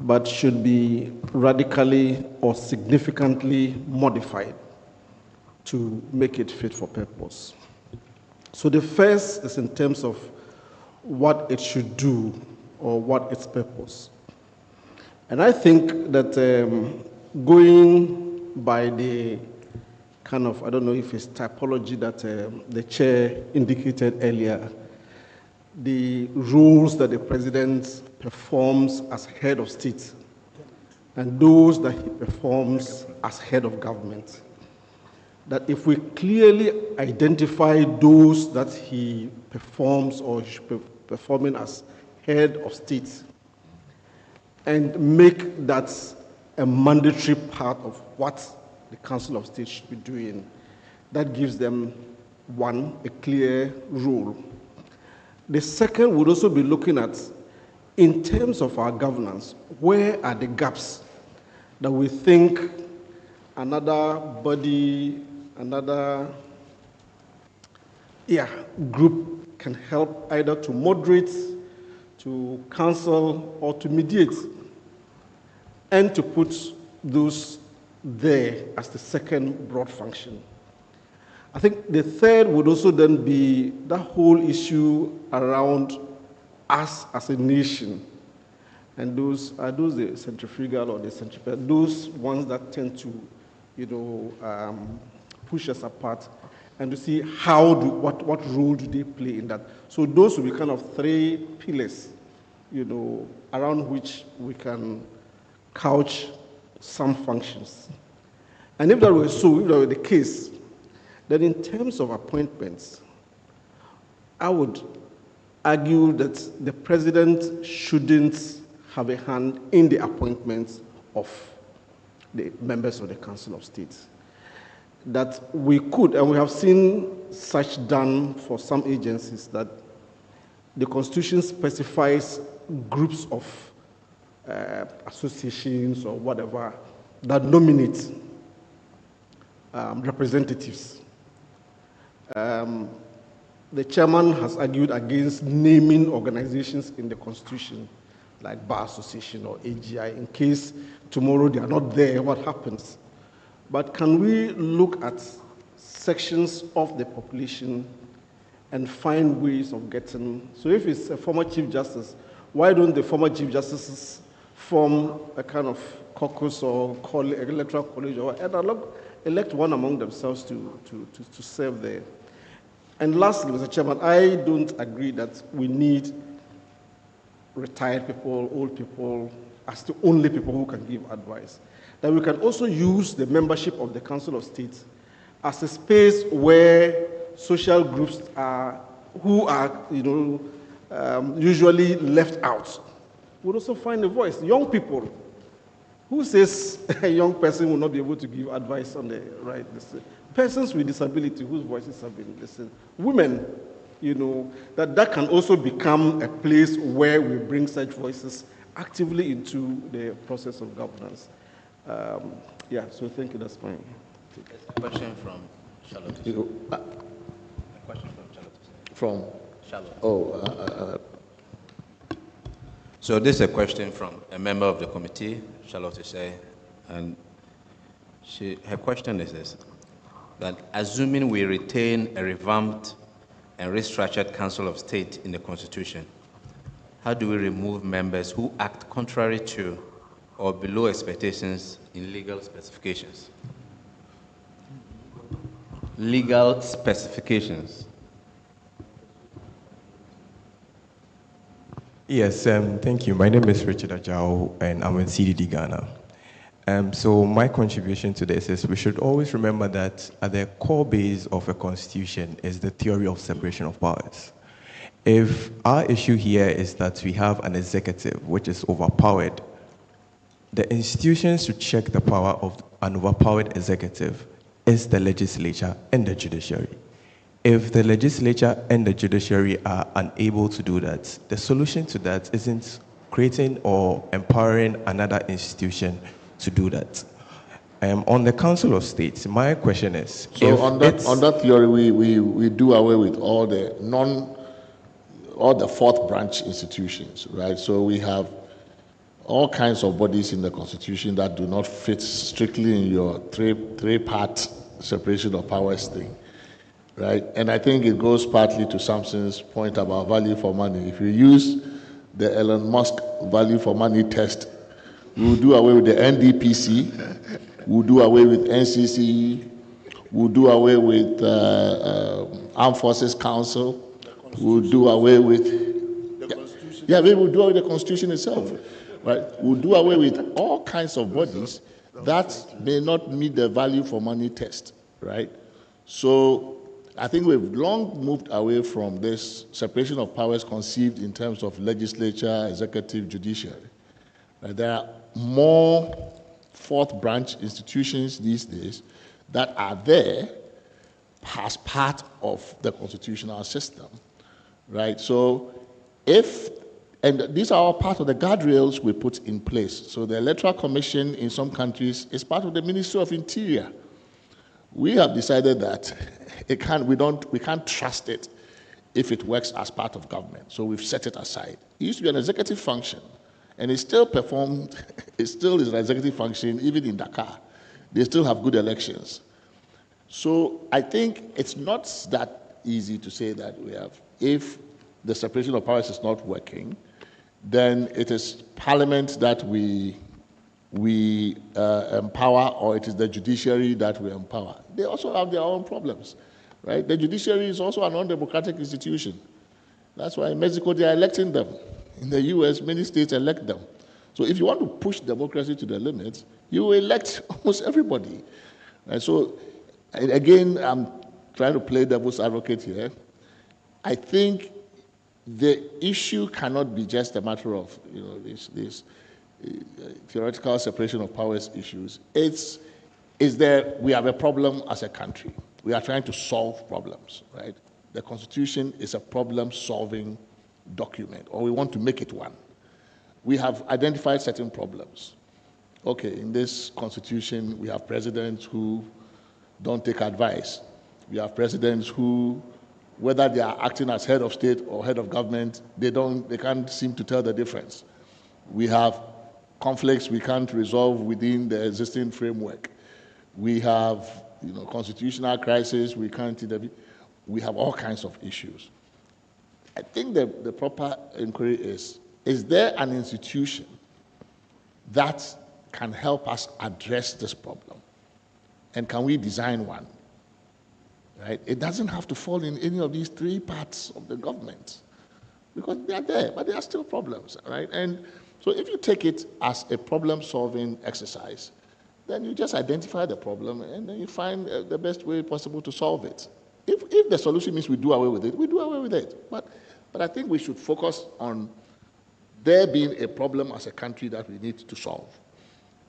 but should be radically or significantly modified to make it fit for purpose. So the first is in terms of what it should do or what its purpose. And I think that going by the kind of, I don't know if it's typology that the chair indicated earlier, the roles that the president performs as head of state and those that he performs as head of government, that if we clearly identify those that he performs or should be performing as head of state and make that a mandatory part of what the Council of State should be doing, that gives them, one, a clear role. The second would also be looking at, in terms of our governance, where are the gaps that we think another body, another group can help either to moderate, to counsel, or to mediate, and to put those there as the second broad function. I think the third would also then be the whole issue around us as a nation. And those are those the centrifugal or the centripetal, those ones that tend to, push us apart, and to see what role do they play in that. So those will be kind of three pillars, around which we can couch some functions. And if that were so, if that were the case, then in terms of appointments, I would argue that the president shouldn't have a hand in the appointments of the members of the Council of State. That we could, and we have seen such done for some agencies, that the Constitution specifies groups of associations or whatever that nominate representatives. The chairman has argued against naming organizations in the Constitution, like Bar Association or AGI, in case tomorrow they are not there, what happens? But can we look at sections of the population and find ways of getting, so if it's a former Chief Justice, why don't the former Chief Justices form a kind of caucus or electoral college or elect one among themselves to serve there? And lastly, Mr. Chairman, I don't agree that we need retired people, old people, as the only people who can give advice. That we can also use the membership of the Council of State as a space where social groups who are, usually left out, would also find a voice. Young people. Who says a young person will not be able to give advice on the right? Persons with disability whose voices have been listened. Women, that can also become a place where we bring such voices actively into the process of governance. So thank you, that's fine. A question from Charlotte. A question from Charlotte. From? Charlotte. So this is a question from a member of the committee, Charlotte Ishay, and her question is this. that assuming we retain a revamped and restructured Council of State in the Constitution, how do we remove members who act contrary to or below expectations in legal specifications? Legal specifications. Yes, thank you. My name is Richard Ajao, and I'm in CDD Ghana. So my contribution to this is we should always remember that at the core base of a constitution is the theory of separation of powers. If our issue here is that we have an executive which is overpowered, the institutions to check the power of an overpowered executive is the legislature and the judiciary. If the legislature and the judiciary are unable to do that, the solution to that isn't creating or empowering another institution to do that. On the Council of States, my question is... So on that theory, we do away with all the fourth branch institutions, right? So we have all kinds of bodies in the Constitution that do not fit strictly in your three-part separation of powers thing. Right? And I think it goes partly to Samson's point about value for money. If you use the Elon Musk value for money test, we'll do away with the NDPC, we'll do away with NCCE, we'll do away with Armed Forces Council, we'll do away with... Yeah, we will do away with the Constitution itself. Right? We'll do away with all kinds of bodies that may not meet the value for money test. Right? So I think we've long moved away from this separation of powers conceived in terms of legislature, executive, judiciary. There are more fourth branch institutions these days that are there as part of the constitutional system, right? So and these are all part of the guardrails we put in place. So the Electoral Commission in some countries is part of the Ministry of Interior. We have decided that we can't trust it if it works as part of government. So we've set it aside. It used to be an executive function, and it still is an executive function even in Dakar. They still have good elections. So I think it's not that easy to say that if the separation of powers is not working, then it is Parliament that we empower, or it is the judiciary that we empower. They also have their own problems, right? The judiciary is also an undemocratic institution. That's why in Mexico they are electing them. In the US, many states elect them. So if you want to push democracy to the limits, you elect almost everybody. And so, again, I'm trying to play devil's advocate here. I think the issue cannot be just a matter of these theoretical separation of powers issues. We have a problem as a country. We are trying to solve problems, right? The Constitution is a problem-solving document, or we want to make it one. We have identified certain problems. Okay, in this Constitution, we have presidents who don't take advice. We have presidents who, whether they are acting as head of state or head of government, they can't seem to tell the difference. We have conflicts we can't resolve within the existing framework. We have constitutional crisis we can't intervene. We have all kinds of issues. I think the proper inquiry is there an institution that can help us address this problem? And can we design one? Right? It doesn't have to fall in any of these three parts of the government, because they are there, but there are still problems, right? And so if you take it as a problem-solving exercise, then you just identify the problem and then you find the best way possible to solve it. If the solution means we do away with it, we do away with it. But I think we should focus on there being a problem as a country that we need to solve.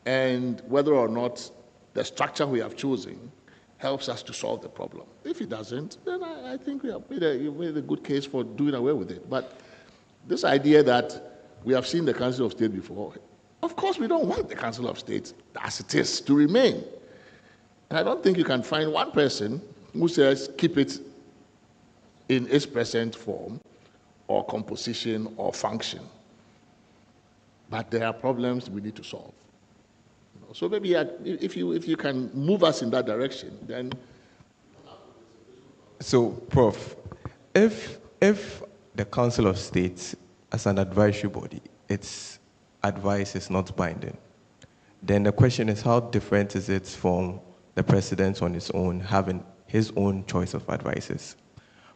And whether or not the structure we have chosen helps us to solve the problem. If it doesn't, then I think we have made a good case for doing away with it. But this idea that we have seen the Council of State before, of course we don't want the Council of State as it is to remain. And I don't think you can find one person who says keep it in its present form or composition or function. But there are problems we need to solve. So maybe if you can move us in that direction, then So, Prof, if the Council of State, as an advisory body, its advice is not binding, then the question is, how different is it from the president on his own having his own choice of advices?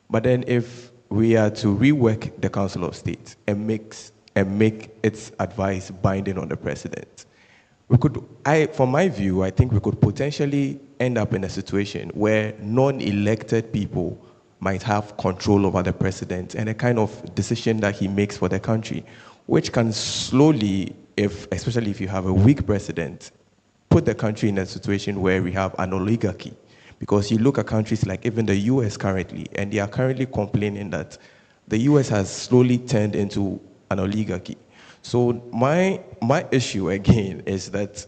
But then, if we are to rework the Council of State and make its advice binding on the president, we could, from my view, I think we could potentially end up in a situation where non-elected people might have control over the president and a kind of decision that he makes for the country, which can slowly, especially if you have a weak president, put the country in a situation where we have an oligarchy. Because you look at countries like even the US currently, and they are currently complaining that the US has slowly turned into an oligarchy. So my issue again is that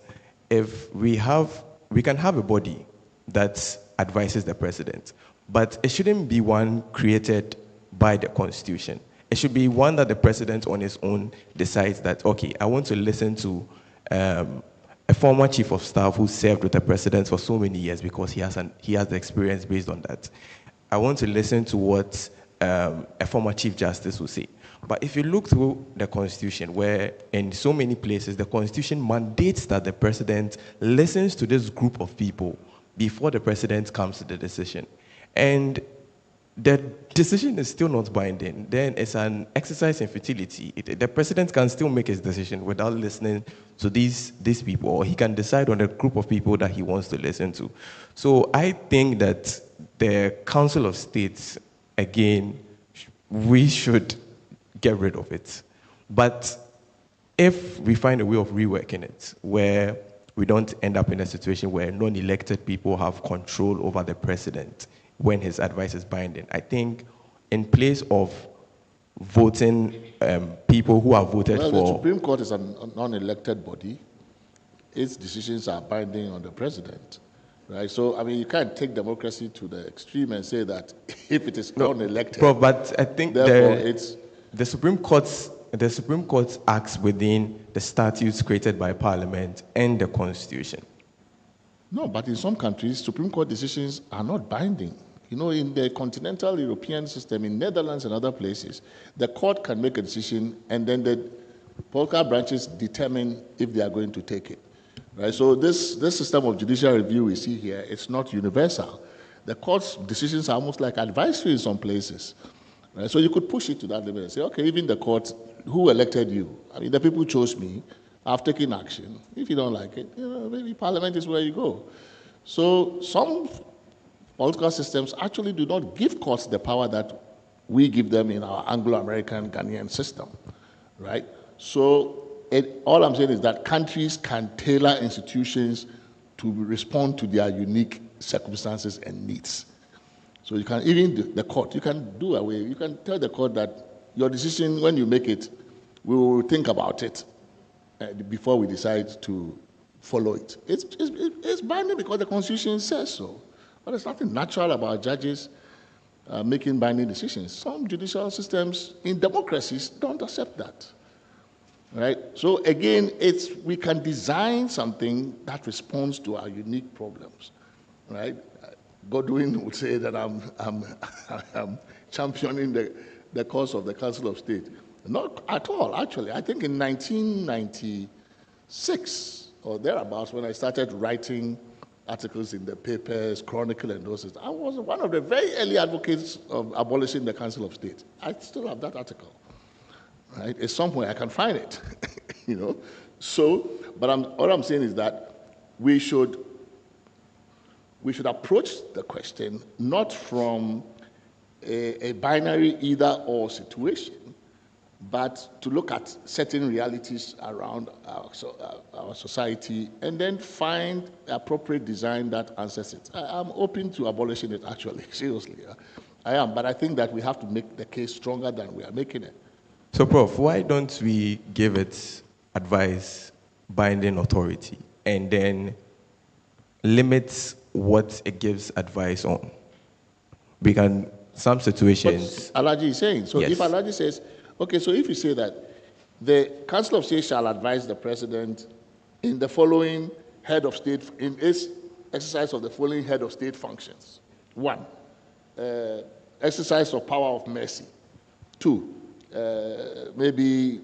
if we can have a body that advises the president, but it shouldn't be one created by the Constitution. It should be one that the president on his own decides that, okay, I want to listen to a former chief of staff who served with the president for so many years because he has the experience based on that. I want to listen to what a former chief justice will say. But if you look through the Constitution, where in so many places the Constitution mandates that the president listens to this group of people before the president comes to the decision, and the decision is still not binding, then it's an exercise in futility. The president can still make his decision without listening to these people, or he can decide on a group of people that he wants to listen to. So I think that the Council of States, again, we should get rid of it. But if we find a way of reworking it, where we don't end up in a situation where non-elected people have control over the president when his advice is binding, I think in place of voting people who are voted for... The Supreme Court is a non-elected body. Its decisions are binding on the president. Right, so I mean, you can't take democracy to the extreme and say that if it is non-elected, but I think the Supreme Court acts within the statutes created by Parliament and the Constitution. No, but in some countries, Supreme Court decisions are not binding. You know, in the continental European system, in Netherlands and other places, the court can make a decision and then the political branches determine if they are going to take it. Right? So this system of judicial review we see here, it's not universal. The court's decisions are almost like advisory in some places. Right? So you could push it to that level and say, okay, even the court, who elected you? I mean, the people chose me. I've taken action. If you don't like it, you know, maybe Parliament is where you go. So some political systems actually do not give courts the power that we give them in our Anglo-American Ghanaian system, right? So all I'm saying is that countries can tailor institutions to respond to their unique circumstances and needs. So you can, even the court, you can do away, you can tell the court that your decision, when you make it, we will think about it before we decide to follow it. It's binding because the Constitution says so. But there's nothing natural about judges making binding decisions. Some judicial systems in democracies don't accept that. Right? So again, we can design something that responds to our unique problems. Right? Godwin would say that I'm championing the cause of the Council of State. Not at all, actually. I think in 1996 or thereabouts, when I started writing articles in the papers, Chronicle and those things, I was one of the very early advocates of abolishing the Council of State. I still have that article. Right? It's somewhere I can find it, you know. So, but all I'm saying is that we should approach the question not from a binary either-or situation, but to look at certain realities around our society and then find appropriate design that answers it. I'm open to abolishing it, actually, seriously. I am, but I think that we have to make the case stronger than we are making it. So, Prof, why don't we give it advice binding authority and then limit what it gives advice on? Because some situations... What Alaji is saying. So yes. If Alaji says, okay, so if you say that the Council of State shall advise the President in the following head of state, in its exercise of the following head of state functions. 1, exercise of power of mercy. 2, maybe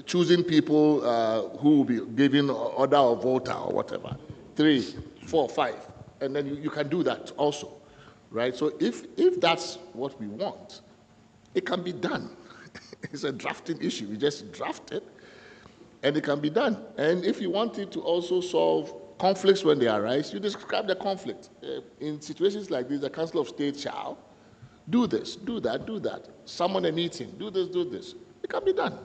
choosing people who will be giving order of voter or whatever. 3, 4, 5, and then you can do that also, right? So if that's what we want, it can be done. It's a drafting issue. You just draft it, and it can be done. And if you wanted to also solve conflicts when they arise, you describe the conflict. In situations like this, the Council of State shall do this, do that, do that. Summon a meeting, do this, do this. It can be done,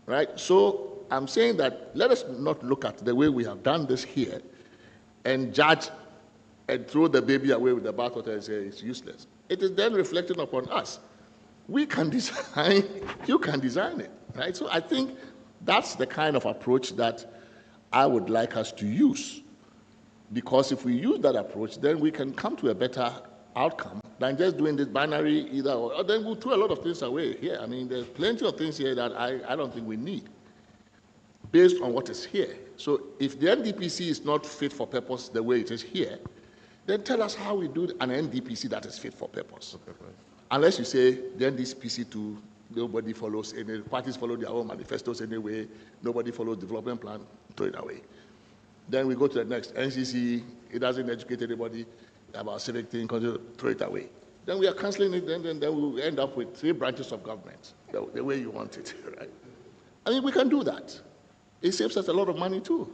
right? So I'm saying that let us not look at the way we have done this here and judge and throw the baby away with the bathwater and say it's useless. It is then reflecting upon us. We can design, you can design it, right? So I think that's the kind of approach that I would like us to use. Because if we use that approach, then we can come to a better outcome than just doing this binary either or then we'll throw a lot of things away here. I mean, there's plenty of things here that I don't think we need based on what is here. So if the NDPC is not fit for purpose the way it is here, then tell us how we do an NDPC that is fit for purpose. Unless you say the NDPC too, nobody follows any, parties follow their own manifestos anyway, nobody follows development plan, throw it away. Then we go to the next, NCC, it doesn't educate anybody about civic thing, throw it away. Then we are cancelling it, then we'll end up with 3 branches of government, the way you want it, right? I mean, we can do that. It saves us a lot of money too,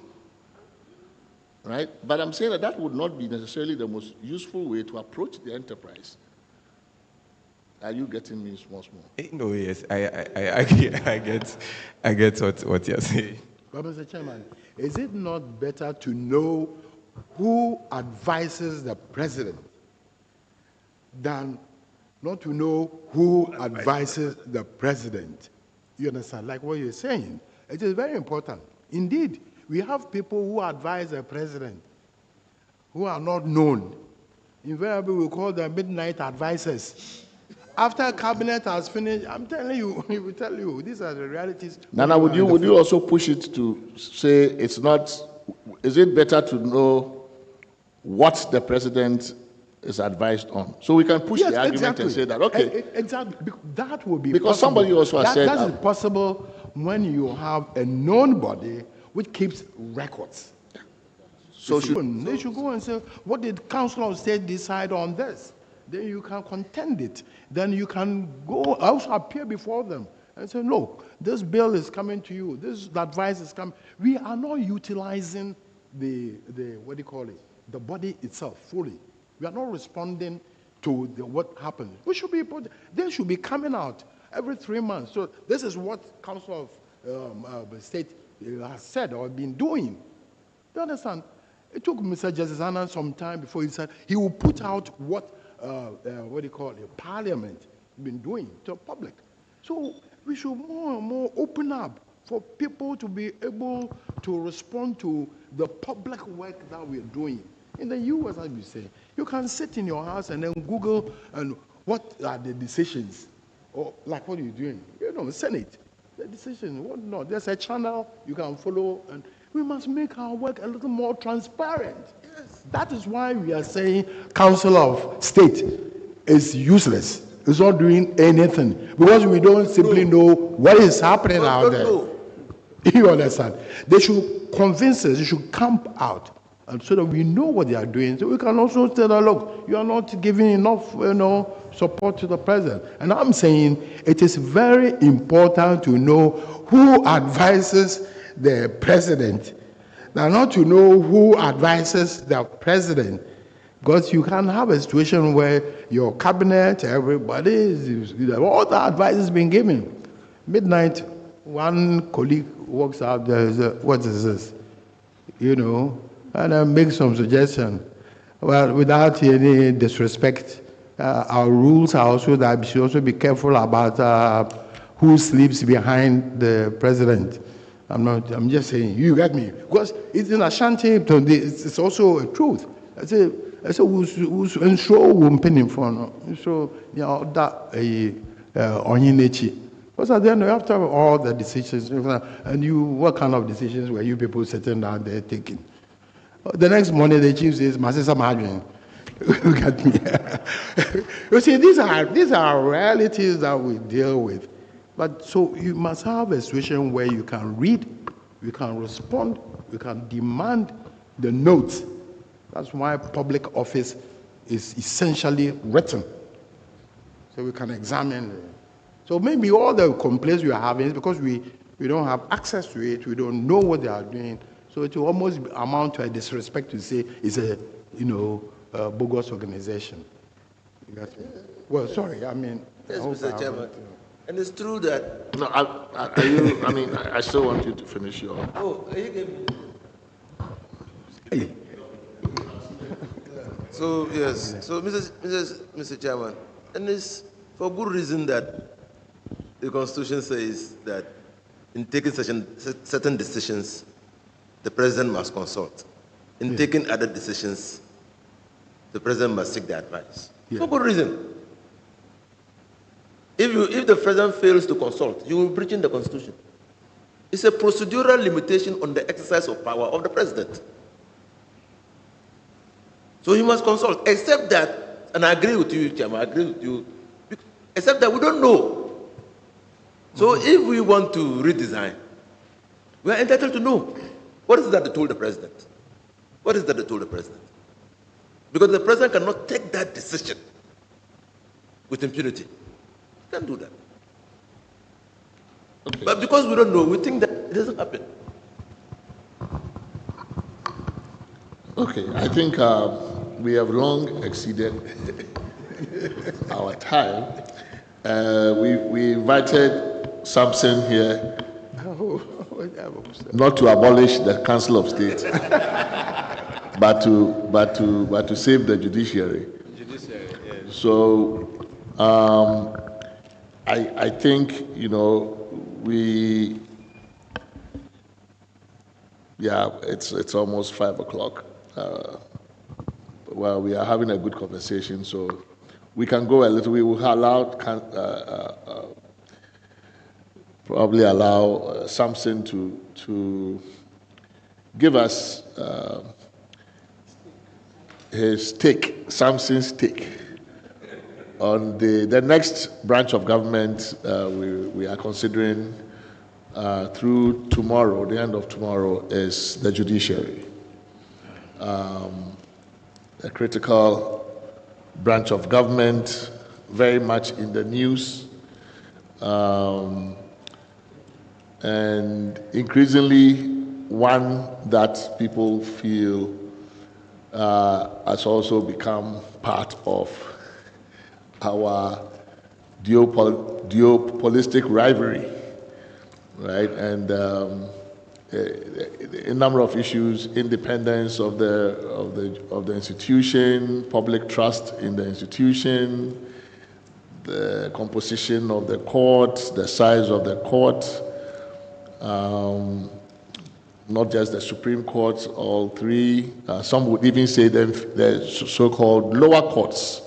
right? But I'm saying that that would not be necessarily the most useful way to approach the enterprise. Are you getting me small? No, yes, I get what you're saying. But Mr. Chairman, is it not better to know who advises the president than not to know who advises the president? You understand? Like what you're saying. It is very important. Indeed, we have people who advise the president who are not known. Invariably, we call them midnight advisors. After cabinet has finished, I'm telling you, we will tell you, these are the realities. Nana, would you also push it to say it's not, is it better to know what the president is advised on? So we can push the argument and say that, okay. Exactly, that will be because possible. somebody also has said that is possible when you have a known body which keeps records. So they should go and say, what did Council of State decide on this? Then you can contend it. Then you can go also appear before them and say, look, this bill is coming to you. This advice is coming. We are not utilizing the what do you call it? The body itself fully. We are not responding to what happens. They should be coming out every 3 months. So this is what Council of State has said or been doing. Do you understand? It took Mr. Justice Annan some time before he said he will put out what do you call it, Parliament been doing to the public. So we should more and more open up for people to be able to respond to the public work that we're doing. In the US, as you say, you can sit in your house and then Google and what are the decisions, or like what are you doing? You know, Senate, the decision, what not. There's a channel you can follow, and we must make our work a little more transparent. Yes. That is why we are saying Council of State is useless. It's not doing anything because we don't simply know what is happening out there. You understand? They should convince us, they should camp out, and so that we know what they are doing. So we can also tell them, look, you are not giving enough, support to the president. And I'm saying it is very important to know who advises the president. Now, not to know who advises the president, because you can have a situation where your cabinet, everybody, all the advice has been given. Midnight, one colleague walks out there, what is this? And I make some suggestion. Well, without any disrespect, our rules are also that we should also be careful about who sleeps behind the president. I'm just saying, you get me? Because it's in Ashanti, it's also a truth. I say, who's so penny for so that Onyinechi. Because at the end, after all the decisions, and what kind of decisions were you people sitting down there taking? The next morning, the chief says, Masisa Madrin, Look at me. You see, these are realities that we deal with. But so you must have a situation where you can read, you can respond, you can demand the notes. That's why public office is essentially written. So we can examine it. So maybe all the complaints we are having is because we don't have access to it, we don't know what they are doing. So it will almost amount to a disrespect to say it's a, bogus organization. You got me? Well, sorry, I mean. Yes, Mr. Chairman. And it's true that. No, I still want you to finish your. Oh, you gave me. Hey. So, yes. So, Mr. Chairman, and it's for good reason that the Constitution says that in taking certain decisions, the President must consult. In taking other decisions, the President must seek their advice. For good reason. If the President fails to consult, you will be breaching the Constitution. It's a procedural limitation on the exercise of power of the President. So he must consult, except that, and I agree with you, Chairman, I agree with you, except that we don't know. So if we want to redesign, we are entitled to know. What is it that they told the President? What is that they told the President? Because the President cannot take that decision with impunity. He can't do that. Okay. But because we don't know, we think that it doesn't happen. Okay, I think we have long exceeded our time. We invited Samson here not to abolish the Council of State, but to save the judiciary. Yes. So I think it's almost 5 o'clock. Well, we are having a good conversation, so we can go a little. We will probably allow Samson to give us his take, Samson's take on the next branch of government we are considering through tomorrow. The end of tomorrow is the judiciary. A critical branch of government, very much in the news, and increasingly one that people feel has also become part of our duopolistic rivalry, right? And a number of issues: independence of the institution, public trust in the institution, the composition of the court, the size of the court, not just the Supreme Court, all three. Some would even say the so-called lower courts.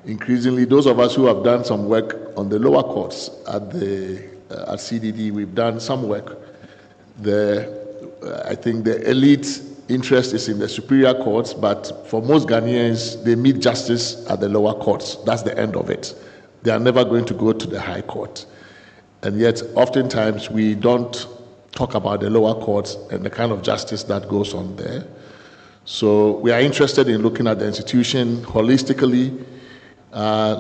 Increasingly, those of us who have done some work on the lower courts at CDD, we've done some work. I think the elite interest is in the superior courts, but for most Ghanaians, they meet justice at the lower courts. That's the end of it. They are never going to go to the high court. And yet, oftentimes, we don't talk about the lower courts and the kind of justice that goes on there. So we are interested in looking at the institution holistically,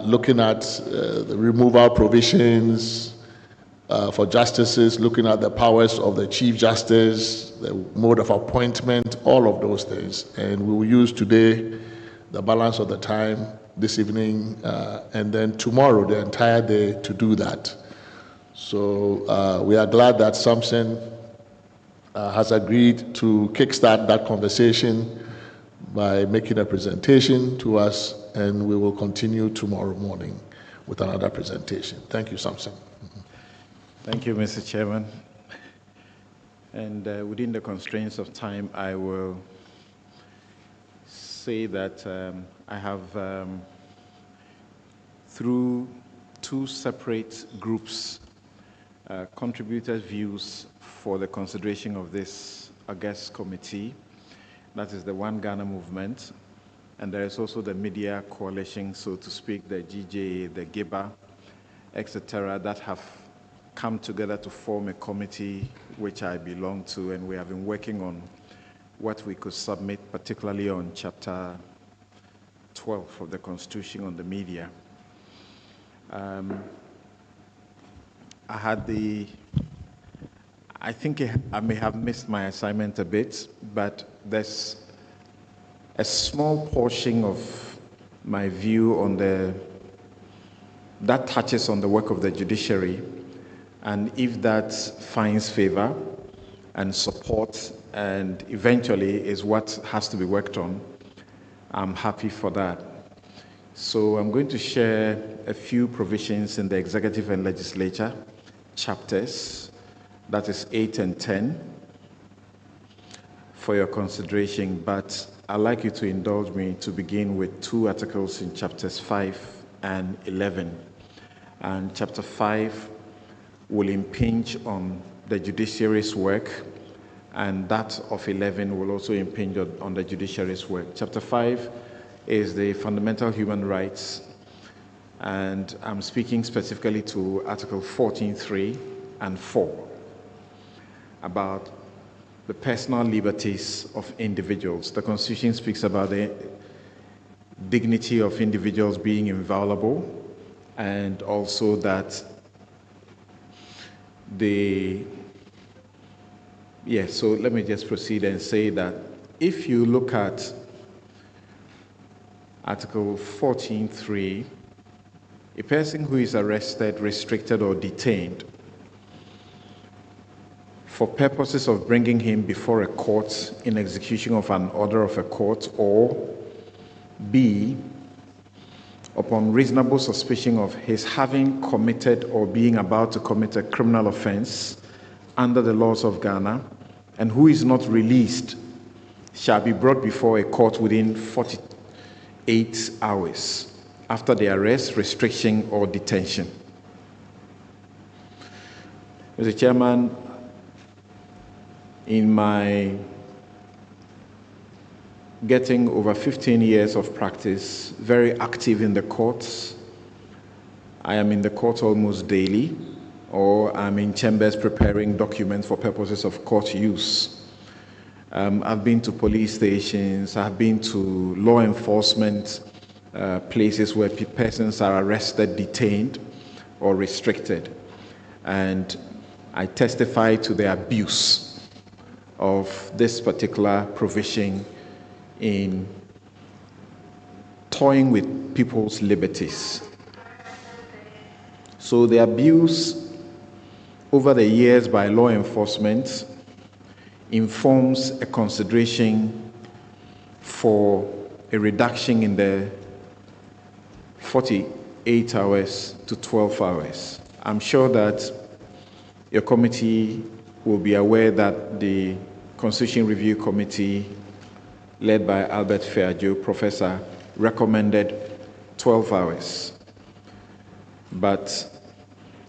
looking at the removal provisions, for justices, looking at the powers of the Chief Justice, the mode of appointment, all of those things. And we will use today the balance of the time, this evening, and then tomorrow, the entire day, to do that. So we are glad that Samson has agreed to kickstart that conversation by making a presentation to us, and we will continue tomorrow morning with another presentation. Thank you, Samson. Thank you, Mr. Chairman. And within the constraints of time, I will say that I have, through two separate groups, contributed views for the consideration of this august committee. That is the One Ghana movement and there is also the media coalition, so to speak, the GJ, the GIBA, etc., that have come together to form a committee which I belong to, and we have been working on what we could submit, particularly on Chapter 12 of the Constitution on the media. I think I may have missed my assignment a bit, but there's a small portion of my view on that touches on the work of the judiciary, and if that finds favor and support and eventually is what has to be worked on, I'm happy for that. So I'm going to share a few provisions in the executive and legislature chapters, that is 8 and 10, for your consideration, but I'd like you to indulge me to begin with two articles in chapters 5 and 11. And chapter 5 will impinge on the judiciary's work, and that of 11 will also impinge on the judiciary's work. Chapter 5 is the fundamental human rights, and I'm speaking specifically to Article 14.3 and 4 about the personal liberties of individuals. The Constitution speaks about the dignity of individuals being inviolable, and also that so let me just proceed and say that if you look at Article 14.3, a person who is arrested, restricted, or detained for purposes of bringing him before a court in execution of an order of a court, or B, upon reasonable suspicion of his having committed or being about to commit a criminal offense under the laws of Ghana, and who is not released, shall be brought before a court within 48 hours after the arrest, restriction, or detention. Mr. Chairman, in my getting over 15 years of practice, very active in the courts, I am in the court almost daily, or I'm in chambers preparing documents for purposes of court use. I've been to police stations, I've been to law enforcement places where persons are arrested, detained, or restricted. And I testify to the abuse of this particular provision in toying with people's liberties. So the abuse over the years by law enforcement informs a consideration for a reduction in the 48 hours to 12 hours. I'm sure that your committee will be aware that the Constitution Review Committee, led by Albert Fairjo, Professor, recommended 12 hours. But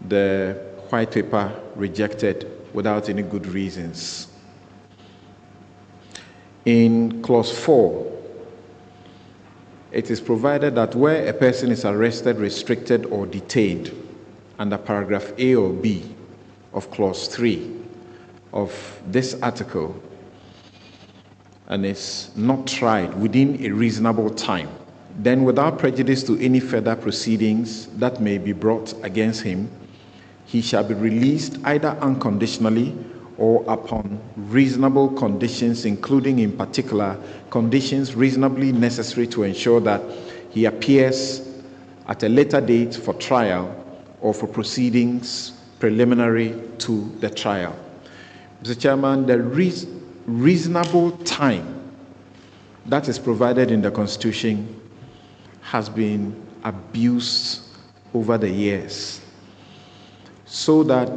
the white paper rejected without any good reasons. In clause 4, it is provided that where a person is arrested, restricted, or detained under paragraph A or B of clause 3 of this article and is not tried within a reasonable time, then without prejudice to any further proceedings that may be brought against him, he shall be released either unconditionally or upon reasonable conditions, including in particular conditions reasonably necessary to ensure that he appears at a later date for trial or for proceedings preliminary to the trial. Mr. Chairman, the reasonable time that is provided in the Constitution has been abused over the years, so that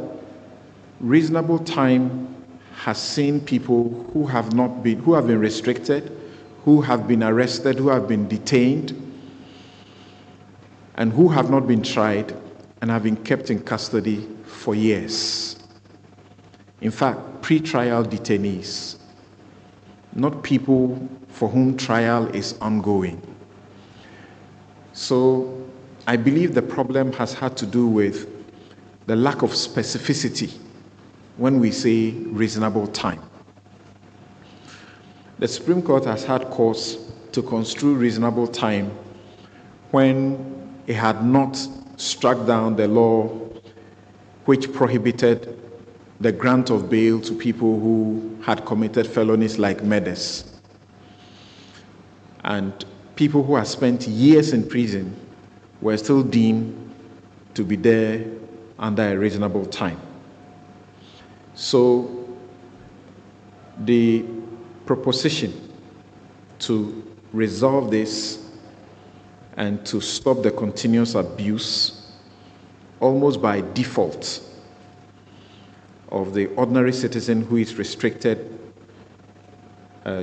reasonable time has seen people who have been restricted, who have been arrested, who have been detained, and who have not been tried and have been kept in custody for years. In fact, pre-trial detainees, not people for whom trial is ongoing. So I believe the problem has had to do with the lack of specificity when we say reasonable time. The Supreme Court has had cause to construe reasonable time when it had not struck down the law which prohibited the grant of bail to people who had committed felonies like murders. And people who had spent years in prison were still deemed to be there under a reasonable time. So the proposition to resolve this and to stop the continuous abuse, almost by default, of the ordinary citizen who is restricted,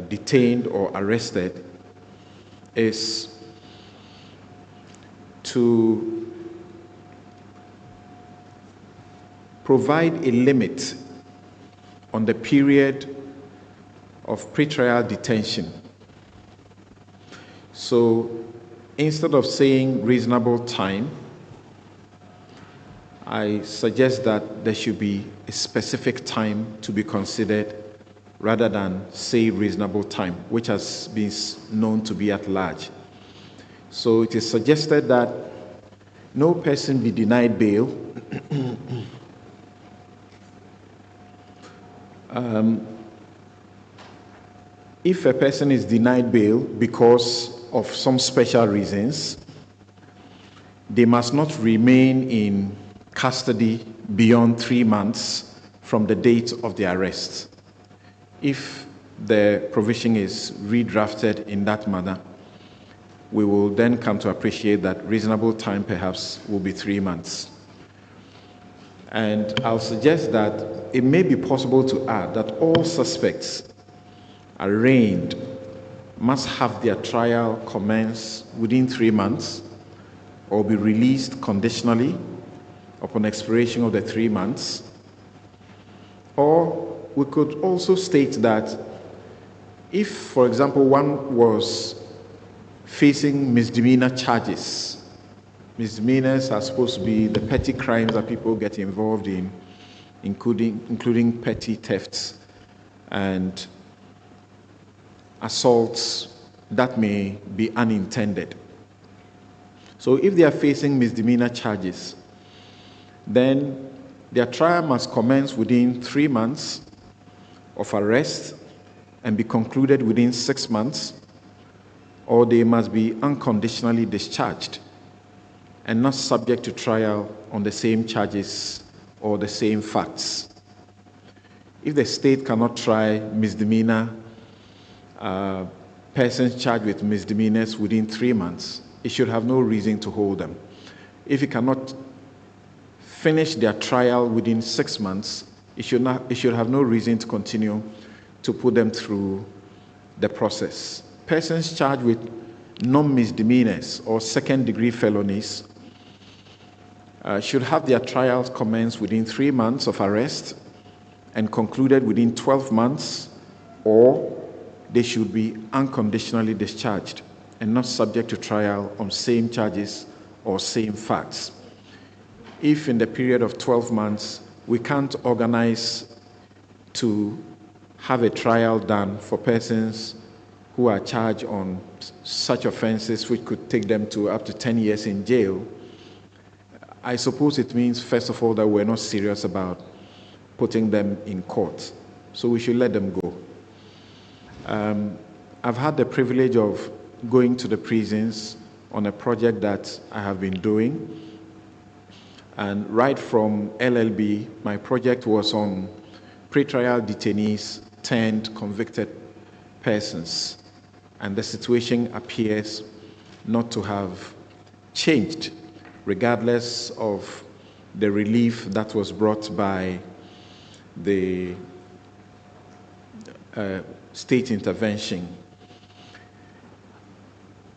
detained, or arrested, is to provide a limit on the period of pretrial detention. So instead of saying reasonable time, I suggest that there should be a specific time to be considered rather than say reasonable time, which has been known to be at large. So it is suggested that no person be denied bail if a person is denied bail because of some special reasons, they must not remain in custody beyond 3 months from the date of the arrest. If the provision is redrafted in that manner, we will then come to appreciate that reasonable time perhaps will be 3 months. And I'll suggest that it may be possible to add that all suspects arraigned must have their trial commence within 3 months or be released conditionally upon expiration of the 3 months. Or we could also state that if, for example, one was facing misdemeanor charges, misdemeanors are supposed to be the petty crimes that people get involved in, including petty thefts and assaults that may be unintended. So if they are facing misdemeanor charges, then their trial must commence within 3 months of arrest and be concluded within 6 months, or they must be unconditionally discharged and not subject to trial on the same charges or the same facts. If the state cannot try misdemeanor persons charged with misdemeanors within 3 months, it should have no reason to hold them. If it cannot finish their trial within 6 months, it should have no reason to continue to put them through the process. Persons charged with non-misdemeanors or second-degree felonies should have their trials commenced within 3 months of arrest and concluded within 12 months, or they should be unconditionally discharged and not subject to trial on same charges or same facts. If in the period of 12 months we can't organize to have a trial done for persons who are charged on such offenses which could take them to up to 10 years in jail, I suppose it means, first of all, that we're not serious about putting them in court. So we should let them go. I've had the privilege of going to the prisons on a project that I have been doing. And right from LLB, my project was on pretrial detainees turned convicted persons. And the situation appears not to have changed, regardless of the relief that was brought by the state intervention.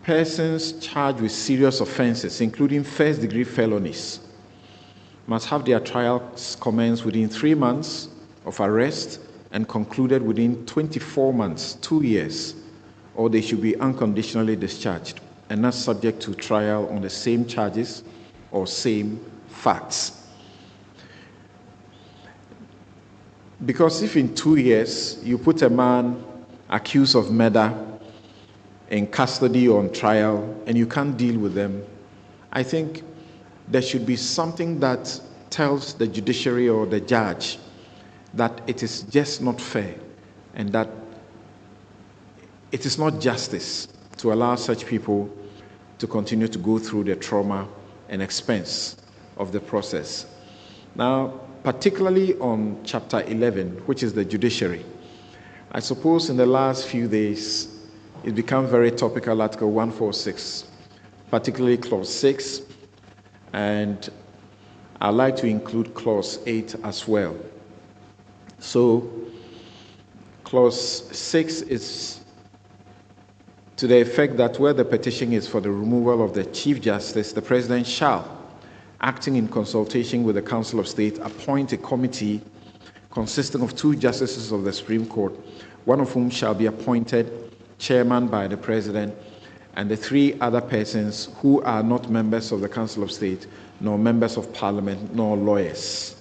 Persons charged with serious offenses, including first-degree felonies, must have their trials commenced within 3 months of arrest and concluded within 24 months, 2 years, or they should be unconditionally discharged and not subject to trial on the same charges or same facts. Because if in 2 years you put a man accused of murder in custody or on trial and you can't deal with them, I think there should be something that tells the judiciary or the judge that it is just not fair and that it is not justice to allow such people to continue to go through the trauma and expense of the process. Now, particularly on chapter 11, which is the judiciary, I suppose in the last few days, it became very topical, Article 146, particularly Clause 6, and I'd like to include Clause 8 as well. So, Clause 6 is to the effect that where the petition is for the removal of the Chief Justice, the President shall, acting in consultation with the Council of State, appoint a committee consisting of 2 justices of the Supreme Court, one of whom shall be appointed chairman by the President, and the 3 other persons who are not members of the Council of State, nor members of Parliament, nor lawyers.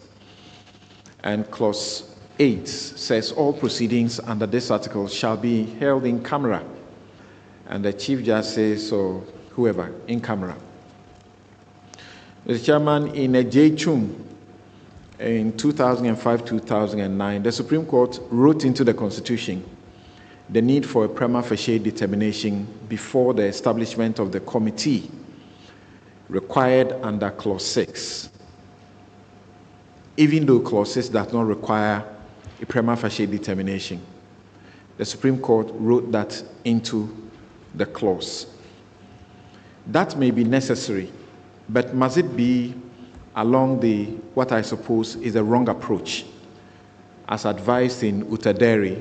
And Clause 8 says all proceedings under this article shall be held in camera, and the Chief Justice or whoever in camera. Mr. Chairman, in a J-Chung in 2005-2009, the Supreme Court wrote into the Constitution the need for a prima facie determination before the establishment of the committee required under Clause 6, even though Clause 6 does not require a prima facie determination. The Supreme Court wrote that into the clause. That may be necessary, but must it be along the, what I suppose is a wrong approach, as advised in Utaderi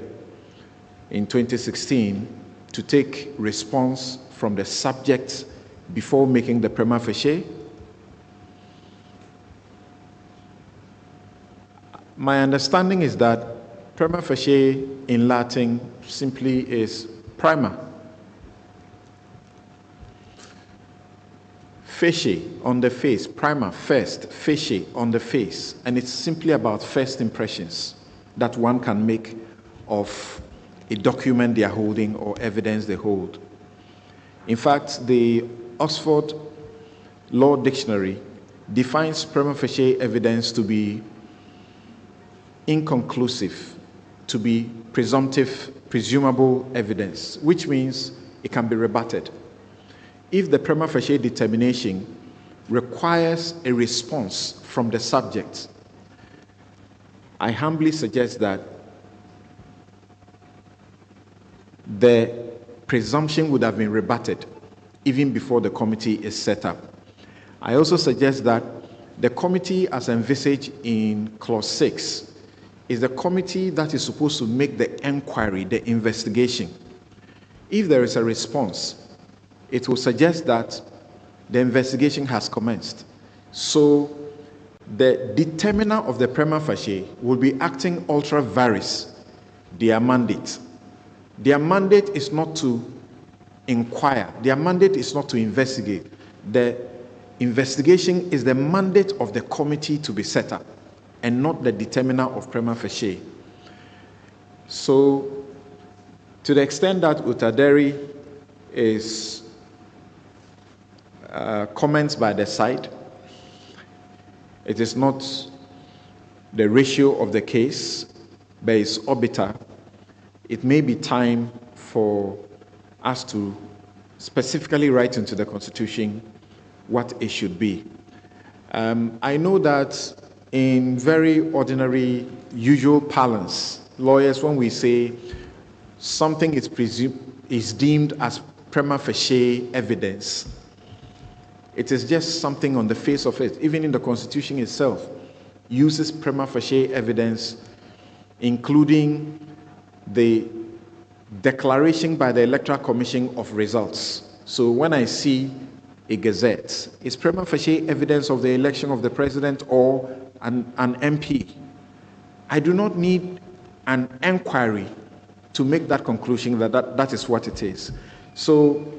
in 2016, to take response from the subject before making the prima facie? My understanding is that prima facie in Latin simply is prima. Facie, on the face, prima, first, facie, on the face. And it's simply about first impressions that one can make of a document they are holding or evidence they hold. In fact, the Oxford Law Dictionary defines prima facie evidence to be inconclusive, to be presumptive, presumable evidence, which means it can be rebutted. If the prima facie determination requires a response from the subject, I humbly suggest that the presumption would have been rebutted even before the committee is set up. I also suggest that the committee as envisaged in Clause 6 is the committee that is supposed to make the inquiry, the investigation. If there is a response, it will suggest that the investigation has commenced. So the determiner of the prima facie will be acting ultra vires their mandate. Their mandate is not to inquire. Their mandate is not to investigate. The investigation is the mandate of the committee to be set up and not the determiner of prima facie. So to the extent that Utaderi is comments by the side, it is not the ratio of the case, but it's obiter. It may be time for us to specifically write into the Constitution what it should be. I know that in very ordinary, usual parlance, lawyers, when we say something is deemed as prima facie evidence, it is just something on the face of it. Even in the Constitution itself, uses prima facie evidence, including the declaration by the Electoral Commission of results. So when I see a gazette, it's prima facie evidence of the election of the president or an MP. I do not need an inquiry to make that conclusion that is what it is. So,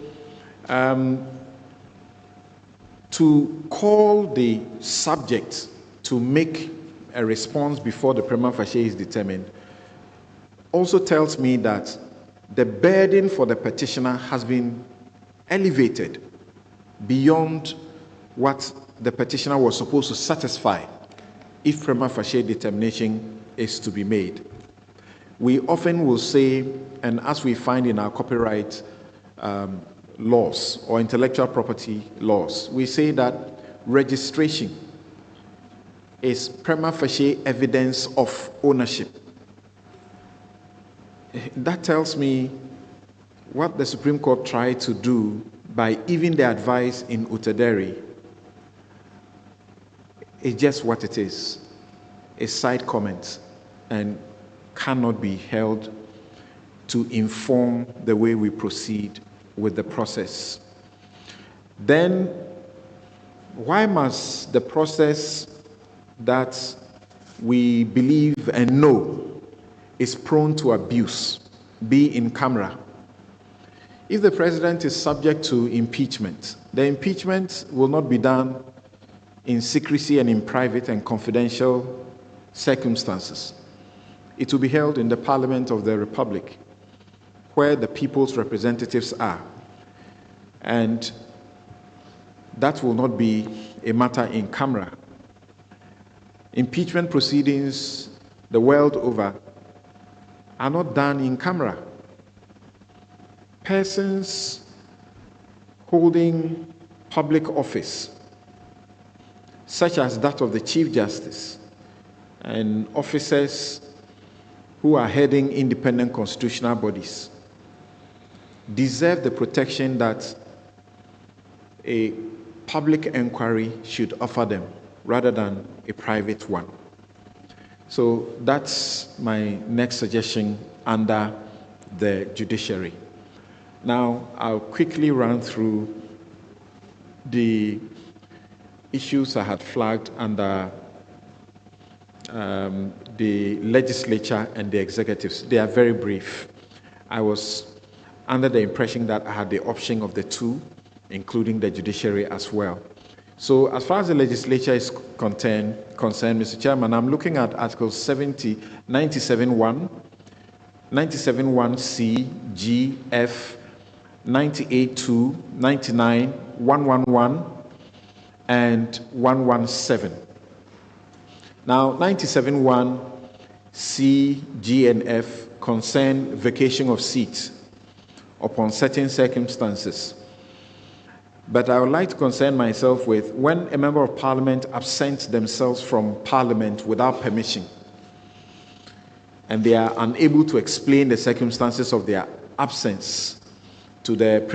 to call the subject to make a response before the prima facie is determined also tells me that the burden for the petitioner has been elevated beyond what the petitioner was supposed to satisfy if prima facie determination is to be made. We often will say, and as we find in our copyright laws or intellectual property laws, we say that registration is prima facie evidence of ownership. That tells me what the Supreme Court tried to do by even the advice in Utaderi is just what it is, a side comment, and cannot be held to inform the way we proceed with the process. Then, why must the process that we believe and know is prone to abuse be in camera? If the president is subject to impeachment, the impeachment will not be done in secrecy and in private and confidential circumstances. It will be held in the Parliament of the Republic, where the people's representatives are. And that will not be a matter in camera. Impeachment proceedings the world over are not done in camera. Persons holding public office, such as that of the Chief Justice, and officers who are heading independent constitutional bodies, deserve the protection that a public inquiry should offer them rather than a private one. So that's my next suggestion under the judiciary. Now, I'll quickly run through the issues I had flagged under the legislature and the executives. They are very brief. I was under the impression that I had the option of the two, including the judiciary as well. So as far as the legislature is concerned, Mr. Chairman, I'm looking at Article 97.1, 97.1C, G, F, 98.2, 99, 111, and 117. Now, 97.1 C, G, and F concern vacation of seats upon certain circumstances. But I would like to concern myself with when a member of parliament absents themselves from parliament without permission, and they are unable to explain the circumstances of their absence to the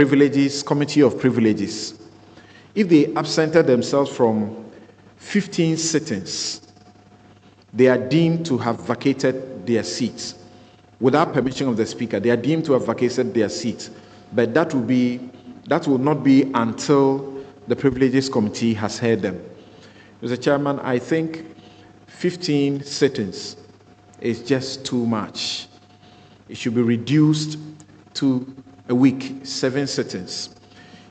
Committee of Privileges. If they absented themselves from 15 sittings, they are deemed to have vacated their seats. Without permission of the Speaker, they are deemed to have vacated their seats. But that will not be until the Privileges Committee has heard them. Mr. Chairman, I think 15 sittings is just too much. It should be reduced to a week, 7 sittings.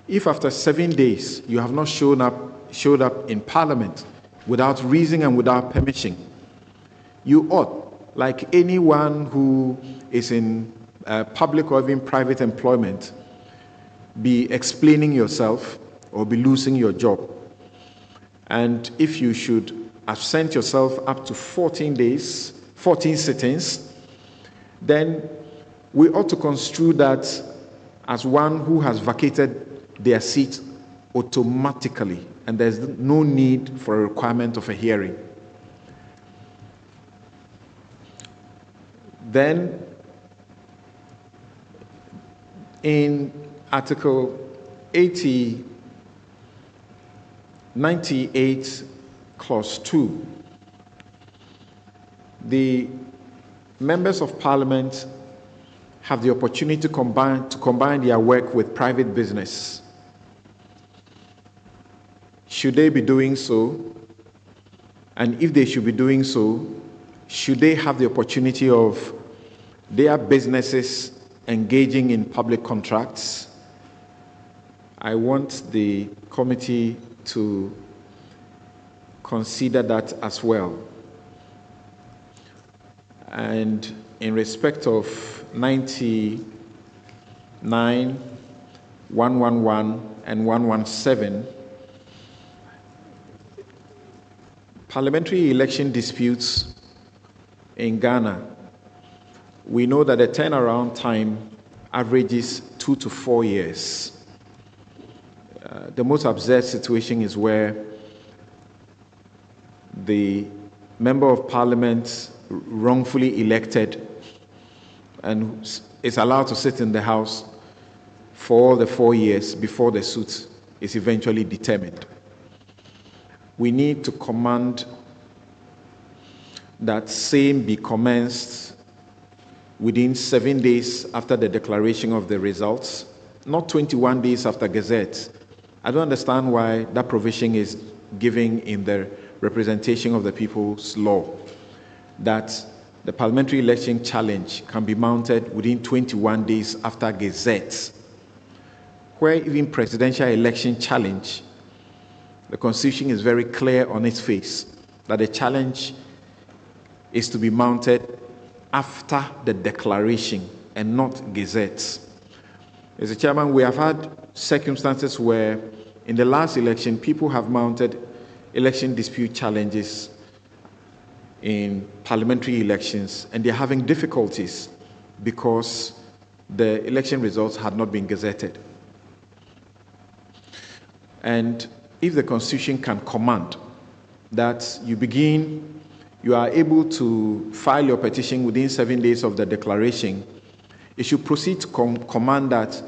If after 7 days you have not showed up in Parliament without reason and without permission, you ought, like anyone who is in public or even private employment, be explaining yourself or be losing your job. And if you should absent yourself up to 14 days, 14 sittings, then we ought to construe that as one who has vacated their seat automatically, and there's no need for a requirement of a hearing. Then, in Article 98, Clause 2, the members of Parliament have the opportunity to combine their work with private business. Should they be doing so? And if they should be doing so, should they have the opportunity of their businesses engaging in public contracts, I want the committee to consider that as well. And in respect of 99, 111, and 117, parliamentary election disputes in Ghana, we know that the turnaround time averages 2 to 4 years. The most absurd situation is where the member of parliament wrongfully elected and is allowed to sit in the house for all the 4 years before the suit is eventually determined. We need to command that same be commenced within 7 days after the declaration of the results, not 21 days after Gazette. I don't understand why that provision is given in the Representation of the People's Law, that the parliamentary election challenge can be mounted within 21 days after Gazette, where even presidential election challenge, the Constitution is very clear on its face that the challenge is to be mounted after the declaration and not Gazette. Mr. Chairman, we have had circumstances where in the last election, people have mounted election dispute challenges in parliamentary elections, and they're having difficulties because the election results had not been gazetted. And if the Constitution can command that you are able to file your petition within 7 days of the declaration, it should proceed to command that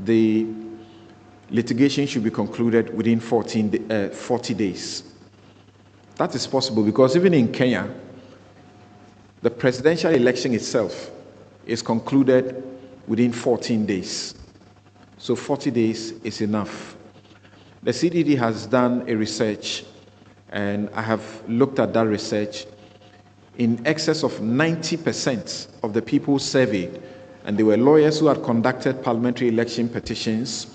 the litigation should be concluded within 40 days. That is possible because even in Kenya, the presidential election itself is concluded within 14 days. So 40 days is enough. The CDD has done a research, and I have looked at that research. In excess of 90% of the people surveyed, and they were lawyers who had conducted parliamentary election petitions,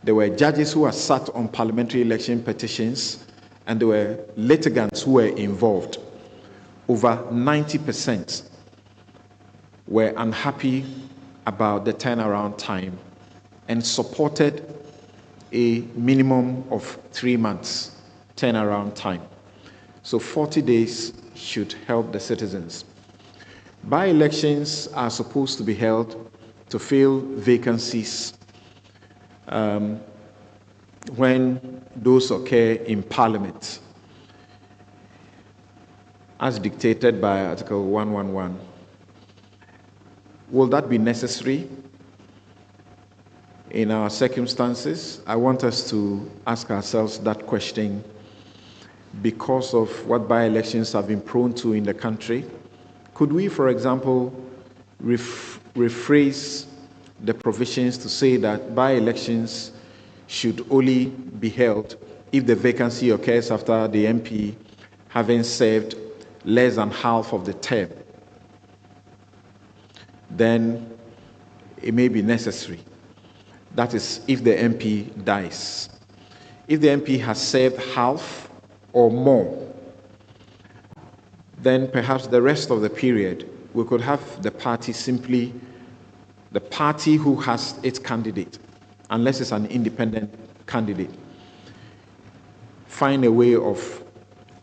there were judges who had sat on parliamentary election petitions, and there were litigants who were involved. Over 90% were unhappy about the turnaround time and supported a minimum of 3 months turnaround time. So 40 days should help the citizens. By-elections are supposed to be held to fill vacancies when those occur in Parliament, as dictated by Article 111. Will that be necessary in our circumstances? I want us to ask ourselves that question because of what by-elections have been prone to in the country. Could we, for example, rephrase the provisions to say that by-elections should only be held if the vacancy occurs after the MP having served less than half of the term? Then it may be necessary. That is, if the MP dies. If the MP has served half or more, then perhaps the rest of the period we could have the party simply, the party who has its candidate, unless it's an independent candidate, find a way of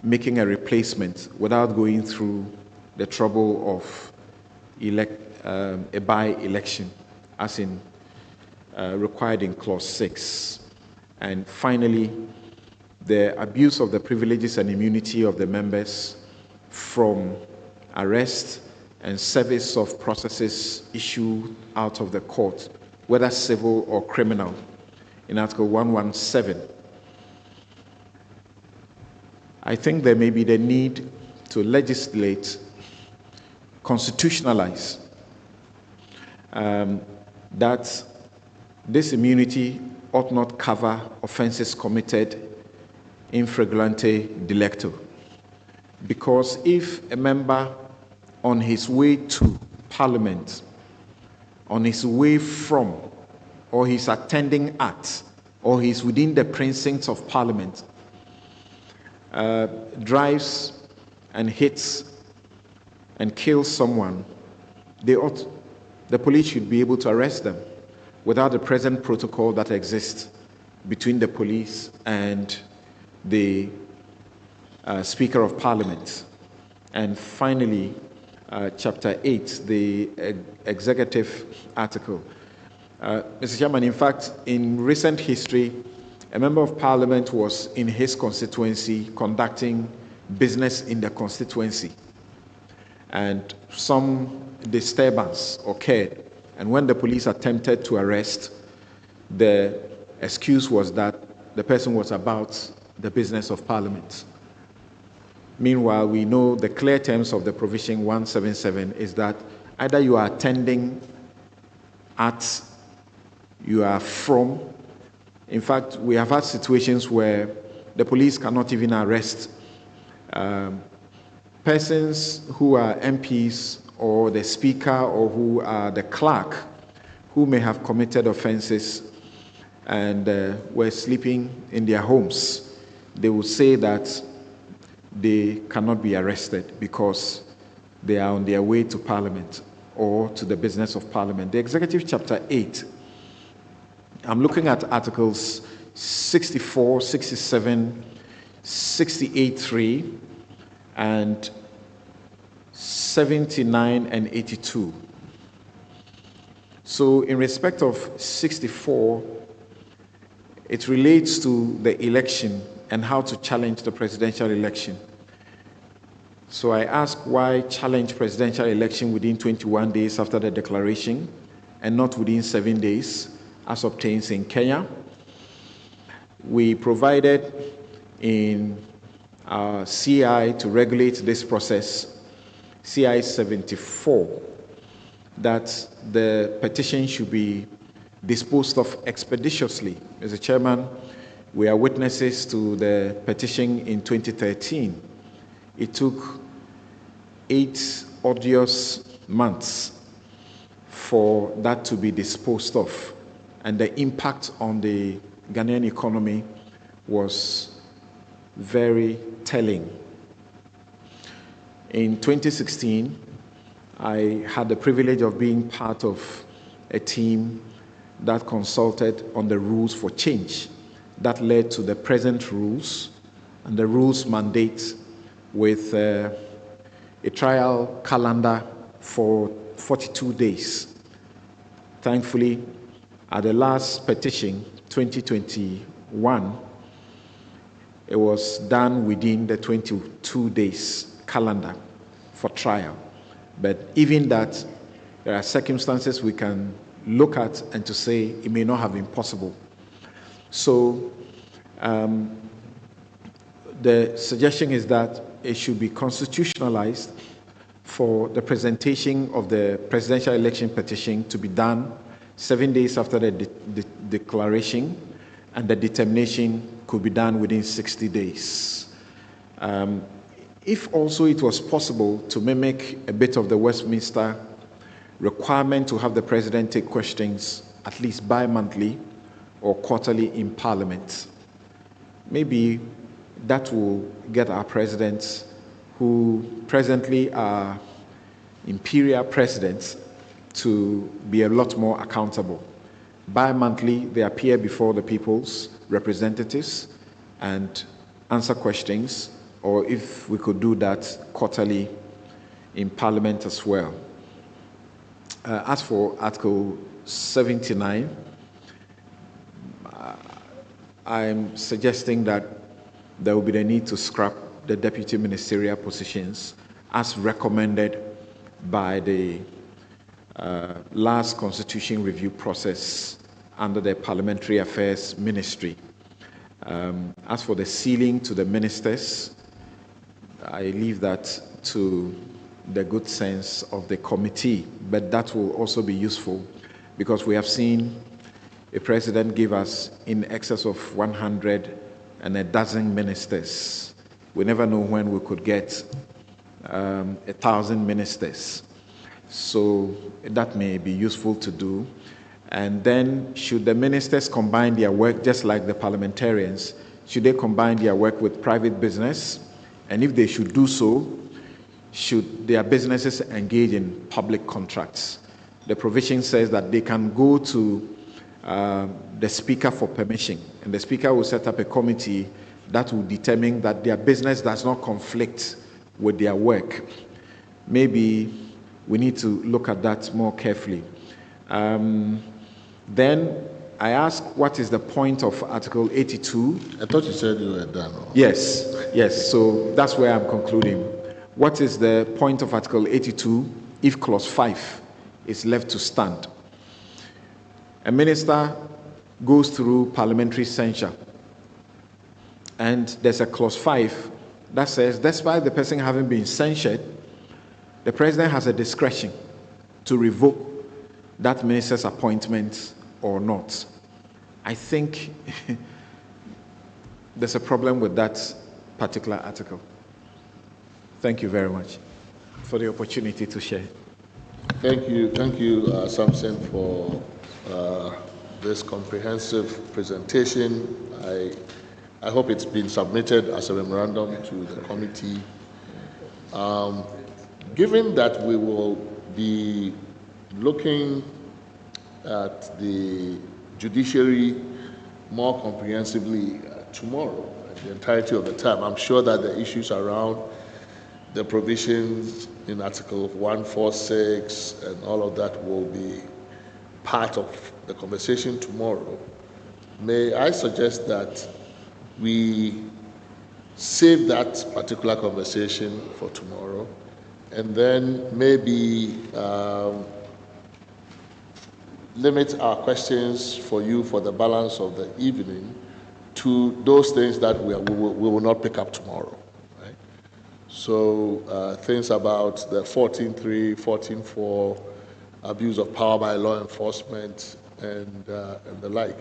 making a replacement without going through the trouble of a by-election, as in required in Clause 6. And finally, the abuse of the privileges and immunity of the members from arrest and service of processes issued out of the court, whether civil or criminal, in Article 117. I think there may be the need to legislate, constitutionalize, that this immunity ought not cover offenses committed in flagrante delicto. Because if a member on his way to Parliament on his way from, or he's attending at, or he's within the precincts of Parliament, drives and hits and kills someone, the police should be able to arrest them without the present protocol that exists between the police and the Speaker of Parliament. And finally, Chapter 8, the executive article. Mr. Chairman, in fact, in recent history, a member of Parliament was in his constituency conducting business in the constituency, and some disturbance occurred. And when the police attempted to arrest, the excuse was that the person was about the business of Parliament. Meanwhile, we know the clear terms of the provision 177 is that either you are attending at, you are from. In fact, we have had situations where the police cannot even arrest persons who are MPs or the Speaker or who are the clerk who may have committed offenses and were sleeping in their homes. They will say that they cannot be arrested because they are on their way to Parliament or to the business of Parliament. The Executive Chapter 8, I'm looking at Articles 64, 67, 68.3, and 79 and 82. So in respect of 64, it relates to the election and how to challenge the presidential election. So I ask, why challenge presidential election within 21 days after the declaration and not within 7 days as obtains in Kenya? We provided in our CI to regulate this process, CI 74, that the petition should be disposed of expeditiously. Mr. Chairman, we are witnesses to the petition in 2013. It took 8 odious months for that to be disposed of, and the impact on the Ghanaian economy was very telling. In 2016, I had the privilege of being part of a team that consulted on the rules for change that led to the present rules, and the rules mandate with a trial calendar for 42 days. Thankfully, at the last petition, 2021, it was done within the 22 days calendar for trial. But even that, there are circumstances we can look at and to say it may not have been possible. So the suggestion is that it should be constitutionalized for the presentation of the presidential election petition to be done 7 days after the declaration, and the determination could be done within 60 days. If also it was possible to mimic a bit of the Westminster requirement to have the president take questions at least bi-monthly or quarterly in Parliament, maybe that will get our presidents, who presently are imperial presidents, to be a lot more accountable. Bi-monthly, they appear before the people's representatives and answer questions, or if we could do that quarterly in Parliament as well. As for Article 79, I'm suggesting that there will be the need to scrap the deputy ministerial positions as recommended by the last constitution review process under the Parliamentary Affairs Ministry. As for the ceiling to the ministers, I leave that to the good sense of the committee, but that will also be useful because we have seen a president give us in excess of 112 ministers. We never know when we could get 1,000 ministers. So that may be useful to do. And then should the ministers combine their work, just like the parliamentarians, should they combine their work with private business? And if they should do so, should their businesses engage in public contracts? The provision says that they can go to the Speaker for permission, and the Speaker will set up a committee that will determine that their business does not conflict with their work. Maybe we need to look at that more carefully. Then I ask, what is the point of Article 82? I thought you said you were done. Yes, yes, so that's where I'm concluding. What is the point of Article 82 if Clause 5 is left to stand? A minister goes through parliamentary censure, and there's a Clause 5 that says, despite the person having been censured, the president has a discretion to revoke that minister's appointment or not. I think there's a problem with that particular article. Thank you very much for the opportunity to share. Thank you, Samson, for this comprehensive presentation. I hope it's been submitted as a memorandum to the committee. Given that we will be looking at the judiciary more comprehensively tomorrow, the entirety of the time, I'm sure that the issues around the provisions in Article 146 and all of that will be part of the conversation tomorrow. May I suggest that we save that particular conversation for tomorrow, and then maybe limit our questions for you for the balance of the evening to those things that we will not pick up tomorrow. Right? So things about the 14.3, 14.4, abuse of power by law enforcement, and the like,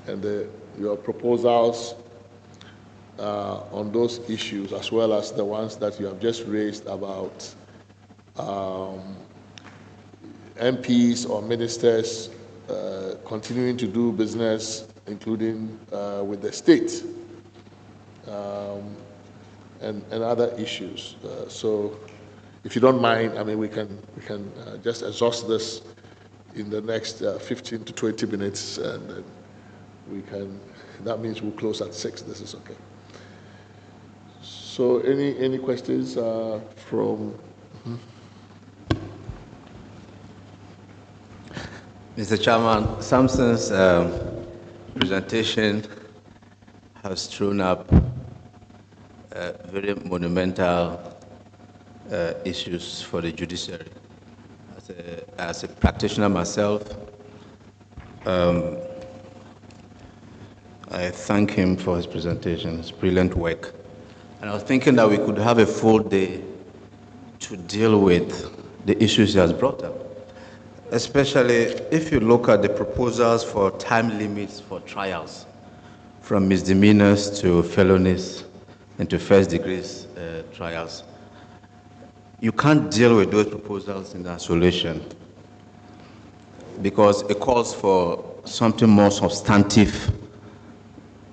and your proposals on those issues, as well as the ones that you have just raised about MPs or ministers continuing to do business, including with the state, and other issues. So, if you don't mind, I mean, we can just exhaust this in the next 15 to 20 minutes, and then we can. That means we'll close at 6. This is okay. So, any questions from? Mr. Chairman, Samson's presentation has thrown up very monumental issues for the judiciary. As a practitioner myself, I thank him for his presentation. It's brilliant work. And I was thinking that we could have a full day to deal with the issues he has brought up. Especially if you look at the proposals for time limits for trials, from misdemeanors to felonies and to first degree trials. You can't deal with those proposals in isolation because it calls for something more substantive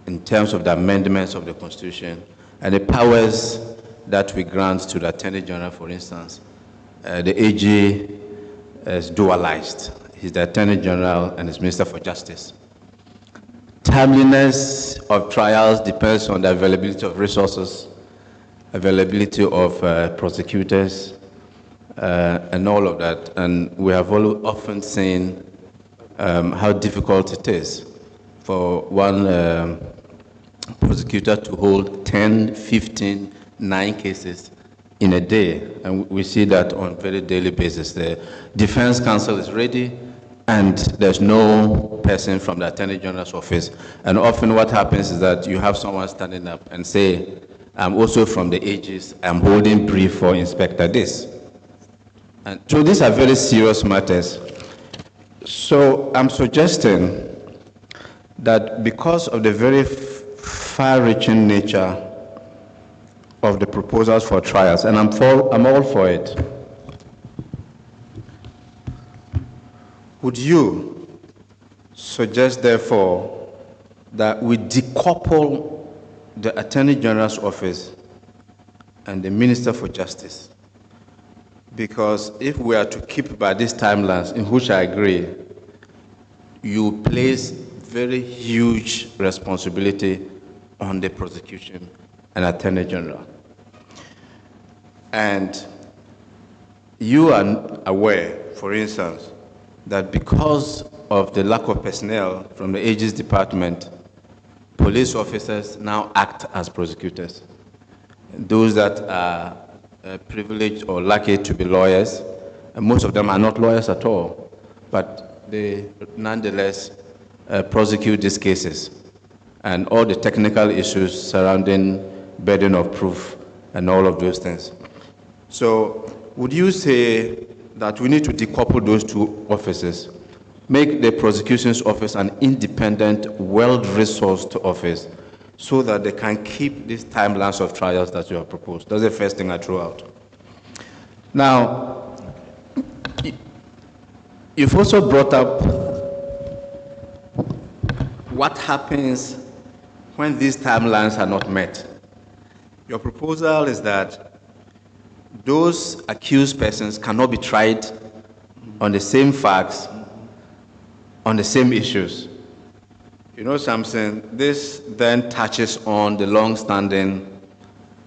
in terms of the amendments of the Constitution and the powers that we grant to the Attorney General, for instance. The AG is dualized. He's the Attorney General and is Minister for Justice. Timeliness of trials depends on the availability of resources, availability of prosecutors, and all of that. And we have often seen how difficult it is for one prosecutor to hold 10, 15, 9 cases in a day, and we see that on a very daily basis. The defense counsel is ready, and there's no person from the Attorney General's office. And often what happens is that you have someone standing up and say, I'm also from the AGs, I'm holding brief for Inspector this. And so these are very serious matters. So I'm suggesting that because of the very far-reaching nature of the proposals for trials, and I'm all for it. would you suggest, therefore, that we decouple the Attorney General's office and the Minister for Justice? Because if we are to keep by these timelines, in which I agree, you place very huge responsibility on the prosecution and Attorney General. And you are aware, for instance, that because of the lack of personnel from the Aegis Department, police officers now act as prosecutors. Those that are privileged or lucky to be lawyers, and most of them are not lawyers at all, but they nonetheless prosecute these cases and all the technical issues surrounding burden of proof and all of those things. So would you say that we need to decouple those two offices, make the prosecution's office an independent, well-resourced office, so that they can keep these timelines of trials that you have proposed? That's the first thing I threw out. Now, you've also brought up what happens when these timelines are not met. Your proposal is that those accused persons cannot be tried on the same facts, on the same issues. You know something, this then touches on the long-standing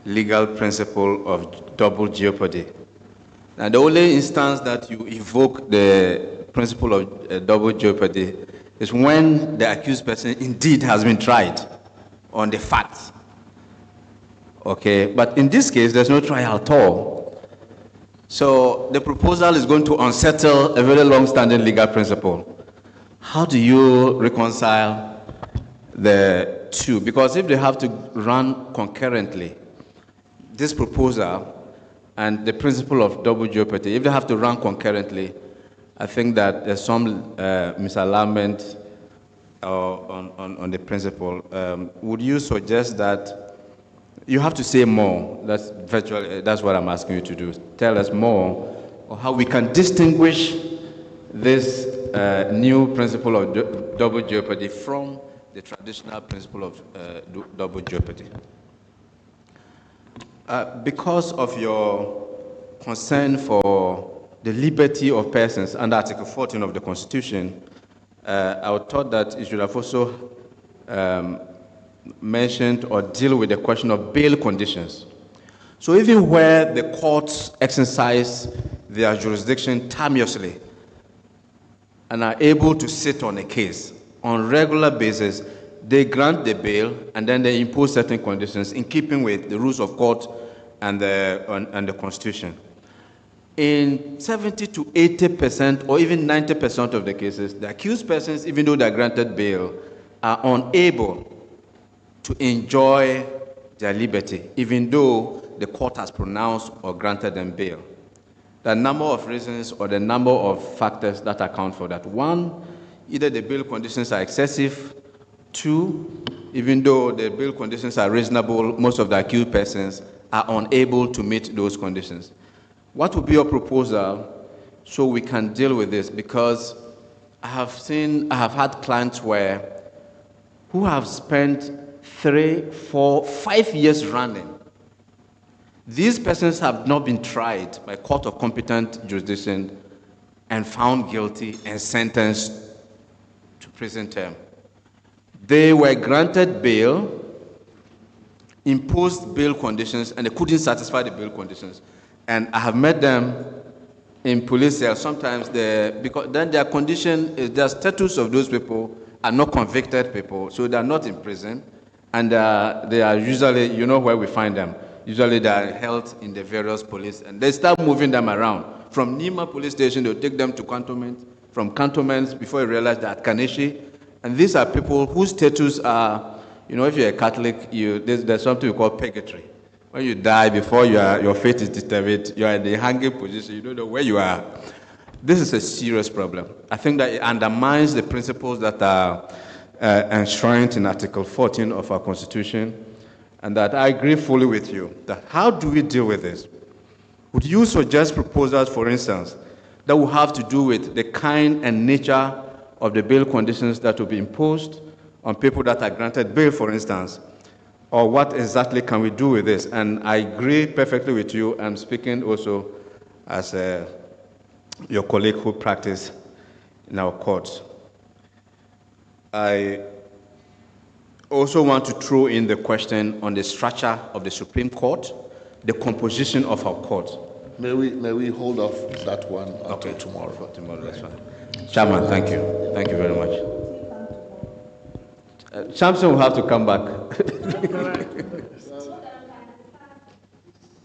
legal principle of double jeopardy. Now, the only instance that you evoke the principle of double jeopardy is when the accused person indeed has been tried on the facts. Okay, but in this case, there's no trial at all. So the proposal is going to unsettle a very long-standing legal principle. How do you reconcile the two? Because if they have to run concurrently, this proposal and the principle of double jeopardy, if they have to run concurrently, I think that there's some misalignment on the principle. Would you suggest that you have to say more? That's virtually, that's what I'm asking you to do. Tell us more on how we can distinguish this new principle of double jeopardy from the traditional principle of double jeopardy. Because of your concern for the liberty of persons under Article 14 of the Constitution, I thought that you should have also mentioned or deal with the question of bail conditions. So even where the courts exercise their jurisdiction timeously and are able to sit on a case on a regular basis, they grant the bail and then they impose certain conditions in keeping with the rules of court and the Constitution. In 70 to 80% or even 90% of the cases, the accused persons, even though they are granted bail, are unable to enjoy their liberty, even though the court has pronounced or granted them bail. There are a number of reasons or the number of factors that account for that. One, either the bail conditions are excessive. Two, even though the bail conditions are reasonable, most of the accused persons are unable to meet those conditions. What would be your proposal so we can deal with this? Because I have had clients who have spent 3, 4, 5 years running. These persons have not been tried by court of competent jurisdiction and found guilty and sentenced to prison term. They were granted bail, imposed bail conditions, and they couldn't satisfy the bail conditions. And I have met them in police cells sometimes, because then their condition is the status of those people are not convicted people, so they are not in prison, and they are usually, you know where we find them. Usually they are held in the various police, and they start moving them around. From Nima police station, they'll take them to cantonments. From cantonments, before you realize they're at Kaneshi. And these are people whose status are, you know, if you're a Catholic, there's something we call purgatory. When you die, before your fate is determined, you are in the hanging position, you don't know where you are. This is a serious problem. I think that it undermines the principles that are enshrined in Article 14 of our Constitution, and that I agree fully with you, that how do we deal with this? Would you suggest proposals, for instance, that will have to do with the kind and nature of the bail conditions that will be imposed on people that are granted bail, for instance, or what exactly can we do with this? And I agree perfectly with you. I'm speaking also as your colleague who practice in our courts. I also want to throw in the question on the structure of the Supreme Court, the composition of our court. May we hold off that one until tomorrow? For tomorrow, that's fine. Chairman, thank you. Thank you very much. Samson will have to come back.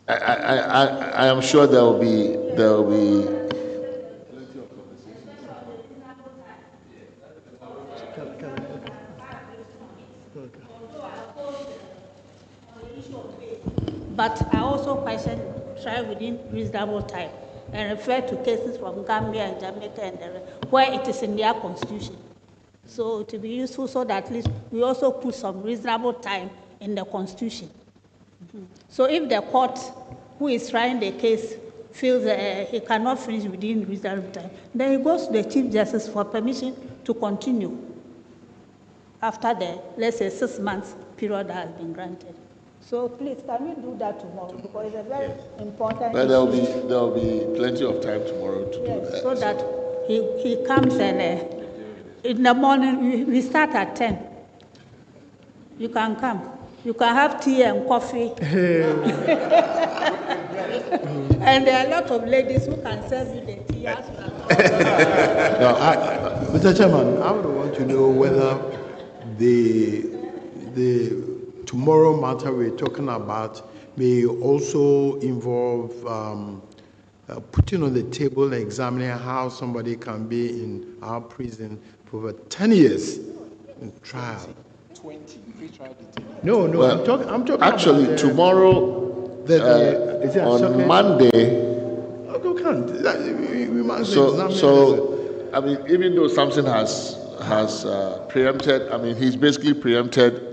I am sure there will be But I also question trial within reasonable time and refer to cases from Gambia and Jamaica and where it is in their constitution. So to be useful so that at least we also put some reasonable time in the constitution. So if the court who is trying the case feels he cannot finish within reasonable time, then he goes to the Chief Justice for permission to continue after the, let's say, 6 months period that has been granted. So please, can we do that tomorrow? Because it's a very important But issue. there will be plenty of time tomorrow to do that. So that he comes and in the morning, we start at 10. You can come. You can have tea and coffee. And there are a lot of ladies who can serve you the tea as well. Mr. Chairman, I would want to know whether the tomorrow matter we're talking about may also involve putting on the table and examining how somebody can be in our prison for over 10 years in trial. 20 pre-trial detainees. No, Well, I'm talking actually, about tomorrow, on Monday, I mean, even though Samson has preempted, I mean, he's basically preempted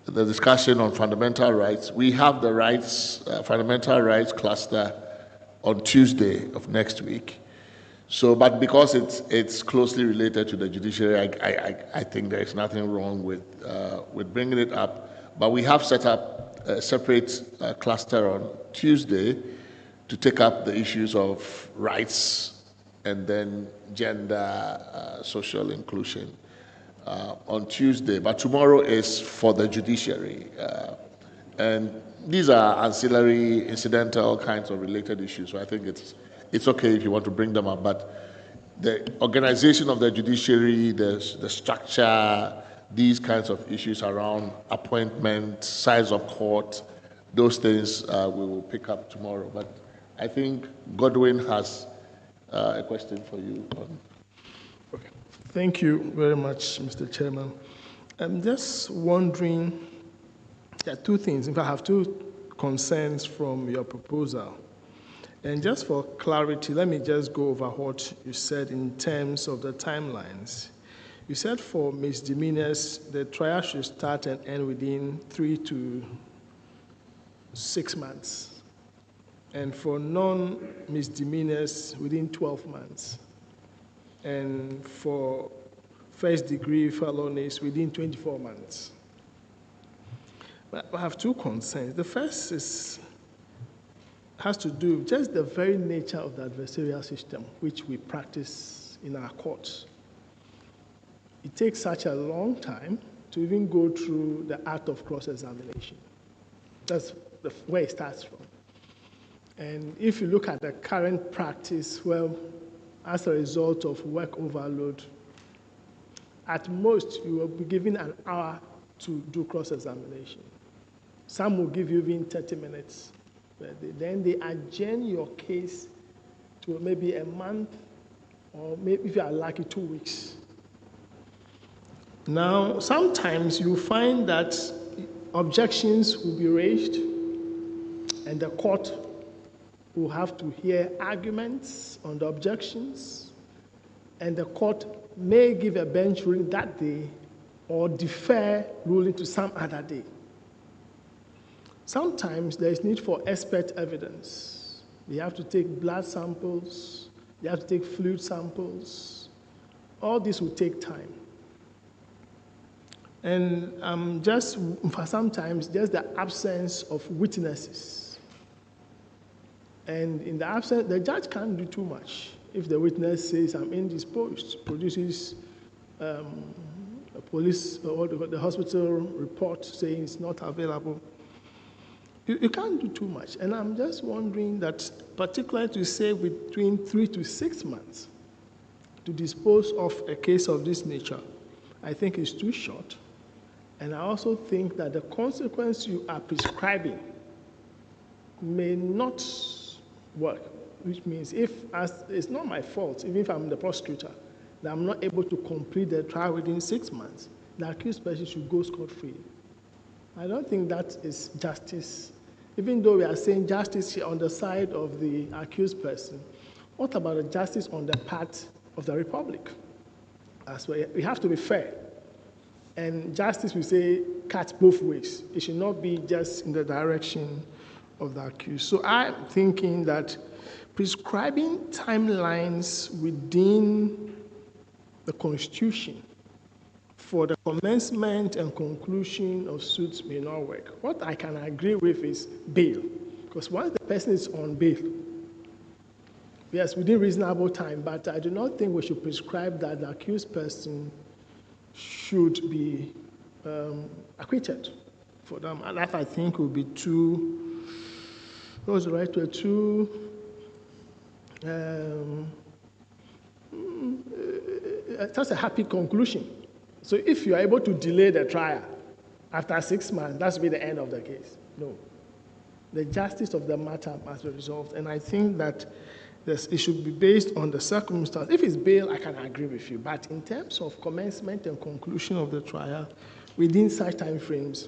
the discussion on fundamental rights. We have the rights, fundamental rights cluster on Tuesday of next week. So, but because it's closely related to the judiciary, I think there is nothing wrong with bringing it up. But we have set up a separate cluster on Tuesday to take up the issues of rights and then gender, social inclusion on Tuesday. But tomorrow is for the judiciary. And these are ancillary, incidental kinds of related issues. So I think it's okay if you want to bring them up, but the organization of the judiciary, the structure, these kinds of issues around appointment, size of court, those things we will pick up tomorrow. But I think Godwin has a question for you. Okay. Thank you very much, Mr. Chairman. I'm just wondering, there are two things. In fact, I have two concerns from your proposal. And just for clarity, let me just go over what you said in terms of the timelines. You said for misdemeanors, the trial should start and end within 3 to 6 months. And for non-misdemeanors, within 12 months. And for first-degree felonies, within 24 months. But I have two concerns. The first has to do with just the very nature of the adversarial system which we practice in our courts. It takes such a long time to even go through the act of cross-examination. That's where it starts from. And if you look at the current practice, well, as a result of work overload, at most you will be given an hour to do cross-examination. Some will give you even 30 minutes. Then they adjourn your case to maybe a month, or maybe if you are lucky, 2 weeks. Now, sometimes you find that objections will be raised, and the court will have to hear arguments on the objections, and the court may give a bench ruling that day or defer ruling to some other day. Sometimes there is need for expert evidence. They have to take blood samples, They have to take fluid samples. All this will take time. And just for sometimes, just the absence of witnesses. And in the absence, the judge can't do too much. If the witness says, I'm indisposed, produces a police or the hospital report saying it's not available, you can't do too much. And I'm just wondering that, particularly to say between 3 to 6 months to dispose of a case of this nature, I think is too short. And I also think that the consequence you are prescribing may not work, which means it's not my fault, even if I'm the prosecutor, that I'm not able to complete the trial within 6 months, the accused person should go scot-free. I don't think that is justice. Even though we are saying justice here on the side of the accused person, what about the justice on the part of the Republic? As well, we have to be fair. And justice, we say, cuts both ways. It should not be just in the direction of the accused. So I'm thinking that prescribing timelines within the Constitution for the commencement and conclusion of suits may not work. What I can agree with is bail, because once the person is on bail, yes, within reasonable time, but I do not think we should prescribe that the accused person should be acquitted for them. And that I think would be too, what was the right word, too, that's a happy conclusion. So if you are able to delay the trial after 6 months, that will be the end of the case. No. The justice of the matter must be resolved. And I think that it should be based on the circumstance. If it's bail, I can agree with you. But in terms of commencement and conclusion of the trial, within such time frames,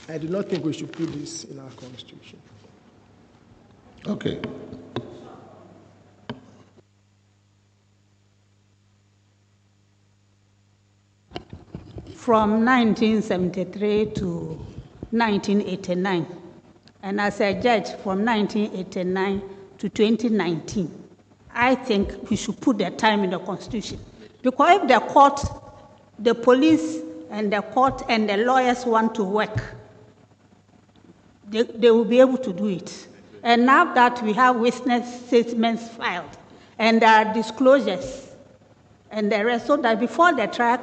I do not think we should put this in our Constitution. Okay. From 1973 to 1989, and as a judge from 1989 to 2019, I think we should put the time in the Constitution. Because if the court, the police, and the court and the lawyers want to work, they will be able to do it. And now that we have witness statements filed, and there are disclosures, and the rest, so that before the trial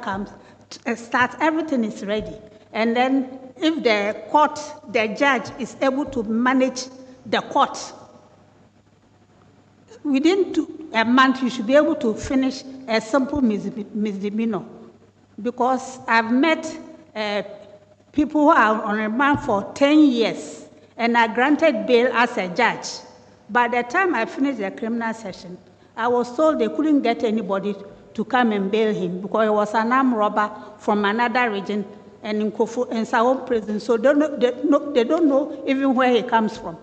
starts, everything is ready. And then if the court, the judge is able to manage the court, within a month, you should be able to finish a simple misdemeanor. Because I've met people who are on remand for 10 years and are granted bail as a judge. By the time I finished the criminal session, I was told they couldn't get anybody to come and bail him because he was an armed robber from another region and in Sahom prison. So they don't know even where he comes from.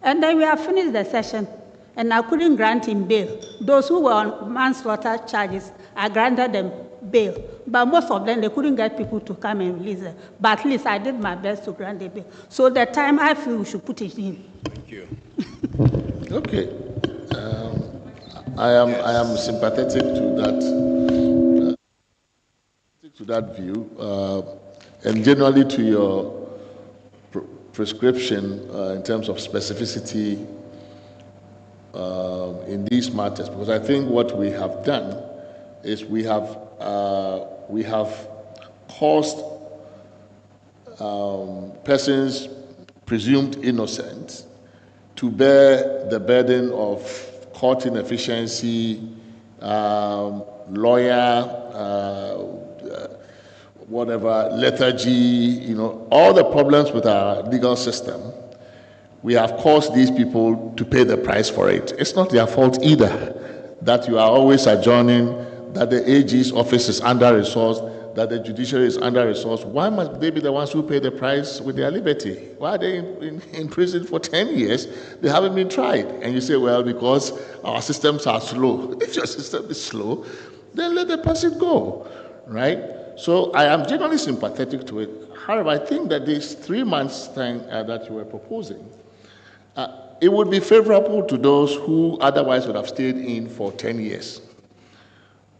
And then we have finished the session, and I couldn't grant him bail. Those who were on manslaughter charges, I granted them bail. But most of them, they couldn't get people to come and release them. But at least I did my best to grant the bail. So the time, I feel we should put it in. Thank you. Okay. I am sympathetic to that view, and generally to your prescription in terms of specificity in these matters, because I think what we have done is we have caused persons presumed innocent to bear the burden of court inefficiency, lawyer, whatever, lethargy, all the problems with our legal system. We have caused these people to pay the price for it. It's not their fault either that you are always adjourning, that the AG's office is under-resourced, that the judiciary is under-resourced. Why must they be the ones who pay the price with their liberty? Why are they in prison for 10 years? They haven't been tried. And you say, well, because our systems are slow. If your system is slow, then let the person go, right? So I am generally sympathetic to it. However, I think that this 3 months thing that you were proposing, it would be favorable to those who otherwise would have stayed in for 10 years.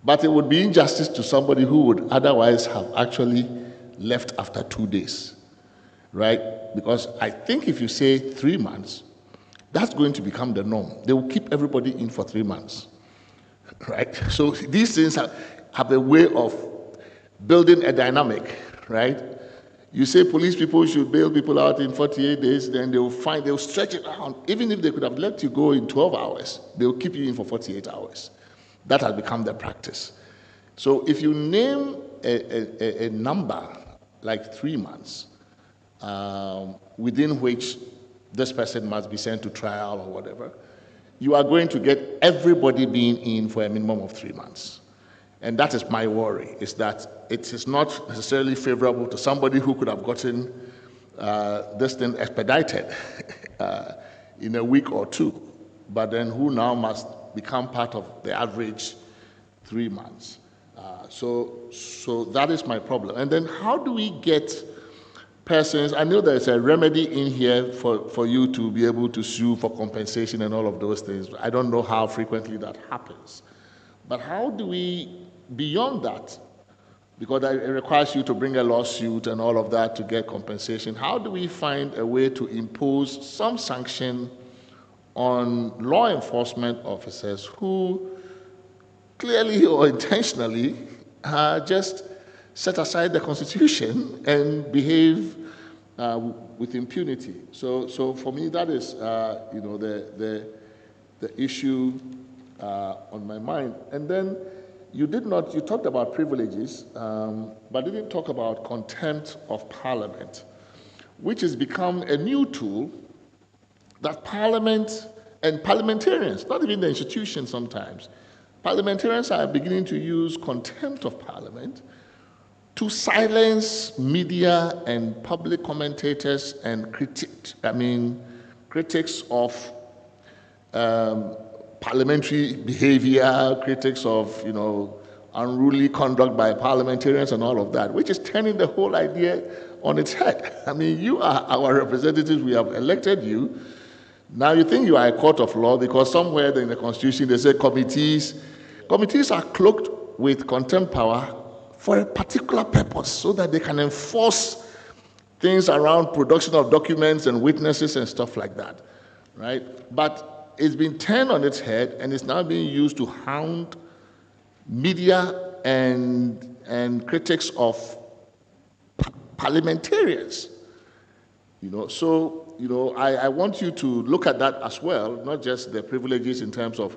But it would be injustice to somebody who would otherwise have actually left after 2 days, right? Because I think if you say 3 months, that's going to become the norm. They will keep everybody in for 3 months, right? So these things have a way of building a dynamic, right? You say police people should bail people out in 48 days, then they'll stretch it out. Even if they could have let you go in 12 hours, they'll keep you in for 48 hours. That has become the practice. So if you name a number like 3 months, within which this person must be sent to trial or whatever, you are going to get everybody being in for a minimum of 3 months. And that is my worry, is that it is not necessarily favorable to somebody who could have gotten this thing expedited in a week or 2, but then who now must become part of the average 3 months. So that is my problem. And then how do we get persons, I know there's a remedy in here for you to be able to sue for compensation and all of those things. I don't know how frequently that happens. But how do we, beyond that, because it requires you to bring a lawsuit and all of that to get compensation, how do we find a way to impose some sanction on law enforcement officers who clearly or intentionally just set aside the Constitution and behave with impunity? So for me, that is the issue on my mind. And then you talked about privileges, but didn't talk about contempt of Parliament, which has become a new tool that Parliament and parliamentarians, not even the institution sometimes, parliamentarians are beginning to use contempt of Parliament to silence media and public commentators and critics of parliamentary behavior, critics of unruly conduct by parliamentarians and all of that, which is turning the whole idea on its head. I mean, you are our representatives, we have elected you. Now you think you are a court of law because somewhere in the Constitution they say committees are cloaked with contempt power for a particular purpose so that they can enforce things around production of documents and witnesses and stuff like that, right? But it's been turned on its head and it's now being used to hound media and critics of parliamentarians. I want you to look at that as well, not just the privileges in terms of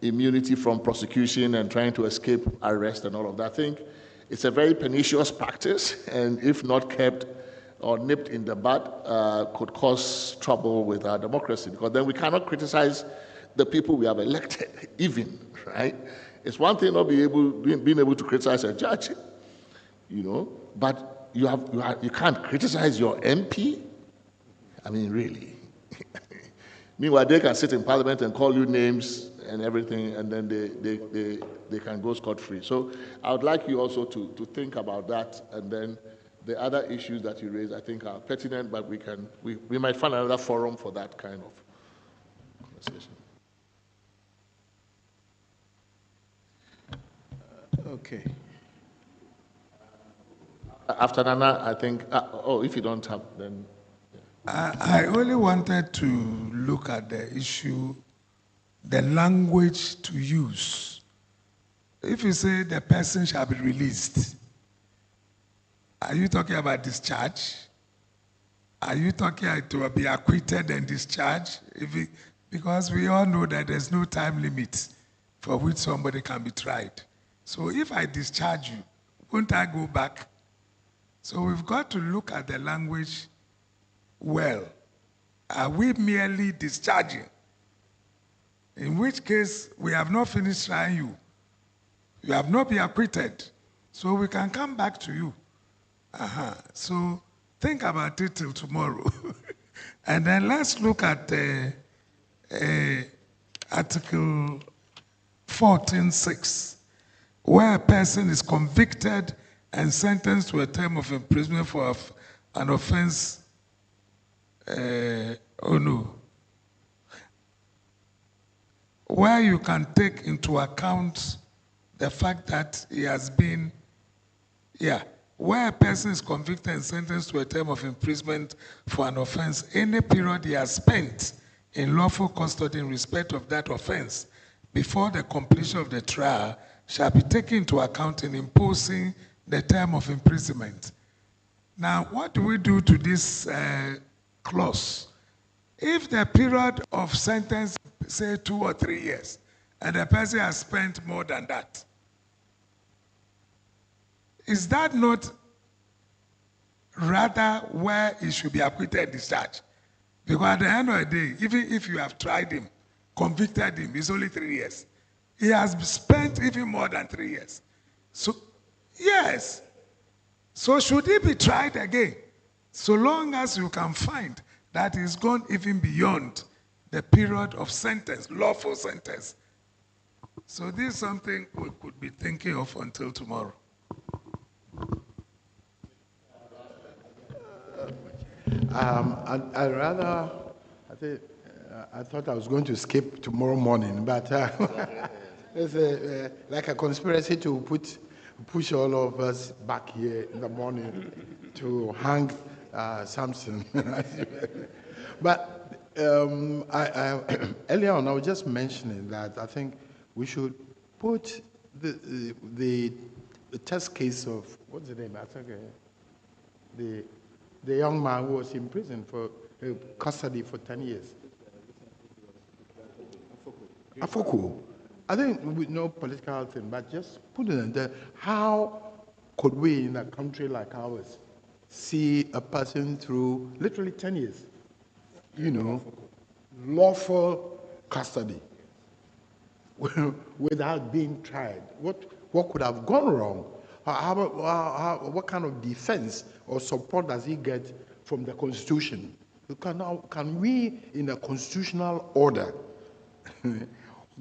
immunity from prosecution and trying to escape arrest and all of that. I think it's a very pernicious practice, and if not kept or nipped in the bud, could cause trouble with our democracy, because then we cannot criticize the people we have elected, even, right? It's one thing not being able to criticize a judge, but you can't criticize your MP. I mean, really. Meanwhile, they can sit in Parliament and call you names and everything, and then they can go scot-free. So I would like you also to think about that, and then the other issues that you raised, I think, are pertinent, but we might find another forum for that kind of conversation. Okay. After Nana, I think, if you don't have, then... I only wanted to look at the issue, the language to use. If you say the person shall be released, are you talking about discharge? Are you talking to be acquitted and discharged? Because we all know that there's no time limit for which somebody can be tried. So if I discharge you, won't I go back? So we've got to look at the language well. Are we merely discharging? In which case, we have not finished trying you. You have not been acquitted. So we can come back to you. So think about it till tomorrow. And then let's look at Article 14.6, where a person is convicted and sentenced to a term of imprisonment for an offense where you can take into account the fact that he has been, where a person is convicted and sentenced to a term of imprisonment for an offense, any period he has spent in lawful custody in respect of that offense before the completion of the trial shall be taken into account in imposing the term of imprisonment. Now, what do we do to this clause? If the period of sentence, say 2 or 3 years, and the person has spent more than that, is that not rather where he should be acquitted and discharged? Because at the end of the day, even if you have tried him, convicted him, it's only 3 years. He has spent even more than 3 years. So, yes. So should he be tried again? So long as you can find that he's gone even beyond the period of sentence, lawful sentence. So this is something we could be thinking of until tomorrow. I thought I was going to skip tomorrow morning, but it's like a conspiracy to push all of us back here in the morning to hang Samson. But earlier on, I was just mentioning that I think we should put the test case of, what's the name? I think the young man who was in prison for custody for 10 years. Afoko. I think with no political thing, but just put it in there. How could we in a country like ours see a person through literally 10 years, lawful custody without being tried? What could have gone wrong? What kind of defense or support does he get from the Constitution? Can we, in a constitutional order,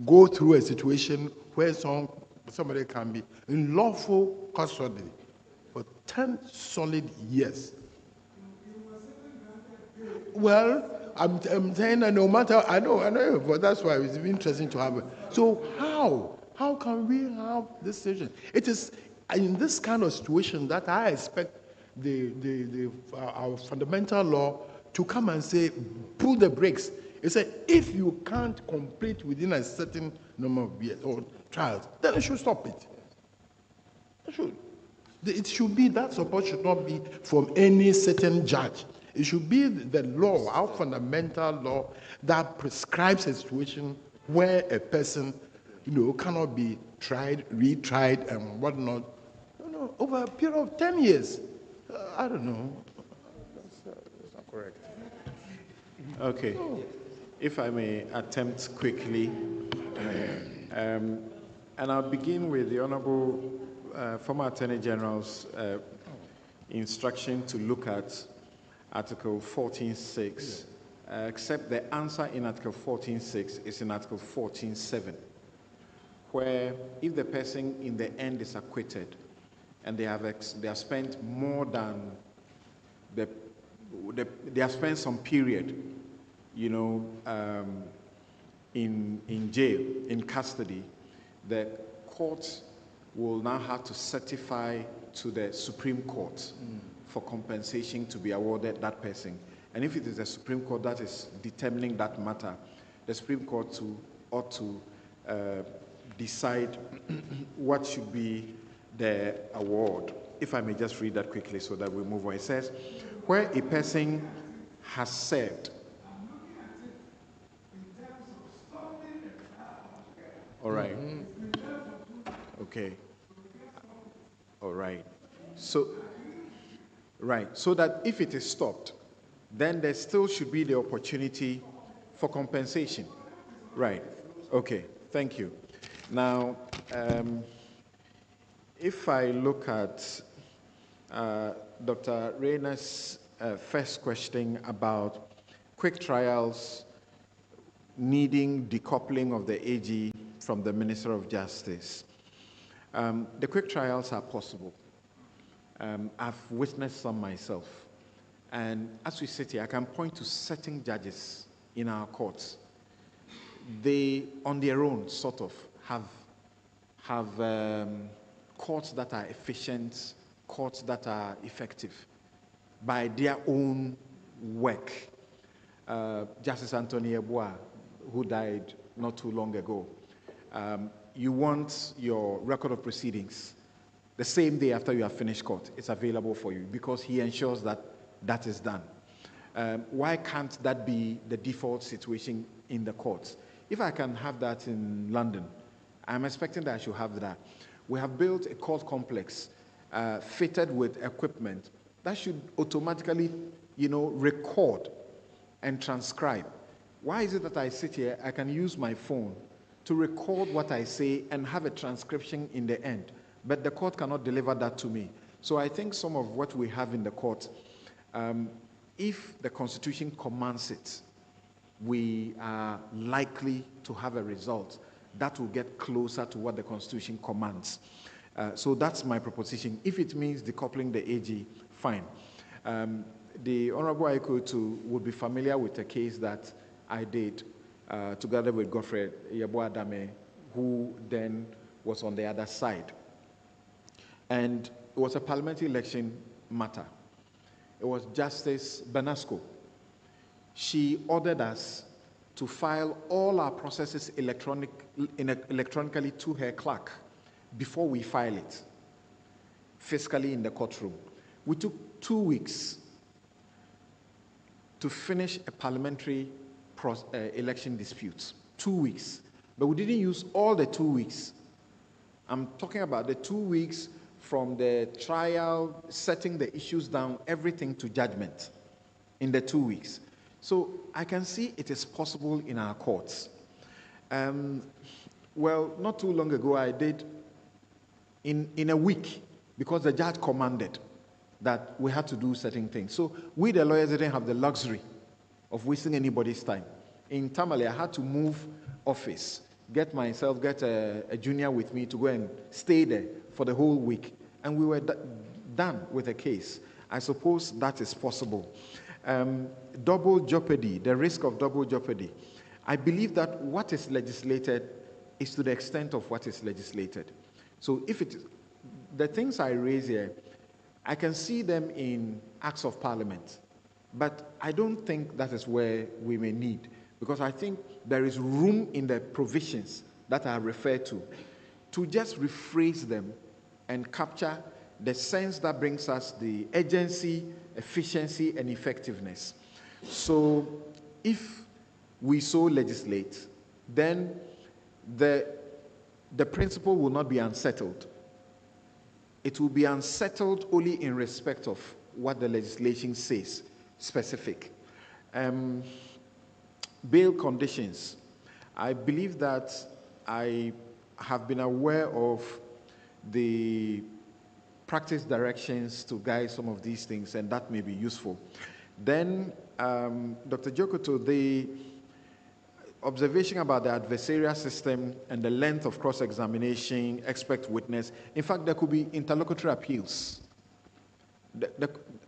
go through a situation where somebody can be in lawful custody for 10 solid years? Well, I'm saying that no matter, I know, but that's why it's interesting to have it. So how can we have this situation? It is in this kind of situation that I expect our fundamental law to come and say, pull the brakes. It said, if you can't complete within a certain number of years or trials, then it should stop it. It should. It should be, that support should not be from any certain judge. It should be the law, our fundamental law, that prescribes a situation where a person, cannot be tried, retried, and whatnot, over a period of 10 years. I don't know. That's not correct. Okay. If I may attempt quickly, and I'll begin with the Honorable former Attorney General's instruction to look at Article 14.6, except the answer in Article 14.6 is in Article 14.7, where if the person in the end is acquitted and they have spent more than they have spent some period, in jail, in custody, the court will now have to certify to the Supreme Court for compensation to be awarded that person. And if it is the Supreme Court that is determining that matter, the Supreme Court ought to decide what should be the award. If I may just read that quickly so that we move on. It says, where a person has served. All right. Okay. All right. So that if it is stopped, then there still should be the opportunity for compensation. Right. Okay. Thank you. Now, if I look at Dr. Rayner's first question about quick trials needing decoupling of the AG from the Minister of Justice, the quick trials are possible. I've witnessed some myself. And as we sit here, I can point to certain judges in our courts. they, on their own, sort of have courts that are efficient, courts that are effective by their own work. Justice Anthony Yeboah, who died not too long ago, you want your record of proceedings the same day after you have finished court. It's available for you because he ensures that that is done. Why can't that be the default situation in the courts? If I can have that in London, I'm expecting that I should have that. We have built a court complex fitted with equipment that should automatically, record and transcribe. Why is it that I sit here, I can use my phone to record what I say and have a transcription in the end, but the court cannot deliver that to me? So I think some of what we have in the court, if the Constitution commands it, we are likely to have a result that will get closer to what the Constitution commands. So that's my proposition. If it means decoupling the AG, fine. The Honorable Aikoto would be familiar with a case that I did together with Godfrey Yeboah Dame, who then was on the other side. And it was a parliamentary election matter. It was Justice Benasco. She ordered us to file all our processes electronically to her clerk before we file it, physically in the courtroom. We took 2 weeks to finish a parliamentary election dispute. 2 weeks. But we didn't use all the 2 weeks. I'm talking about the 2 weeks from the trial, setting the issues down, everything to judgment in the 2 weeks. So I can see it is possible in our courts. Well, not too long ago, I did in a week, because the judge commanded that we had to do certain things. So we, the lawyers, didn't have the luxury of wasting anybody's time. In Tamale, I had to move office, get a junior with me to go and stay there for the whole week. And we were done with the case. I suppose that is possible. Double jeopardy, the risk of double jeopardy. I believe that what is legislated is to the extent of what is legislated. So if it, the things I raise here, I can see them in acts of parliament, but I don't think that is where we may need, because I think there is room in the provisions that I refer to just rephrase them and capture the sense that brings us the urgency, efficiency, and effectiveness. So if we so legislate, then the principle will not be unsettled. It will be unsettled only in respect of what the legislation says, specific. Bail conditions. I believe that I have been aware of the practice directions to guide some of these things, and that may be useful. Then, Dr. Jokoto, the observation about the adversarial system and the length of cross-examination, expert witness. In fact, there could be interlocutory appeals.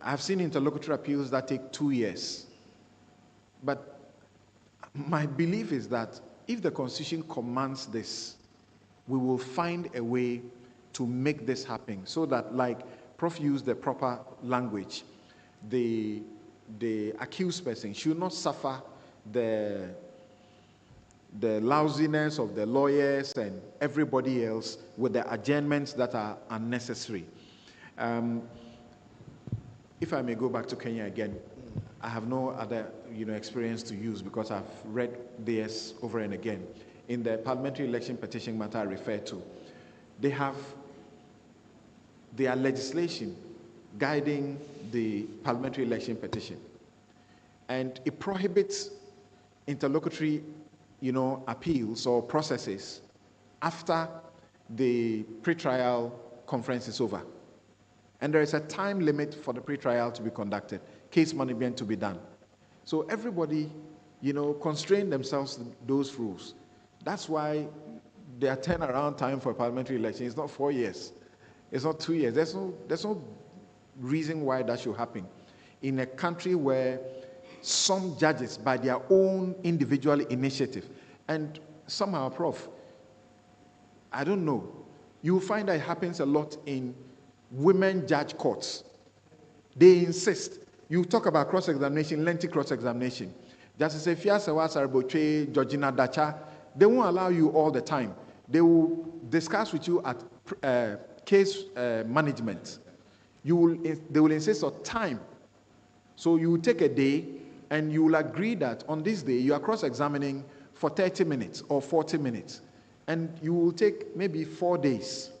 I've seen interlocutory appeals that take 2 years. But my belief is that if the Constitution commands this, we will find a way to make this happen so that, like Prof used the proper language, the accused person should not suffer the lousiness of the lawyers and everybody else with the adjournments that are unnecessary. If I may go back to Kenya again, I have no other experience to use because I've read this over and again. In the parliamentary election petition matter I referred to, they have their legislation guiding the parliamentary election petition. And it prohibits interlocutory appeals or processes after the pretrial conference is over. And there is a time limit for the pretrial to be conducted, case management to be done. So everybody, constrain themselves to those rules. That's why their turnaround time for a parliamentary election is not 4 years. It's not 2 years. There's no reason why that should happen. In a country where some judges, by their own individual initiative, And somehow, Prof, I don't know, you will find that it happens a lot in women judge courts. They insist. You talk about cross-examination, lengthy cross-examination. Justice Efia Sewa Sarboche, Georgina Dacha, they won't allow you all the time. They will discuss with you at case management. They will insist on time. So you will take a day and you will agree that on this day you are cross-examining for 30 minutes or 40 minutes. And you will take maybe 4 days.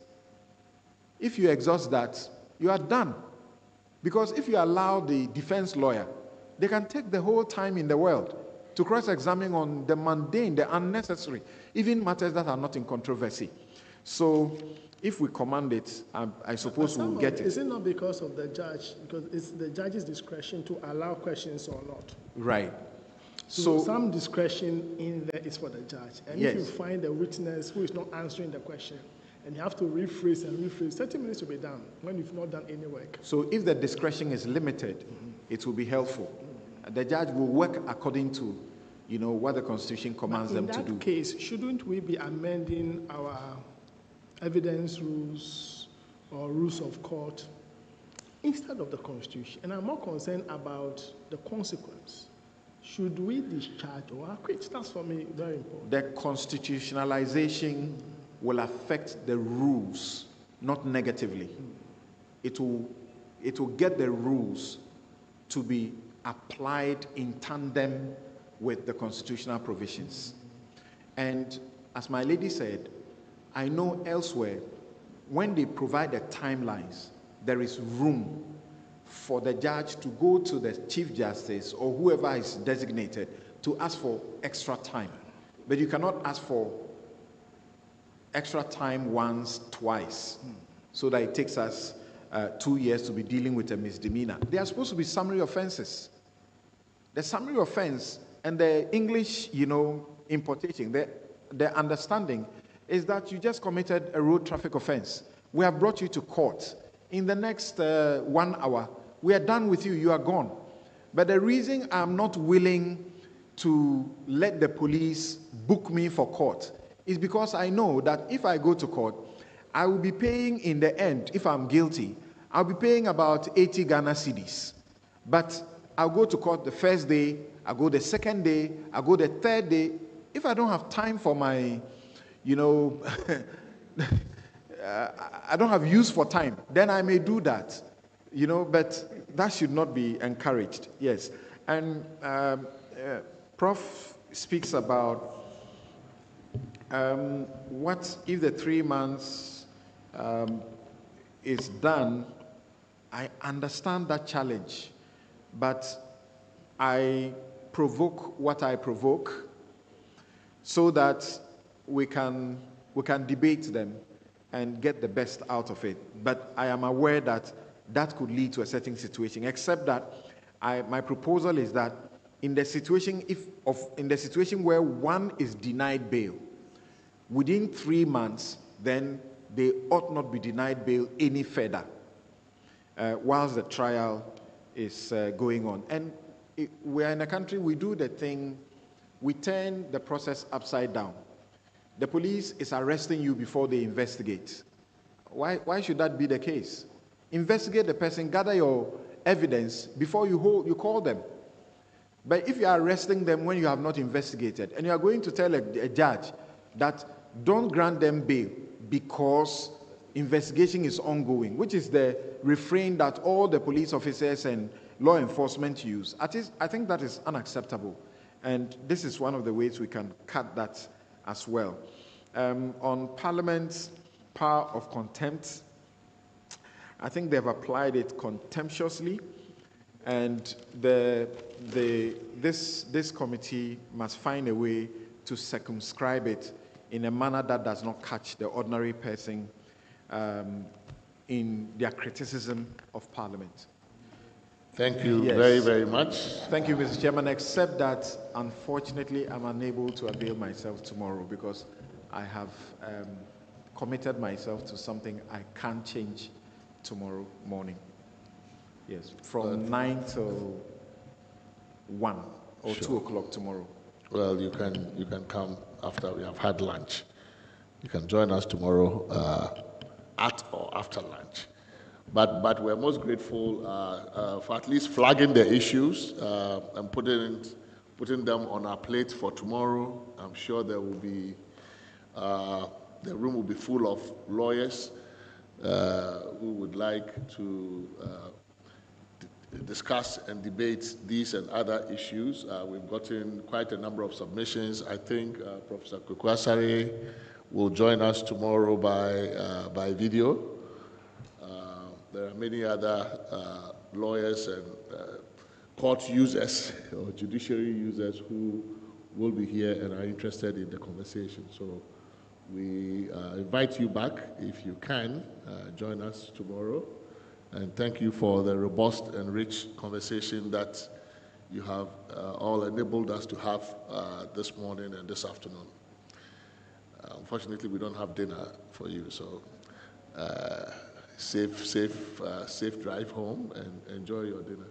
If you exhaust that, you are done. Because if you allow the defense lawyer, they can take the whole time in the world to cross-examine on the mundane, the unnecessary, even matters that are not in controversy. So if we command it, I suppose we'll get it. Is it not because of the judge? Because it's the judge's discretion to allow questions or not. Right. So some discretion in there is for the judge. And yes. if you find a witness who is not answering the question, and you have to rephrase and rephrase, 30 minutes will be done when you've not done any work. So if the discretion is limited, it will be helpful. The judge will work according to, what the Constitution commands them to do. In that case, shouldn't we be amending our evidence rules or rules of court instead of the Constitution? And I'm more concerned about the consequence. Should we discharge or acquit? That's for me very important. The constitutionalization will affect the rules, not negatively. It will get the rules to be applied in tandem with the constitutional provisions. And as my lady said, I know elsewhere, when they provide the timelines, there is room for the judge to go to the Chief Justice or whoever is designated to ask for extra time. But you cannot ask for extra time once, twice, so that it takes us 2 years to be dealing with a misdemeanor. They are supposed to be summary offenses. The summary offense and the English, importation, the understanding is that you just committed a road traffic offense. We have brought you to court. In the next 1 hour, we are done with you, you are gone. But the reason I'm not willing to let the police book me for court is because I know that if I go to court, I will be paying in the end, if I'm guilty, I'll be paying about 80 Ghana cedis. But I'll go to court the first day, I'll go the second day, I'll go the third day. If I don't have time for my, I don't have use for time, then I may do that, but that should not be encouraged, yes. And Prof speaks about what if the 3 months is done. I understand that challenge, but I provoke what I provoke so that we can debate them and get the best out of it. But I am aware that that could lead to a certain situation, except that my proposal is that in the situation where one is denied bail, within 3 months, then they ought not be denied bail any further whilst the trial is going on. And we are in a country, we do the thing, we turn the process upside down. The police is arresting you before they investigate. Why should that be the case? Investigate the person, gather your evidence before you call them. But if you are arresting them when you have not investigated, and you are going to tell a judge that don't grant them bail because investigation is ongoing, which is the refrain that all the police officers and law enforcement use, I think that is unacceptable. And this is one of the ways we can cut that as well. On Parliament's power of contempt, I think they've applied it contemptuously, and this committee must find a way to circumscribe it in a manner that does not catch the ordinary person in their criticism of Parliament. Thank you very, very much. Thank you, Mr. Chairman, except that, unfortunately, I'm unable to avail myself tomorrow because I have committed myself to something I can't change tomorrow morning. Yes, from 9 till 1 or 2 o'clock tomorrow. Well, you can come after we have had lunch. You can join us tomorrow at or after lunch. But we're most grateful for at least flagging the issues and putting them on our plate for tomorrow. I'm sure there will be, the room will be full of lawyers who would like to discuss and debate these and other issues. We've gotten quite a number of submissions. I think Professor Kukwasari will join us tomorrow by video. There are many other lawyers and court users or judiciary users who will be here and are interested in the conversation. So we invite you back, if you can, join us tomorrow. And thank you for the robust and rich conversation that you have all enabled us to have this morning and this afternoon. Unfortunately, we don't have dinner for you, so safe drive home and enjoy your dinner.